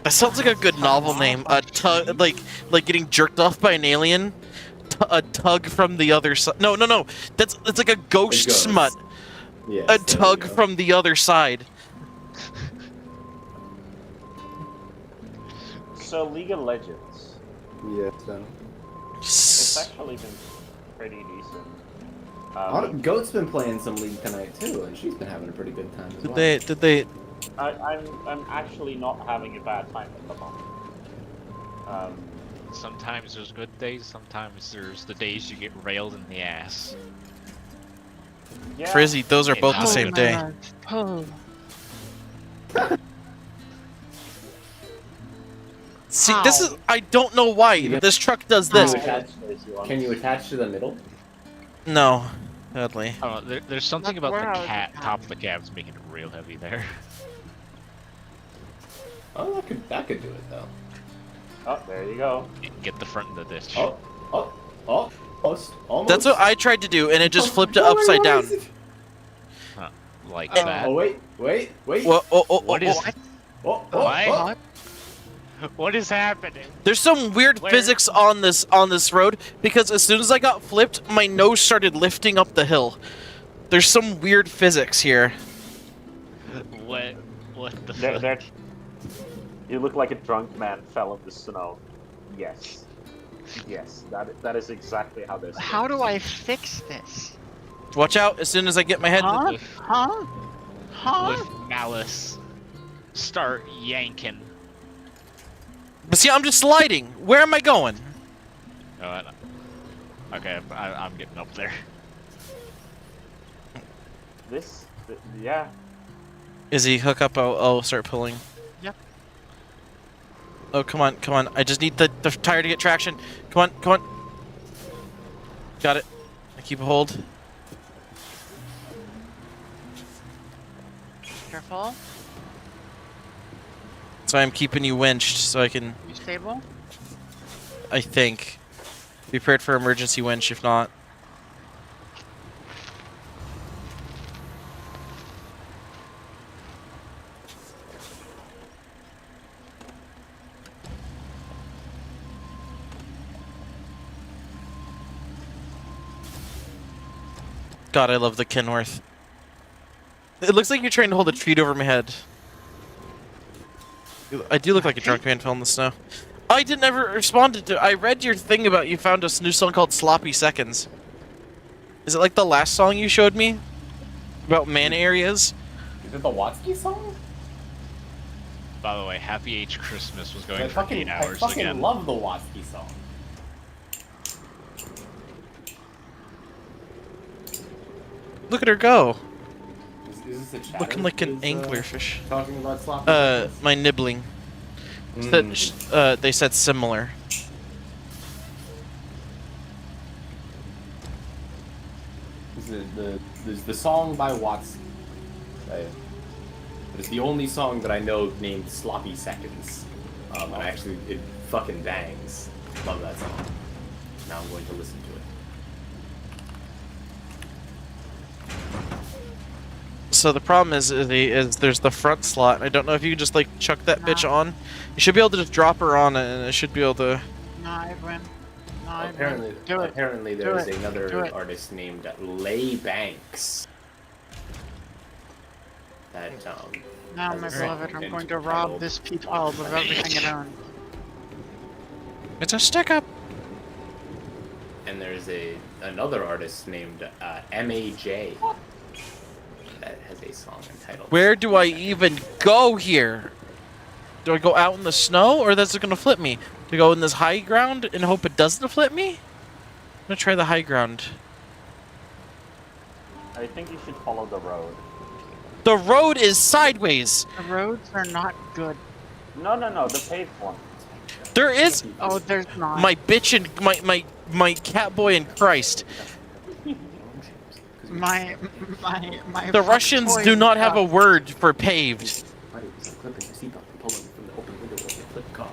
That sounds like a good novel name. A tug, like getting jerked off by an alien. A tug from the other side. No. That's like a ghost ghost. smut. Yes, A there we tug go. from the other side. So League of Legends, Yes, Venom. it's actually been pretty decent. Goat's been playing some League tonight too, and she's been having a pretty good time as well. Did they? I'm actually not having a bad time at the moment. Sometimes there's good days, sometimes there's the days you get railed in the ass. Yeah, Frizzy, those are both the Oh, same my day. God. Oh. See, this is... I don't know why, but this truck does Can this. you attach, can you attach to the middle? No, sadly. I don't know, there's something That's about where I the was top of the cab's making it real heavy there. Oh, that could do it though. Oh, there you go. Get the front of the ditch. Oh, almost. That's what I tried to do, and it just flipped it upside down. Like Oh. that. Oh wait. Whoa, What is... Oh. What is happening? There's some weird Where? physics on this road, because as soon as I got flipped, my nose started lifting up the hill. There's some weird physics here. What the There, fuck? there. You look like a drunk man fell in the snow. Yes. Yes, that is exactly how this. How works. do I fix this? Watch out, as soon as I get my head... Huh? With, Huh? with malice. Start yanking. But see, I'm just sliding. Where am I going? Oh, okay, I'm getting up there. Yeah. Izzy, hook up, I'll start pulling. Yep. Oh, come on. I just need the tire to get traction. Come on. Got it. I keep a hold. Careful. So I'm keeping you winched so I can, You stable? I think. Be prepared for emergency winch if not. God, I love the Kenworth. It looks like you're trying to hold a treat over my head. I do look like a drunk man fell in the snow. I didn't ever respond to. I read your thing about you found a new song called Sloppy Seconds. Is it like the last song you showed me? About man areas? Is it the Watsky song? By the way, Happy H Christmas was going I for fucking, 8 hours I fucking again. love the Watsky song. Look at her go. Is this a chat? Looking like an anglerfish. Talking about sloppy. My nibbling. They said similar. There's the song by Watsky. It's the only song that I know named Sloppy Seconds. And actually, it fucking bangs. Love that song. Now I'm going to listen to it. So the problem is there's the front slot. I don't know if you can just like chuck that bitch on. You should be able to just drop her on and it should be able to. No, I win. No, I win. Apparently, Do it. apparently Do there is it. Do another it. artist named Lay Banks. That Now, has my a song beloved, I'm entitled- going to rob this peat bulb of everything it owns. It's a stick up. And there's another artist named MAJ that has a song entitled. Where do I even go here? Do I go out in the snow or that's gonna flip me? Do I go in this high ground and hope it doesn't flip me? I'm gonna try the high ground. I think you should follow the road. The road is sideways. The roads are not good. No, the paved one. There is Oh, there's not. my bitch and my cat boy in Christ. My The Russians do not have a word for paved. Clipping your seatbelt and pulling from the open window of your flip car.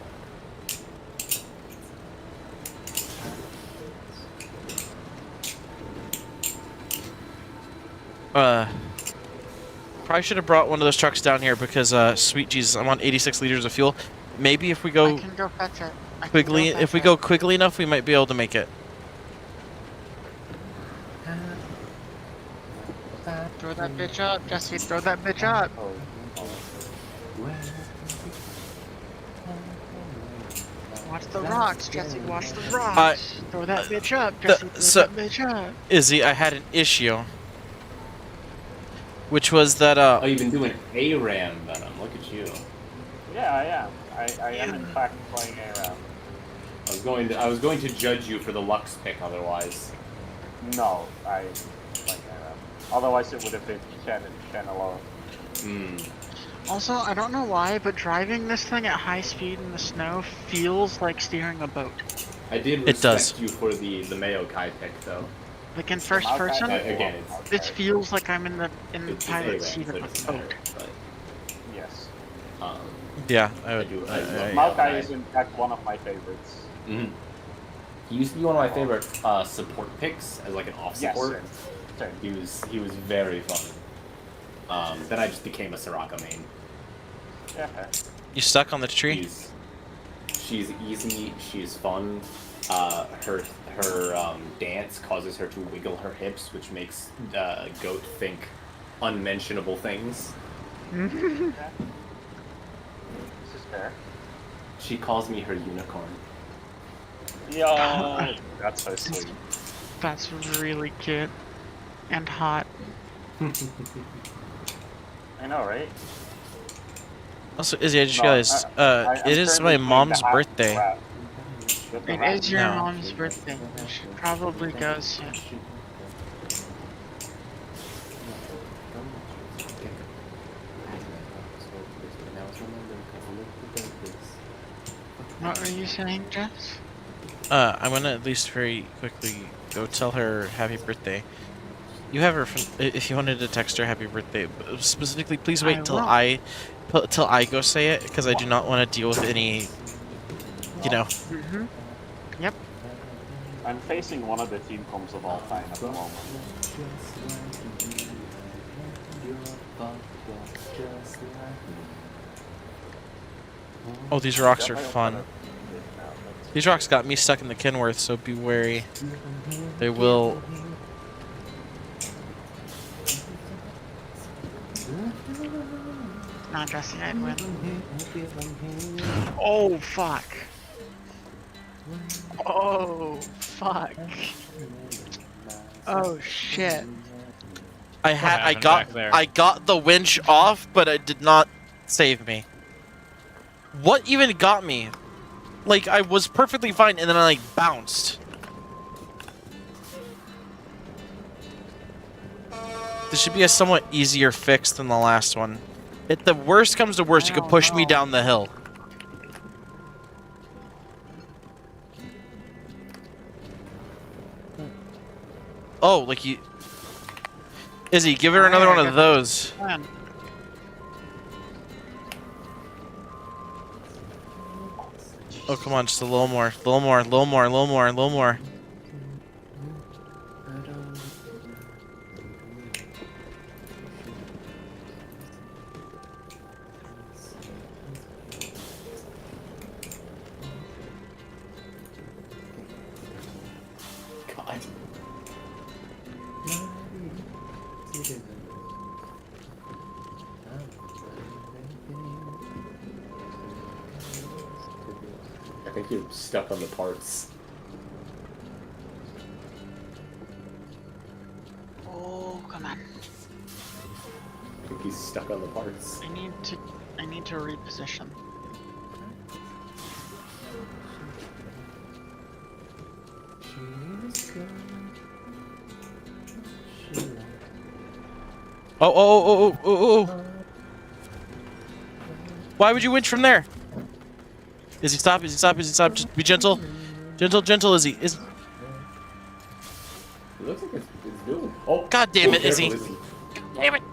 Probably should have brought one of those trucks down here because sweet Jesus, I'm on 86 liters of fuel. Maybe if we I go can go fetch it. I can quickly, go if we fetch go it. quickly enough, we might be able to make it. Throw that bitch up, Jesse. Throw that bitch up. Watch the rocks, Jesse. Watch the rocks. Throw that bitch up, Jesse. Throw so- that bitch up. Izzy, I had an issue. Which was that, Oh, you've been doing ARAM Venom. Look at you. Yeah, I am. I am in fact playing ARAM. I was going to judge you for the Lux pick otherwise. No, I playing ARAM. Otherwise, it would have been Chen and Chen alone. Also, I don't know why, but driving this thing at high speed in the snow feels like steering a boat. I did It does. respect you for the Mayo Kai pick though. Like in first person, Again, this feels like I'm in the it's pilot ARAM, seat so of it a doesn't boat. matter. But Yes. Yeah, I love Maokai Kai. is in fact one of my favorites. Mhm. He used to be one of my favorite support picks as like an off Yes, support. same. He was very fun. Then I just became a Soraka main. Yeah, fair. You stuck on the tree? She's easy. She's fun. Her dance causes her to wiggle her hips, which makes Goat think unmentionable things. This is fair. She calls me her unicorn. Yo, that's so sweet. That's really cute and hot. I know, right? Also, Izzy, I just No, realized, I'm it is currently my playing mom's the hat birthday. rat. With the It rat. is your No. mom's birthday. You should probably go soon. What were you saying, Jess? I'm gonna at least very quickly go tell her happy birthday. You have her, if you wanted to text her happy birthday, but specifically, please wait till I go say it, because I do not want to deal with any, you know. Mm-hmm. Yep. I'm facing one of the team comps of all time at the moment. Oh, these rocks are fun. These rocks got me stuck in the Kenworth, so be wary. They will. Not Jesse, I'd win. Oh, fuck. Oh, fuck. Oh, shit. I got the winch off, but it did not save me. What even got me? Like, I was perfectly fine, and then I, like, bounced. This should be a somewhat easier fix than the last one. If the worst comes to worst, you could push me down the hill. Oh, like you... Izzy, give her another one of those. Oh, come on, just a little more. A little more, a little more, a little more, a little more. God. I think you're stuck on the parts. Oh, come on. I think he's stuck on the parts. I need to reposition. Oh. Why would you winch from there? Izzy, stop, Izzy, stop, Izzy, stop. Just be gentle. Gentle, Izzy. It looks like it's doing. Oh, God damn it, careful, Izzy. Damn it!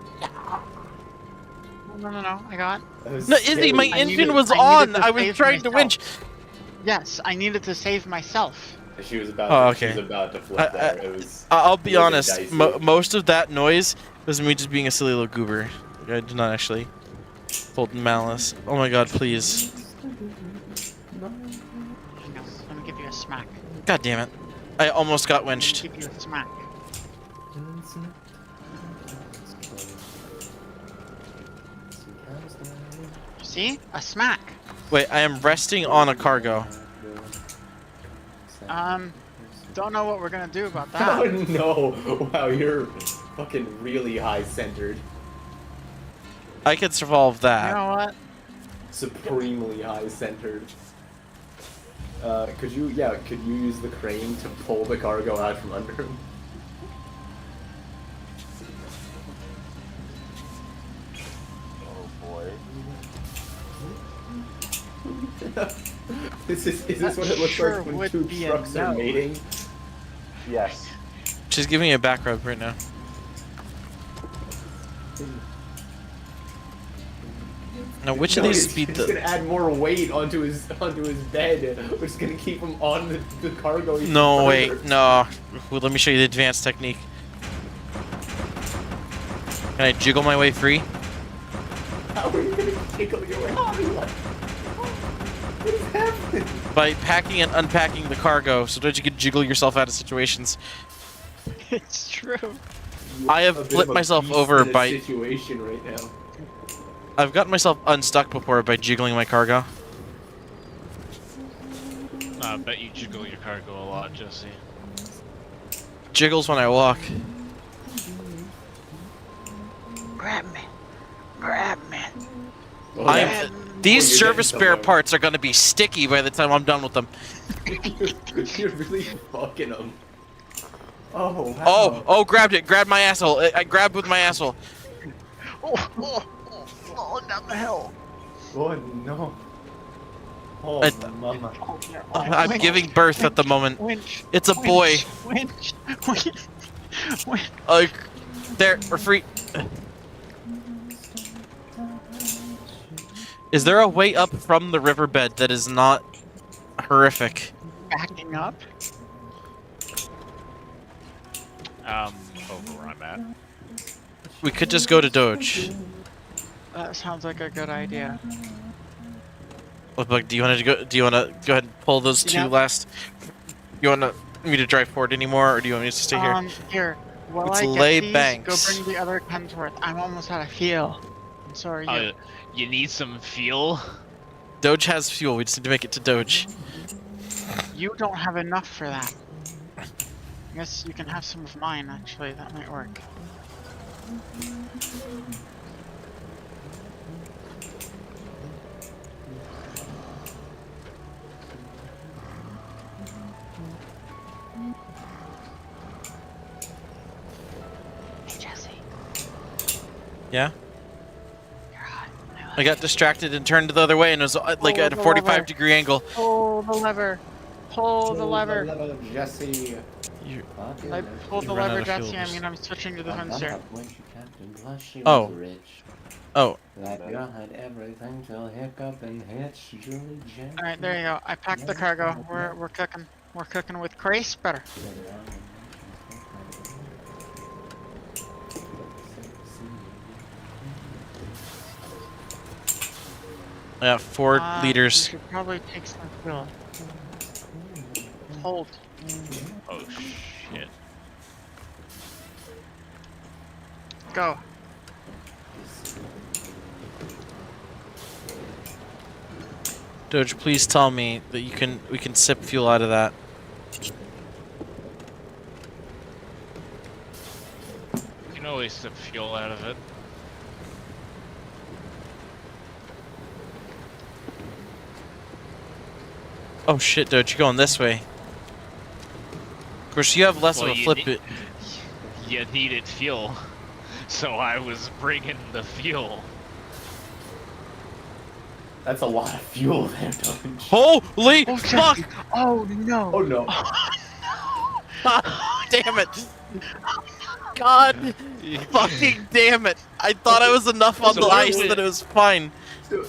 No, I got. No, Izzy, my engine was on. I was trying to winch. Yes, I needed to save myself. She was about. Oh, She okay. was about to flip there. It was. I'll be honest. dicey. Most of that noise was me just being a silly little goober. I did not actually hold malice. Oh my God, please. No, let me give you a smack. God damn it! I almost got winched. Give you a smack. See? A smack. Wait, I am resting on a cargo. Don't know what we're gonna do about Oh that. no! Wow, you're fucking really high centered. I could survive that. You know what? Supremely high centered. Could you use the crane to pull the cargo out from under him? Oh boy. Is this what it looks Sure like when would two be a trucks are no. mating? Yes. She's giving me a back rub right now. Now, which of No, these it's, speed it's the? gonna add more weight onto his bed, which is gonna keep him on the cargo. even No, further. wait, no. Well, let me show you the advanced technique. Can I jiggle my way free? How are you gonna jiggle your way out? What is happening? By packing and unpacking the cargo, so that you can jiggle yourself out of situations. It's true. I have A bit flipped of a myself beast over in a by. situation right now. I've gotten myself unstuck before by jiggling my cargo. I bet you jiggle your cargo a lot, Jesse. Jiggles when I walk. Grab me. Grab me. Oh, I'm. yeah. These you're service getting spare somewhere. parts are gonna be sticky by the time I'm done with them. You're really fucking them. Oh, wow. Oh, grabbed it. Grabbed my asshole. I grabbed with my asshole. Falling down the hill. Oh, no. Oh, I- mama. Oh, no. I'm Winch, giving birth at the winch, moment. Winch. It's a boy. Winch. Winch. There, we're free. Is there a way up from the riverbed that is not horrific? Backing up. Over where I'm at. We could just go to Doge. That sounds like a good idea. Look, do you want to go? Do you want to go ahead and pull those two Yep. last? You want me to drive forward anymore, or do you want me to stay here? Here. While Let's I get lay these, banks. go bring the other Kensworth. I'm almost out of fuel. And so are you. You need some fuel? Doge has fuel. We just need to make it to Doge. You don't have enough for that. I guess you can have some of mine, actually. That might work. Hey, Jesse. Yeah. You're hot. I got distracted and turned the other way, and it was like at a 45-degree angle. Pull the lever. Pull the lever. Jesse. You, I pulled the You ran lever, out of Jesse. fuel. I mean, I'm switching to the Hunter. Oh. Oh, That guy had everything till Hiccup and Hitch, Julie Jen. Alright, there you go. I packed the cargo. We're cooking. We're cooking with Grace better. I got 4 You liters. should probably take some fuel. Hold. Oh shit. Go. Doge, please tell me that we can sip fuel out of that. You can always sip fuel out of it. Oh shit, Doge, you're going this way. Of course, you have less Well, of a you flip. need- You needed fuel, so I was bringing the fuel. That's a lot of fuel there, Doge. Holy Oh, fuck! Jesse. Oh no. Oh no. Damn it! God fucking damn it! I thought I was enough on So the what ice if we- that it was fine. Doge,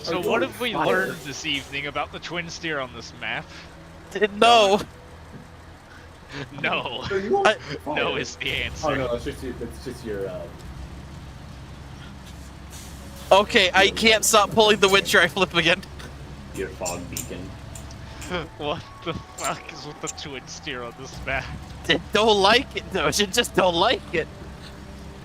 So what have we learned this evening about the twin steer on this map? Didn't know. No. I- No is the answer. Oh no, that's just your Okay, I can't stop pulling the winch or I flip again. your fog beacon. What the fuck is with the twin steer on this map? Don't like it, Doge. You just don't like it.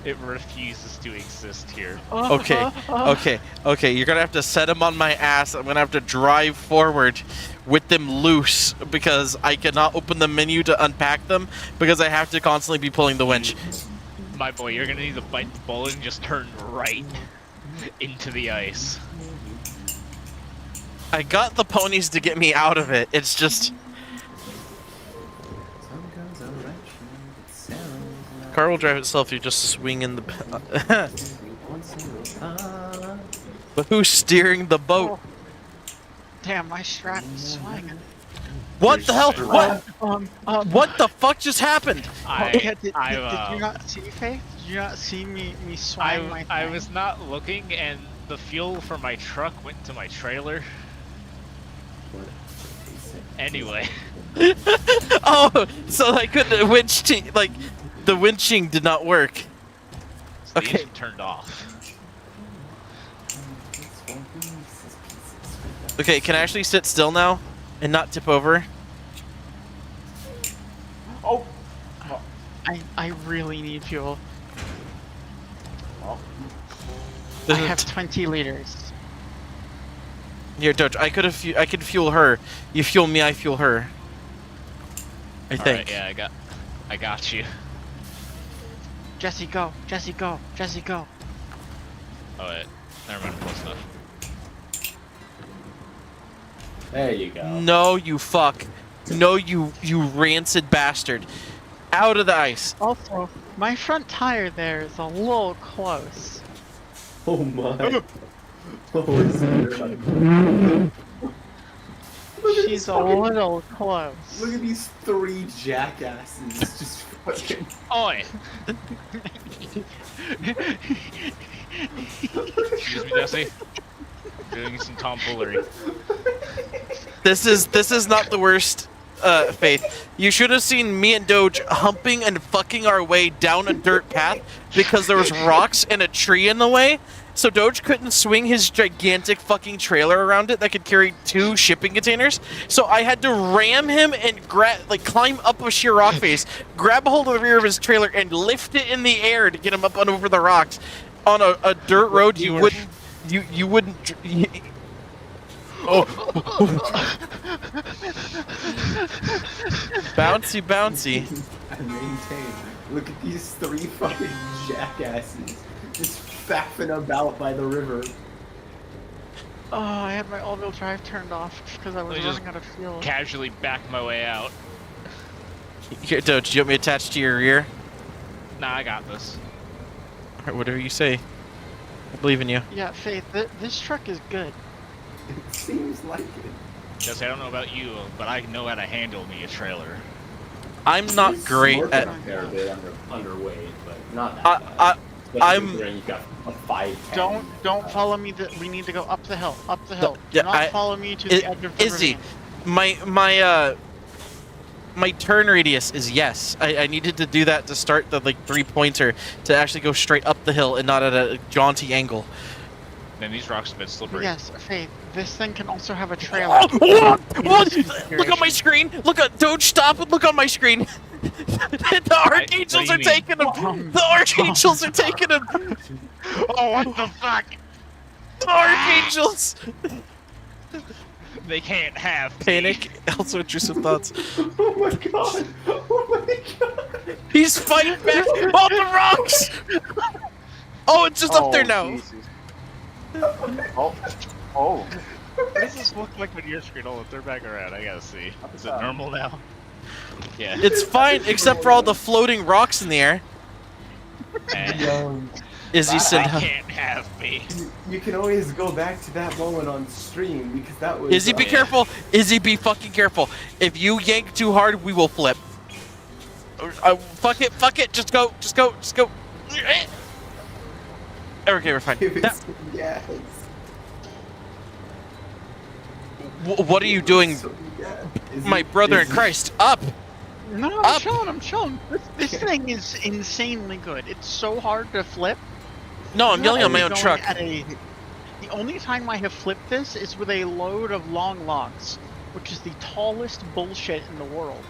It refuses to exist here. Okay, okay. You're gonna have to set them on my ass. I'm gonna have to drive forward with them loose because I cannot open the menu to unpack them because I have to constantly be pulling the winch. My boy, you're gonna need to bite the bullet and just turn right into the ice. I got the ponies to get me out of it. It's just car will drive itself. You just swing in the. But who's steering the boat? Damn, my strat is swinging. What the hell? What? What the um, fuck just happened? yeah, did I you not see, Faith? Did you not see me swing my I thing? was not looking, and the fuel for my truck went to my trailer. Anyway, Oh, so I couldn't winch. Like, the winching did not work. so the Okay. engine turned off. Okay, can I actually sit still now and not tip over? Oh! I really need fuel. Well, I have 20 liters. Here, Doge. I could fuel her. You fuel me. I fuel her. I think. Alright, yeah, I got you. Jesse, go! Jesse, go! Jesse, go! Oh wait, never mind, close enough. There you go. No, you fuck. No, you rancid bastard. Out of the ice. Also, my front tire there is a little close. Oh my. Oh, She's a little close. Look at these 3 jackasses just fucking. Oi! Excuse me, Jesse. Doing some tomfoolery. This is not the worst, Faith. You should have seen me and Doge humping and fucking our way down a dirt path because there was rocks and a tree in the way. So Doge couldn't swing his gigantic fucking trailer around it that could carry 2 shipping containers. So I had to ram him and climb up a sheer rock face, grab a hold of the rear of his trailer, and lift it in the air to get him up and over the rocks. On a dirt road, you wouldn't. Oh. Bouncy, bouncy. I maintain. Look at these 3 fucking jackasses just faffing about by the river. Oh, I had my all-wheel drive turned off because I was Let me just running out of fuel. Casually back my way out. Here, Doge, do you want me attached to your rear? Nah, I got this. Alright, whatever you say. I believe in you. Yeah, Faith, this truck is good. It seems like it. Jesse, I don't know about you, but I know how to handle me a trailer. I'm not great Smirking at. a fair bit underweight, but not that bad. Especially I'm- considering you've got a 5'10". Don't follow me. We need to go up the hill. Up the hill. yeah, Do not follow me to the edge of the Izzy, ravine. my turn radius is yes. I needed to do that to start the 3-pointer to actually go straight up the hill and not at a jaunty angle. Man, these rocks have been slippery. Yes, Faith. This thing can also have a trailer. What? Look on my screen. Look at Doge. Stop and look on my screen. The archangels what are do you mean? taking him. The archangels are taking him. Oh, what the fuck? The archangels. They can't have me. Panic. Also intrusive thoughts. Oh my god! Oh my god! He's fighting back on the rocks. Oh, it's just up there now. Jesus. Oh. What does this look like on your screen? Hold on, turn back around. I gotta see. Is it normal now? Yeah. It's fine, except for all the floating rocks in the air. Izzy They said, can't have me. You can always go back to that moment on stream because that was. Izzy, be careful. Izzy, be fucking careful. If you yank too hard, we will flip. Fuck it. Just go. Okay, we're fine. Yes. What are you doing, my brother in Christ? Up! No, Up. I'm chilling. This thing is insanely good. It's so hard to flip. No, I'm yelling on my own Going truck. The only time I have flipped this is with a load of long logs, which is the tallest bullshit in the world.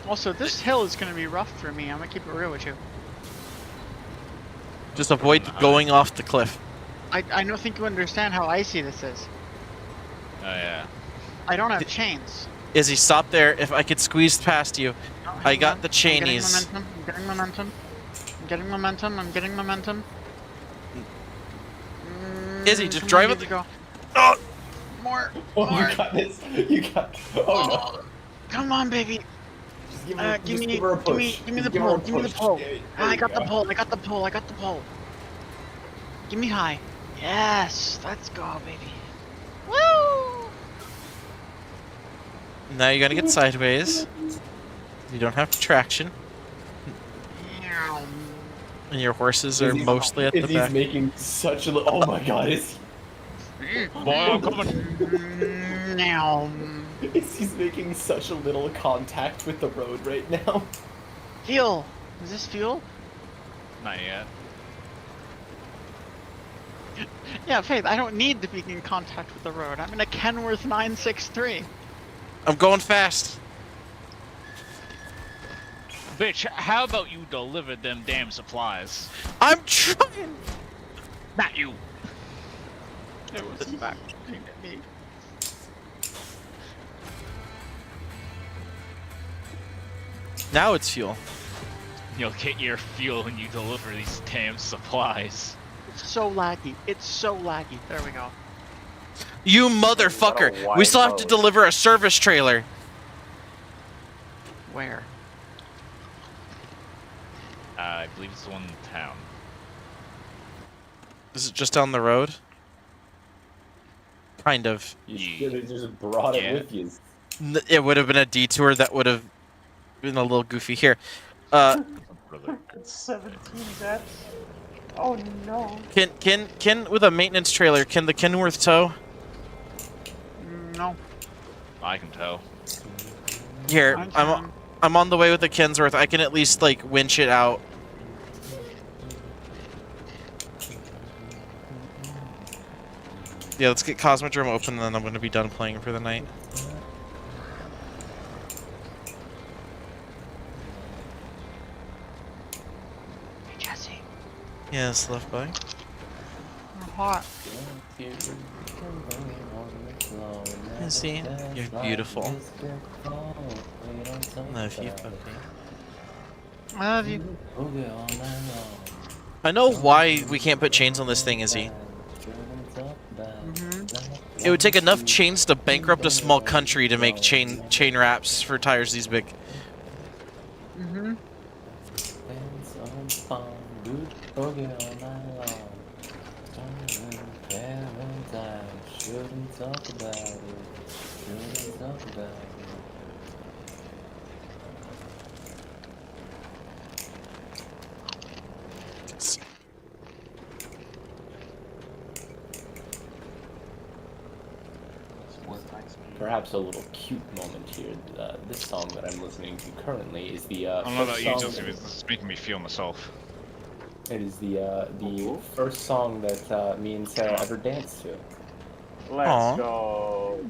Also, this hill is going to be rough for me. I'm going to keep it real with you. Just avoid going off the cliff. I don't think you understand how icy this is. Oh yeah. I don't have chains. Izzy, stop there. If I could squeeze past you. No, I hang got on. the chainies. I'm getting momentum. Izzy, just Come drive on, it. Izzy, go. Oh! More. Oh, you got this. You got. Oh no. Come on, baby. Just give her, Give just me give her a the push. pole. Just give her a Give me the push. pole. There I you got the go. pole. Give me high. Yes, let's go, baby. Now you're gonna get sideways. You don't have traction, and your horses are mostly at the Izzy's back. making such a oh my god, Boy, I'm coming. Izzy's making such a little contact with the road right now. Fuel! Is this fuel? Not yet. Yeah, Faith, I don't need to be in contact with the road. I'm in a Kenworth 963. I'm going fast. Bitch, how about you deliver them damn supplies? I'm trying. Not you. It was back looking at me. Now it's fuel. You'll get your fuel when you deliver these damn supplies. It's so laggy. It's so laggy. There we go. You motherfucker! wide We still have to road. deliver a service trailer. Where? I believe it's the one in town. Is it just down the road? Kind of. You should have just brought it Yeah. with you. It would have been a detour that would have been a little goofy here. Brother. It's 17 deaths. Oh no. Can with a maintenance trailer, can the Kenworth tow? No. I can tell. Here, I'm I'm trying. I'm on the way with the Kensworth. I can at least like winch it out. Yeah, let's get Cosmodrome open, and then I'm going to be done playing for the night. Hey, Jesse. Yes, left by. I'm hot. Izzy, you're beautiful. Love you, puppy. I love you. I know why we can't put chains on this thing, Izzy. It would take enough chains to bankrupt a small country to make chain wraps for tires these big. Mm-hmm. Perhaps a little cute moment here. This song that I'm listening to currently is the I don't know about first you, song. Jesse, but this is making me feel myself. It is the first song that me and Sarah ever danced to. Let's Aw. go.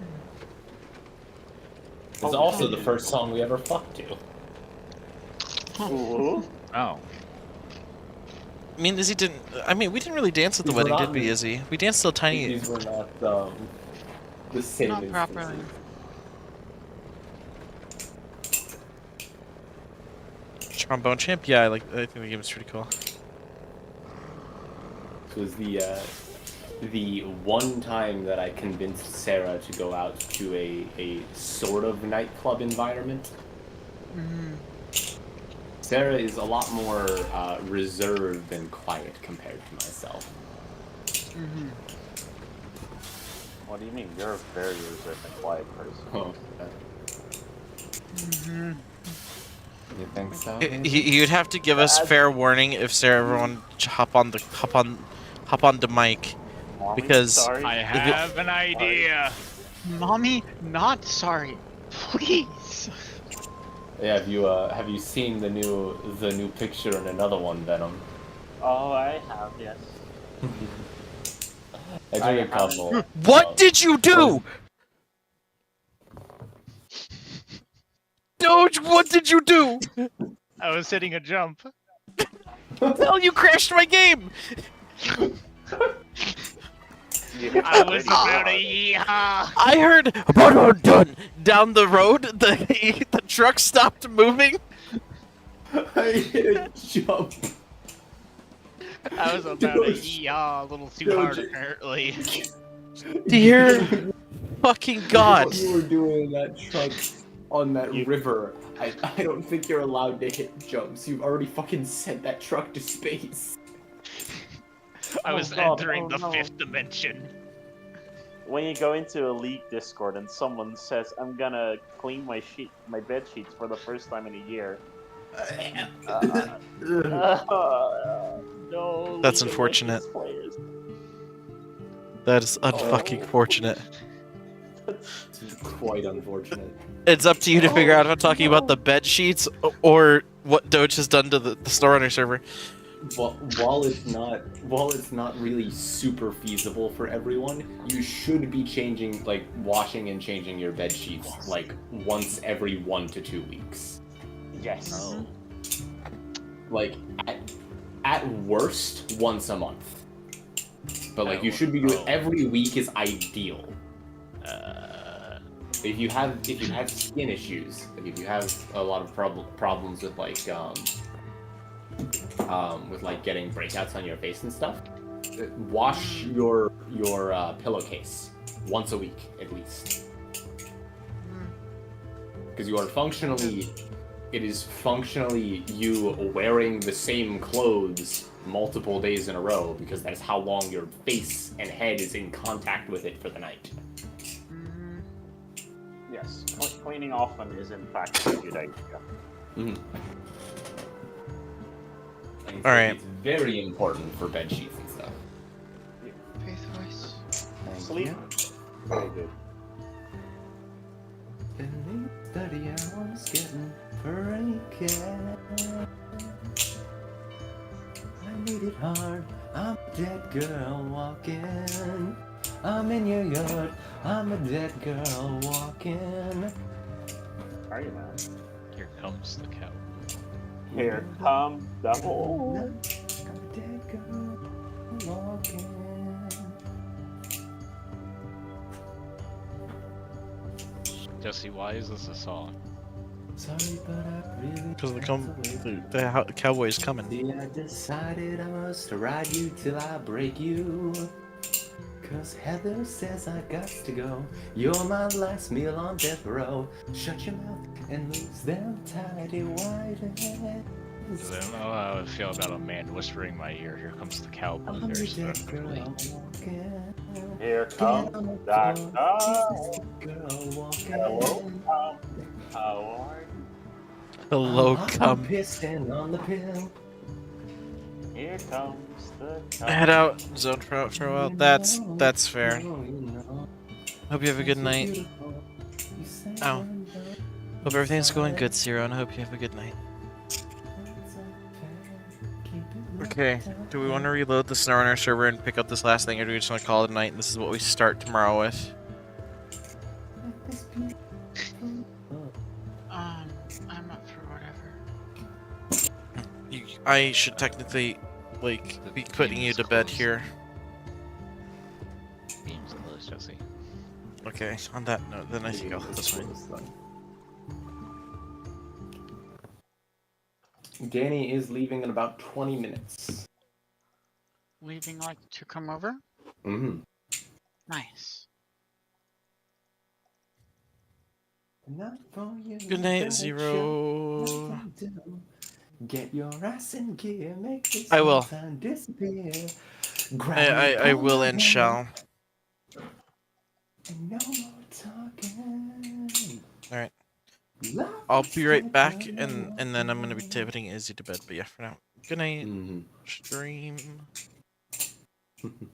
It's also the first song we ever fucked to. Ooh. Oh. I mean, Izzy didn't. I mean, we didn't really dance at the These were wedding, not did we, the- Izzy? We danced till tiny. These were not the same Not instances. properly. Trombone champ? Yeah, I think the game is pretty cool. It was the one time that I convinced Sarah to go out to a sort of nightclub environment. Mm-hmm. Sarah is a lot more reserved and quiet compared to myself. Mm-hmm. What do you mean? You're a very reserved and quiet person. Oh, Mm-hmm. you think so? You'd have to give us fair warning if Sarah everyone hop on the mic. Mommy, Because- sorry. I have an idea. Mommy, not sorry. Please. Yeah, have you seen the new picture in another one, Venom? Oh, I have, yes. I I took a couple. What did you do? Doge, what did you do? I was hitting a jump. Hell, you crashed my game! You hit I the was video. about to yeehaw. I heard done down the road. The truck stopped moving. I hit a jump. I was about to yeehaw a little too hard, apparently. Dear fucking God. What you were doing in that truck on that river, I don't think you're allowed to hit jumps. You've already fucking sent that truck to space. I was God, entering oh the no. fifth dimension. when you go into a league Discord and someone says, "I'm gonna clean my bed sheets for the first time in a year." No, That's League of unfortunate. Legends players. That is unfucking fortunate. Quite unfortunate. It's up to you to figure out if I'm talking about no. the bed sheets or what Doge has done to the SnowRunner server. While it's not really super feasible for everyone, you should be washing and changing your bed sheets like once every 1 to 2 weeks. Yes. Oh. Like at worst once a month. But like you should be doing every week is ideal. If you have skin issues, like if you have a lot of problems with getting breakouts on your face and stuff, wash your pillowcase once a week at least. Because it is functionally you wearing the same clothes multiple days in a row because that's how long your face and head is in contact with it for the night. Yes, cleaning often is in fact a good idea. All right. It's very important for bed sheets and stuff. Faith voice. Sleep. Very good. In 30 hours getting breaking. I need it hard. I'm a dead girl walking. I'm in your yard. I'm a dead girl walking. Are you, man? Here comes the cow. Here comes the hole. I'm a dead girl walking. Jesse, why is this a song? Sorry, but I really Because can't the cowboy's coming. See, I decided I must ride you till I break you. Cause Heather says I got to go. You're my last meal on death row. Shut your mouth and lose them tidy white hands. Because I don't know how I feel about a man whispering in my ear. Here comes the cowboy. I'm Very a dead girl specifically. walking. Here comes the cow. Girl Hello, walking. how are you? Hello, I'm come. pissing on the pill. Here comes the cow. Head out, zone for out for a while. That's fair. Hope you have a good night. Ow. Hope everything's going good, Zero, and I hope you have a good night. Okay, do we want to reload the SnowRunner server and pick up this last thing, or do we just want to call it a night and this is what we start tomorrow with? I'm up for whatever. I should technically, like, be putting you to bed here. Beams closed, Jesse. Okay, on that note, then I think I'll hit this one. Danny is leaving in about 20 minutes. Leaving like to come over? Mm-hmm. Nice. Good night, Zero. Get your ass in gear, make this I will. time disappear. I will and shall. And no more talking. Alright. I'll be right back, and then I'm gonna be putting Izzy to bed, but yeah, for now. Good night, stream.